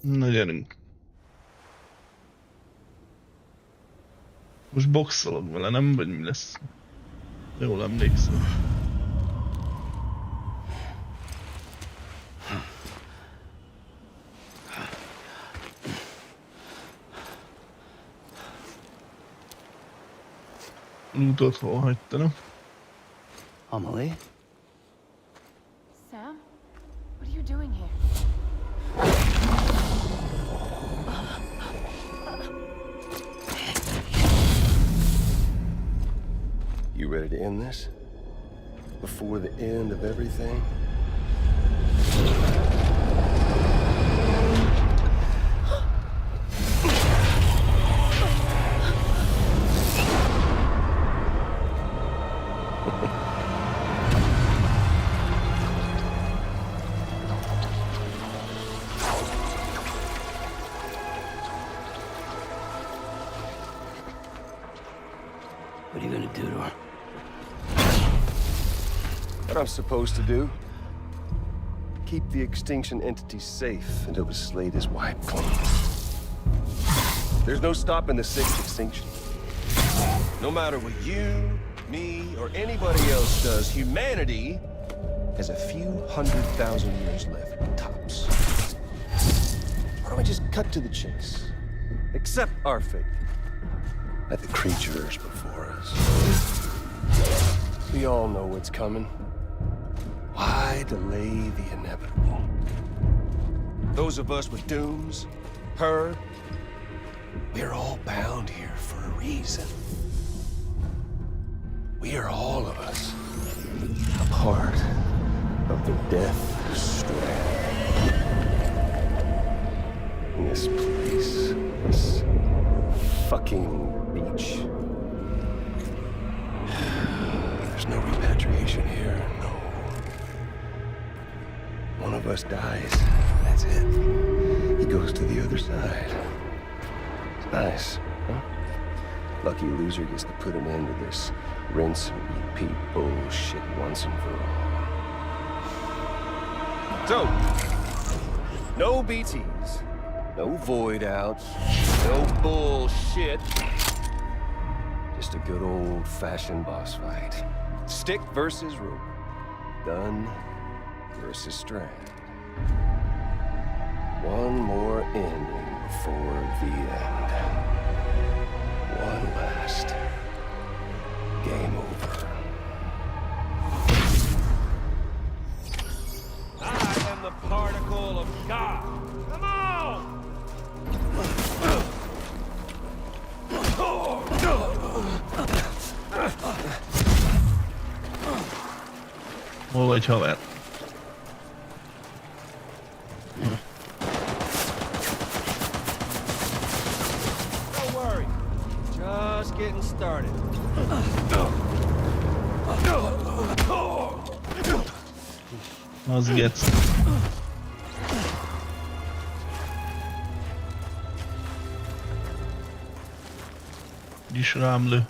Na gyerünk. Most boxolok vele, nem? Vagy mi lesz? Jól emlékszem. Lootot hol hagytam? Amelie? Sam? What are you doing here? You ready to end this? Before the end of everything? What are you gonna do to her? What I'm supposed to do? Keep the extinction entity safe until the slate is wiped clean. There's no stopping the sixth extinction. No matter what you, me, or anybody else does, humanity has a few 100,000 years left, tops. Why don't we just cut to the chase? Accept our fate. Like the creatures before us. We all know what's coming. Why delay the inevitable? Those of us with dooms, her, we're all bound here for a reason. We are all of us a part of the Death Strand. This place, this fucking beach. There's no repatriation here, no. One of us dies, that's it. He goes to the other side. It's nice, huh? Lucky loser gets to put an end to this rinse and repeat bullshit once and for all. So, no BTs, no void outs, no bullshit. Just a good old-fashioned boss fight. Stick versus rope. Gun versus strand. One more ending before the end. One last game over. I am the particle of God. Come on! Hol vagy haver? Don't worry. Just getting started. Az gec. Is rám lő.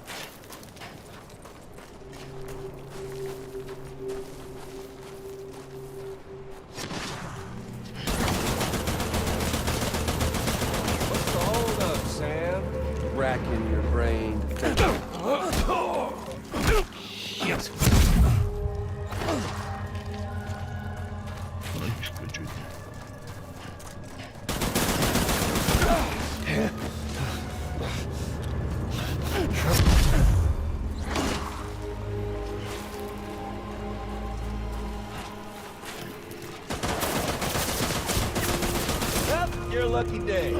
What's the hold up, Sam? Racking your brain. Shit. Nagy is köcsög. Yep, your lucky day.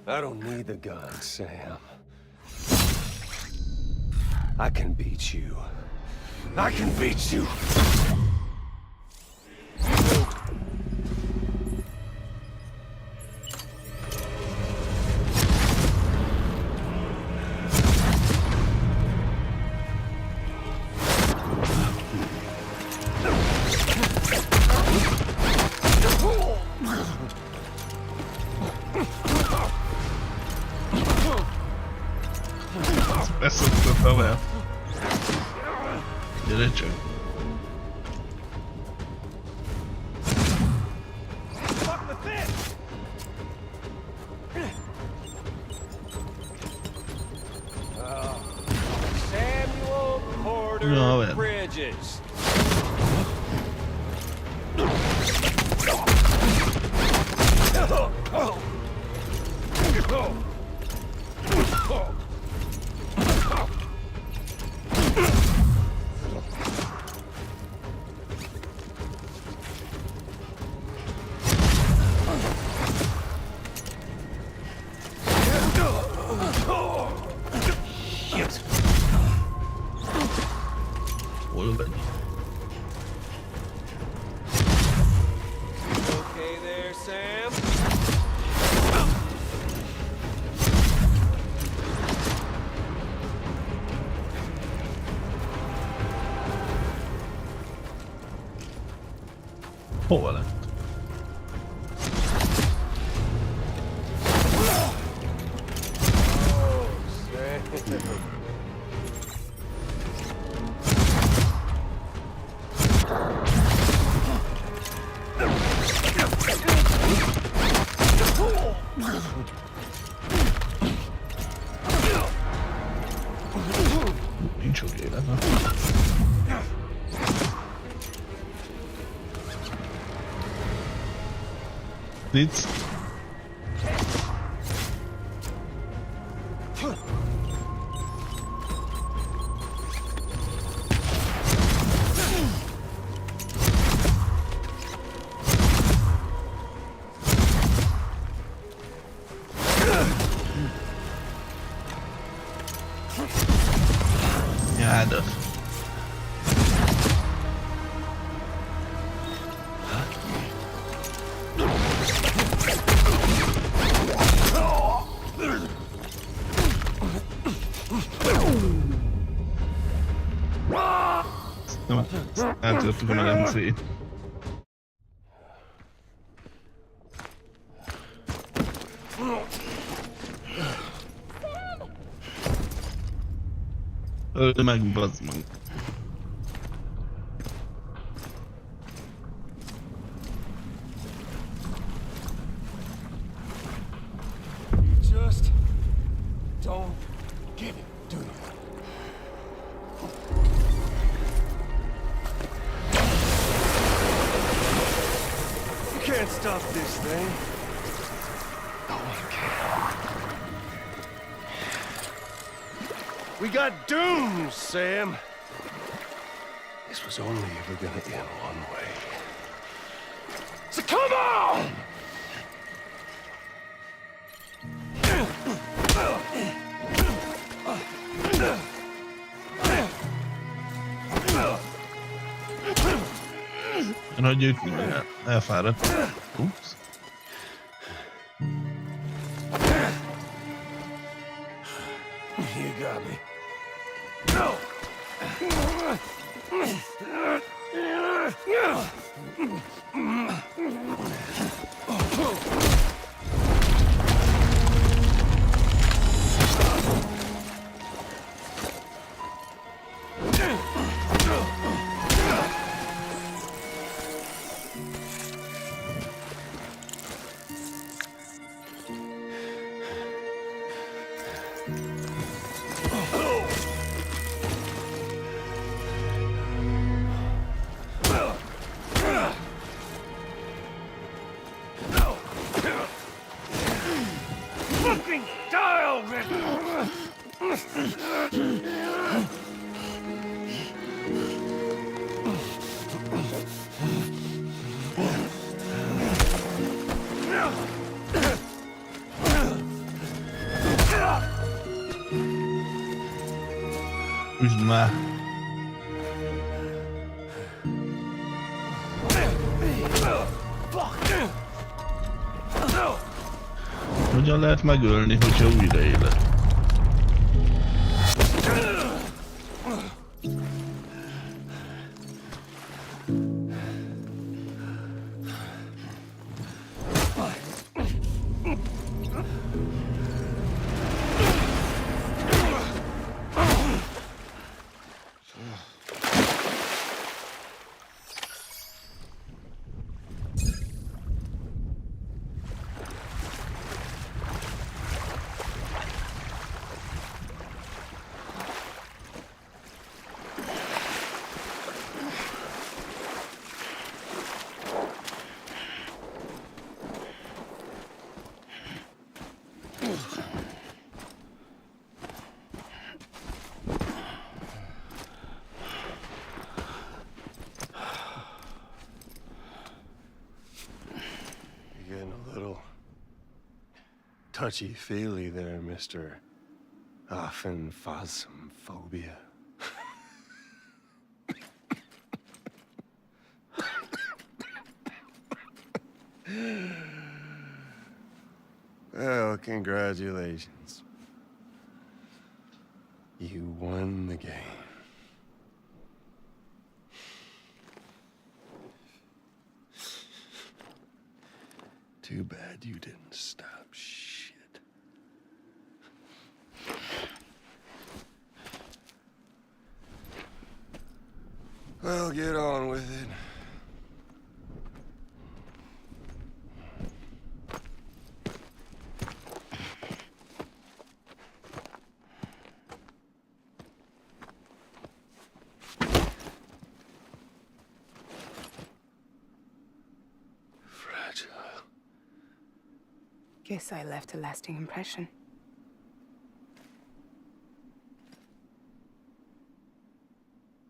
I don't need the gun, Sam. I can beat you. I can beat you. Beszoktott haver. Gyere csak. Fuck with this! Samuel Porter Ja, haver. Bridges. Hol vagy? Okay there, Sam? Hova lett? Nincs sok élet, ha? Blitz. Jádat. Eltörtük a medencét. Öld meg, bazd meg. Just don't get it, do you? You can't stop this thing. No one can. We got doomed, Sam. This was only ever gonna end one way. So come on! Én hagyjuk, elfáradt. Ups. You got me. No! Fucking die already! Üsd már! Hogyan lehet megölni, hogyha újra élet? Touchy-feely there, Mr. Phasmophobia. Well, congratulations. You won the game. Too bad you didn't stop shit. Well, get on with it. Guess I left a lasting impression.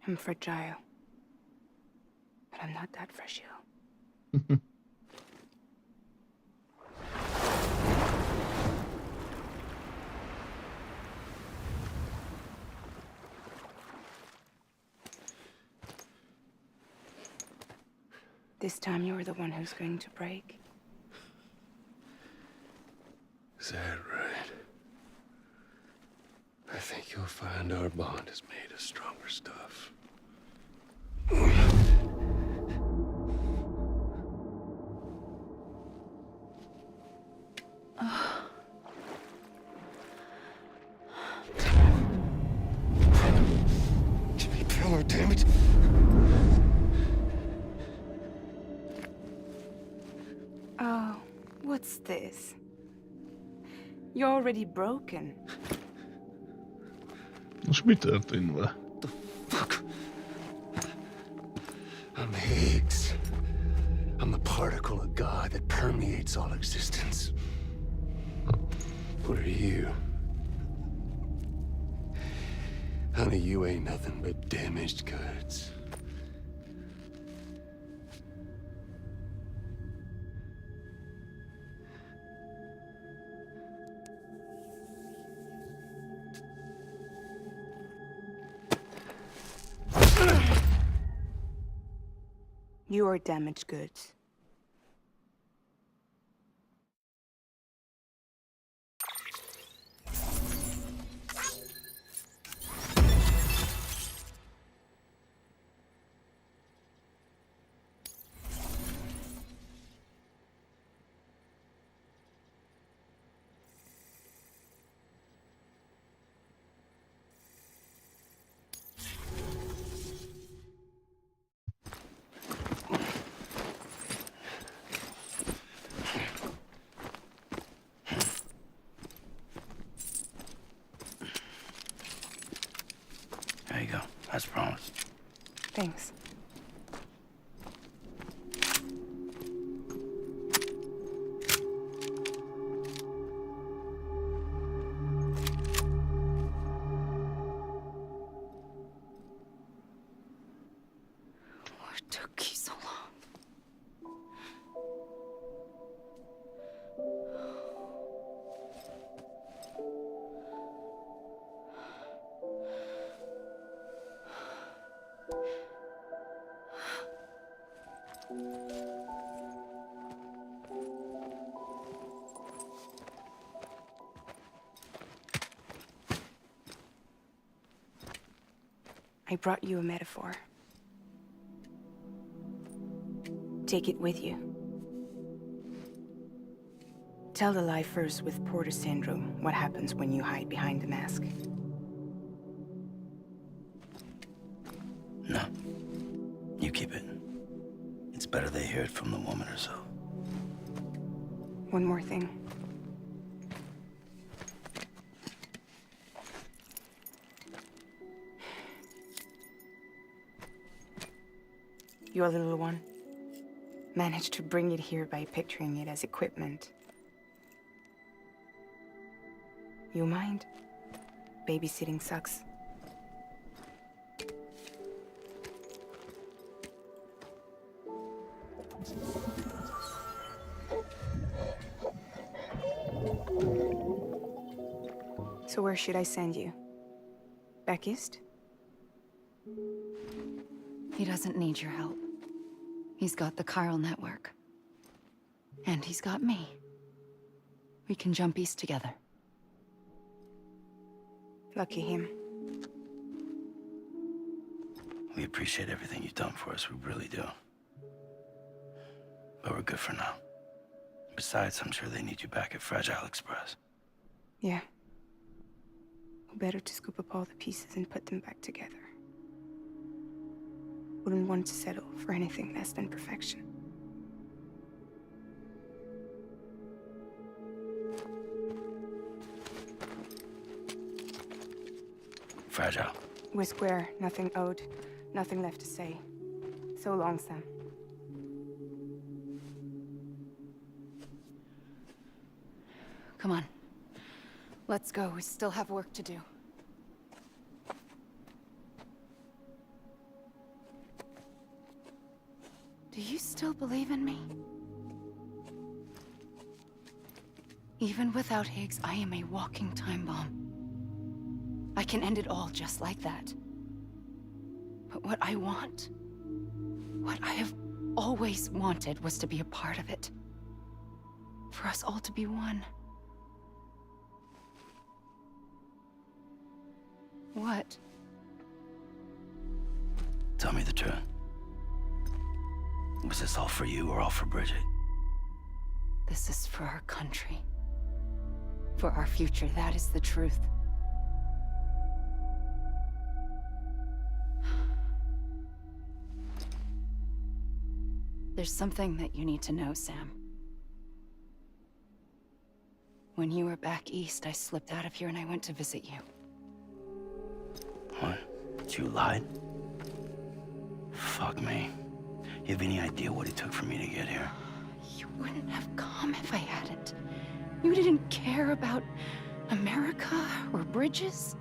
I'm fragile. But I'm not that fragile. This time you're the one who's going to break. Is that right? I think you'll find our bond is made of stronger stuff. Jimmy Pillar, damn it! Oh, what's this? You're already broken. Most mi történt vele? Fuck! I'm Higgs. I'm the particle of God that permeates all existence. What are you? Honey, you ain't nothing but damaged goods. You are damaged goods. There you go, as promised. Thanks. What took you so long? I brought you a metaphor. Take it with you. Tell the lie first with Porter syndrome, what happens when you hide behind the mask. No. You keep it. It's better they hear it from the woman herself. One more thing. Your little one managed to bring it here by picturing it as equipment. You mind? Babysitting sucks. So where should I send you? Back east? He doesn't need your help. He's got the chiral network. And he's got me. We can jump east together. Lucky him. We appreciate everything you've done for us, we really do. But we're good for now. Besides, I'm sure they need you back at Fragile Express. Yeah. Better to scoop up all the pieces and put them back together. Wouldn't want to settle for anything less than perfection. Fragile. We're square, nothing owed, nothing left to say. So long, Sam. Come on. Let's go. We still have work to do. Do you still believe in me? Even without Higgs, I am a walking time bomb. I can end it all just like that. But what I want, what I have always wanted was to be a part of it. For us all to be one. What? Tell me the truth. Was this all for you or all for Bridget? This is for our country. For our future, that is the truth. There's something that you need to know, Sam. When you were back east, I slipped out of here and I went to visit you. What? You lied? Fuck me. You have any idea what it took for me to get here? You wouldn't have come if I hadn't. You didn't care about America or bridges.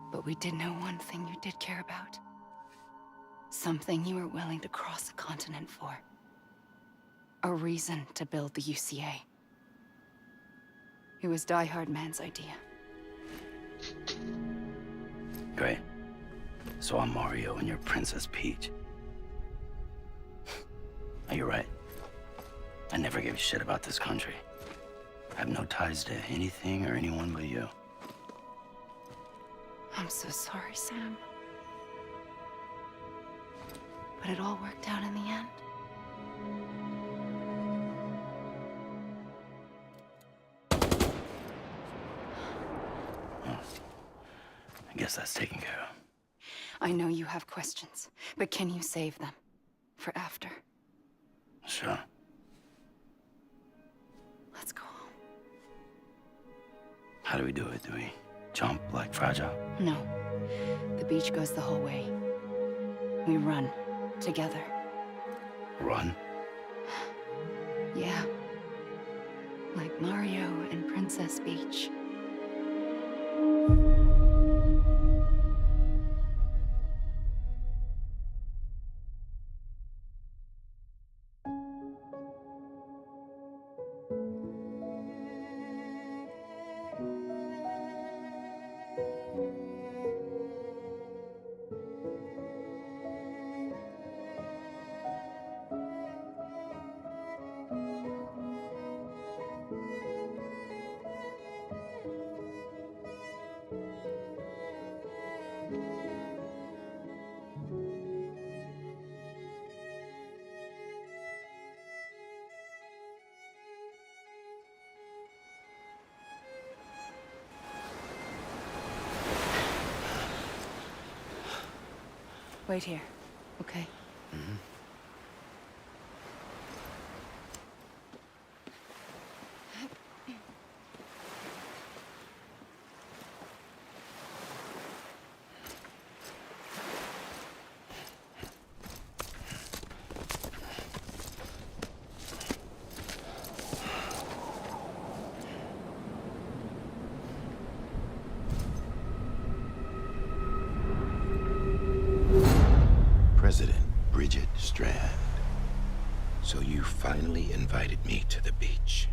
But we did know one thing you did care about. Something you were willing to cross a continent for. A reason to build the UCA. It was Die Hard Man's idea. Great. So I'm Mario and you're Princess Peach. You're right. I never gave a shit about this country. I have no ties to anything or anyone but you. I'm so sorry, Sam. But it all worked out in the end. Well, I guess that's taken care of. I know you have questions, but can you save them for after? Sure. Let's go home. How do we do it? Do we jump like Fragile? No. The beach goes the whole way. We run together. Run? Yeah. Like Mario and Princess Peach. Wait here, okay? Mm-hmm. President Bridget Strand. So you finally invited me to the beach.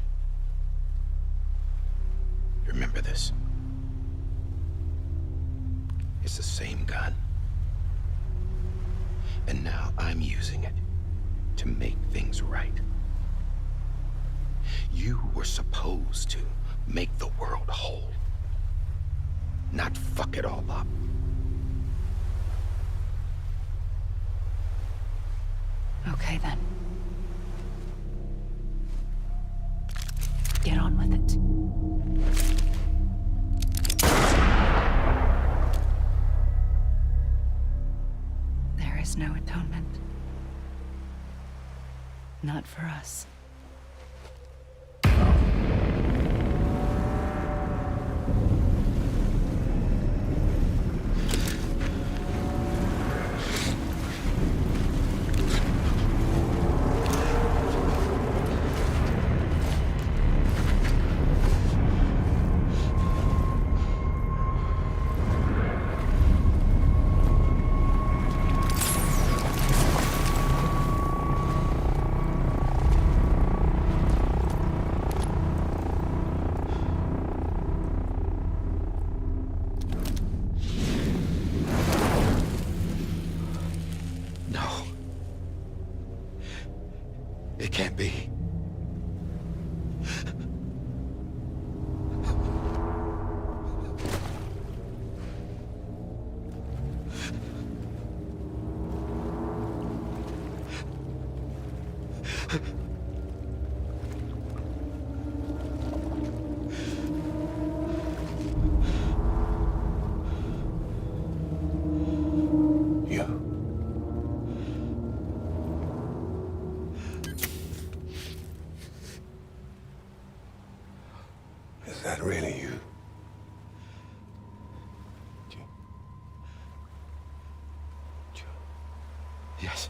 Remember this? It's the same gun. And now I'm using it to make things right. You were supposed to make the world whole, not fuck it all up. Okay, then. Get on with it. There is no atonement. Not for us. Is that really you? Yes.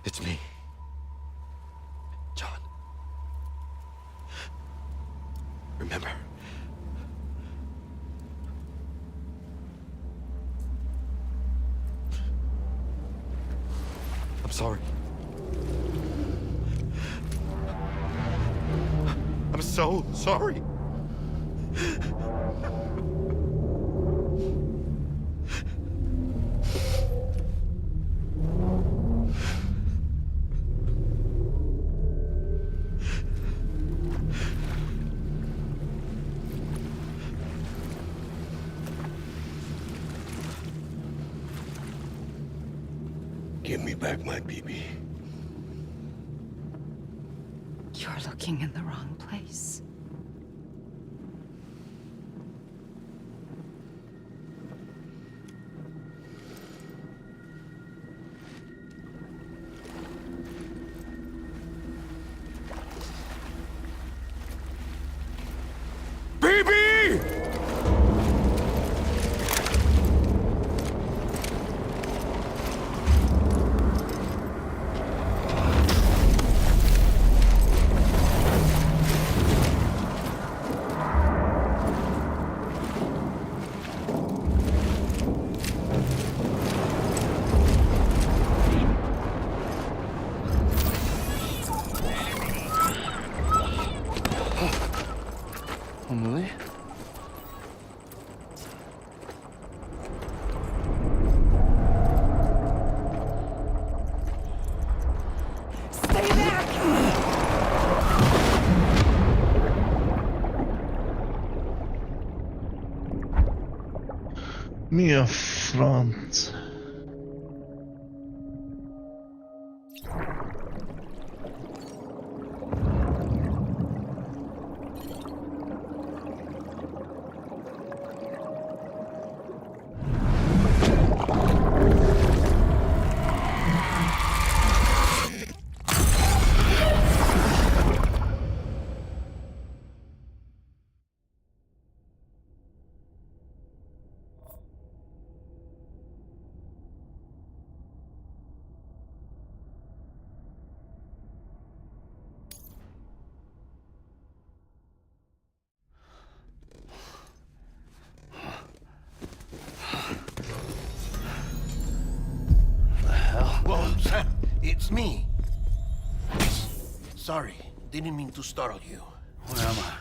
It's me. John. Remember. I'm sorry. I'm so sorry. Give me back my BB. You're looking in the wrong place. Emily? Stay back! Mi a franc? Whoa, Sam, it's me. Sorry, didn't mean to startle you. Where am I?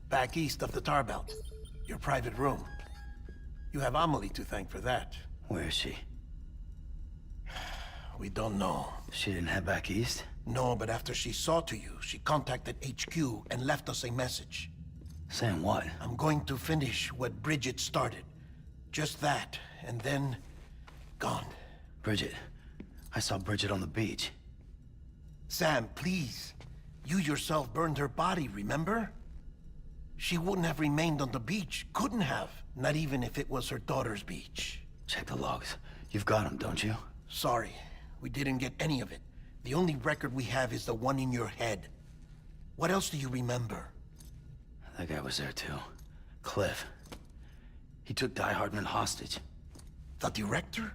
Back east of the tar belt. Your private room. You have Amelie to thank for that. Where is she? We don't know. She didn't head back east? No, but after she saw to you, she contacted HQ and left us a message. Saying what? I'm going to finish what Bridget started. Just that, and then... gone. Bridget. I saw Bridget on the beach. Sam, please. You yourself burned her body, remember? She wouldn't have remained on the beach. Couldn't have. Not even if it was her daughter's beach. Check the logs. You've got them, don't you? Sorry. We didn't get any of it. The only record we have is the one in your head. What else do you remember? That guy was there too. Cliff. He took Die Hardman hostage. The director?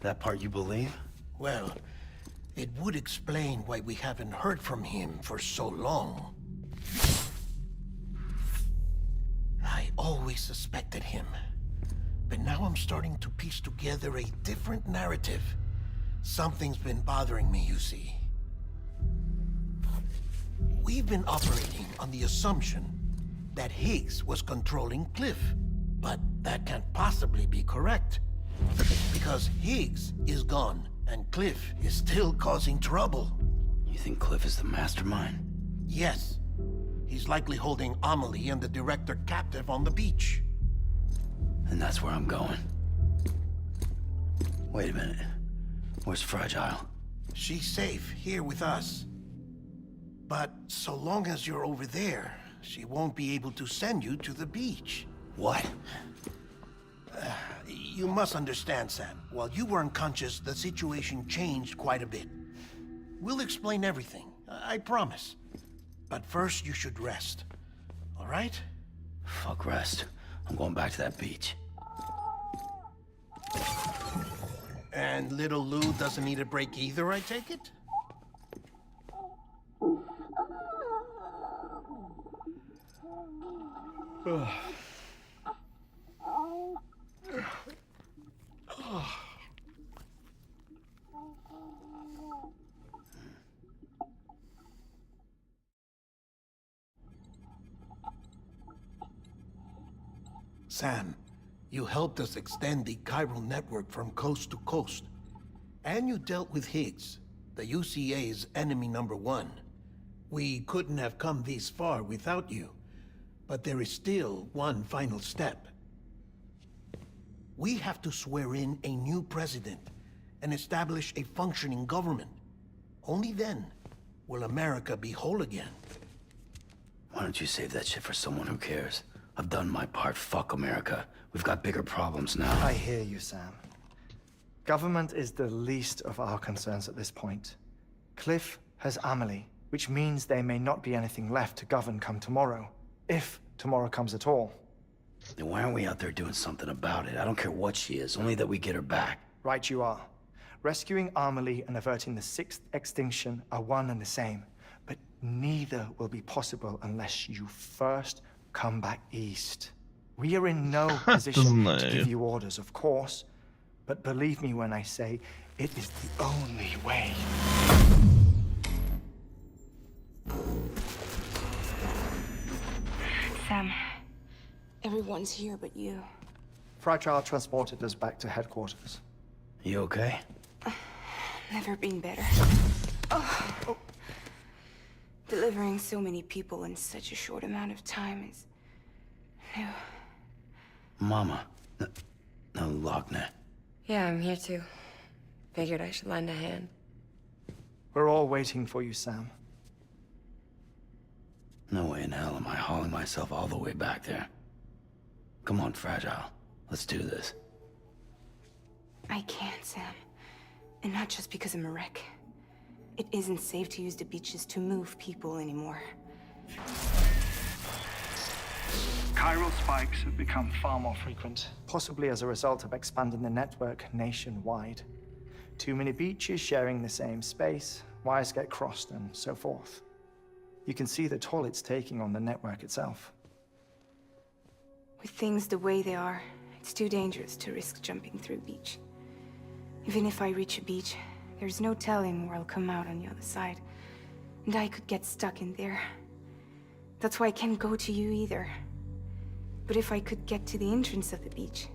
That part you believe? Well, it would explain why we haven't heard from him for so long. I always suspected him. But now I'm starting to piece together a different narrative. Something's been bothering me, you see. We've been operating on the assumption that Higgs was controlling Cliff. But that can't possibly be correct. Because Higgs is gone, and Cliff is still causing trouble. You think Cliff is the mastermind? Yes. He's likely holding Amelie and the director captive on the beach. And that's where I'm going. Wait a minute. Where's Fragile? She's safe here with us. But so long as you're over there, she won't be able to send you to the beach. What? You must understand, Sam. While you were unconscious, the situation changed quite a bit. We'll explain everything, I promise. But first, you should rest. All right? Fuck rest. I'm going back to that beach. And little Lou doesn't need a break either, I take it? Sam, you helped us extend the chiral network from coast to coast. And you dealt with Higgs, the UCA's enemy #1. We couldn't have come this far without you. But there is still one final step. We have to swear in a new president and establish a functioning government. Only then will America be whole again. Why don't you save that shit for someone who cares? I've done my part. Fuck America. We've got bigger problems now. I hear you, Sam. Government is the least of our concerns at this point. Cliff has Amelie, which means there may not be anything left to govern come tomorrow. If tomorrow comes at all. Then why aren't we out there doing something about it? I don't care what she is, only that we get her back. Right you are. Rescuing Amelie and averting the 6th extinction are one and the same. But neither will be possible unless you first come back east. We are in no position to give you orders, of course. But believe me when I say, it is the only way. Sam, everyone's here but you. Fragile transported us back to headquarters. You okay? Never been better. Oh. Delivering so many people in such a short amount of time is new. Mama. No, Lochner. Yeah, I'm here too. Figured I should lend a hand. We're all waiting for you, Sam. No way in hell am I hauling myself all the way back there. Come on, Fragile. Let's do this. I can't, Sam. And not just because I'm a wreck. It isn't safe to use the beaches to move people anymore. Chiral spikes have become far more frequent, possibly as a result of expanding the network nationwide. Too many beaches sharing the same space, wires get crossed, and so forth. You can see the toll it's taking on the network itself. With things the way they are, it's too dangerous to risk jumping through a beach. Even if I reach a beach, there's no telling where I'll come out on the other side. And I could get stuck in there. That's why I can't go to you either. But if I could get to the entrance of the beach,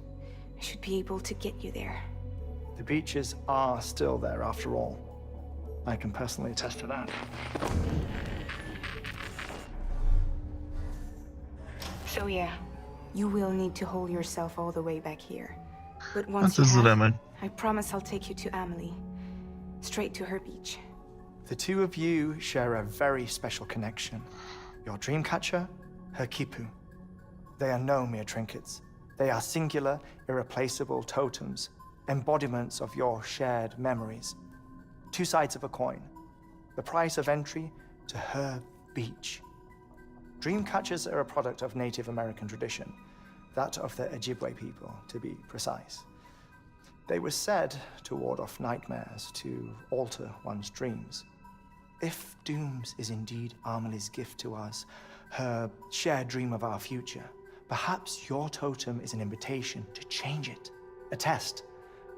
I should be able to get you there. The beaches are still there after all. I can personally attest to that. So yeah, you will need to hold yourself all the way back here. But once you have, I promise I'll take you to Amelie. Straight to her beach. The two of you share a very special connection. Your dreamcatcher, her Kipu. They are no mere trinkets. They are singular, irreplaceable totems, embodiments of your shared memories. Two sides of a coin. The price of entry to her beach. Dreamcatchers are a product of Native American tradition, that of the Ojibwe people, to be precise. They were said to ward off nightmares, to alter one's dreams. If Dooms is indeed Amelie's gift to us, her shared dream of our future, perhaps your totem is an invitation to change it. A test,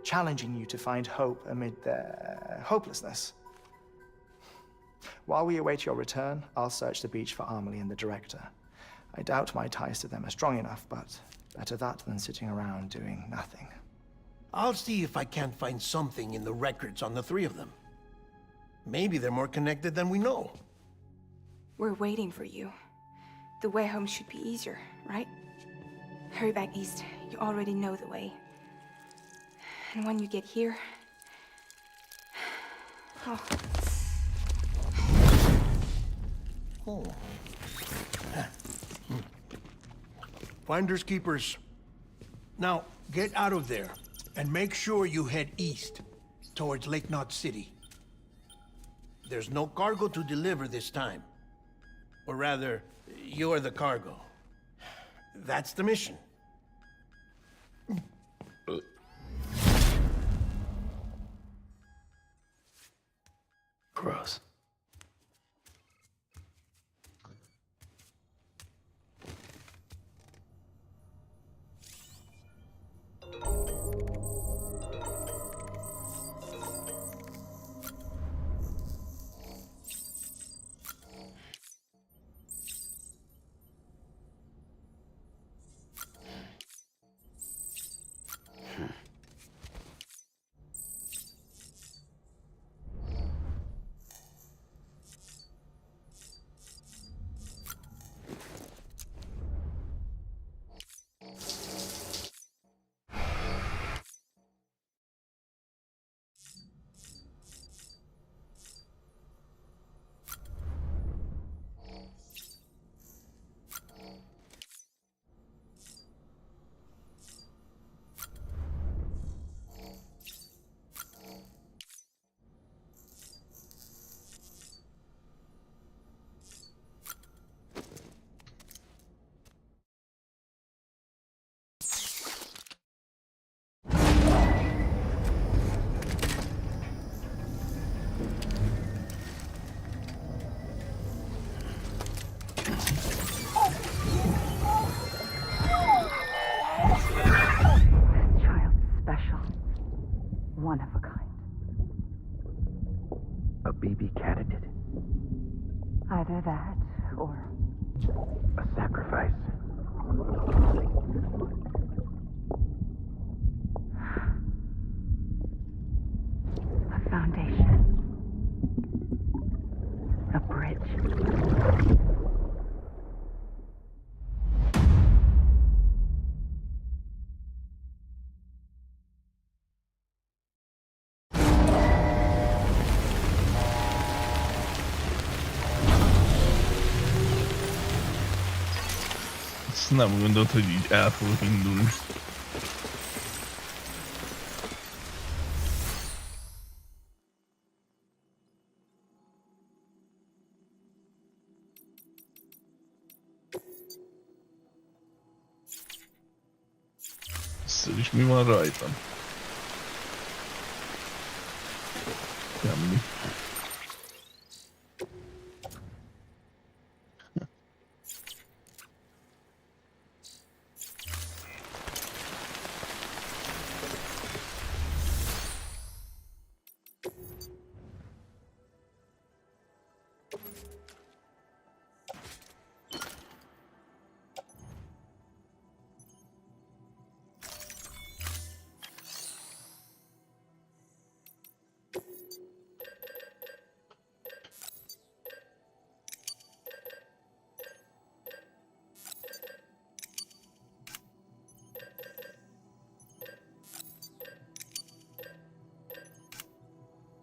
challenging you to find hope amid their hopelessness. While we await your return, I'll search the beach for Amelie and the director. I doubt my ties to them are strong enough, but better that than sitting around doing nothing. I'll see if I can't find something in the records on the three of them. Maybe they're more connected than we know. We're waiting for you. The way home should be easier, right? Hurry back east. You already know the way. And when you get here, Oh. Finders keepers. Now, get out of there, and make sure you head east, towards Lake Knot City. There's no cargo to deliver this time. Or rather, you're the cargo. That's the mission. Gross. One of a kind. A BB candidate? Either that, or... a sacrifice? A foundation. A bridge. Nem gondolt, hogy így el fog indulni. Összör is mi van rajtam? Semmi.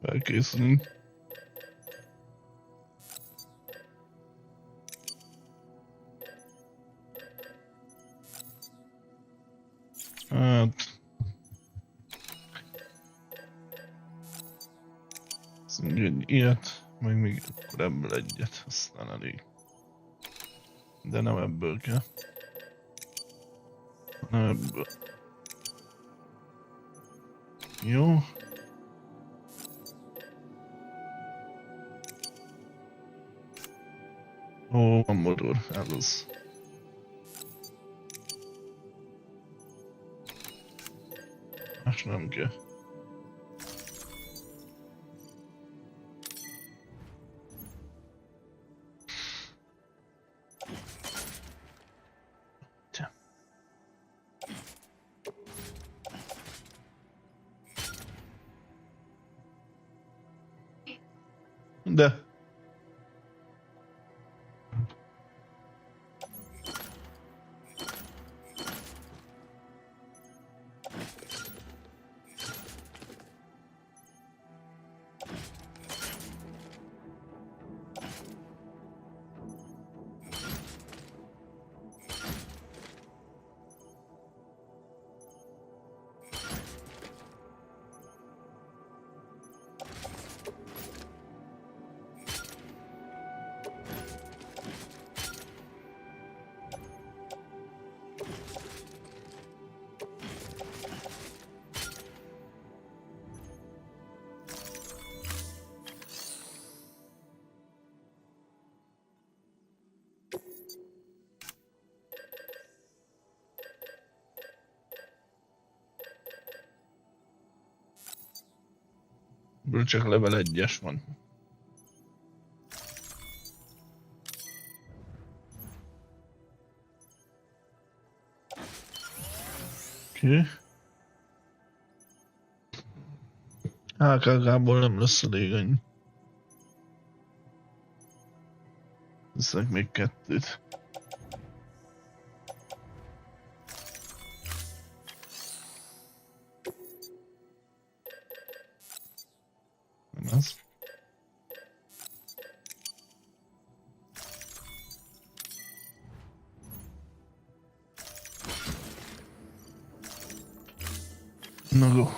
Elkészülünk. Hát... azt mondja, hogy ilyet, meg még akkor ebből egyet, aztán elég. De nem ebből kell. Nem ebből. Jó. Ó, van motor, ez az. Más nem kell. De... Ebből csak level 1-es van. Oké. AKK-ból nem lesz elég annyi. Viszont még 2-t. Nem az. Na go.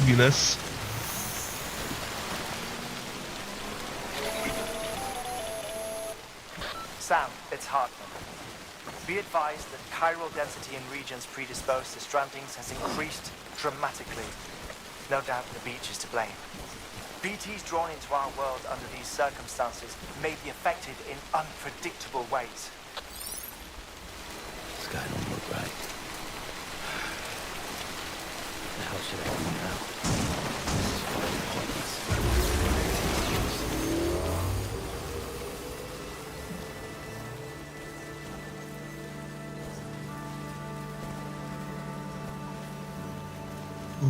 Mi lesz? Sam, it's Hartman. Be advised that chiral density in regions predisposed to strandings has increased dramatically. No doubt the beach is to blame. BTs drawn into our world under these circumstances may be affected in unpredictable ways. This guy don't look right. What the hell should I do now? This is fucking pointless.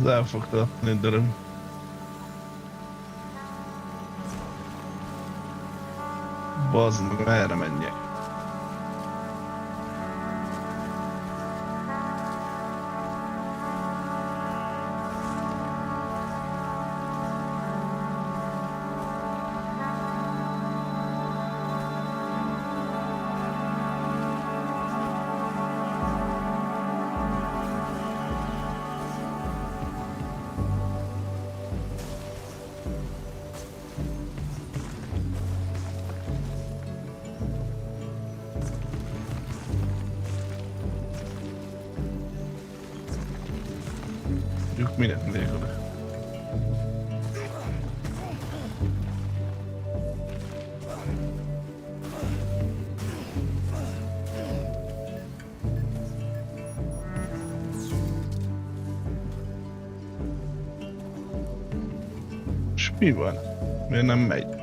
El fog tartani egy darab. Bazd meg, merre menjek? Miért megyek oda? És mi van? Miért nem megy?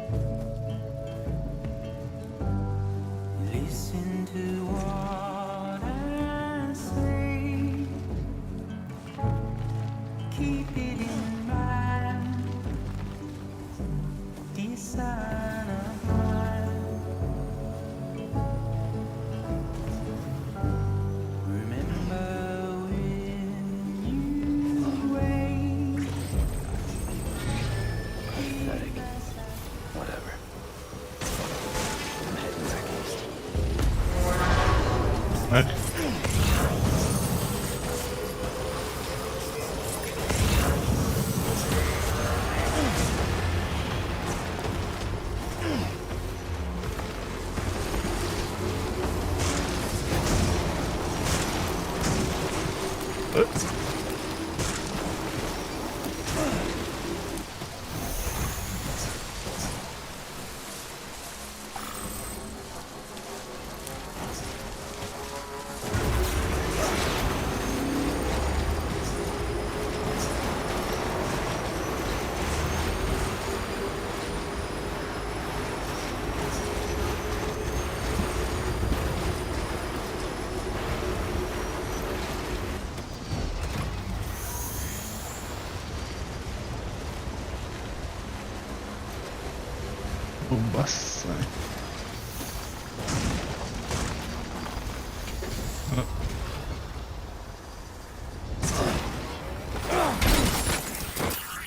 Basszai.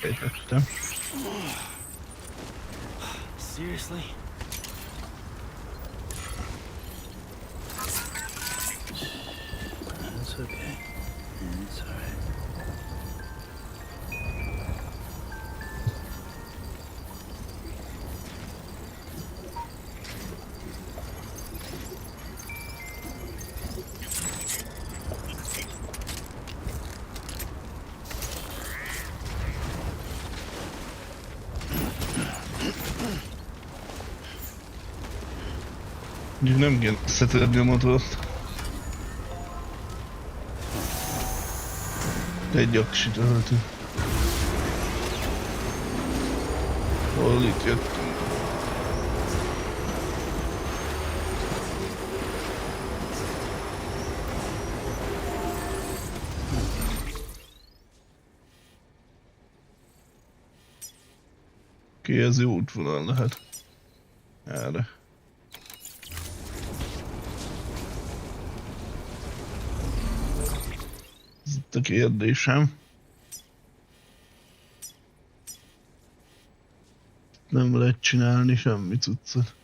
Értettem. Seriously? That's okay. It's alright. Mondjuk nem kell összetörni a motort. De egy aksi töltő. Hol itt jöttünk? Ez jó útvonal lehet. Erre. Ez itt a kérdésem. Nem lehet csinálni semmi cuccot.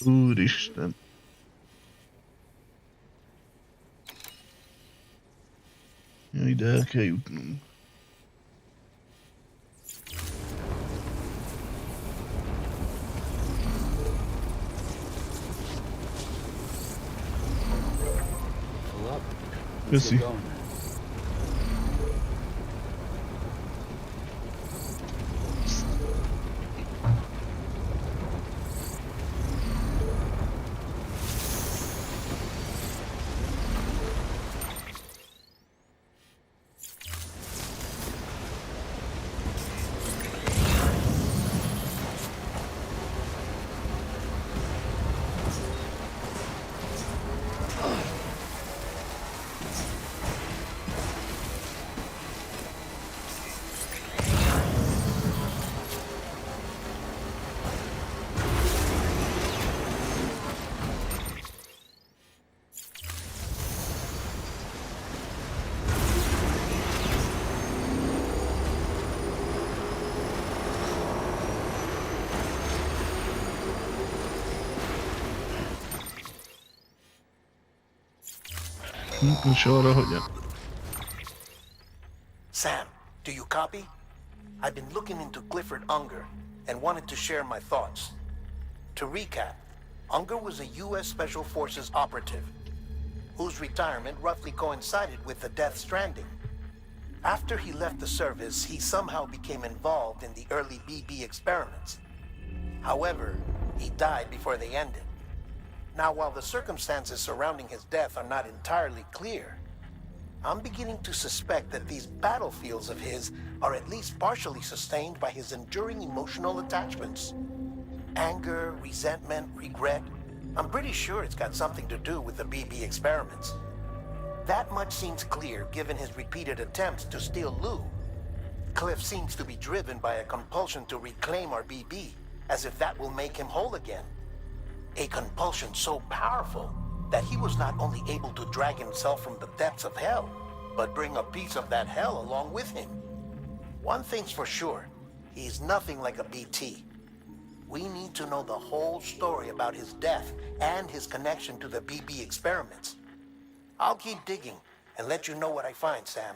Úristen. Ja, ide el kell jutnunk. Köszi. Sam, do you copy? I've been looking into Clifford Unger and wanted to share my thoughts. To recap, Unger was a U.S. Special Forces operative whose retirement roughly coincided with the Death Stranding. After he left the service, he somehow became involved in the early BB experiments. However, he died before they ended. Now, while the circumstances surrounding his death are not entirely clear, I'm beginning to suspect that these battlefields of his are at least partially sustained by his enduring emotional attachments. Anger, resentment, regret. I'm pretty sure it's got something to do with the BB experiments. That much seems clear given his repeated attempts to steal Lou. Cliff seems to be driven by a compulsion to reclaim our BB, as if that will make him whole again. A compulsion so powerful that he was not only able to drag himself from the depths of hell, but bring a piece of that hell along with him. One thing's for sure, he's nothing like a BT. We need to know the whole story about his death and his connection to the BB experiments. I'll keep digging and let you know what I find, Sam.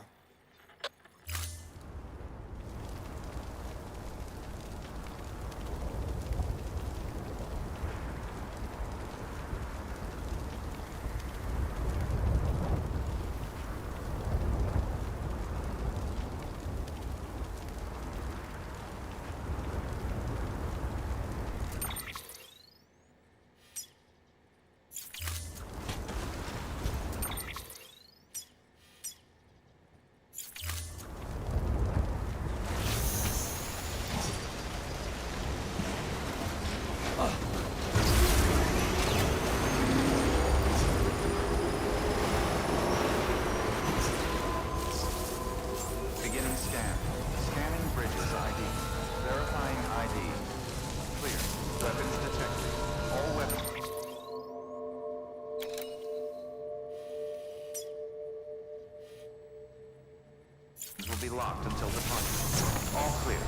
Will be locked until departure. All clear.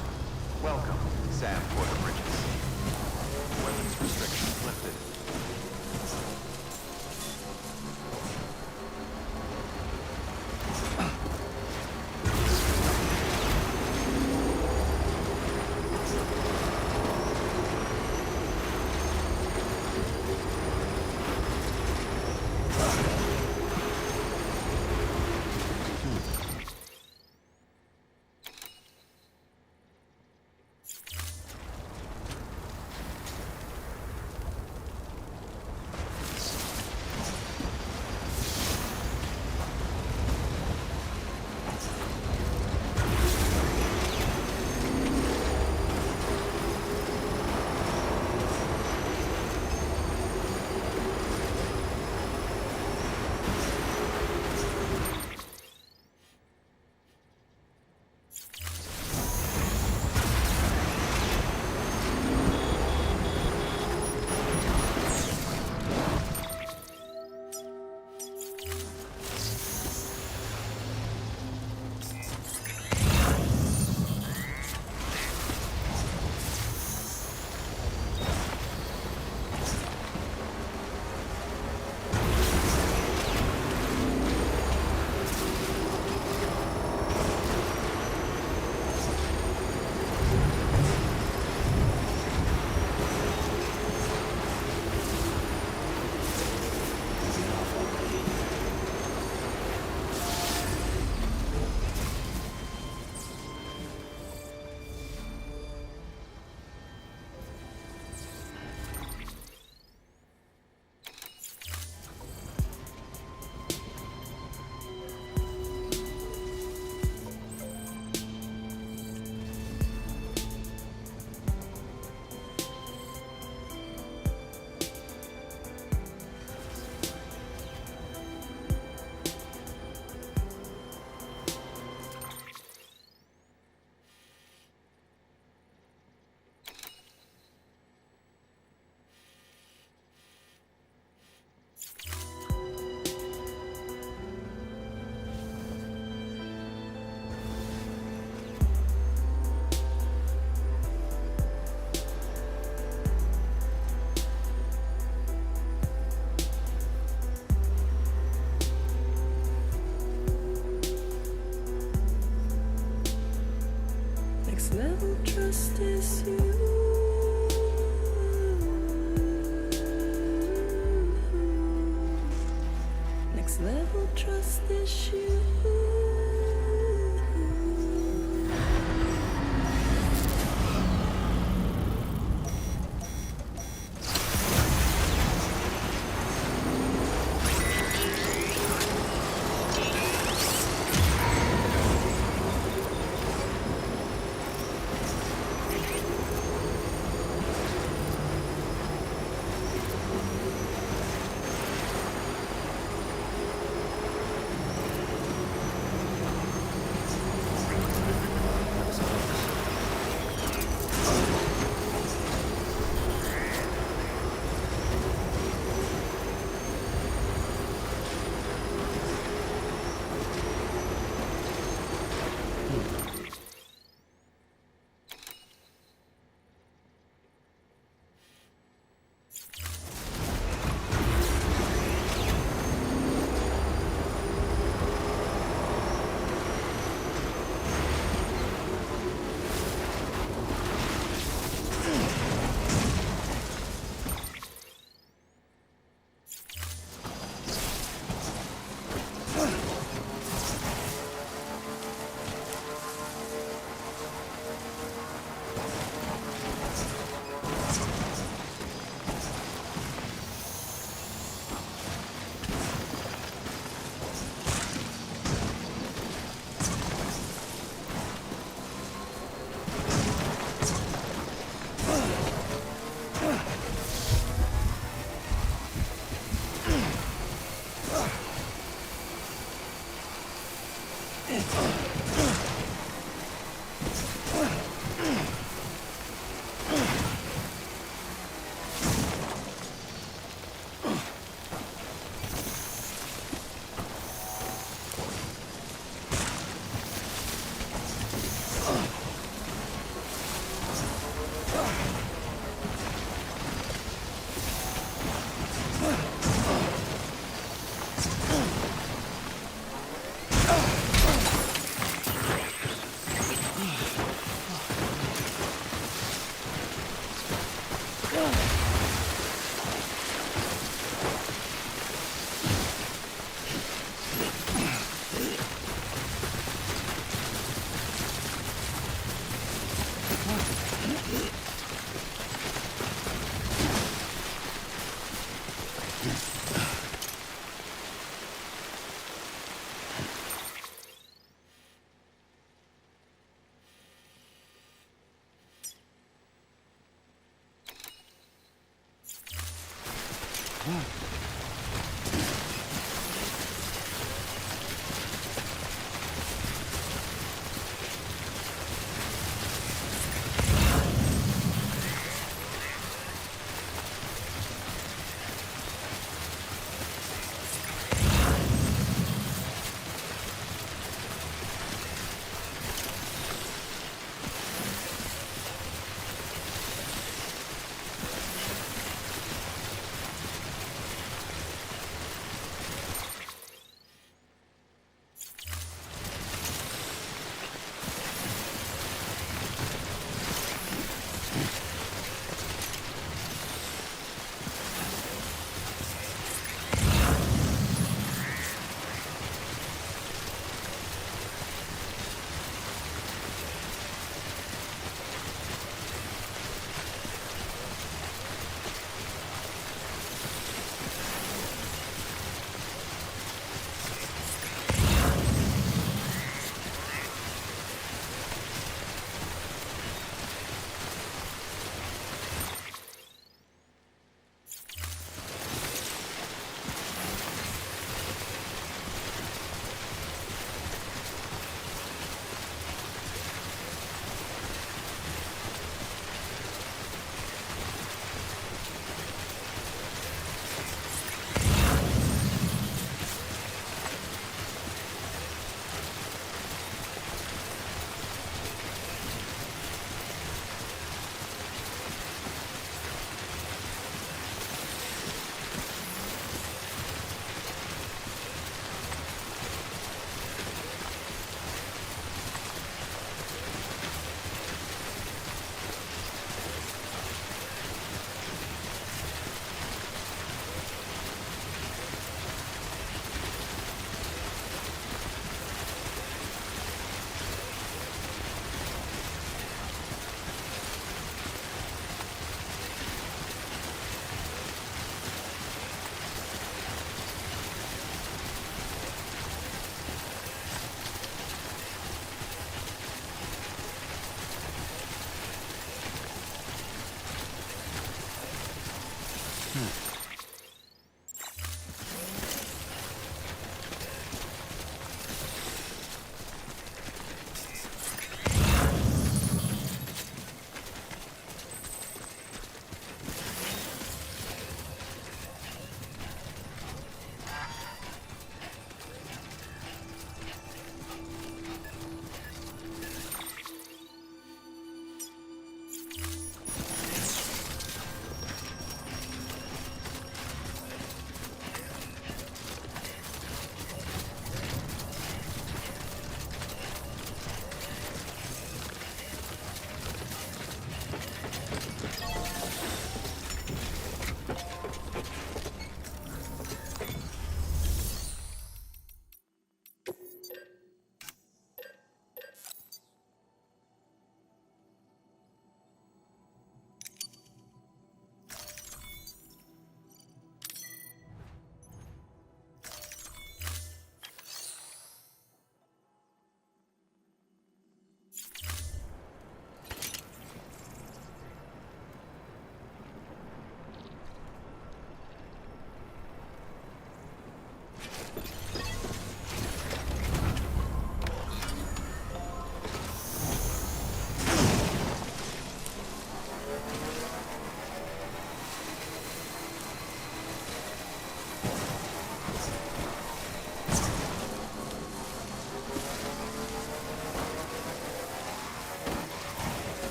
Welcome, Sam for the bridges. Weapons restrictions lifted.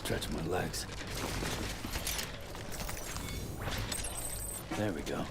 Stretch my legs. There we go.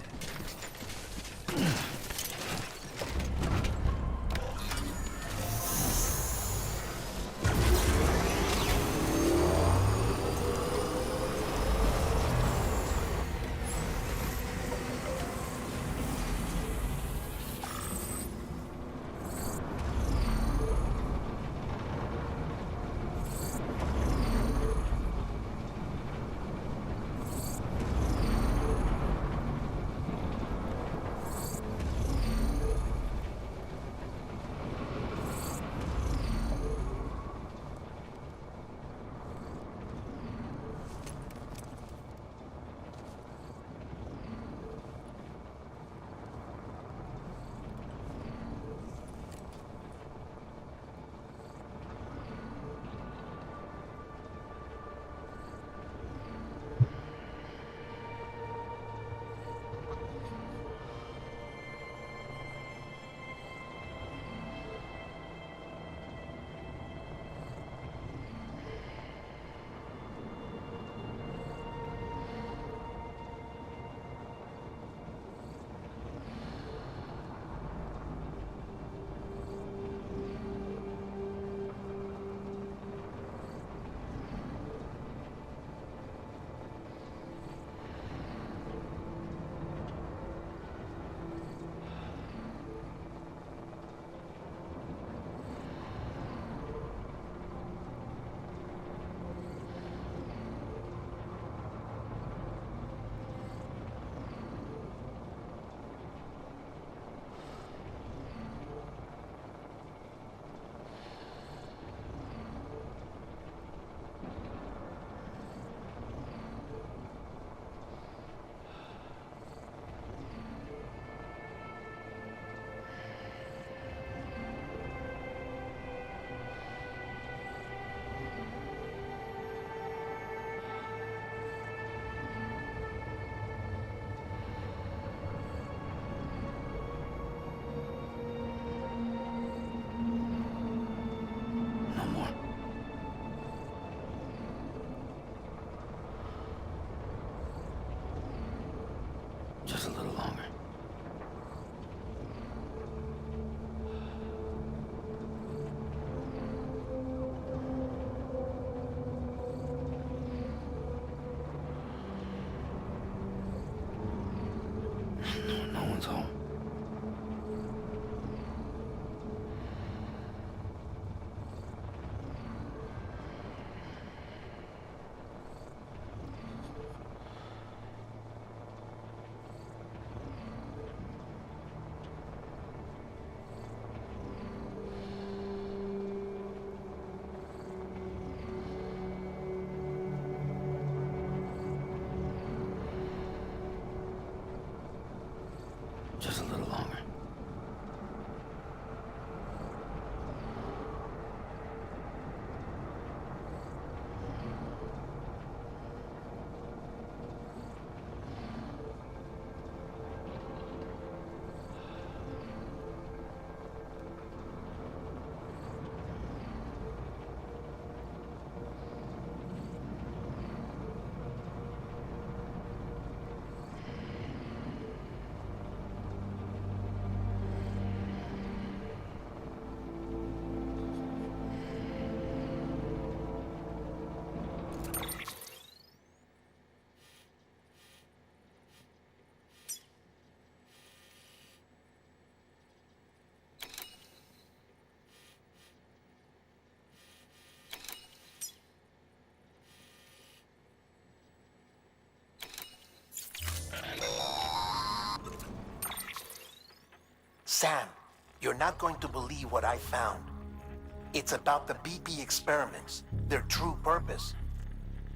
Just a little longer. No one's home. Just a little longer. Sam, you're not going to believe what I found. It's about the BP experiments, their true purpose.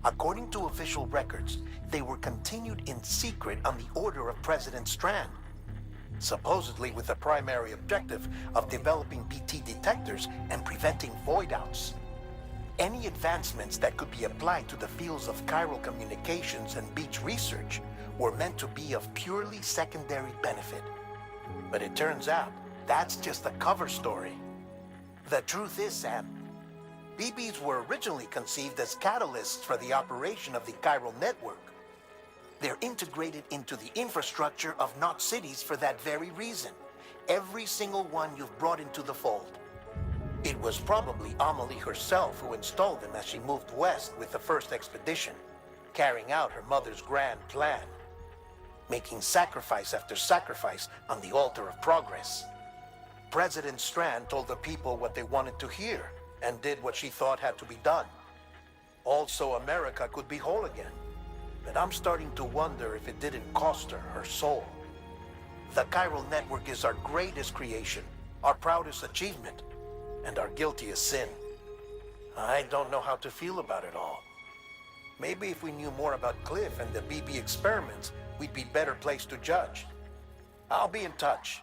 According to official records, they were continued in secret on the order of President Strand, supposedly with the primary objective of developing BT detectors and preventing void-outs. Any advancements that could be applied to the fields of chiral communications and beach research were meant to be of purely secondary benefit. But it turns out, that's just a cover story. The truth is, Sam, BBs were originally conceived as catalysts for the operation of the chiral network. They're integrated into the infrastructure of not cities for that very reason. Every single one you've brought into the fold. It was probably Amelie herself who installed them as she moved west with the first expedition, carrying out her mother's grand plan, making sacrifice after sacrifice on the altar of progress. President Strand told the people what they wanted to hear and did what she thought had to be done. Also, America could be whole again. But I'm starting to wonder if it didn't cost her her soul. The chiral network is our greatest creation, our proudest achievement, and our guiltiest sin. I don't know how to feel about it all. Maybe if we knew more about Cliff and the BB experiments, we'd be better placed to judge. I'll be in touch.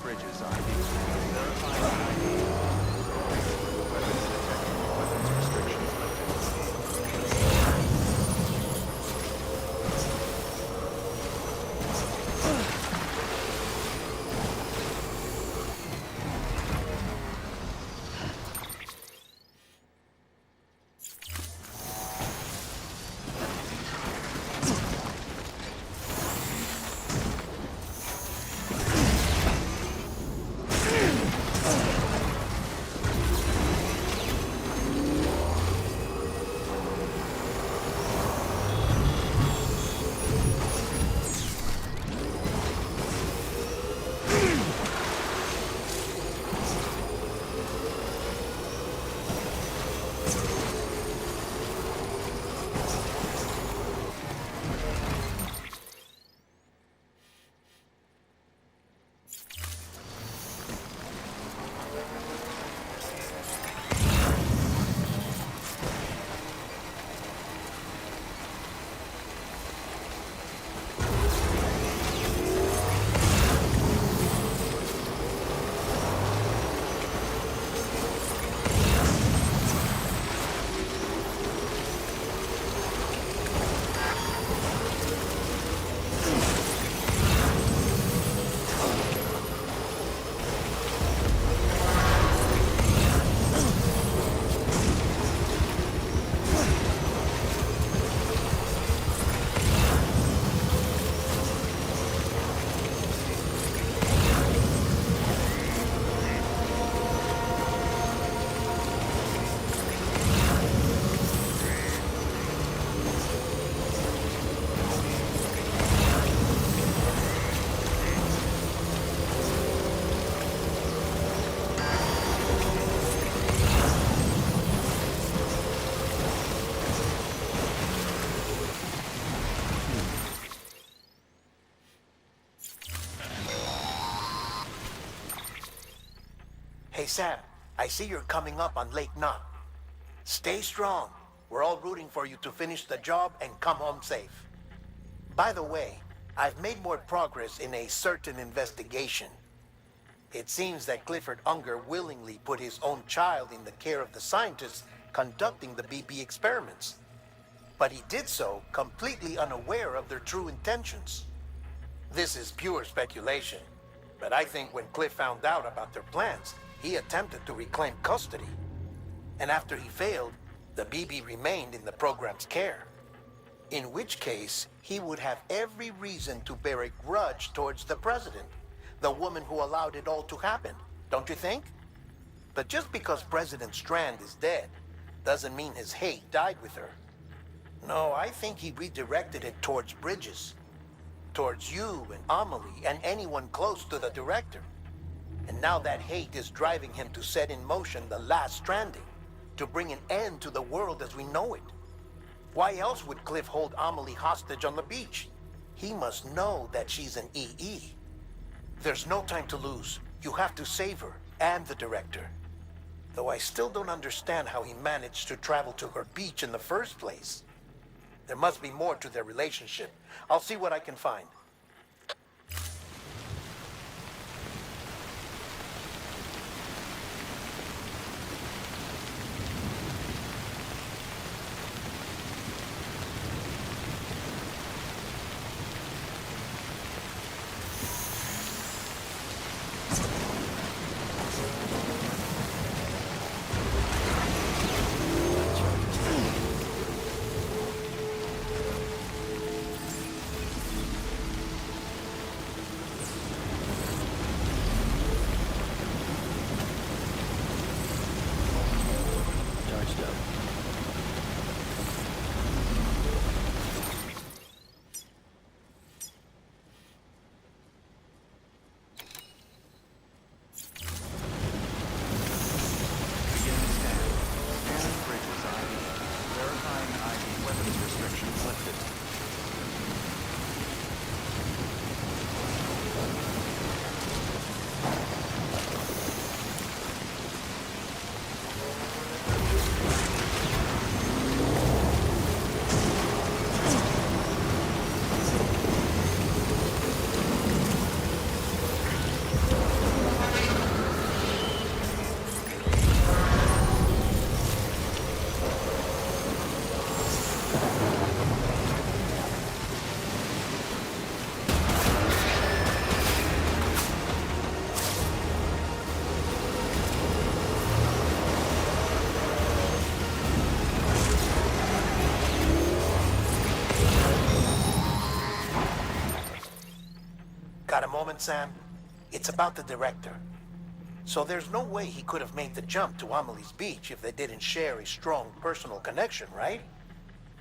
bridges ID. Verifying ID. Weapons detected. Weapons restrictions lifted. Hey, Sam, I see you're coming up on Lake Knot. Stay strong. We're all rooting for you to finish the job and come home safe. By the way, I've made more progress in a certain investigation. It seems that Clifford Unger willingly put his own child in the care of the scientists conducting the BB experiments. But he did so completely unaware of their true intentions. This is pure speculation, but I think when Cliff found out about their plans, he attempted to reclaim custody. And after he failed, the BB remained in the program's care. In which case, he would have every reason to bear a grudge towards the president, the woman who allowed it all to happen, don't you think? But just because President Strand is dead, doesn't mean his hate died with her. No, I think he redirected it towards Bridges. Towards you and Amelie and anyone close to the director. And now that hate is driving him to set in motion the last Stranding, to bring an end to the world as we know it. Why else would Cliff hold Amelie hostage on the beach? He must know that she's an EE. There's no time to lose. You have to save her, and the director. Though I still don't understand how he managed to travel to her beach in the first place. There must be more to their relationship. I'll see what I can find. a moment, Sam? It's about the director. So there's no way he could have made the jump to Amelie's Beach if they didn't share a strong personal connection, right?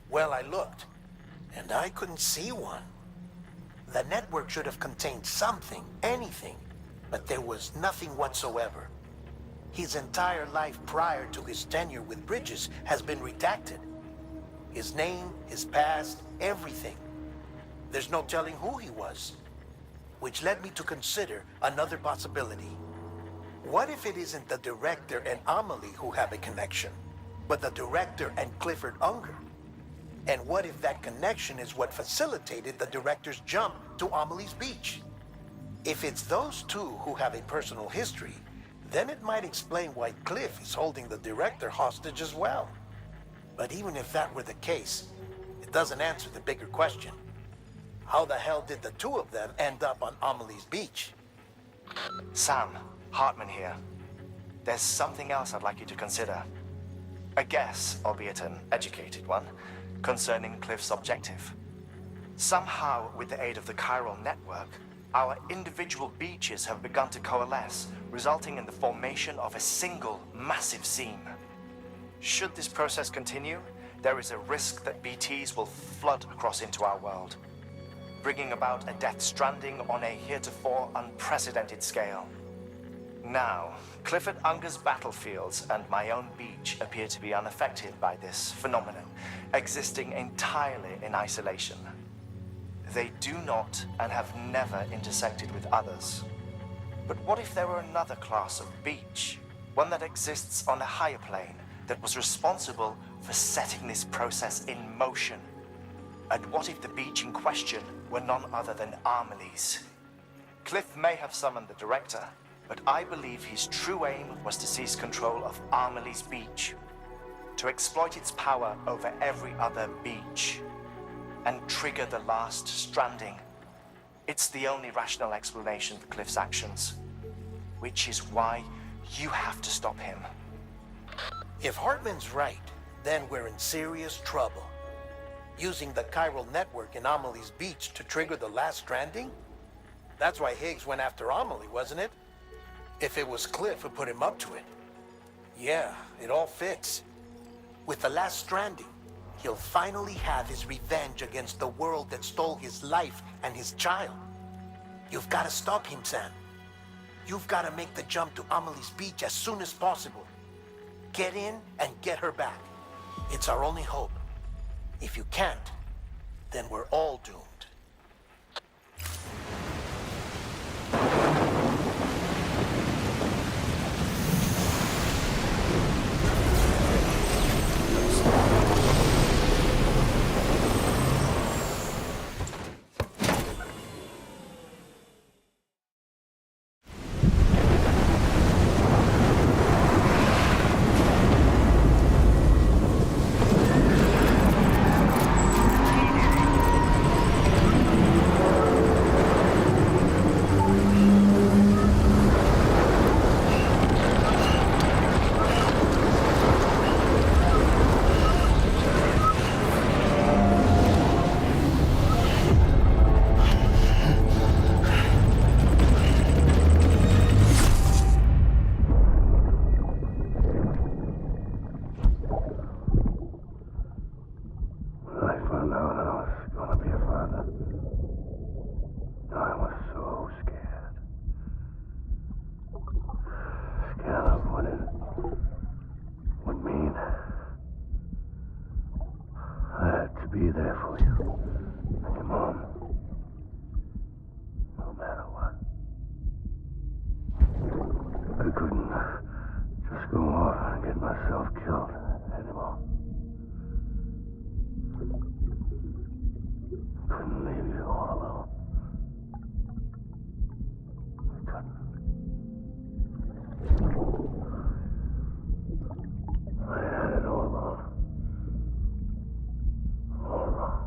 Well, I looked, and I couldn't see one. The network should have contained something, anything, but there was nothing whatsoever. His entire life prior to his tenure with Bridges has been redacted. His name, his past, everything. There's no telling who he was. Which led me to consider another possibility. What if it isn't the director and Amelie who have a connection, but the director and Clifford Unger? And what if that connection is what facilitated the director's jump to Amelie's Beach? If it's those two who have a personal history, then it might explain why Cliff is holding the director hostage as well. But even if that were the case, it doesn't answer the bigger question. How the hell did the two of them end up on Amelie's Beach? Sam, Hartman here. There's something else I'd like you to consider. A guess, albeit an educated one, concerning Cliff's objective. Somehow, with the aid of the chiral network, our individual beaches have begun to coalesce, resulting in the formation of a single massive seam. Should this process continue, there is a risk that BTs will flood across into our world, bringing about a death stranding on a heretofore unprecedented scale. Now, Clifford Unger's battlefields and my own beach appear to be unaffected by this phenomenon, existing entirely in isolation. They do not and have never intersected with others. But what if there were another class of beach, one that exists on a higher plane, that was responsible for setting this process in motion? And what if the beach in question were none other than Amelie's? Cliff may have summoned the director, but I believe his true aim was to seize control of Amelie's Beach, to exploit its power over every other beach, and trigger the last stranding. It's the only rational explanation for Cliff's actions, which is why you have to stop him. If Hartman's right, then we're in serious trouble. Using the chiral network in Amelie's Beach to trigger the last stranding? That's why Higgs went after Amelie, wasn't it? If it was Cliff who put him up to it. Yeah, it all fits. With the last stranding, he'll finally have his revenge against the world that stole his life and his child. You've got to stop him, Sam. You've got to make the jump to Amelie's Beach as soon as possible. Get in and get her back. It's our only hope. If you can't, then we're all doomed. Be there for you and your mom, no matter what. I couldn't just go off and get myself killed anymore. Couldn't leave you all alone. I couldn't. I had it all wrong. All wrong.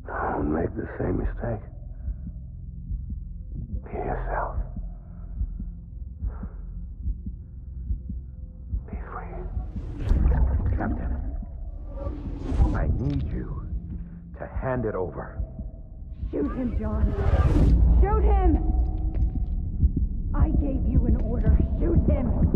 Don't make the same mistake. Be yourself. Be free. Captain, I need you to hand it over. Shoot him, John. Shoot him! I gave you an order. Shoot him!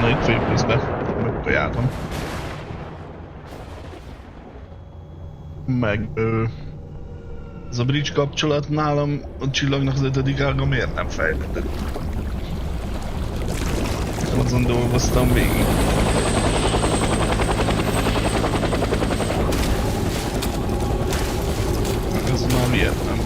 Na, itt félközben megtojáltam. Meg ez a bridge kapcsolat nálam a csillagnak az 5. ága miért nem fejlődött? Azon dolgoztam végig. Meg az már miért nem?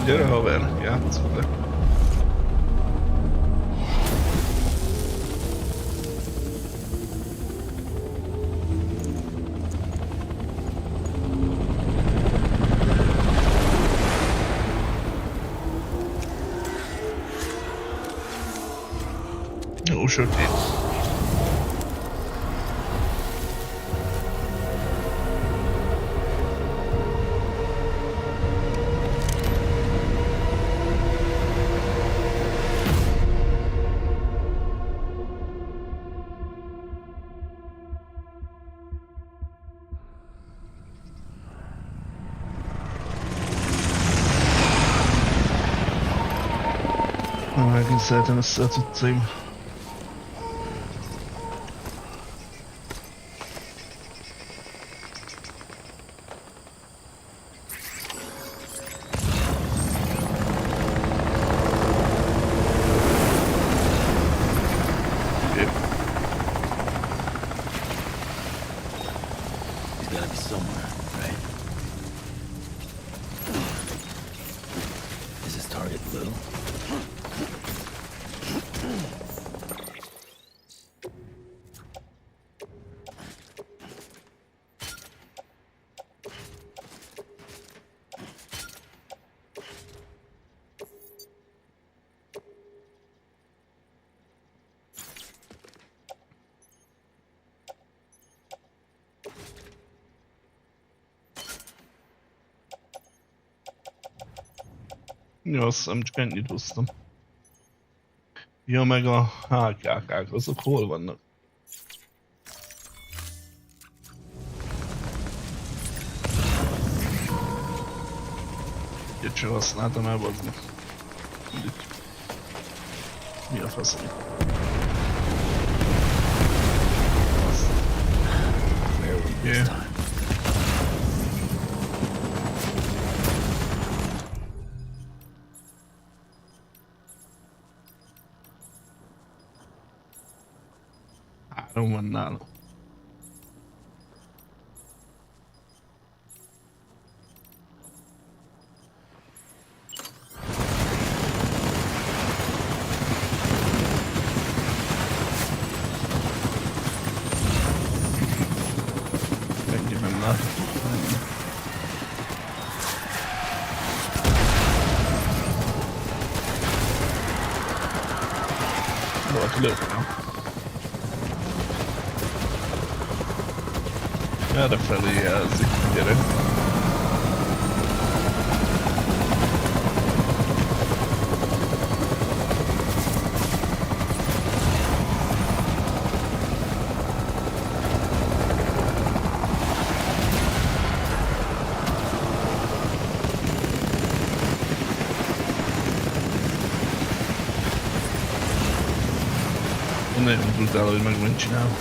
Gyere haver, játsszuk le. Jó sötét. Megint szeretem össze a cuccaim. Jó, azt hiszem csak ennyit hoztam. Ja, meg a hákjákák, azok hol vannak? Egyet sem használtam el, bazd meg. Mi a faszom? Yeah. Három van nálam. Megnyomom már. Valaki lőttem. Erre felé jelzik, gyere. Nagyon brutál, hogy meg van csinálva.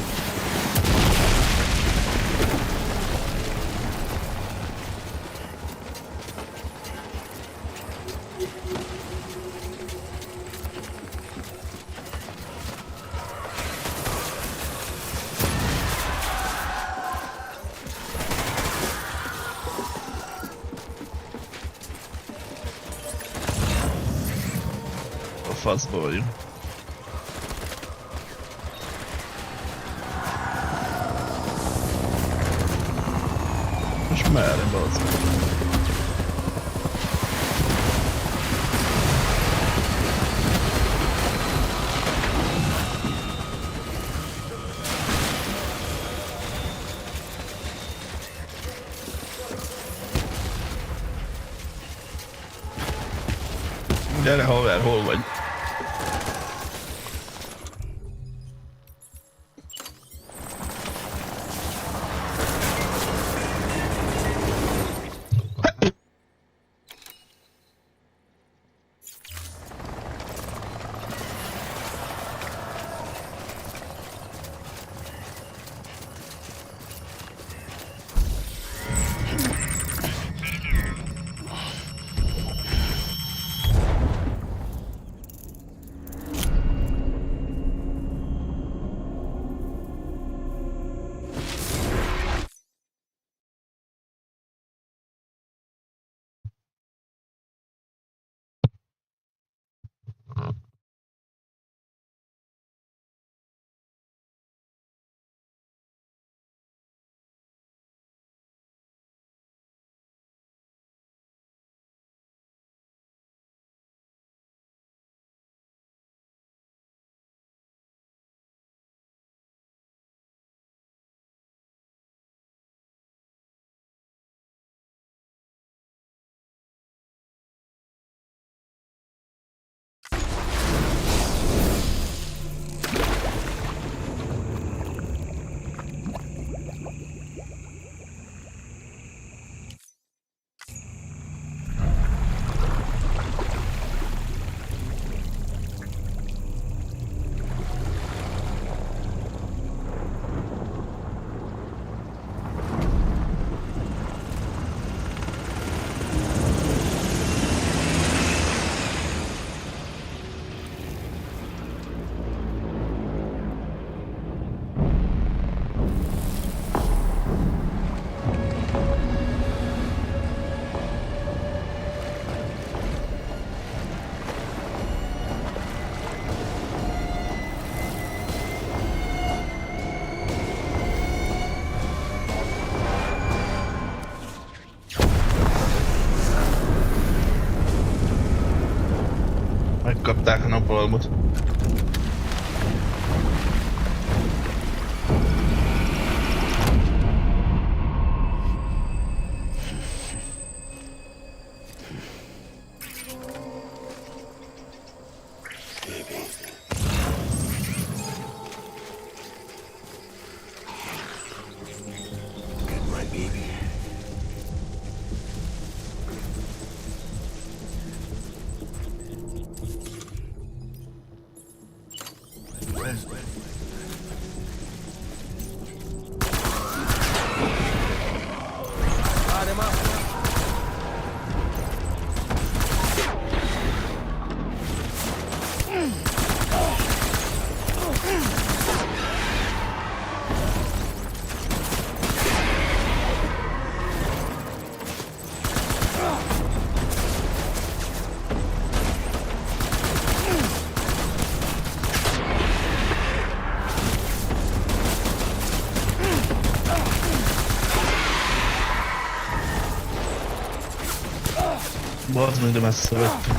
faszba vagyunk. Most merre, bazd? Gyere haver, hol vagy? Megkapták a napalmot. Bazd meg, de messze vettük.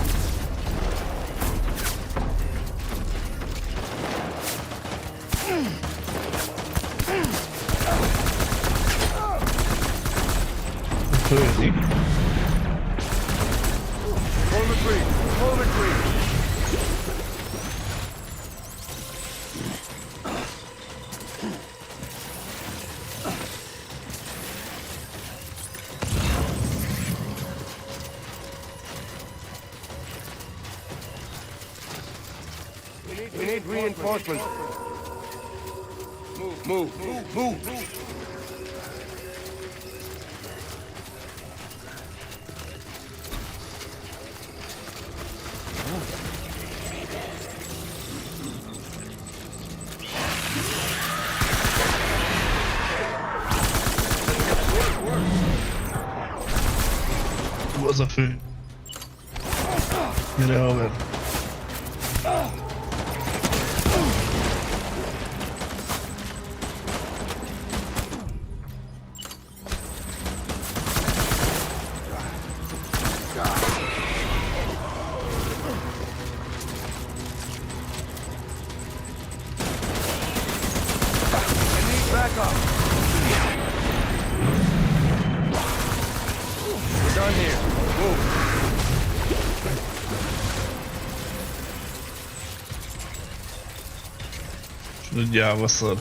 Földik. Hold the tree! Hold the tree! We need reinforcements. Move, move, move. Az a fő. Gyere haver. Gyáva szar.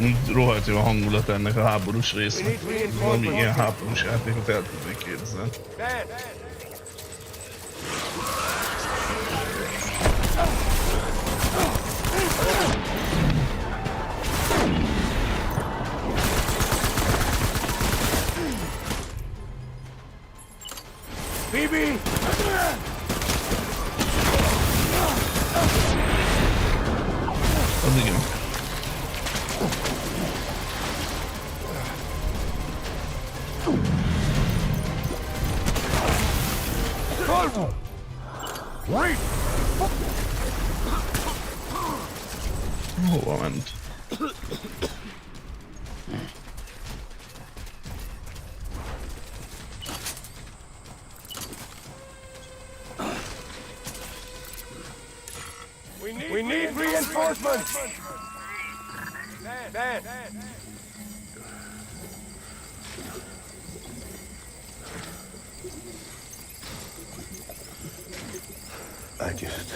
Úgy rohadt jó a hangulat ennek a háborús résznek. Valami ilyen háborús játékot el tudnék képzelni. Phoebe! Az igen. Hova ment? We need reinforcements! Dan! I just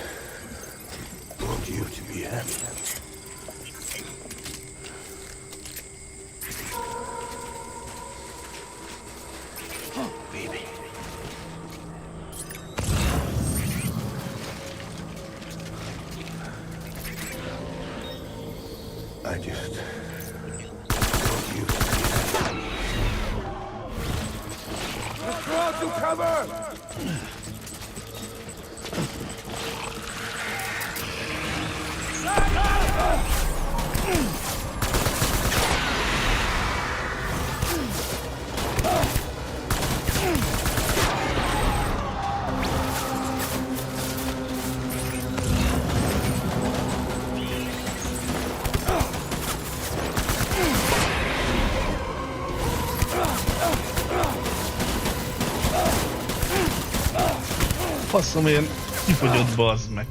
want you to be happy. Baby. I just want you to be happy. Let's draw to cover! Faszom, ilyen kifogyott, bazd meg.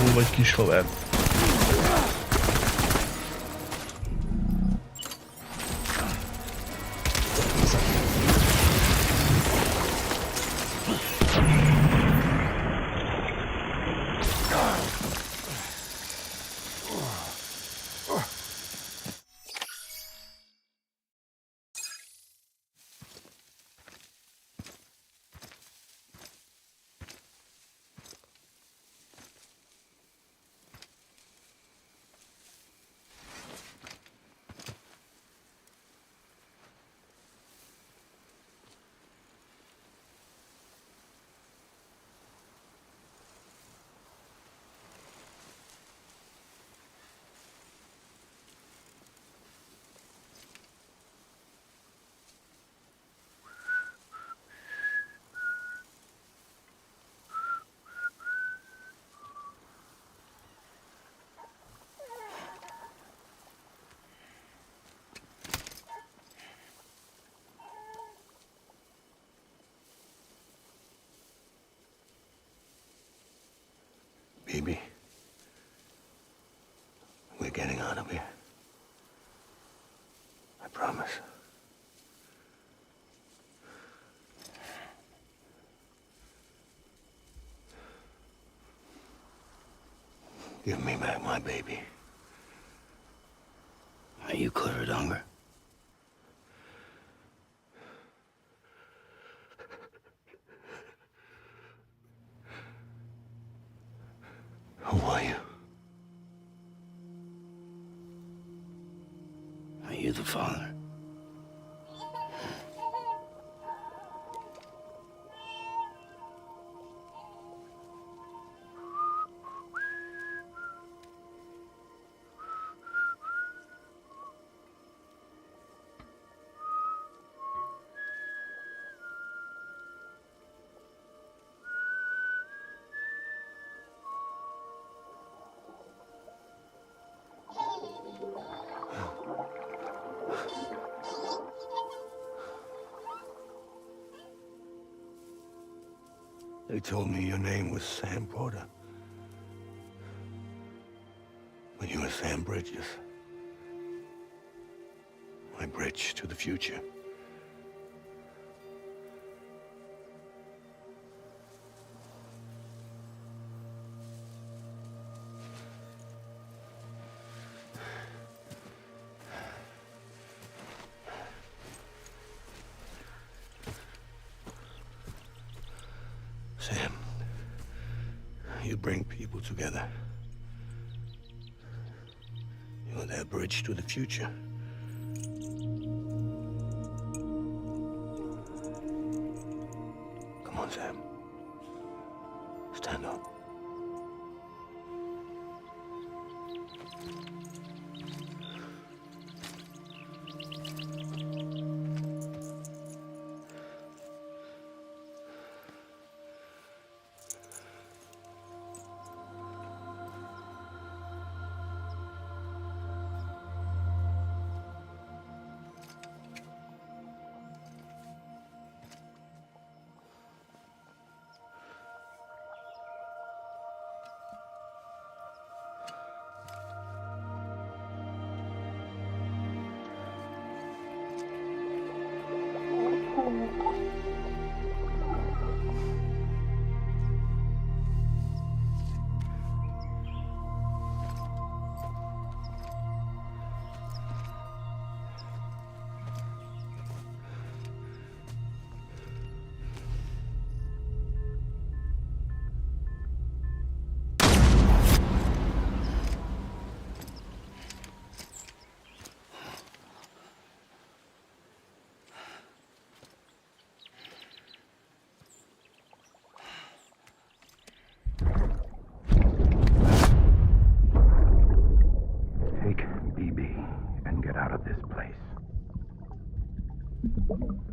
Jó vagy, kis haver. Baby, we're getting out of here. I promise. Give me back my baby. Are you clear, Donger? Who are you? Are you the father? They told me your name was Sam Porter. But you were Sam Bridges. My bridge to the future. Sam, you bring people together. You're their bridge to the future. Come on, Sam. Stand up.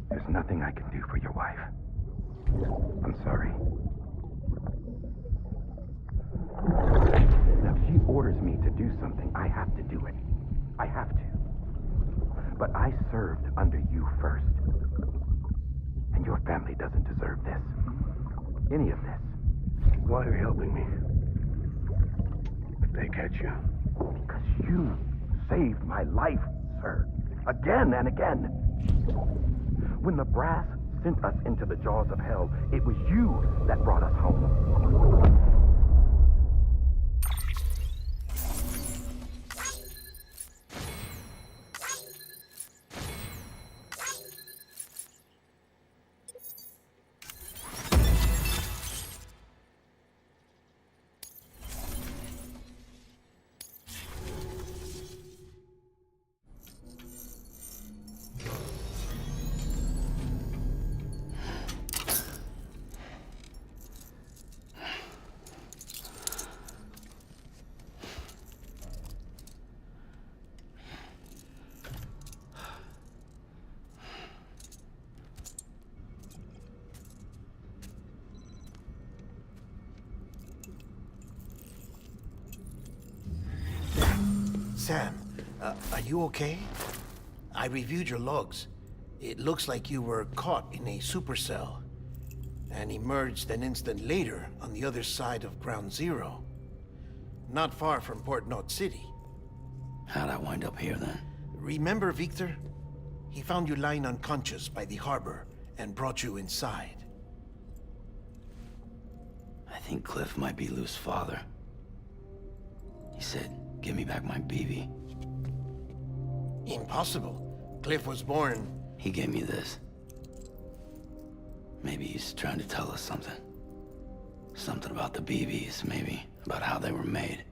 There's nothing I can do for your wife. I'm sorry. Now, if she orders me to do something, I have to do it. I have to. But I served under you first. And your family doesn't deserve this. Any of this. Why are you helping me? If they catch you. Because you saved my life, sir. Again and again. When the brass sent us into the jaws of hell, it was you that brought us home. Sam, are you okay? I reviewed your logs. It looks like you were caught in a supercell and emerged an instant later on the other side of Ground Zero. Not far from Port Knot City. How'd I wind up here then? Remember Victor? He found you lying unconscious by the harbor and brought you inside. I think Cliff might be Lou's father. He said, give me back my BB. Impossible. Cliff was born... He gave me this. Maybe he's trying to tell us something. Something about the BBs, maybe. About how they were made.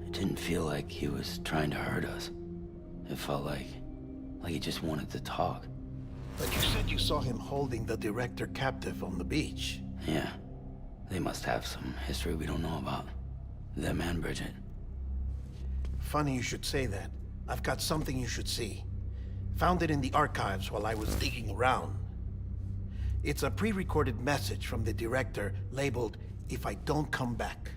It didn't feel like he was trying to hurt us. It felt like he just wanted to talk. But you said you saw him holding the director captive on the beach. Yeah. They must have some history we don't know about. Them and Bridget. Funny you should say that. I've got something you should see. Found it in the archives while I was digging around. It's a pre-recorded message from the director labeled, "If I don't come back."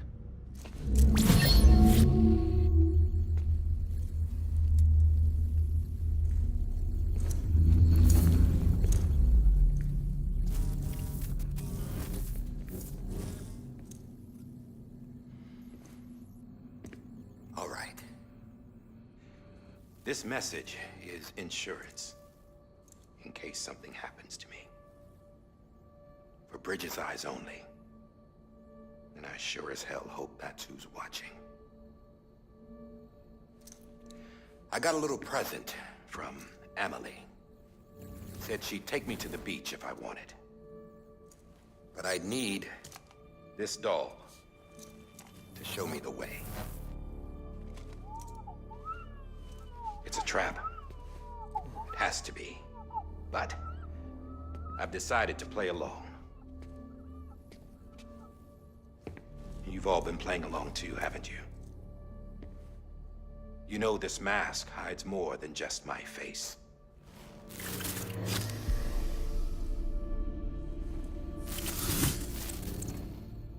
This message is insurance, in case something happens to me. For Bridget's eyes only. And I sure as hell hope that's who's watching. I got a little present from Emily. Said she'd take me to the beach if I wanted. But I'd need this doll to show me the way. It's a trap. It has to be. But I've decided to play along. You've all been playing along too, haven't you? You know this mask hides more than just my face.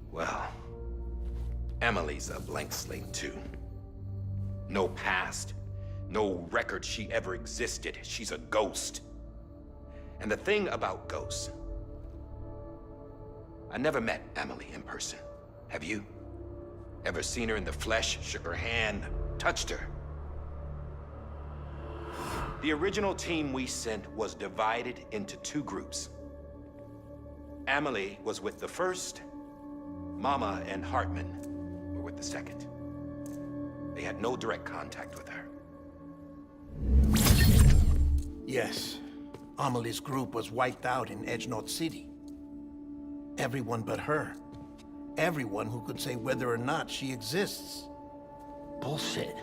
Well, Emily's a blank slate too. No past, no record she ever existed. She's a ghost. And the thing about ghosts, I never met Emily in person. Have you? Ever seen her in the flesh, shook her hand, touched her? The original team we sent was divided into two groups. Emily was with the first, Mama and Hartman were with the second. They had no direct contact with her. Yes. Amelie's group was wiped out in Edge North City. Everyone but her. Everyone who could say whether or not she exists. Bullshit.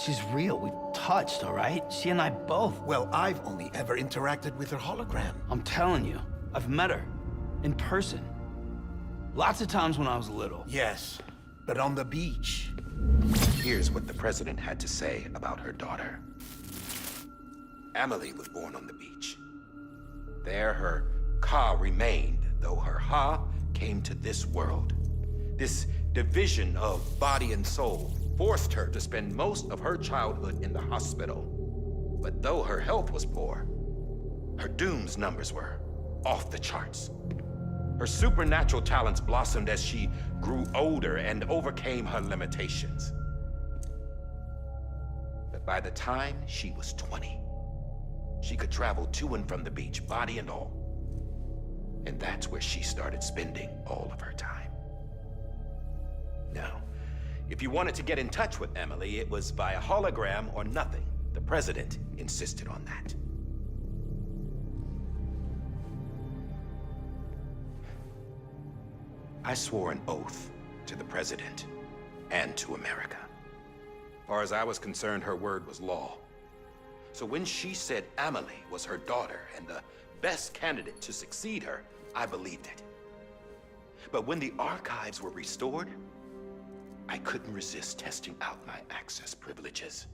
She's real. We've touched, all right? She and I both. Well, I've only ever interacted with her hologram. I'm telling you, I've met her. In person. Lots of times when I was little. Yes, but on the beach. Here's what the president had to say about her daughter. Emily was born on the beach. There her Ka remained, though her Ha came to this world. This division of body and soul forced her to spend most of her childhood in the hospital. But though her health was poor, her Doom's numbers were off the charts. Her supernatural talents blossomed as she grew older and overcame her limitations. But by the time she was 20, she could travel to and from the beach, body and all. And that's where she started spending all of her time. Now, if you wanted to get in touch with Emily, it was via hologram or nothing. The president insisted on that. I swore an oath to the president and to America. As far as I was concerned, her word was law. So when she said Emily was her daughter and the best candidate to succeed her, I believed it. But when the archives were restored, I couldn't resist testing out my access privileges.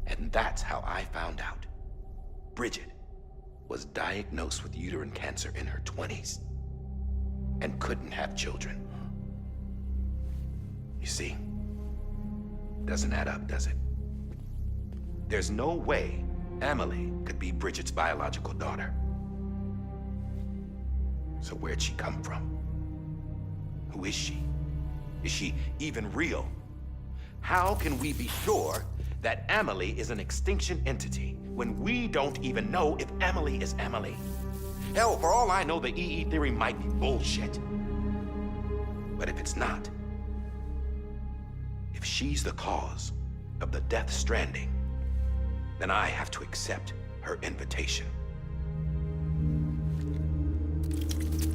And that's how I found out Bridget was diagnosed with uterine cancer in her 20s and couldn't have children. You see, doesn't add up, does it? There's no way Emily could be Bridget's biological daughter. So where'd she come from? Who is she? Is she even real? How can we be sure that Emily is an extinction entity when we don't even know if Emily is Emily? Hell, for all I know, the EE theory might be bullshit. But if it's not, if she's the cause of the death stranding, then I have to accept her invitation.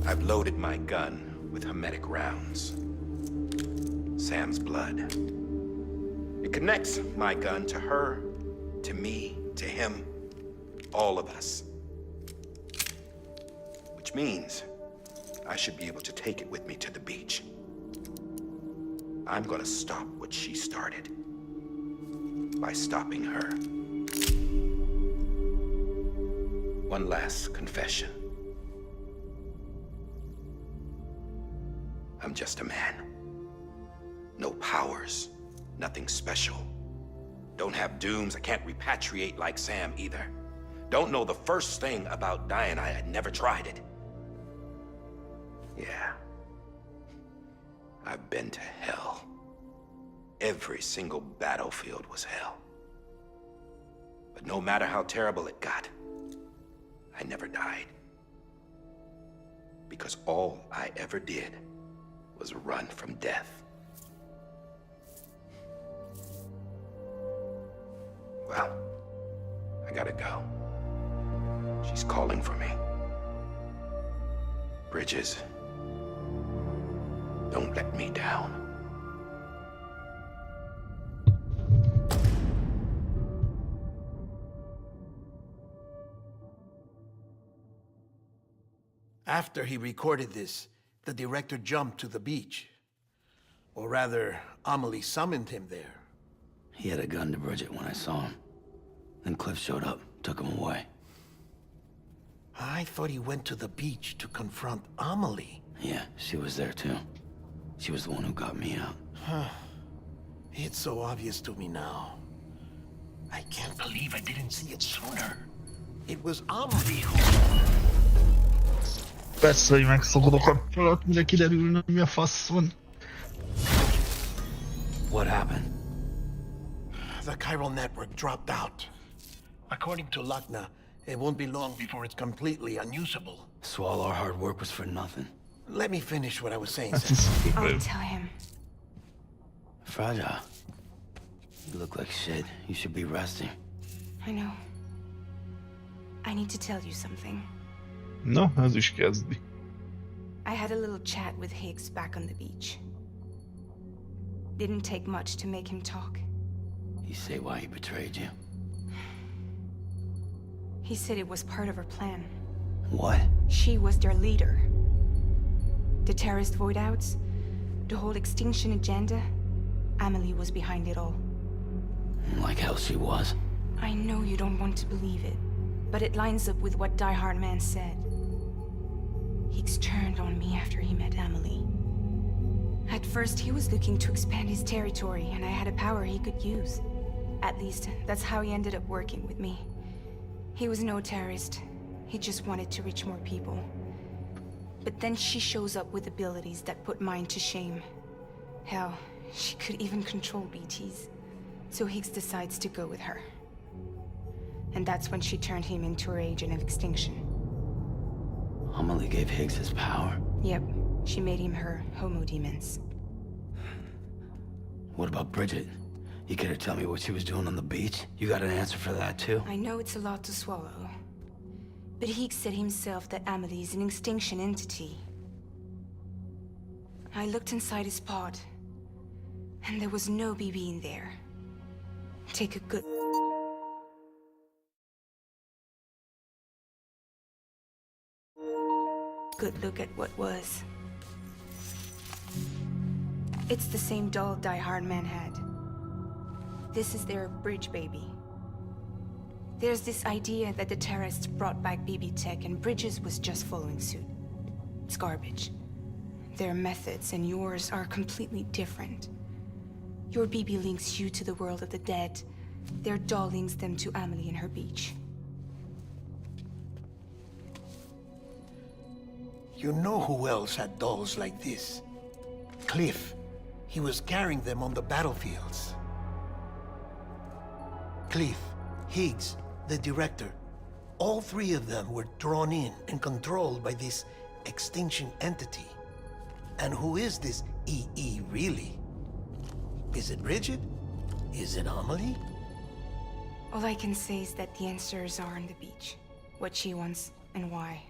I've loaded my gun with hermetic rounds. Sam's blood. It connects my gun to her, to me, to him, all of us. Which means I should be able to take it with me to the beach. I'm gonna stop what she started by stopping her. One last confession. I'm just a man. No powers, nothing special. Don't have dooms, I can't repatriate like Sam either. Don't know the first thing about dying, I had never tried it. Yeah. I've been to hell. Every single battlefield was hell. But no matter how terrible it got, I never died. Because all I ever did was run from death. Well, I gotta go. She's calling for me. Bridges, don't let me down. After he recorded this, the director jumped to the beach. Or rather, Amelie summoned him there. He had a gun to Bridget when I saw him. Then Cliff showed up, took him away. I thought he went to the beach to confront Amelie. Yeah, she was there too. She was the one who got me out. Huh. It's so obvious to me now. I can't believe I didn't see it sooner. It was Amelie who... Persze, hogy megszakad a kapcsolat, mire kiderülne, mi a fasz van. What happened? The chiral network dropped out. According to Lakna, it won't be long before it's completely unusable. So all our hard work was for nothing. Let me finish what I was saying. I'll tell him. Fragile. You look like shit. You should be resting. I know. I need to tell you something. No, ez is kezdi. I had a little chat with Higgs back on the beach. Didn't take much to make him talk. You say why he betrayed you? He said it was part of her plan. What? She was their leader. The terrorist void outs, the whole extinction agenda, Amelie was behind it all. Like hell she was. I know you don't want to believe it, but it lines up with what Die Hard Man said. Higgs turned on me after he met Amelie. At first, he was looking to expand his territory, and I had a power he could use. At least, that's how he ended up working with me. He was no terrorist. He just wanted to reach more people. But then she shows up with abilities that put mine to shame. Hell, she could even control BTs. So Higgs decides to go with her. And that's when she turned him into her agent of extinction. Amelie gave Higgs his power? Yep, she made him her homo demons. What about Bridget? You care to tell me what she was doing on the beach? You got an answer for that too? I know it's a lot to swallow. But Higgs said himself that Amelie is an extinction entity. I looked inside his pod, and there was no BB in there. Take a good look at what was. It's the same doll Die Hard Man had. This is their bridge baby. There's this idea that the terrorists brought back BB tech and Bridges was just following suit. It's garbage. Their methods and yours are completely different. Your BB links you to the world of the dead. Their doll links them to Amelie and her beach. You know who else had dolls like this? Cliff. He was carrying them on the battlefields. Cliff, Higgs, the director. All three of them were drawn in and controlled by this extinction entity. And who is this EE really? Is it Bridget? Is it Amelie? All I can say is that the answers are on the beach. What she wants and why.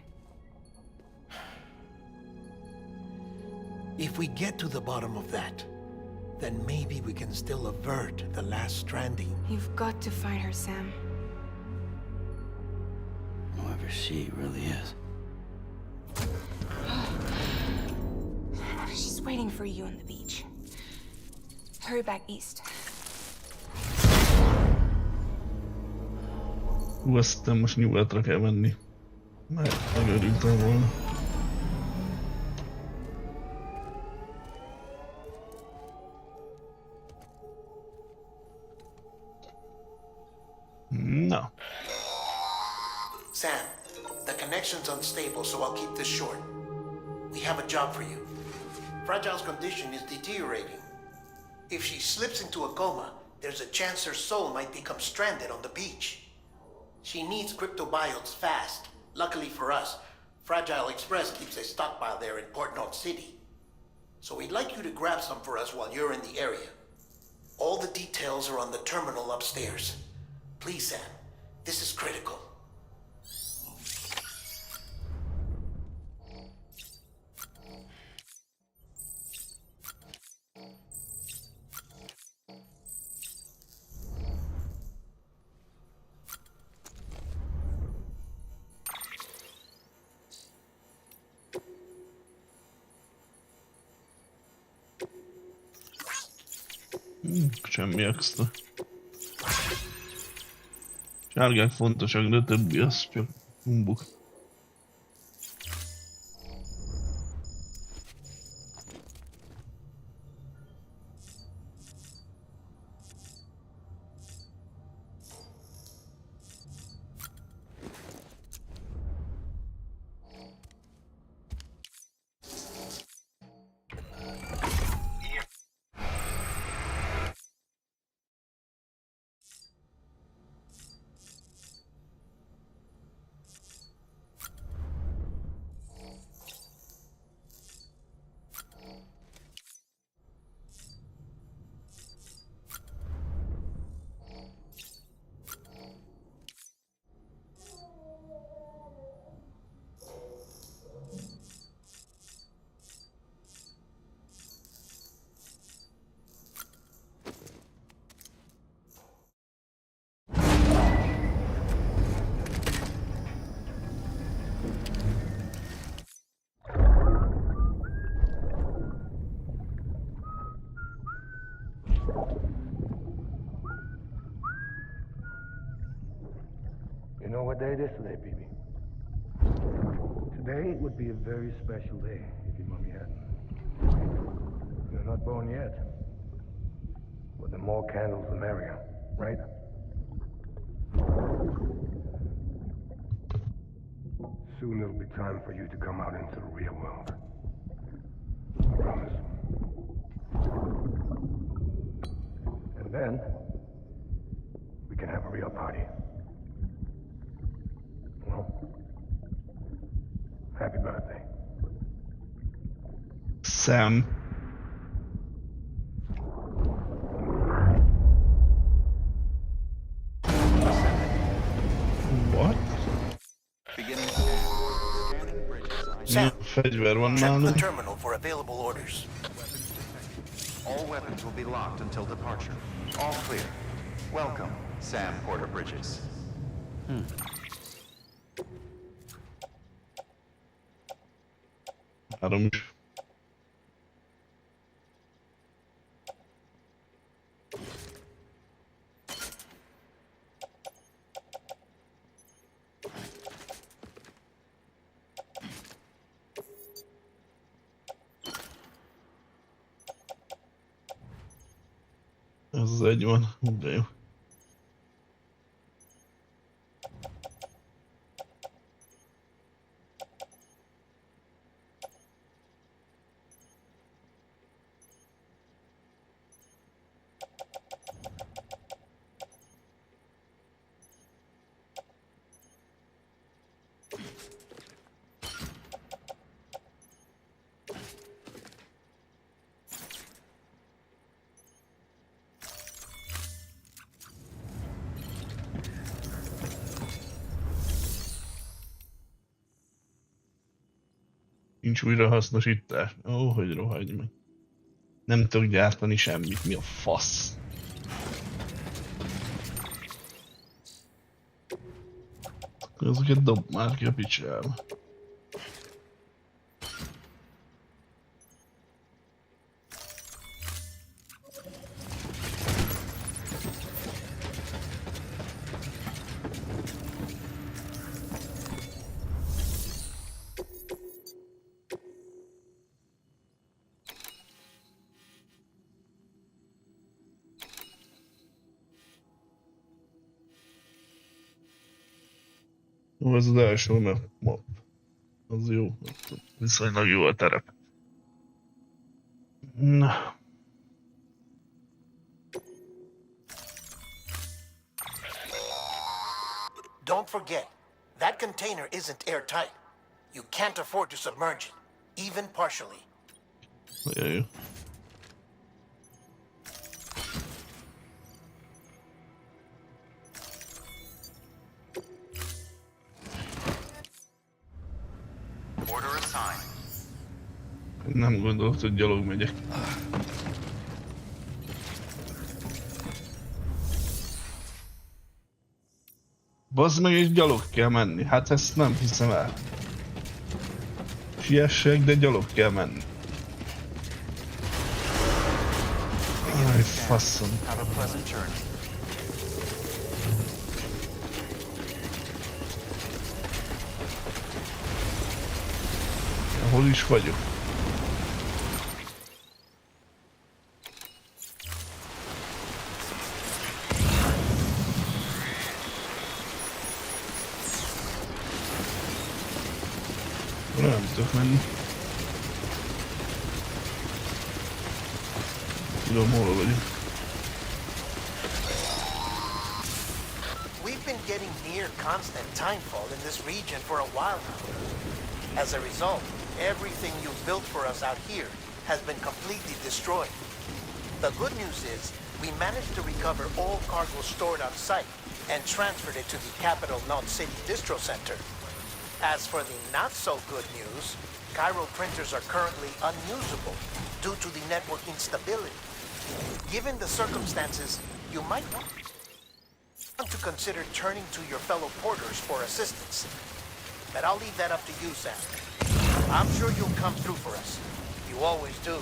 If we get to the bottom of that, then maybe we can still avert the last stranding. You've got to find her, Sam. Whoever she really is. She's waiting for you on the beach. Hurry back east. Aztán most nyugatra kell menni. Mert megörültem volna. No. Sam, the connection's unstable, so I'll keep this short. We have a job for you. Fragile's condition is deteriorating. If she slips into a coma, there's a chance her soul might become stranded on the beach. She needs cryptobiotes fast. Luckily for us, Fragile Express keeps a stockpile there in Port North City. So we'd like you to grab some for us while you're in the area. All the details are on the terminal upstairs. Please, Sam. This is critical. Semmi extra. Sárgák fontosak, de többi az csak humbug. You know what day it is today, BB? Today would be a very special day if your mommy hadn't. You're not born yet. But the more candles, the merrier, right? Soon it'll be time for you to come out into the real world. I promise. And then, we can have a real party. Well, happy birthday. Sam. What? Sam, Fegyver van check the nálunk. terminal for available orders. All weapons will be locked until departure. All clear. Welcome, Sam Porter Bridges. Három is. Ez az egy van, de jó. Nincs újrahasznosítás. Ó, hogy rohagy meg. Nem tudok gyártani semmit, mi a fasz? Ezeket dob már ki a picsába. Ó, ez az első map. Az jó. Viszonylag jó a terep. Na. don't forget, that container isn't airtight. You can't afford to submerge it, even partially. Nagyon jó. Order assigned. Nem gondolt, hogy gyalog megyek. Bazd meg, és gyalog kell menni. Hát ezt nem hiszem el. Siessek, de gyalog kell menni. Aj, faszom. Have a pleasant journey. Hol is vagyok? Nem tudok menni. Tudom, hol vagyok. We've been getting near constant timefall in this region for a while now. As a result, everything you've built for us out here has been completely destroyed. The good news is, we managed to recover all cargo stored on site and transferred it to the Capital Knot City Distro Center. As for the not-so-good news, Cairo printers are currently unusable due to the network instability. Given the circumstances, you might want to consider turning to your fellow porters for assistance. But I'll leave that up to you, Sam. I'm sure you'll come through for us. You always do.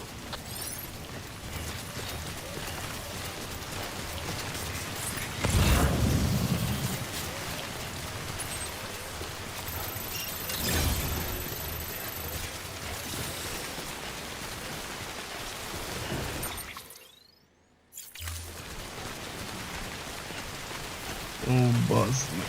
Ó, bazd meg.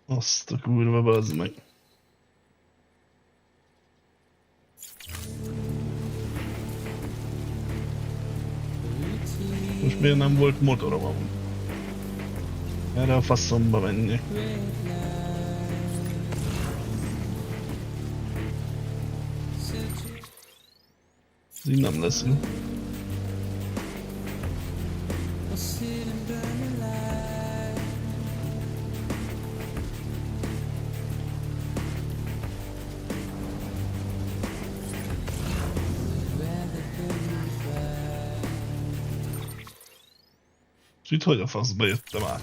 Azt a kurva, bazd meg. Most miért nem volt motorom amúgy? Erre a faszomba menjek. Ez így nem lesz jó. És itt hogy a faszba jöttem át?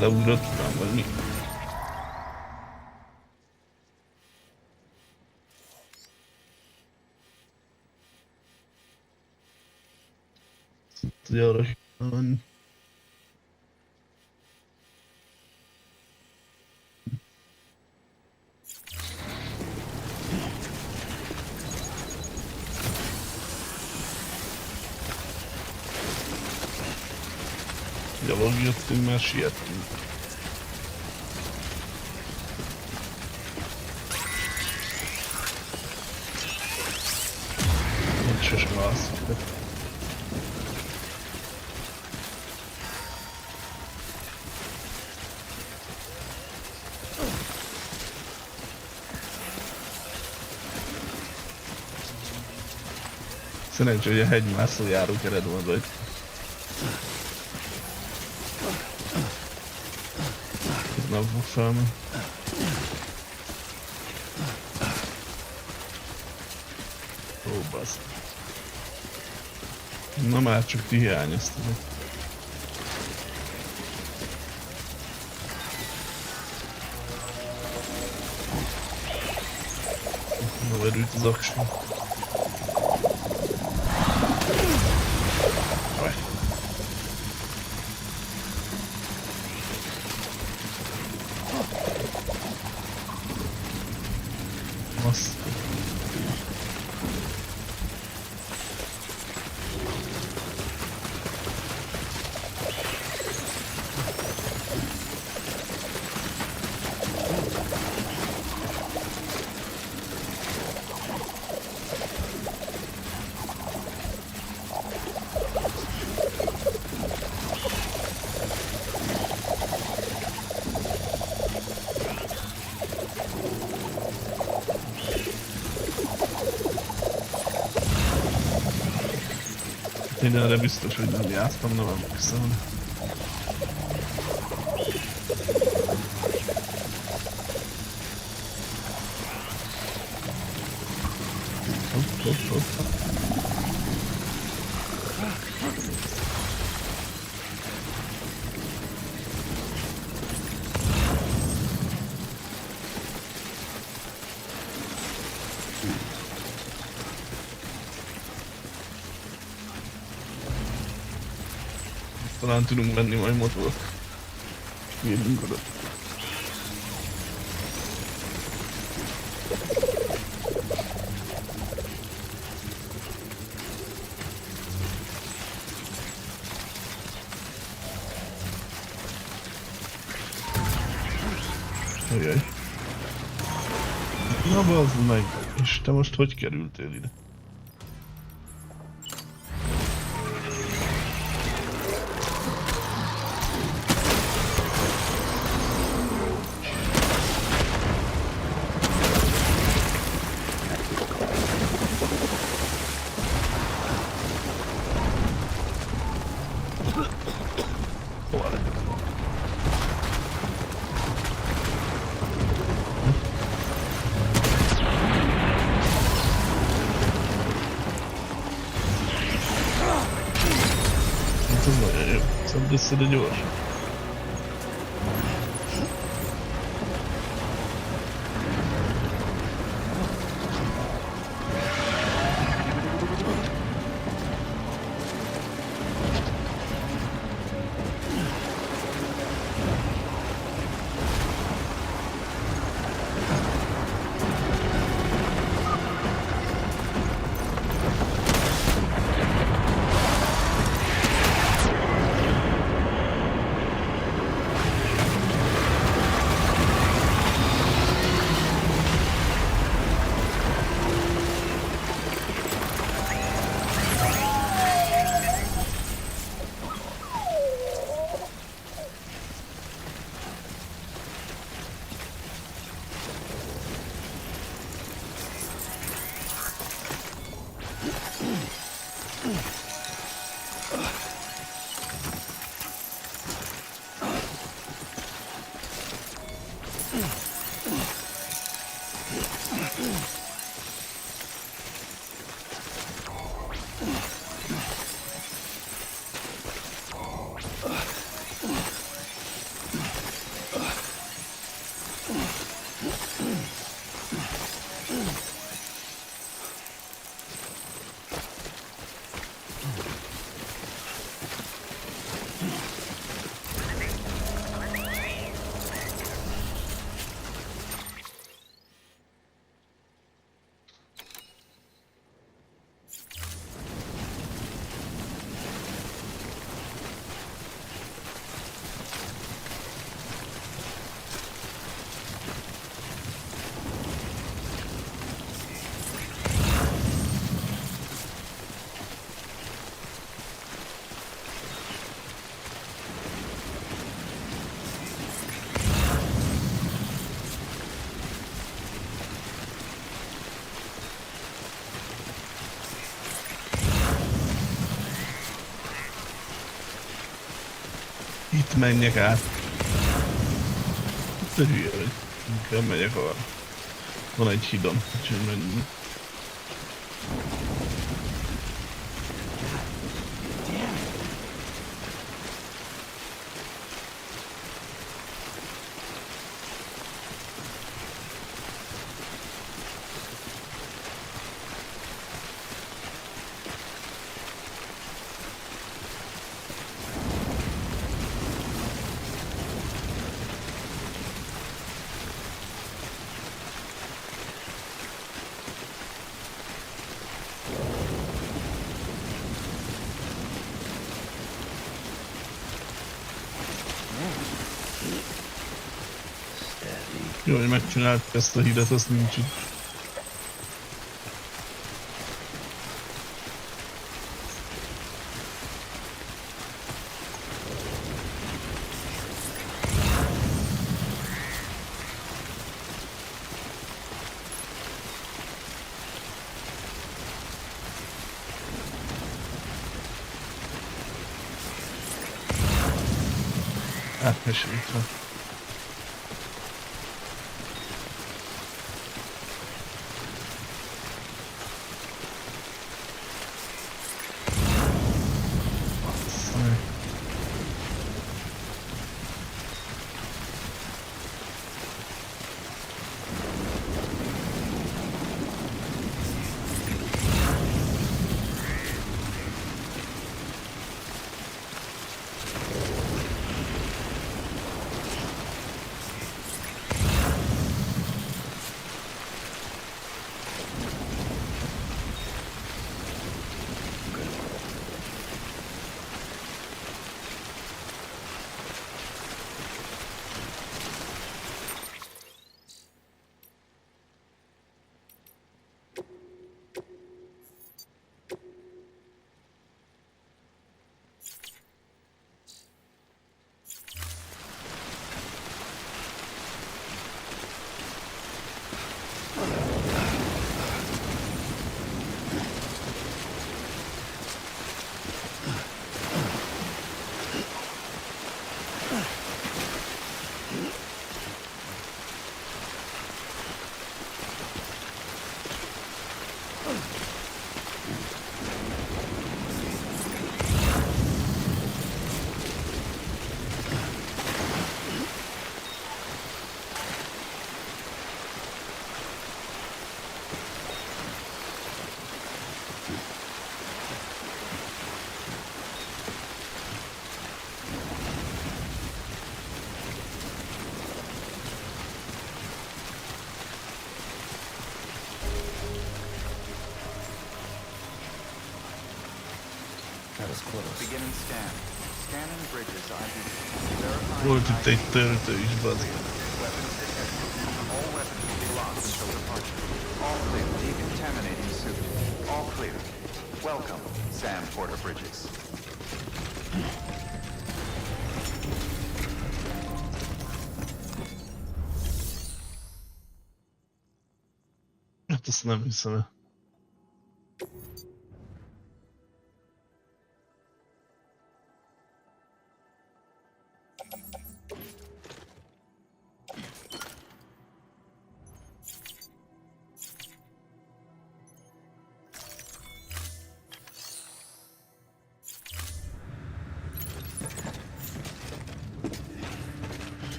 Leugrottam, vagy mi? Hogy arra kell menni. Jó. gyalog jöttünk, mert siettünk. Nincs sosem alszik. Szerencsé, hogy a hegymászó járókered van rajta. Nem fog felmenni. Ó, basz. Na már csak ti hiányoztatok. Na verült az aksó. Azt. Én erre biztos, hogy nem játsztam, nem emlékszem. Hopp. Talán tudunk venni majd motorot. Mérjünk oda. Ajaj. Na bazd meg, és te most hogy kerültél ide? Ez nagyon jó. Szedd össze, de gyors. menjek át. Te hülye vagy. Inkább megyek arra. Van egy hidon, úgyhogy menjünk. Jó, hogy megcsináltuk ezt a hidat, azt nincs itt. Átmeséltve. Volt itt egy töltő is, bazd. Welcome, Sam Porter Bridges. Hát ezt nem hiszem el.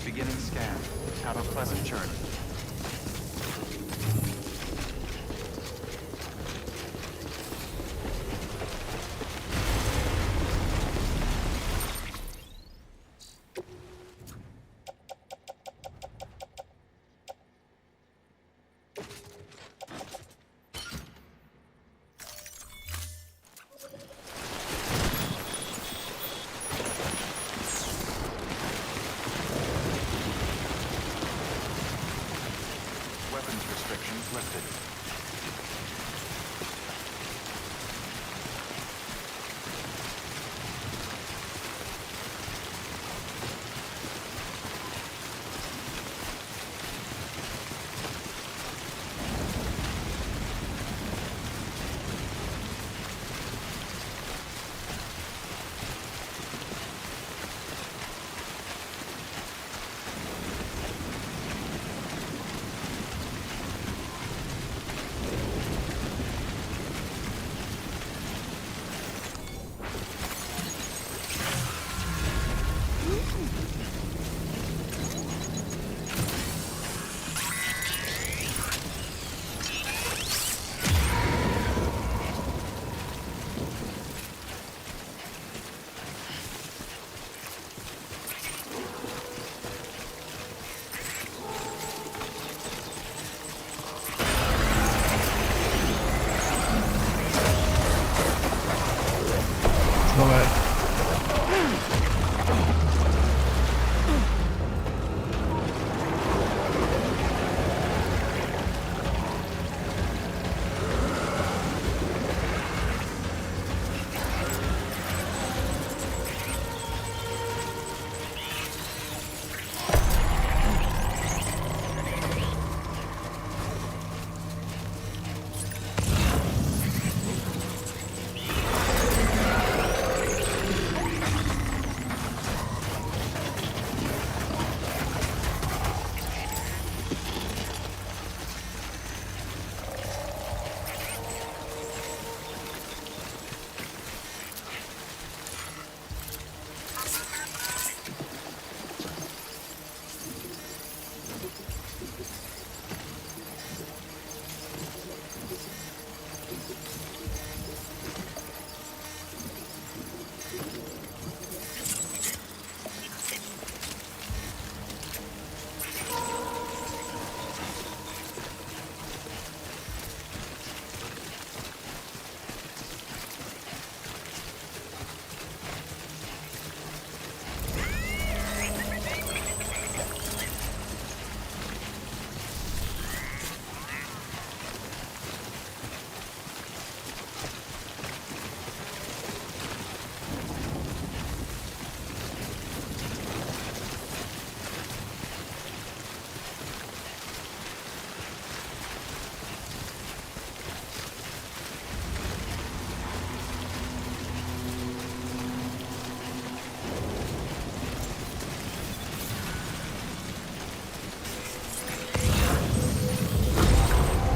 Beginning scan. Have a pleasant journey.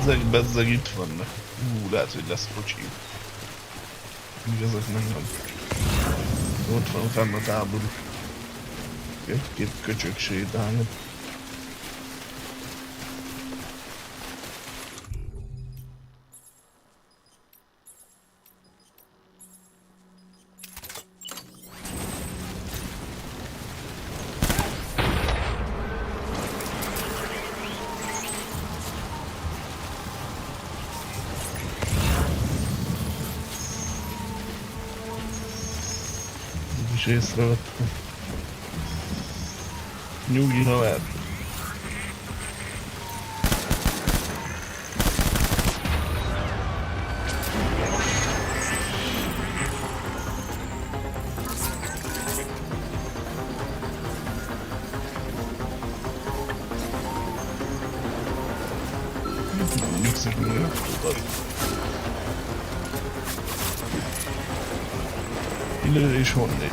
Ezek bezzeg itt vannak. Lehet, hogy lesz kocsi. Míg ezek nem. Ott van utána a táború. Egy-két köcsök sétálnak. És észrevettem. Nyugi haver. Lő és honnét.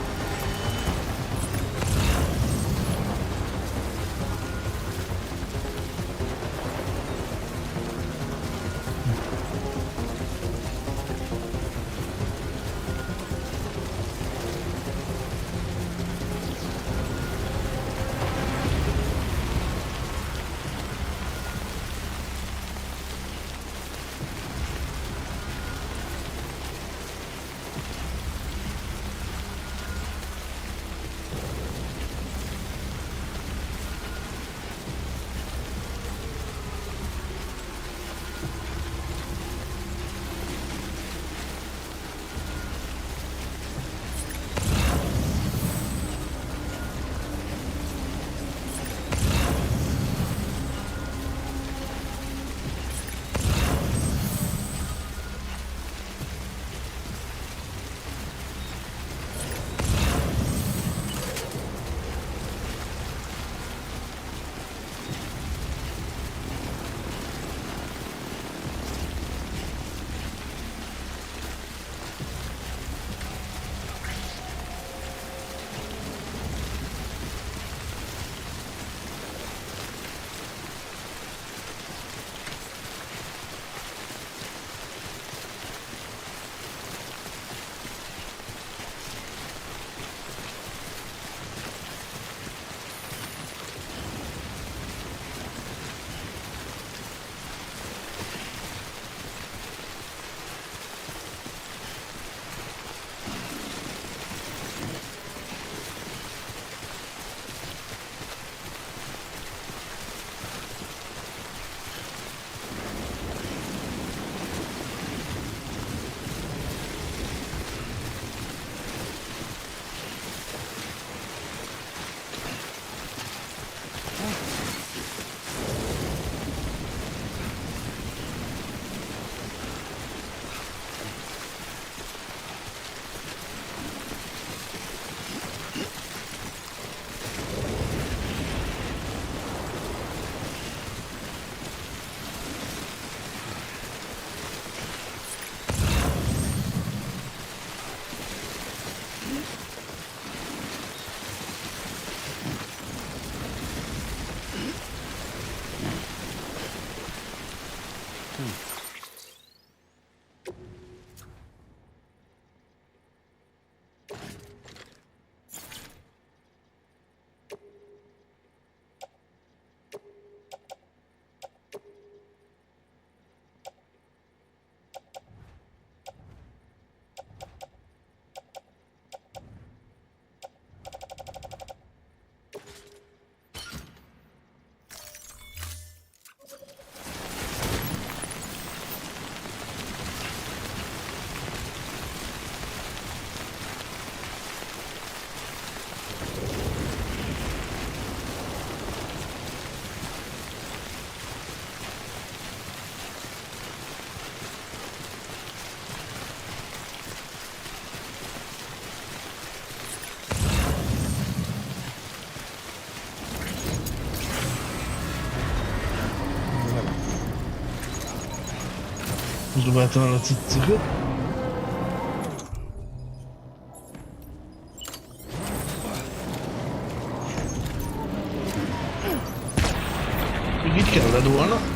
Próbáltam el a cuccokat. Még itt kellett volna.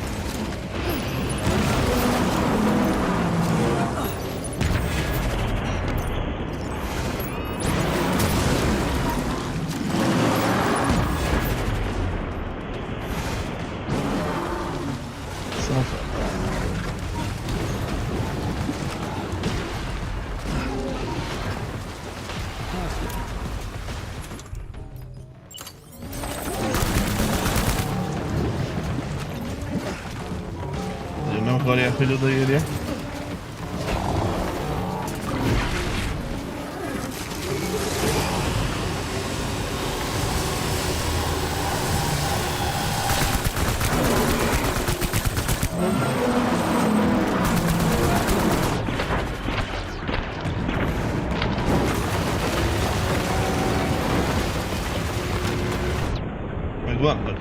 Akarják, hogy odaérjek. Megvannak.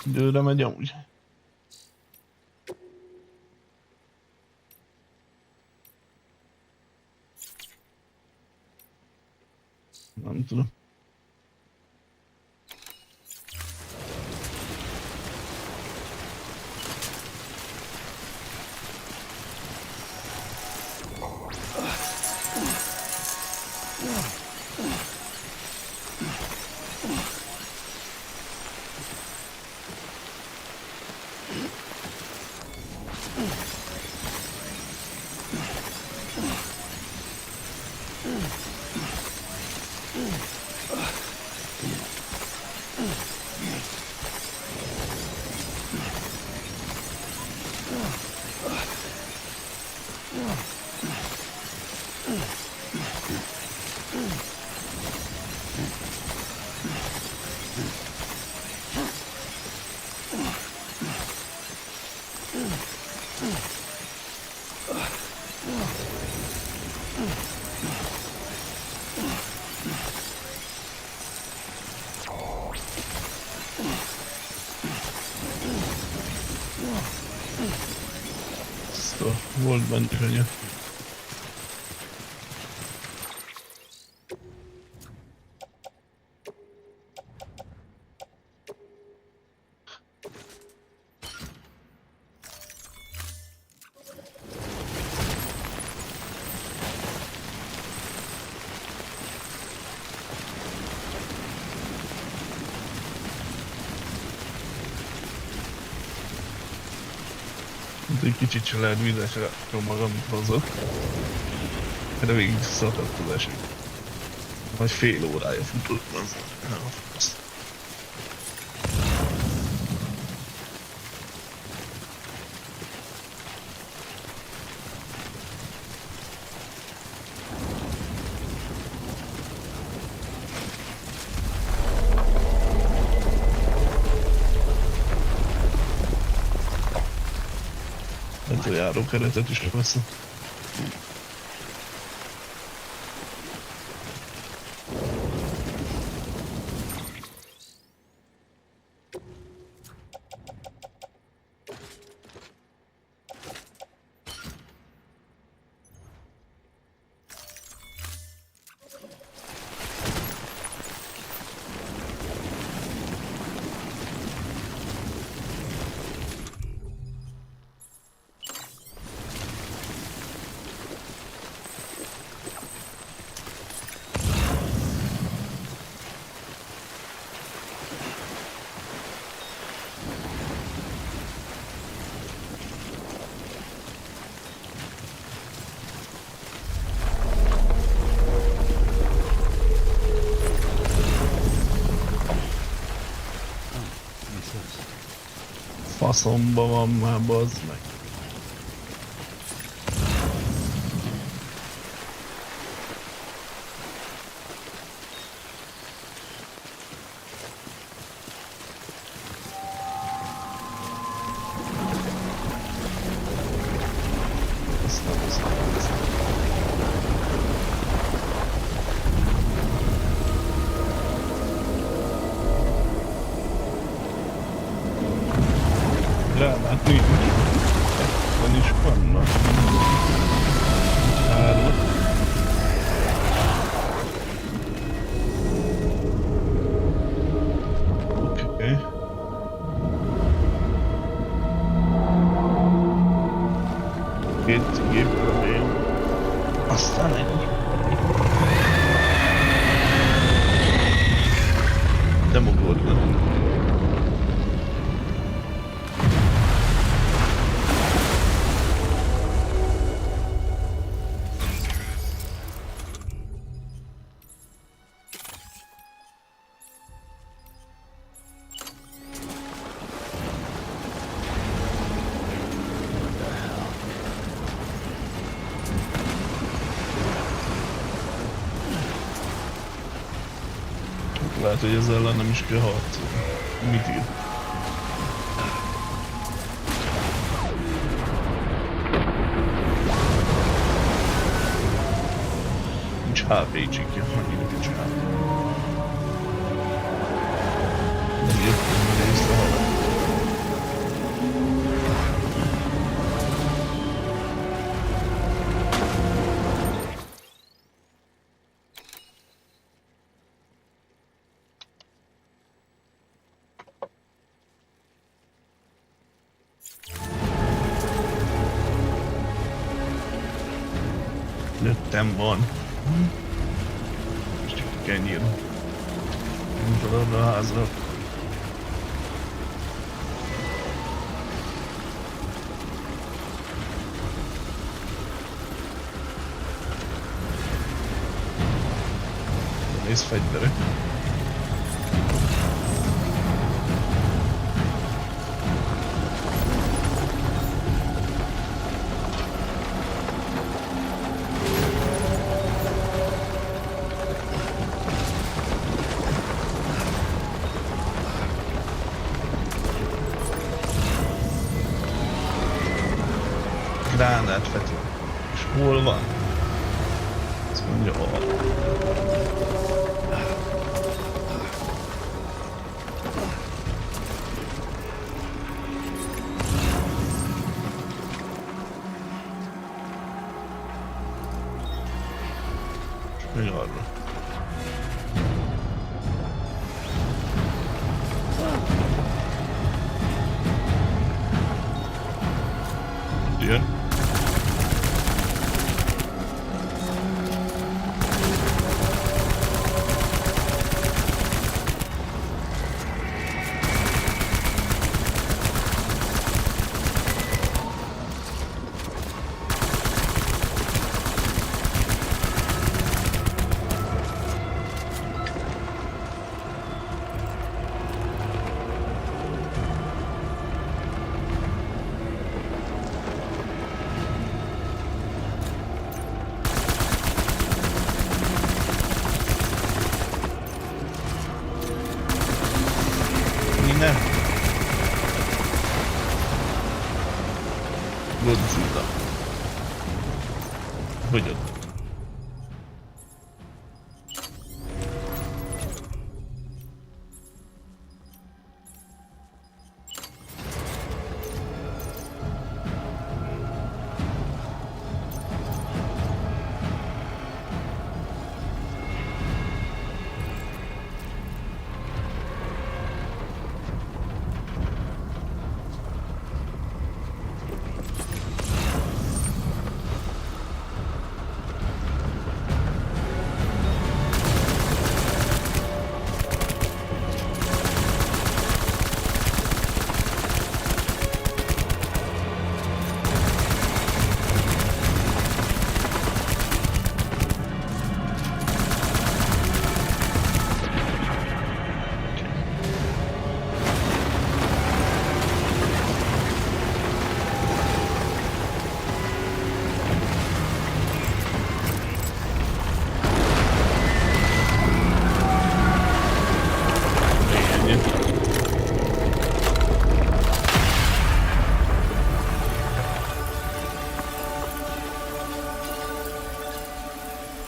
Időre megy amúgy. Nem tudom. Volt benne könyv. Egy kicsit se lehet vízesre magam, amit hozok. Erre végig szakadt az eső. Majd fél órája futott, az. Hát a járókeretet is veszem. Faszomba van már, bazd meg. Gránát nincs. Van is vannak. Három. Oké. Két gépről még. Aztán ennyi. Nem ugornak. Lehet, hogy ezzel ellen nem is kell harcolni. Mit ír? Nincs HP-csikja, annyira nincs HP. Nem jöttem meg észre halál. Nőttem van. És csak ennyire. Nem tudod a házra. Nézd fegyverek. Gránátvető. És hol van? Azt mondja, mi arra? Jön.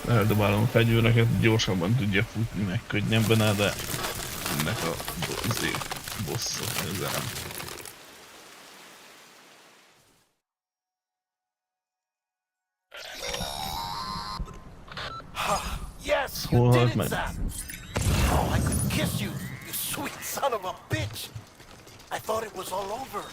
Eldobálom a fegyvereket, gyorsabban tudja futni, meg könnyebben el, de ennek a bosszot ezzel nem. Yes, you did it, Sam. Oh, I could kiss you, you sweet son of a bitch. I thought it was all over.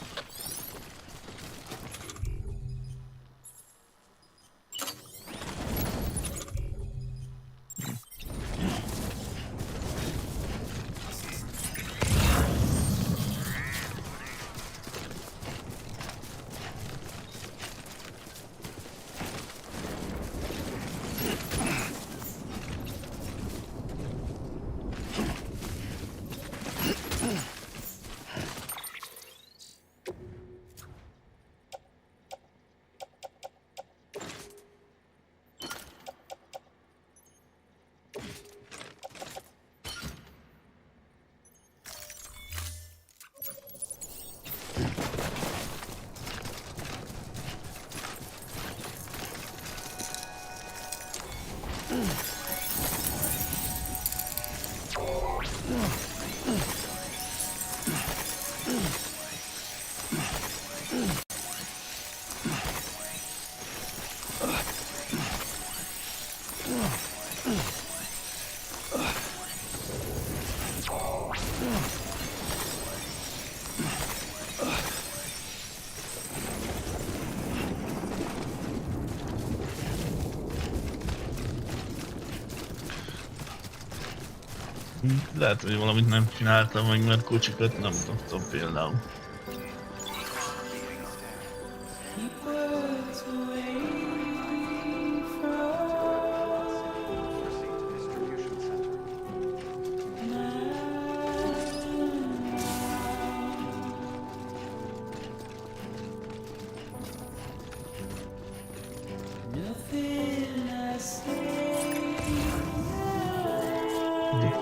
Lehet, hogy valamit nem csináltam meg, mert kocsikat nem tudtam például.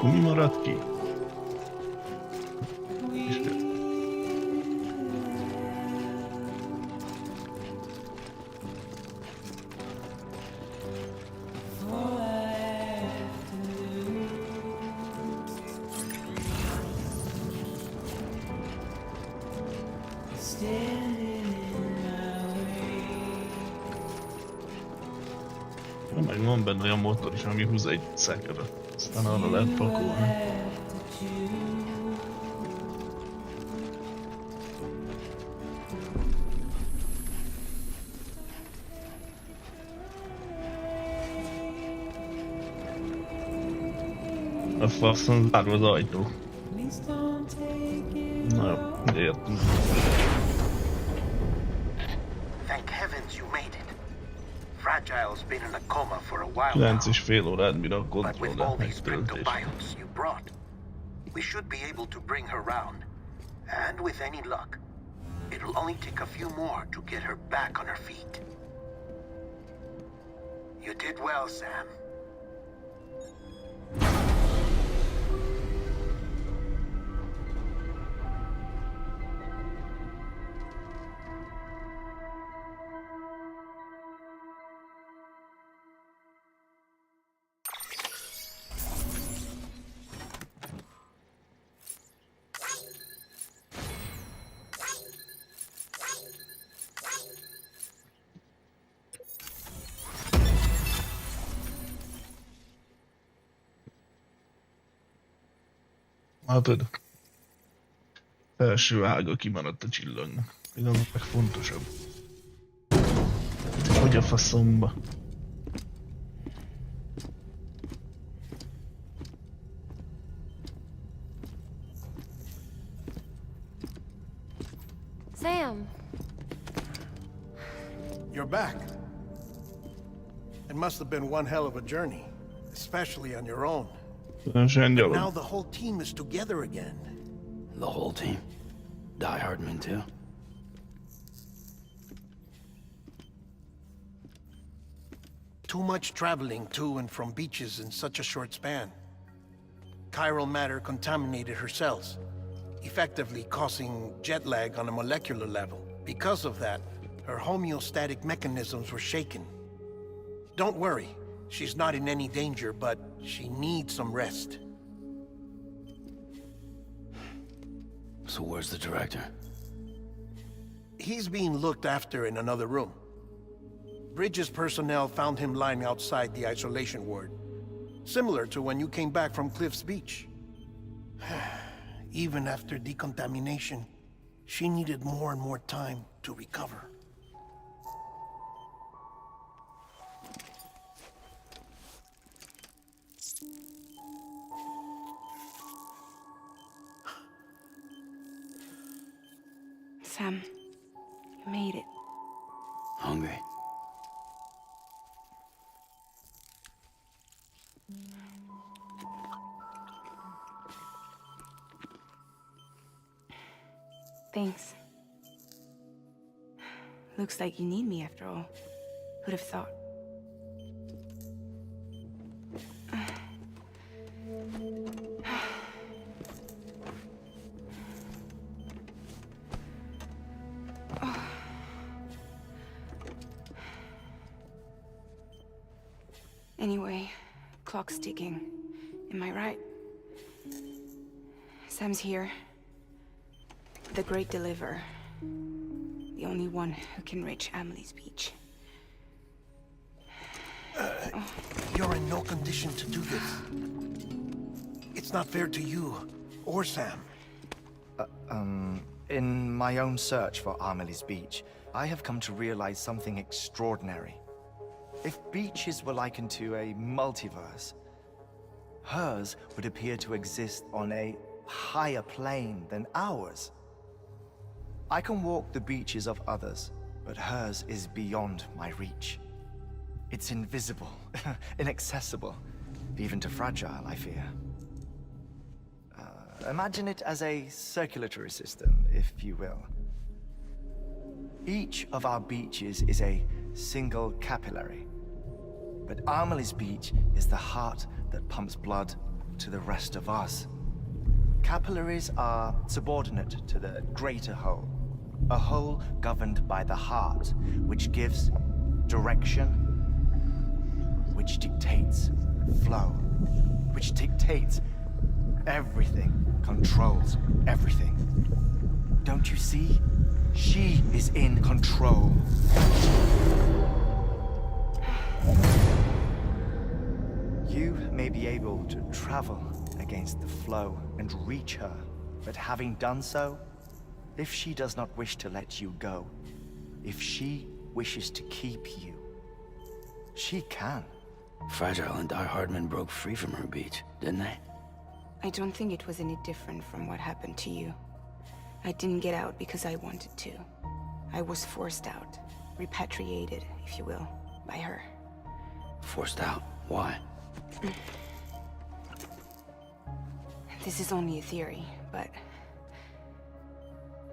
Mi maradt ki? Meg van benne olyan motor is, ami húz egy szekeret, aztán arra lehet pakolni. A faszon zárva az ajtó. Na jó, értem. Thank heavens you made it. Fragile's been in a coma for a while 9,5 órát bír a but with all these kontrollát cryptobiomes you brought, we should be able to bring her round. And with any luck, it'll only take a few more to get her back on her feet. You did well, Sam. Látod? Felső ága kimaradt a csillagnak. Ez az meg fontosabb. Hogy a faszomba? Sam. You're back. It must have been one hell of a journey, especially on your own. Now the whole team is together again. The whole team? Die Hardman too? Too much traveling to and from beaches in such a short span. Chiral matter contaminated her cells, effectively causing jet lag on a molecular level. Because of that, her homeostatic mechanisms were shaken. Don't worry, She's not in any danger, but she needs some rest. So where's the director? He's being looked after in another room. Bridges personnel found him lying outside the isolation ward. Similar to when you came back from Cliff's Beach. Even after decontamination, she needed more and more time to recover. Sam, you made it. Hungry? Thanks. Looks like you need me after all. Who'd have thought? Anyway, clock's ticking. Am I right? Sam's here. The Great Deliverer. The only one who can reach Amelie's beach. You're in no condition to do this. It's not fair to you, or Sam. In my own search for Amelie's beach, I have come to realize something extraordinary. If beaches were likened to a multiverse, hers would appear to exist on a higher plane than ours. I can walk the beaches of others, but hers is beyond my reach. It's invisible, inaccessible, even to fragile, I fear. Imagine it as a circulatory system, if you will. Each of our beaches is a single capillary. But Amelie's beach is the heart that pumps blood to the rest of us. Capillaries are subordinate to the greater whole. A whole governed by the heart, which gives direction, which dictates flow, which dictates everything, controls everything. Don't you see? She is in control. You may be able to travel against the flow and reach her, but having done so, if she does not wish to let you go, if she wishes to keep you, she can. Fragile and Die Hardman broke free from her beach, didn't they? I don't think it was any different from what happened to you. I didn't get out because I wanted to. I was forced out, repatriated, if you will, by her. Forced out? Why? This is only a theory, but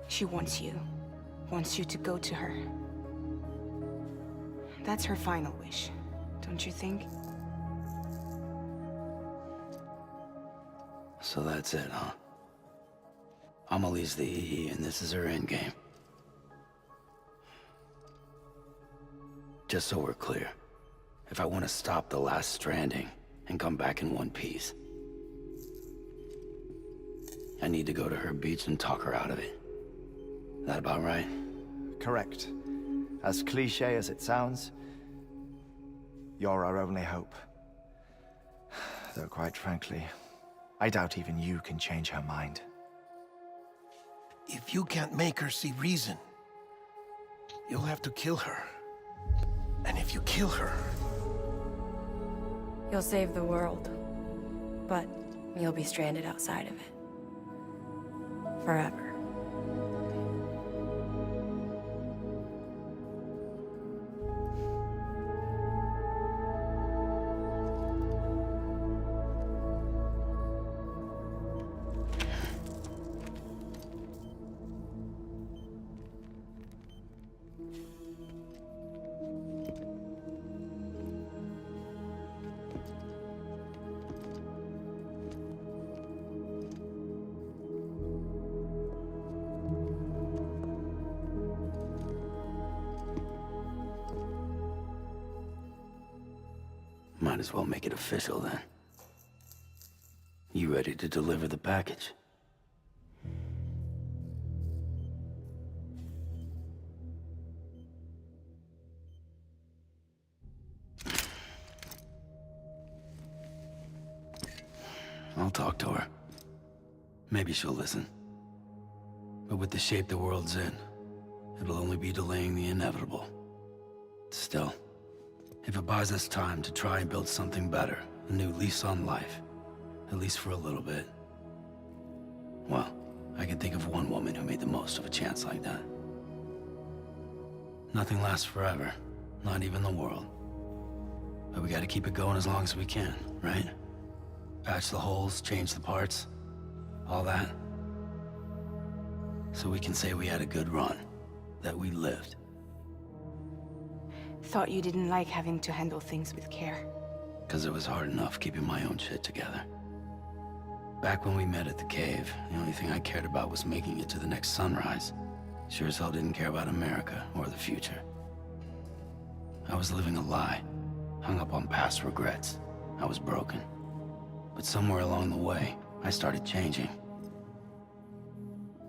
she wants you to go to her. That's her final wish, don't you think? So that's it, huh? Amelie's the EE, and this is her endgame. Just so we're clear, if I want to stop the last Stranding and come back in one piece, I need to go to her beach and talk her out of it. That about right? Correct. As cliche as it sounds, you're our only hope. Though quite frankly, I doubt even you can change her mind. If you can't make her see reason, you'll have to kill her. And if you kill her... You'll save the world, but you'll be stranded outside of it. Forever. Might as well make it official then. You ready to deliver the package? I'll talk to her. Maybe she'll listen. But with the shape the world's in, it'll only be delaying the inevitable. Still, if it buys us time to try and build something better, a new lease on life, at least for a little bit, well, I can think of one woman who made the most of a chance like that. Nothing lasts forever, not even the world. But we gotta keep it going as long as we can, right? Patch the holes, change the parts, all that. So we can say we had a good run, that we lived. Thought you didn't like having to handle things with care. 'Cause it was hard enough keeping my own shit together. Back when we met at the cave, the only thing I cared about was making it to the next sunrise. Sure as hell didn't care about America or the future. I was living a lie, hung up on past regrets. I was broken. But somewhere along the way, I started changing.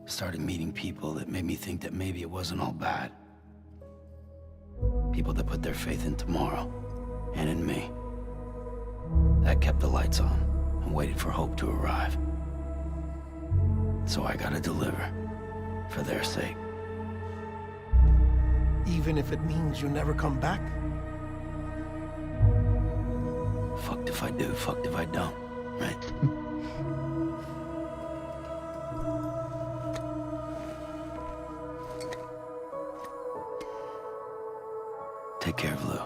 Started meeting people that made me think that maybe it wasn't all bad. People that put their faith in tomorrow, and in me. That kept the lights on, and waited for hope to arrive. So I gotta deliver, for their sake. Even if it means you never come back? Fucked if I do, fucked if I don't, right? Take care of Lou.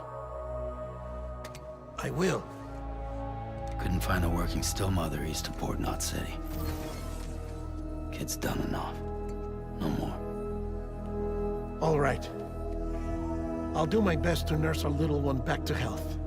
I will. Couldn't find a working still mother east of Port Knot City. Kid's done enough. No more. All right. I'll do my best to nurse our little one back to health.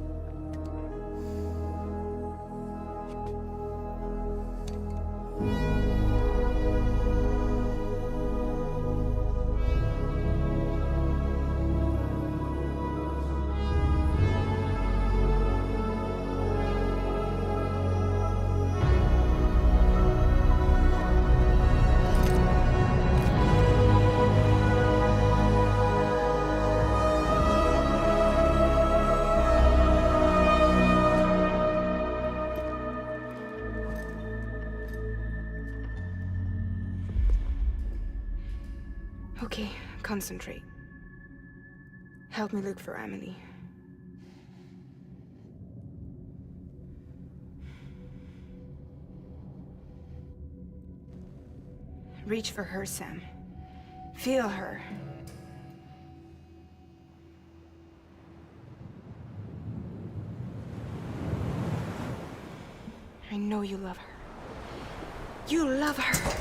Okay, concentrate. Help me look for Emily. Reach for her, Sam. Feel her. I know you love her. You love her!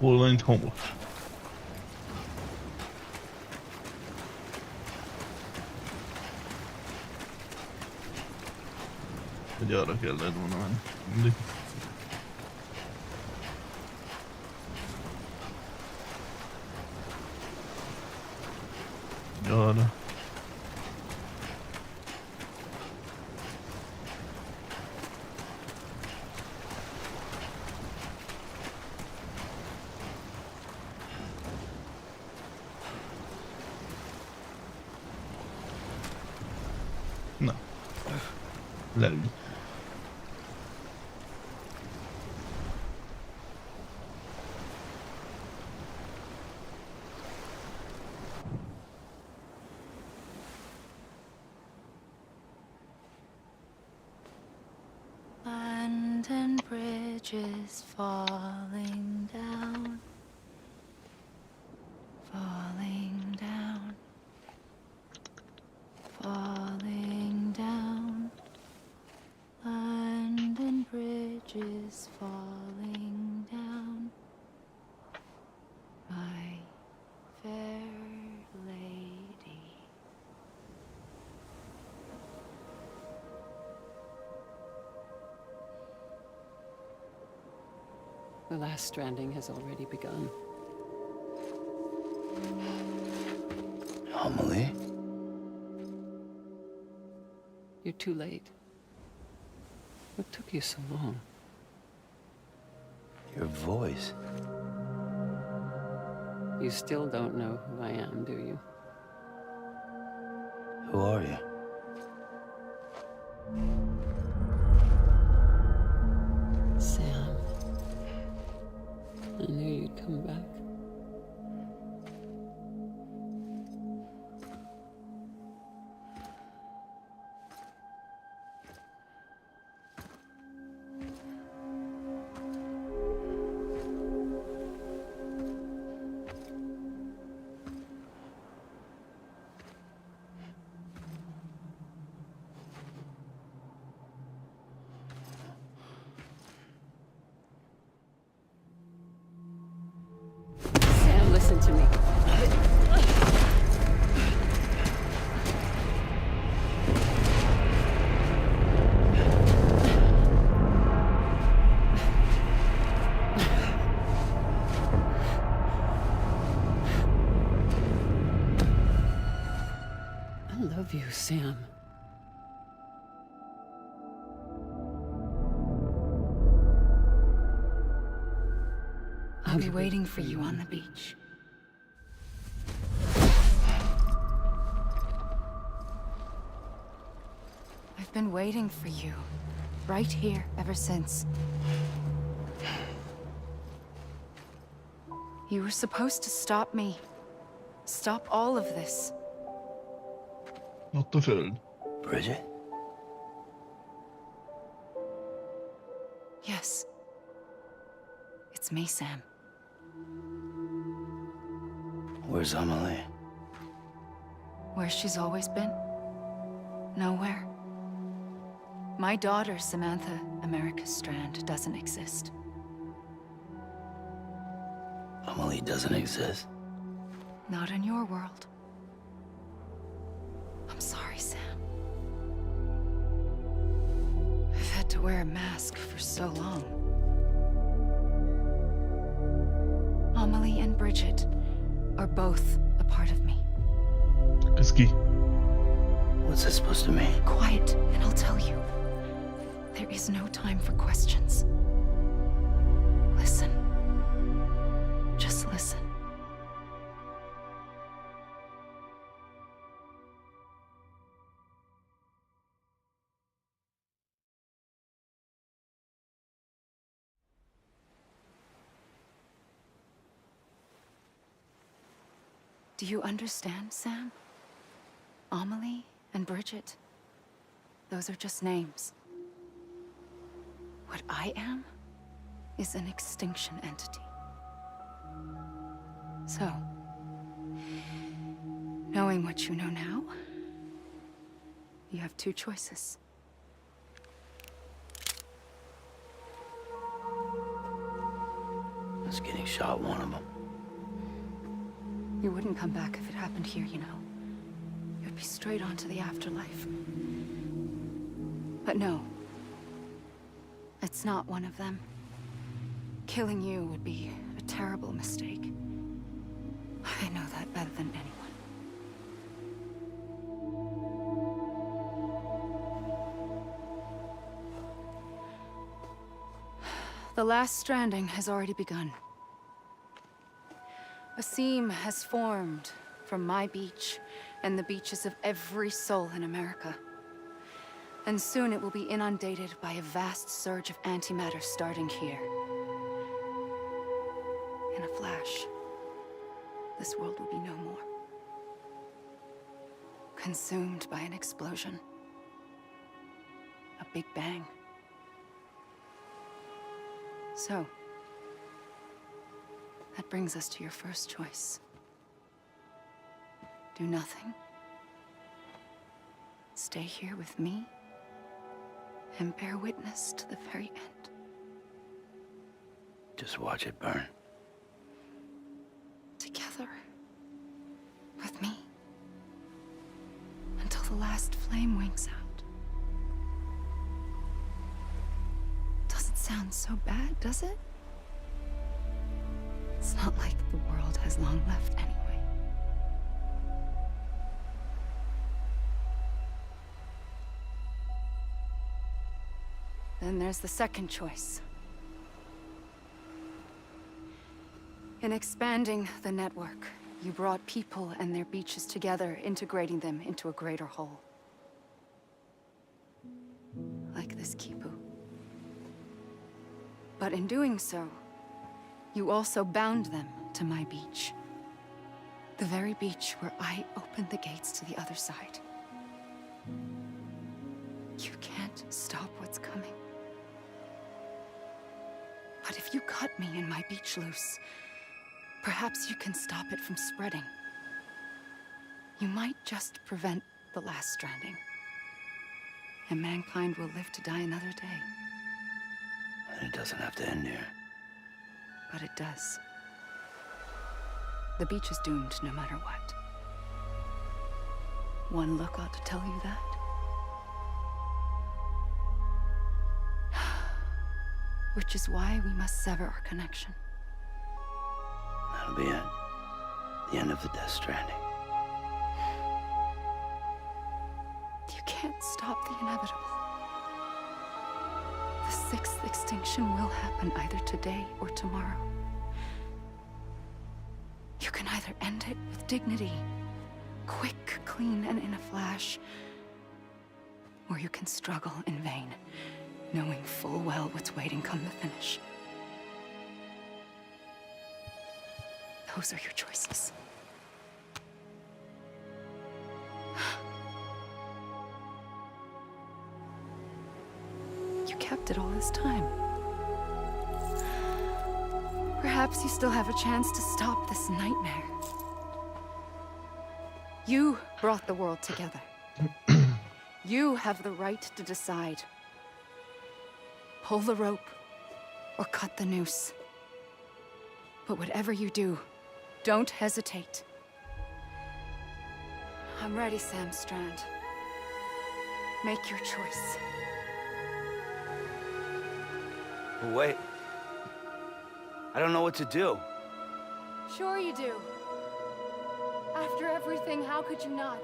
Hol van itt homok? Hogy arra kellett volna menni. Mindig. Arra. Na. Leülj. London Bridge is falling down, falling down, falling down. London Bridge is falling down, my fair lady. The last stranding has already begun. Amelie? You're too late. What took you so long? Your voice. You still don't know who I am, do you? Who are you? Sam. I knew you'd come back. Sam, listen to me. I love you, Sam. I'll be waiting for you on the beach. I've been waiting for you, right here, ever since. You were supposed to stop me. Stop all of this. Not the föld. Bridget? Yes. It's me, Sam. Where's Amelie? Where she's always been. Nowhere. My daughter, Samantha America Strand, doesn't exist. Amelie doesn't exist? Not in your world. I'm sorry, Sam. I've had to wear a mask for so long. Amelie and Bridget are both a part of me. Ski. What's that supposed to mean? Quiet, and I'll tell you. There is no time for questions. Listen. Just listen. Do you understand, Sam? Amelie and Bridget, those are just names. What I am is an extinction entity. So, knowing what you know now, you have two choices. It's getting shot one of them. You wouldn't come back if it happened here, you know. You'd be straight on to the afterlife. But no. It's not one of them. Killing you would be a terrible mistake. I know that better than anyone. The last stranding has already begun. A seam has formed from my beach and the beaches of every soul in America. And soon it will be inundated by a vast surge of antimatter starting here. In a flash, this world will be no more. Consumed by an explosion. A big bang. So, that brings us to your first choice. Do nothing. Stay here with me and bear witness to the very end. Just watch it burn. Together. With me. Until the last flame winks out. Doesn't sound so bad, does it? It's not like the world has long left anyway. Then there's the second choice. In expanding the network, you brought people and their beaches together, integrating them into a greater whole. Like this Kipu. But in doing so, you also bound them to my beach. The very beach where I opened the gates to the other side. You can't stop what's coming. But if you cut me and my beach loose, perhaps you can stop it from spreading. You might just prevent the last stranding. And mankind will live to die another day. It doesn't have to end here. But it does. The beach is doomed no matter what. One look ought to tell you that. Which is why we must sever our connection. That'll be it. The end of the Death Stranding. You can't stop the inevitable. The sixth extinction will happen either today or tomorrow. You can either end it with dignity, quick, clean, and in a flash, or you can struggle in vain, knowing full well what's waiting come the finish. Those are your choices. You kept it all this time. Perhaps you still have a chance to stop this nightmare. You brought the world together. You have the right to decide. Pull the rope or cut the noose. But whatever you do, don't hesitate. I'm ready, Sam Strand. Make your choice. Wait. I don't know what to do. Sure you do. After everything, how could you not?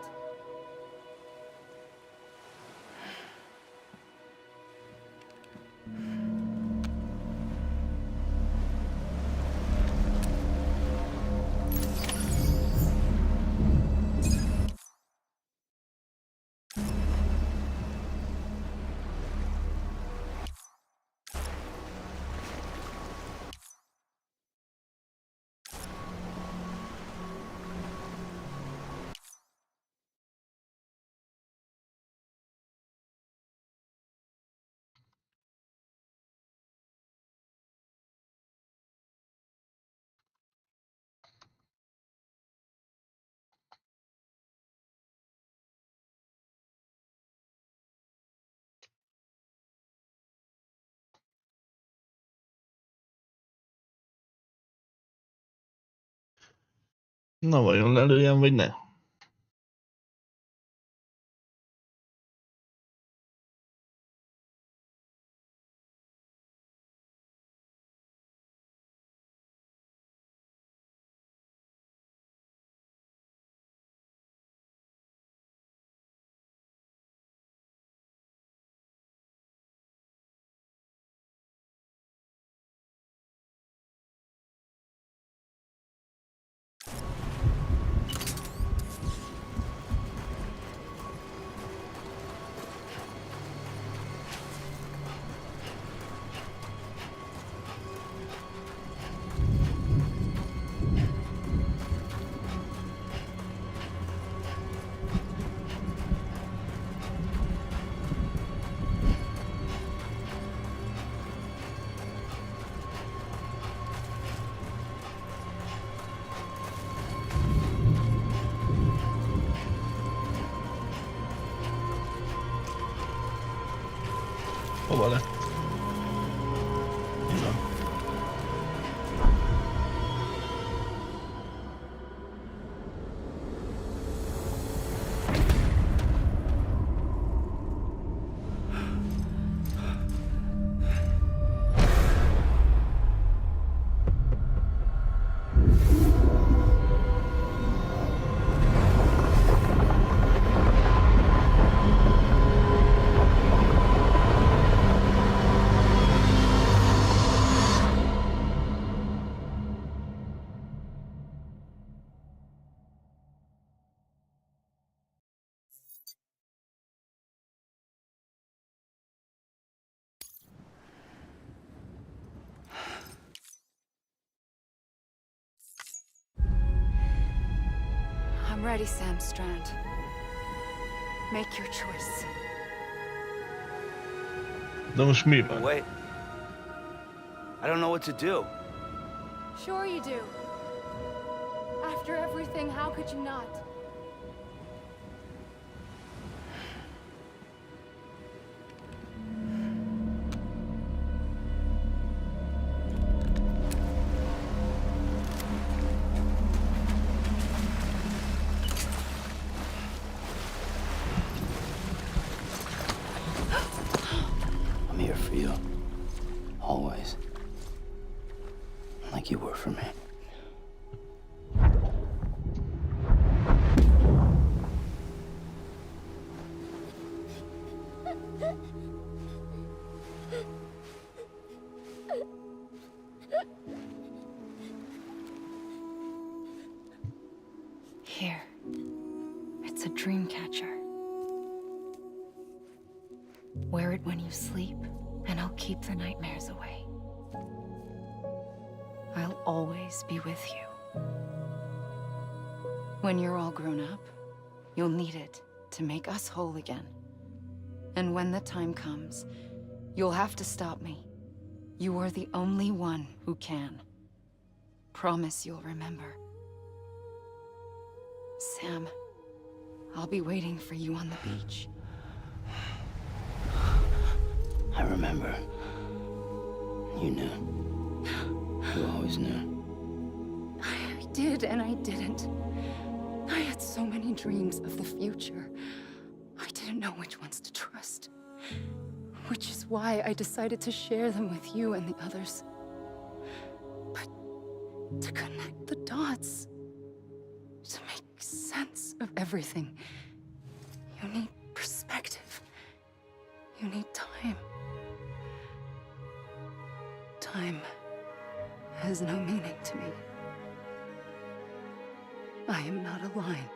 Na vajon lelőjem, vagy ne? Hova lett? Innen. I'm ready, Sam Strand. Make your choice. De most mi van? Wait. I don't know what to do. Sure you do. After everything, how could you not? I'm here for you. Always. Like you were for me. Here. It's a dream catcher. Wear it when you sleep, and I'll keep the nightmares away. I'll always be with you. When you're all grown up, you'll need it to make us whole again. And when the time comes, you'll have to stop me. You are the only one who can. Promise you'll remember. Sam, I'll be waiting for you on the beach. I remember. You knew. You always knew. I did and I didn't. I had so many dreams of the future. I didn't know which ones to trust. Which is why I decided to share them with you and the others. But to connect the dots, to make sense of everything, you need perspective. You need time. Time has no meaning to me. I am not a line.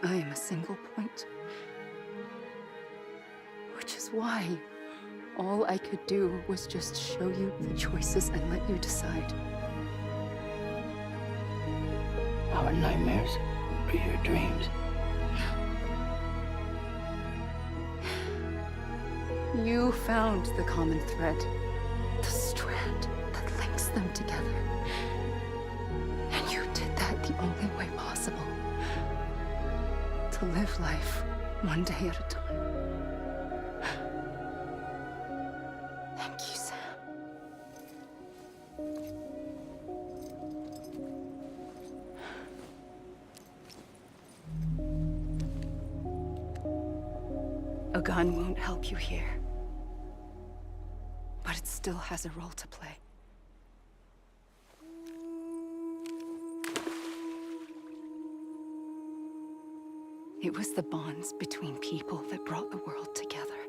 I am a single point. Which is why all I could do was just show you the choices and let you decide. Our nightmares are your dreams. You found the common thread, the strand that links them together. And you did that the only way possible. To live life one day at a time. Thank you, Sam. A gun won't help you here. But it still has a role to play. It was the bonds between people that brought the world together.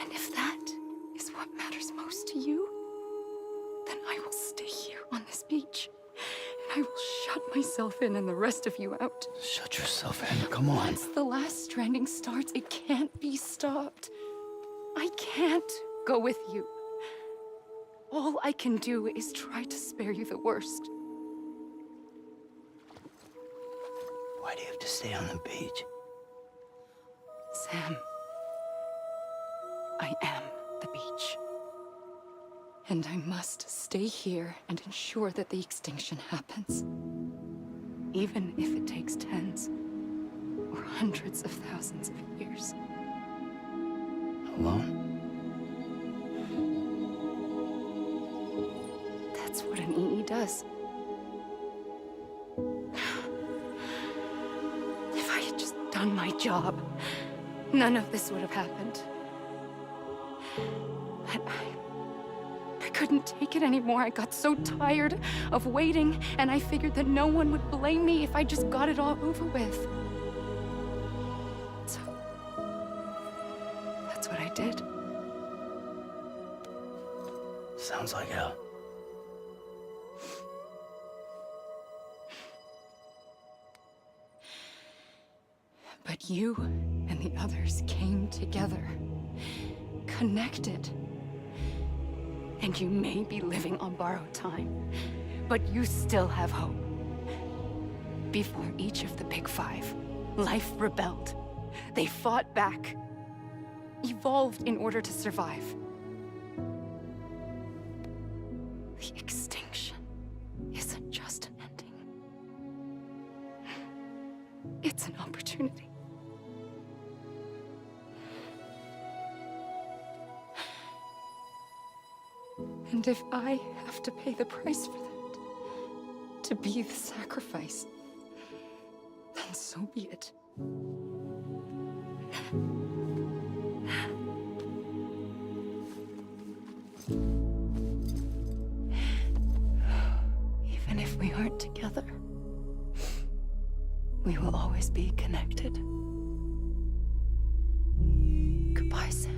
And if that is what matters most to you, then I will stay here on this beach. And I will shut myself in and the rest of you out. Shut yourself in, come on. Once the last stranding starts, it can't be stopped. I can't go with you. All I can do is try to spare you the worst. Why do you have to stay on the beach? Sam, I am the beach. And I must stay here and ensure that the extinction happens. Even if it takes tens or hundreds of thousands of years. Alone? That's what an EE does. If I had just done my job, none of this would have happened. But I couldn't take it anymore. I got so tired of waiting, and I figured that no one would blame me if I just got it all over with. So, that's what I did. Sounds like hell. But you and the others came together, connected. And you may be living on borrowed time, but you still have hope. Before each of the Big Five, life rebelled. They fought back, evolved in order to survive. The extinction isn't just an ending. It's an opportunity. And if I have to pay the price for that, to be the sacrifice, then so be it. Even if we aren't together, we will always be connected. Goodbye, Sam.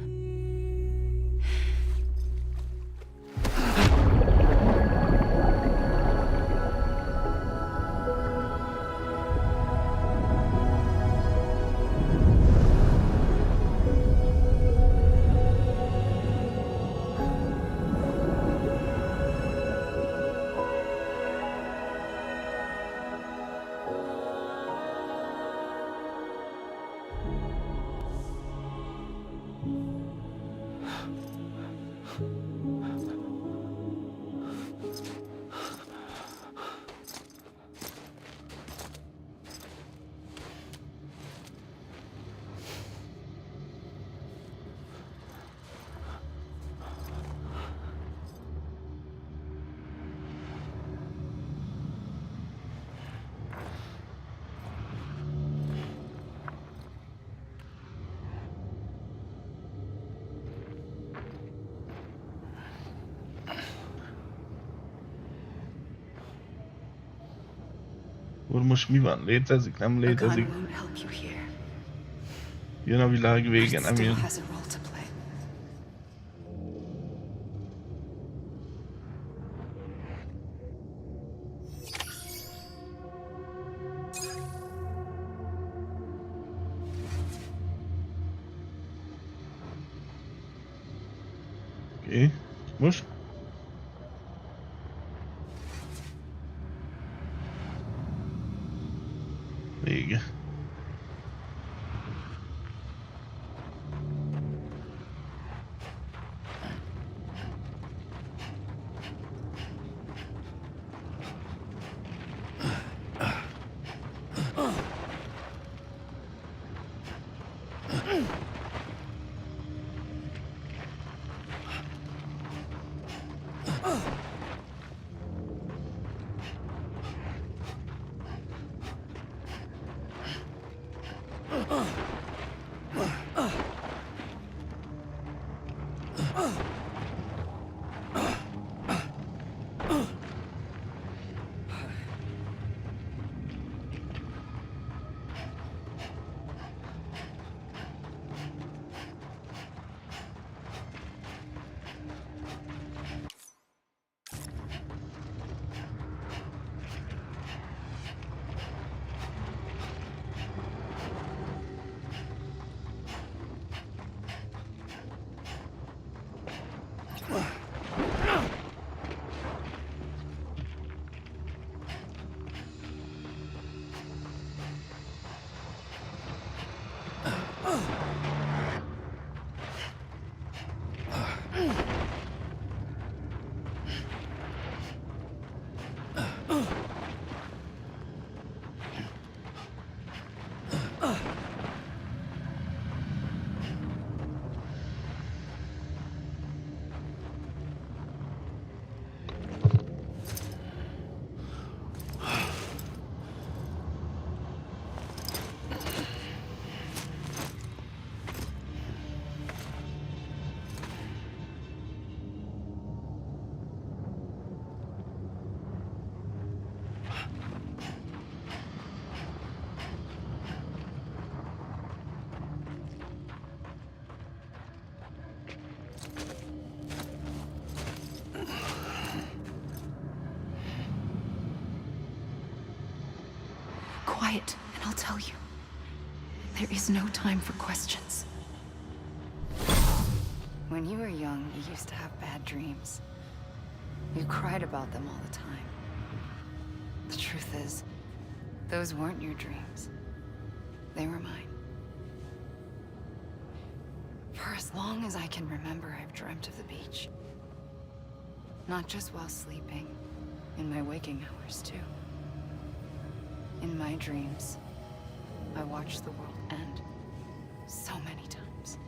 Akkor most mi van? Létezik? Nem létezik? Jön a világ vége, nem jön? Oké, most? Vége. quiet, and I'll tell you. There is no time for questions. When you were young, you used to have bad dreams. You cried about them all the time. The truth is, those weren't your dreams. They were mine. For as long as I can remember, I've dreamt of the beach. Not just while sleeping, in my waking hours too. In my dreams, I watched the world end so many times.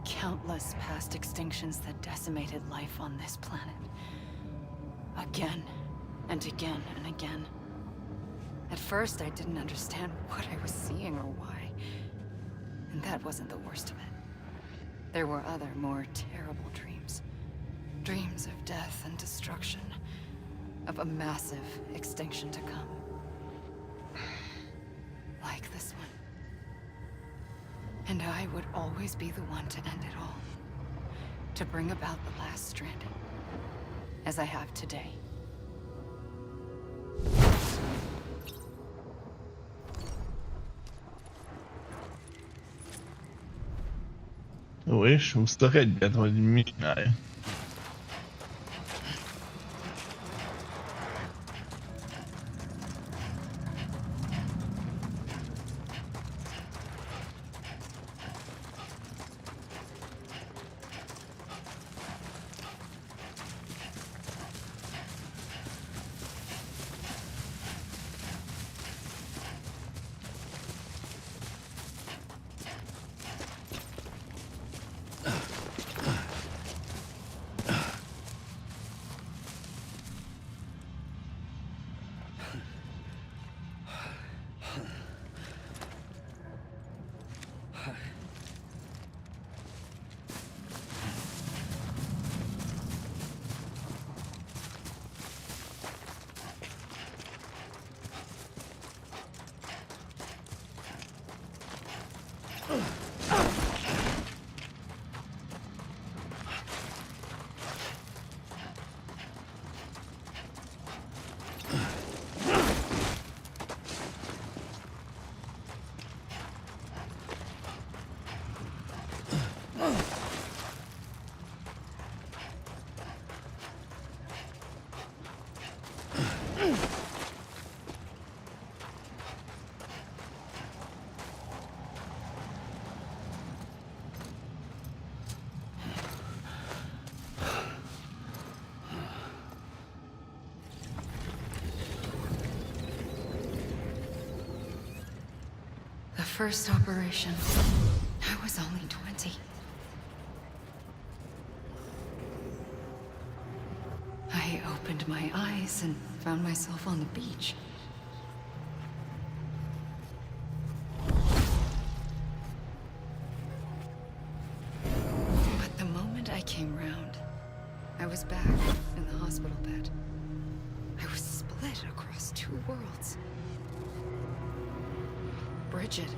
Countless past extinctions that decimated life on this planet. Again, and again, and again. At first, I didn't understand what I was seeing or why. And that wasn't the worst of it. There were other, more terrible dreams. Dreams of death and destruction. Of a massive extinction to come. Like this one. And I would always be the one to end it all. To bring about the last Stranding. As I have today. Jó, és húztak egyet, hogy mi csinálja. The first operation, I was only 20. I opened my eyes and found myself on the beach. But the moment I came round, I was back in the hospital bed. I was split across two worlds. Bridget,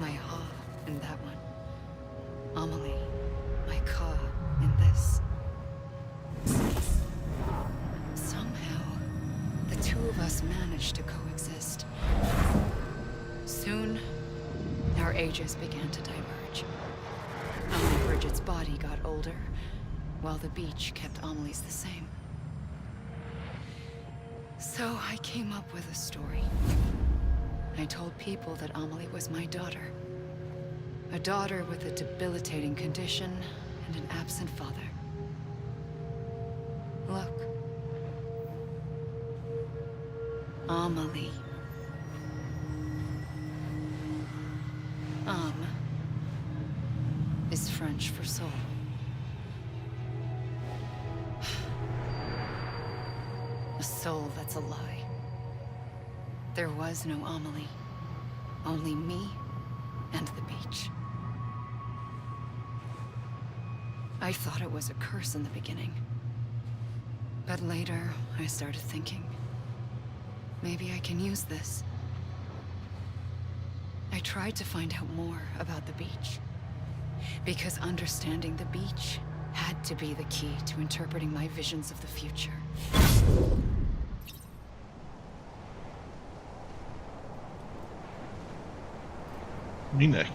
my ha in that one. Amelie, my ka in this. Somehow, the two of us managed to coexist. Soon, our ages began to diverge. Only Bridget's body got older, while the beach kept Amelie's the same. So I came up with a story. I told people that Amelie was my daughter. A daughter with a debilitating condition and an absent father. Look. Amelie. Âme is French for soul. A soul that's a lie. There was no Amelie. Only me and the beach. I thought it was a curse in the beginning. But later, I started thinking, maybe I can use this. I tried to find out more about the beach. Because understanding the beach had to be the key to interpreting my visions of the future. Minek?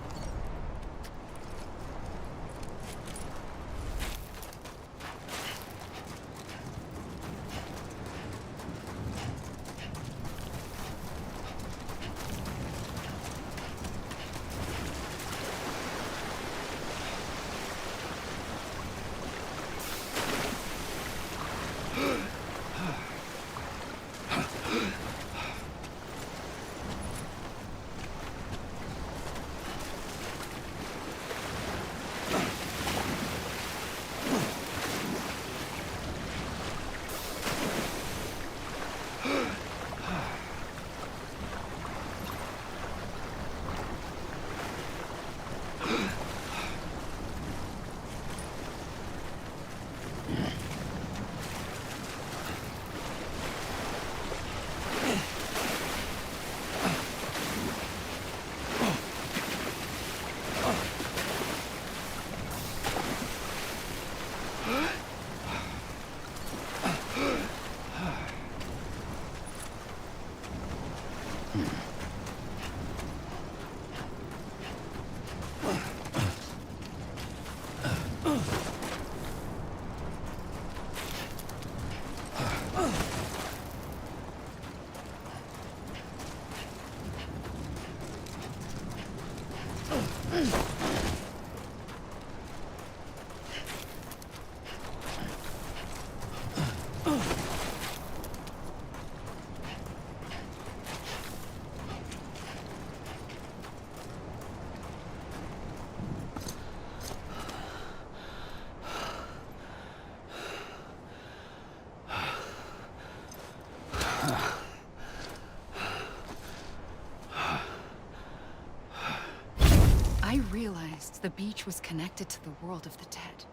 I realized the beach was connected to the world of the dead,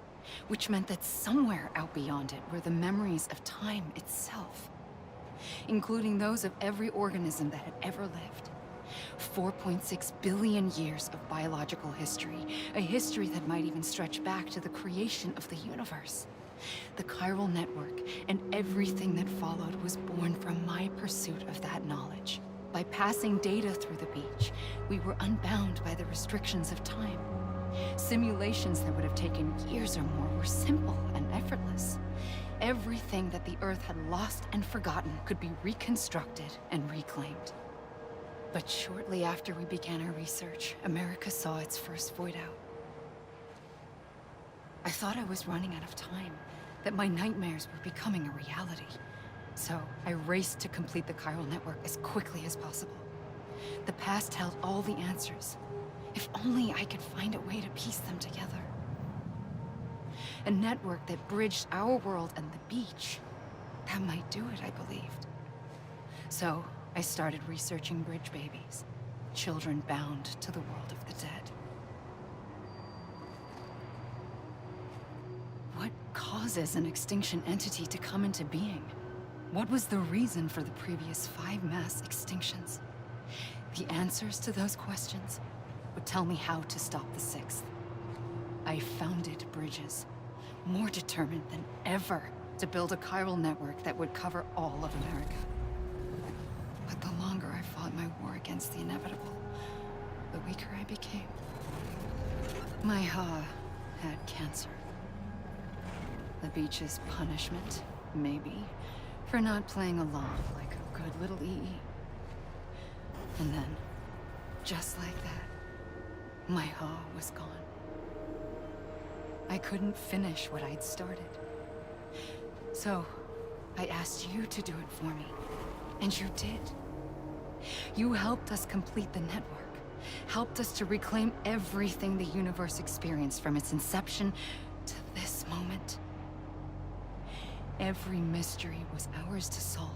which meant that somewhere out beyond it were the memories of time itself, including those of every organism that had ever lived. 4.6 billion years of biological history, a history that might even stretch back to the creation of the universe. The chiral network and everything that followed was born from my pursuit of that knowledge. By passing data through the beach, we were unbound by the restrictions of time. Simulations that would have taken years or more were simple and effortless. Everything that the Earth had lost and forgotten could be reconstructed and reclaimed. But shortly after we began our research, America saw its first void out. I thought I was running out of time, that my nightmares were becoming a reality. So I raced to complete the chiral network as quickly as possible. The past held all the answers. If only I could find a way to piece them together. A network that bridged our world and the beach. That might do it, I believed. So I started researching bridge babies, children bound to the world of the dead. What causes an extinction entity to come into being? What was the reason for the previous 5 mass extinctions? The answers to those questions would tell me how to stop the 6th. I founded bridges, more determined than ever to build a chiral network that would cover all of America. But the longer I fought my war against the inevitable, the weaker I became. My Ha had cancer. The beach's punishment, maybe, for not playing along like a good little EE. And then, just like that, my Ha was gone. I couldn't finish what I'd started. So, I asked you to do it for me, and you did. You helped us complete the network, helped us to reclaim everything the universe experienced from its inception to this moment. Every mystery was ours to solve,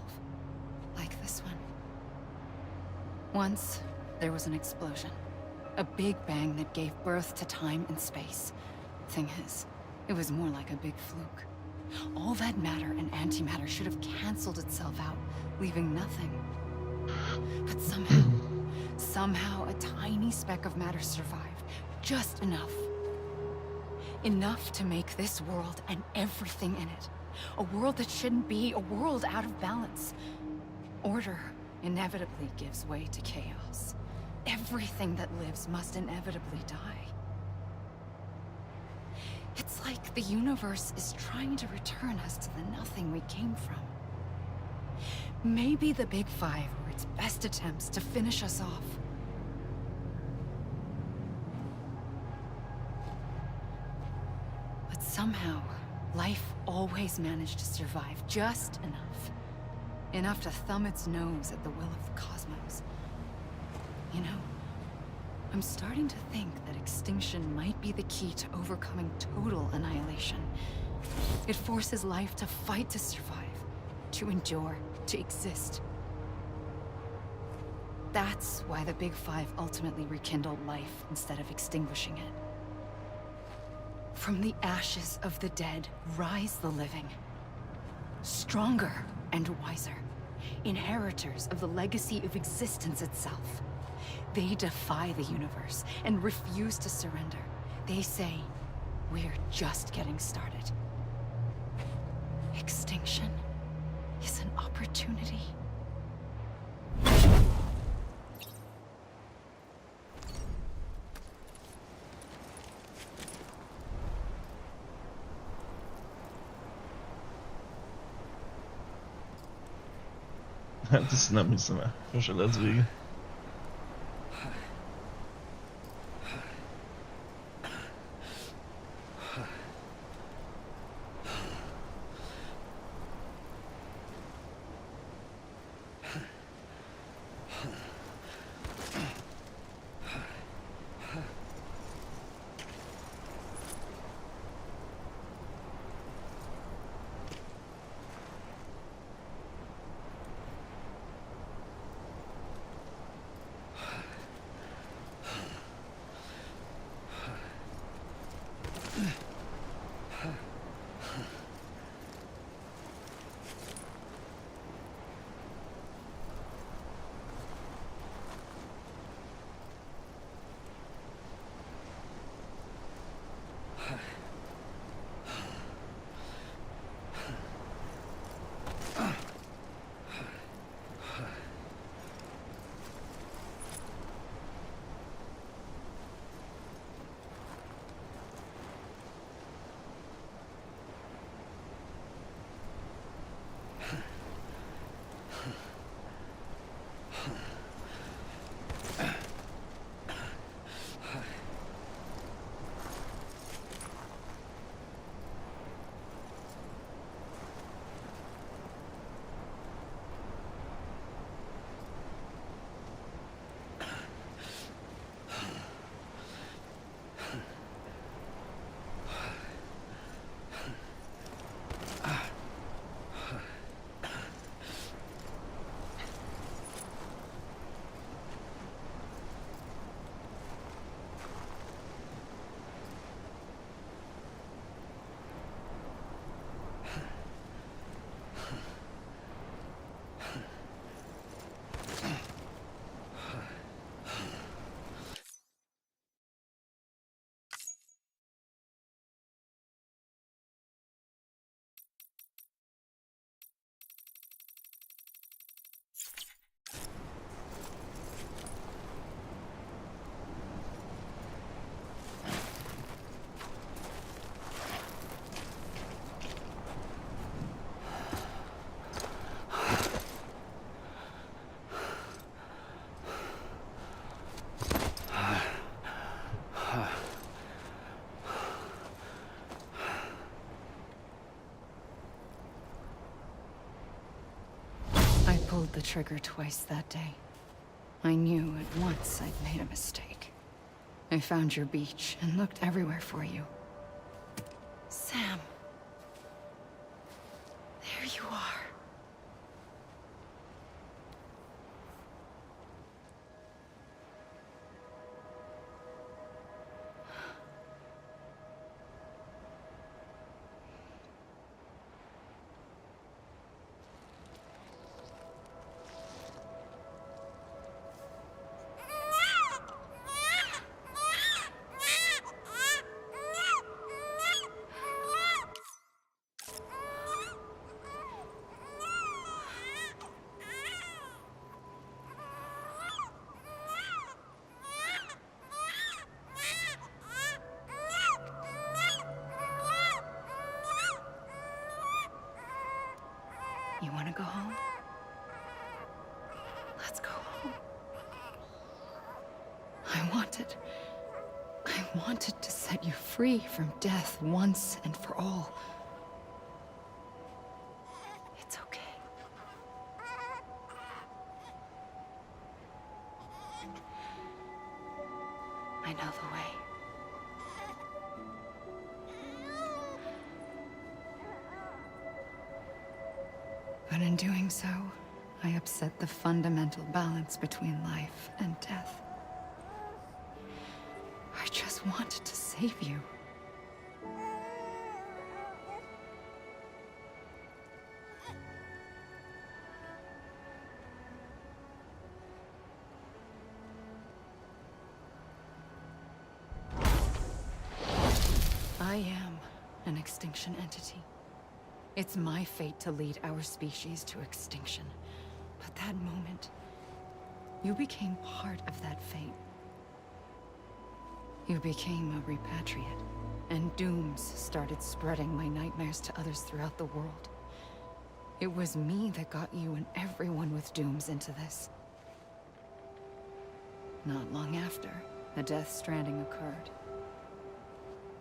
like this one. Once, there was an explosion. A big bang that gave birth to time and space. Thing is, it was more like a big fluke. All that matter and antimatter should have canceled itself out, leaving nothing. But somehow a tiny speck of matter survived. Just enough. Enough to make this world and everything in it. A world that shouldn't be, a world out of balance. Order inevitably gives way to chaos. everything that lives must inevitably die. It's like the universe is trying to return us to the nothing we came from. Maybe the Big Five were its best attempts to finish us off. But somehow, life always managed to survive just enough. Enough to thumb its nose at the will of the cosmos. You know, I'm starting to think that extinction might be the key to overcoming total annihilation. It forces life to fight to survive, to endure, to exist. That's why the Big Five ultimately rekindled life instead of extinguishing it. From the ashes of the dead rise the living. Stronger and wiser. Inheritors of the legacy of existence itself. They defy the universe and refuse to surrender. They say, we're just getting started. Extinction is an opportunity. Hát ezt nem hiszem el, sose lesz vége. I pulled the trigger twice that day. I knew at once I'd made a mistake. I found your beach and looked everywhere for you. Sam. There you are. wanted to set you free from death once and for all. It's okay. I know the way. But in doing so, I upset the fundamental balance between life and death. I just wanted to save you. I am an extinction entity. It's my fate to lead our species to extinction. But that moment, you became part of that fate. You became a repatriate, and dooms started spreading my nightmares to others throughout the world. It was me that got you and everyone with dooms into this. Not long after, a death stranding occurred.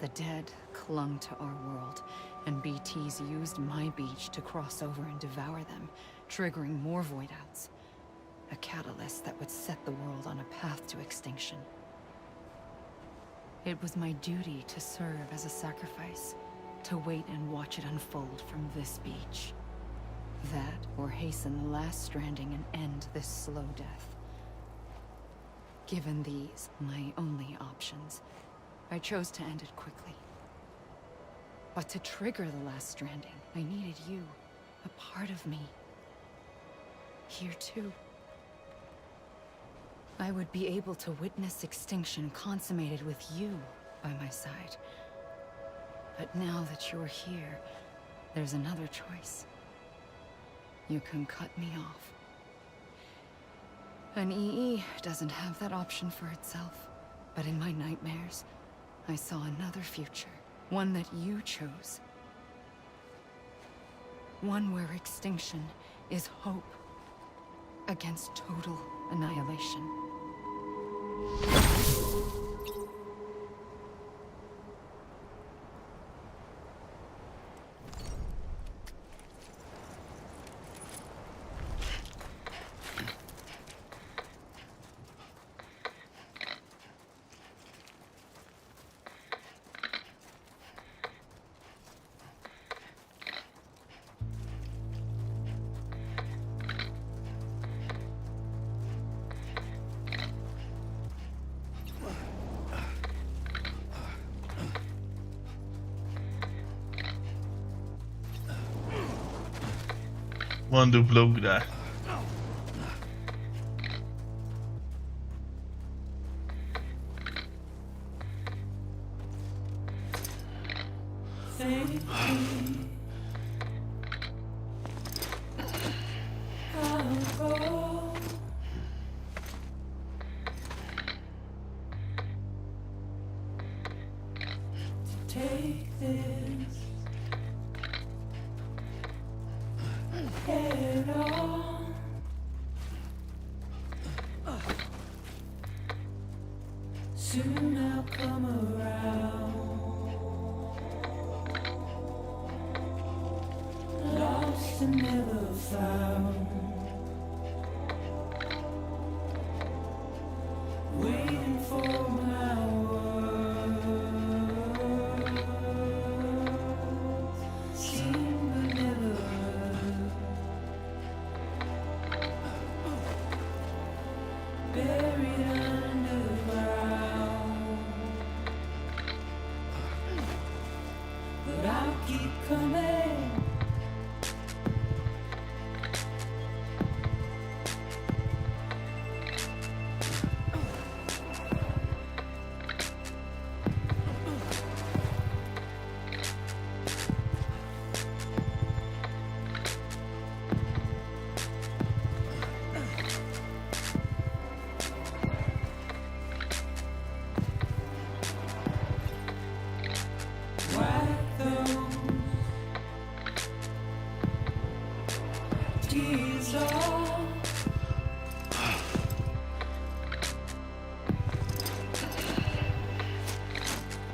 The dead clung to our world, and BTs used my beach to cross over and devour them, triggering more void outs. A catalyst that would set the world on a path to extinction. It was my duty to serve as a sacrifice, to wait and watch it unfold from this beach. That, or hasten the last stranding and end this slow death. Given these, my only options, I chose to end it quickly. But to trigger the last stranding, I needed you, a part of me. Here too. I would be able to witness extinction consummated with you by my side. But now that you're here, there's another choice. You can cut me off. An EE doesn't have that option for itself. But in my nightmares, I saw another future. One that you chose. One where extinction is hope against total annihilation. Van dupla ugrás. Take this head on. Soon I'll come around. Lost and never found. Waiting for my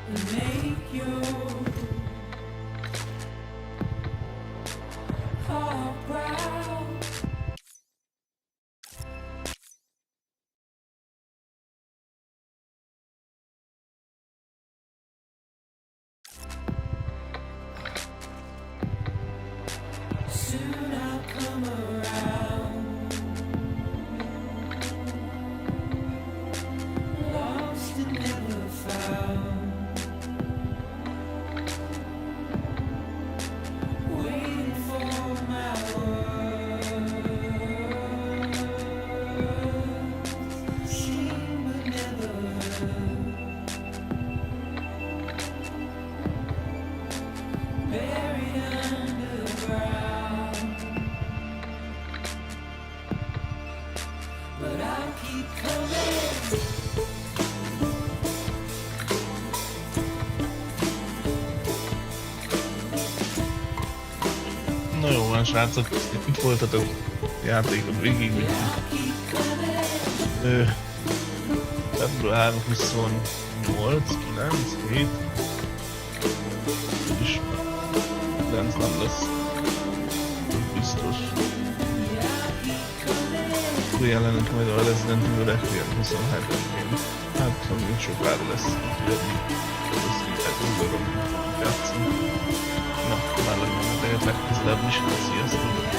and make your heart proud. Soon I'll come around, lost and never found, waiting for my words, seen but never heard, buried underground. But I'll keep coming. Na jó van, srácok, itt folytatok játékot végig. Február 28, 9, 7. És 9 nem lesz. Biztos. Akkor jelenik majd a Resident Evil Requiem 27-én. Hát nem úgy sokára lesz, úgyhogy eddig összintek, hogy játszunk. Na, már legyen, de legközelebb is. Sziasztok!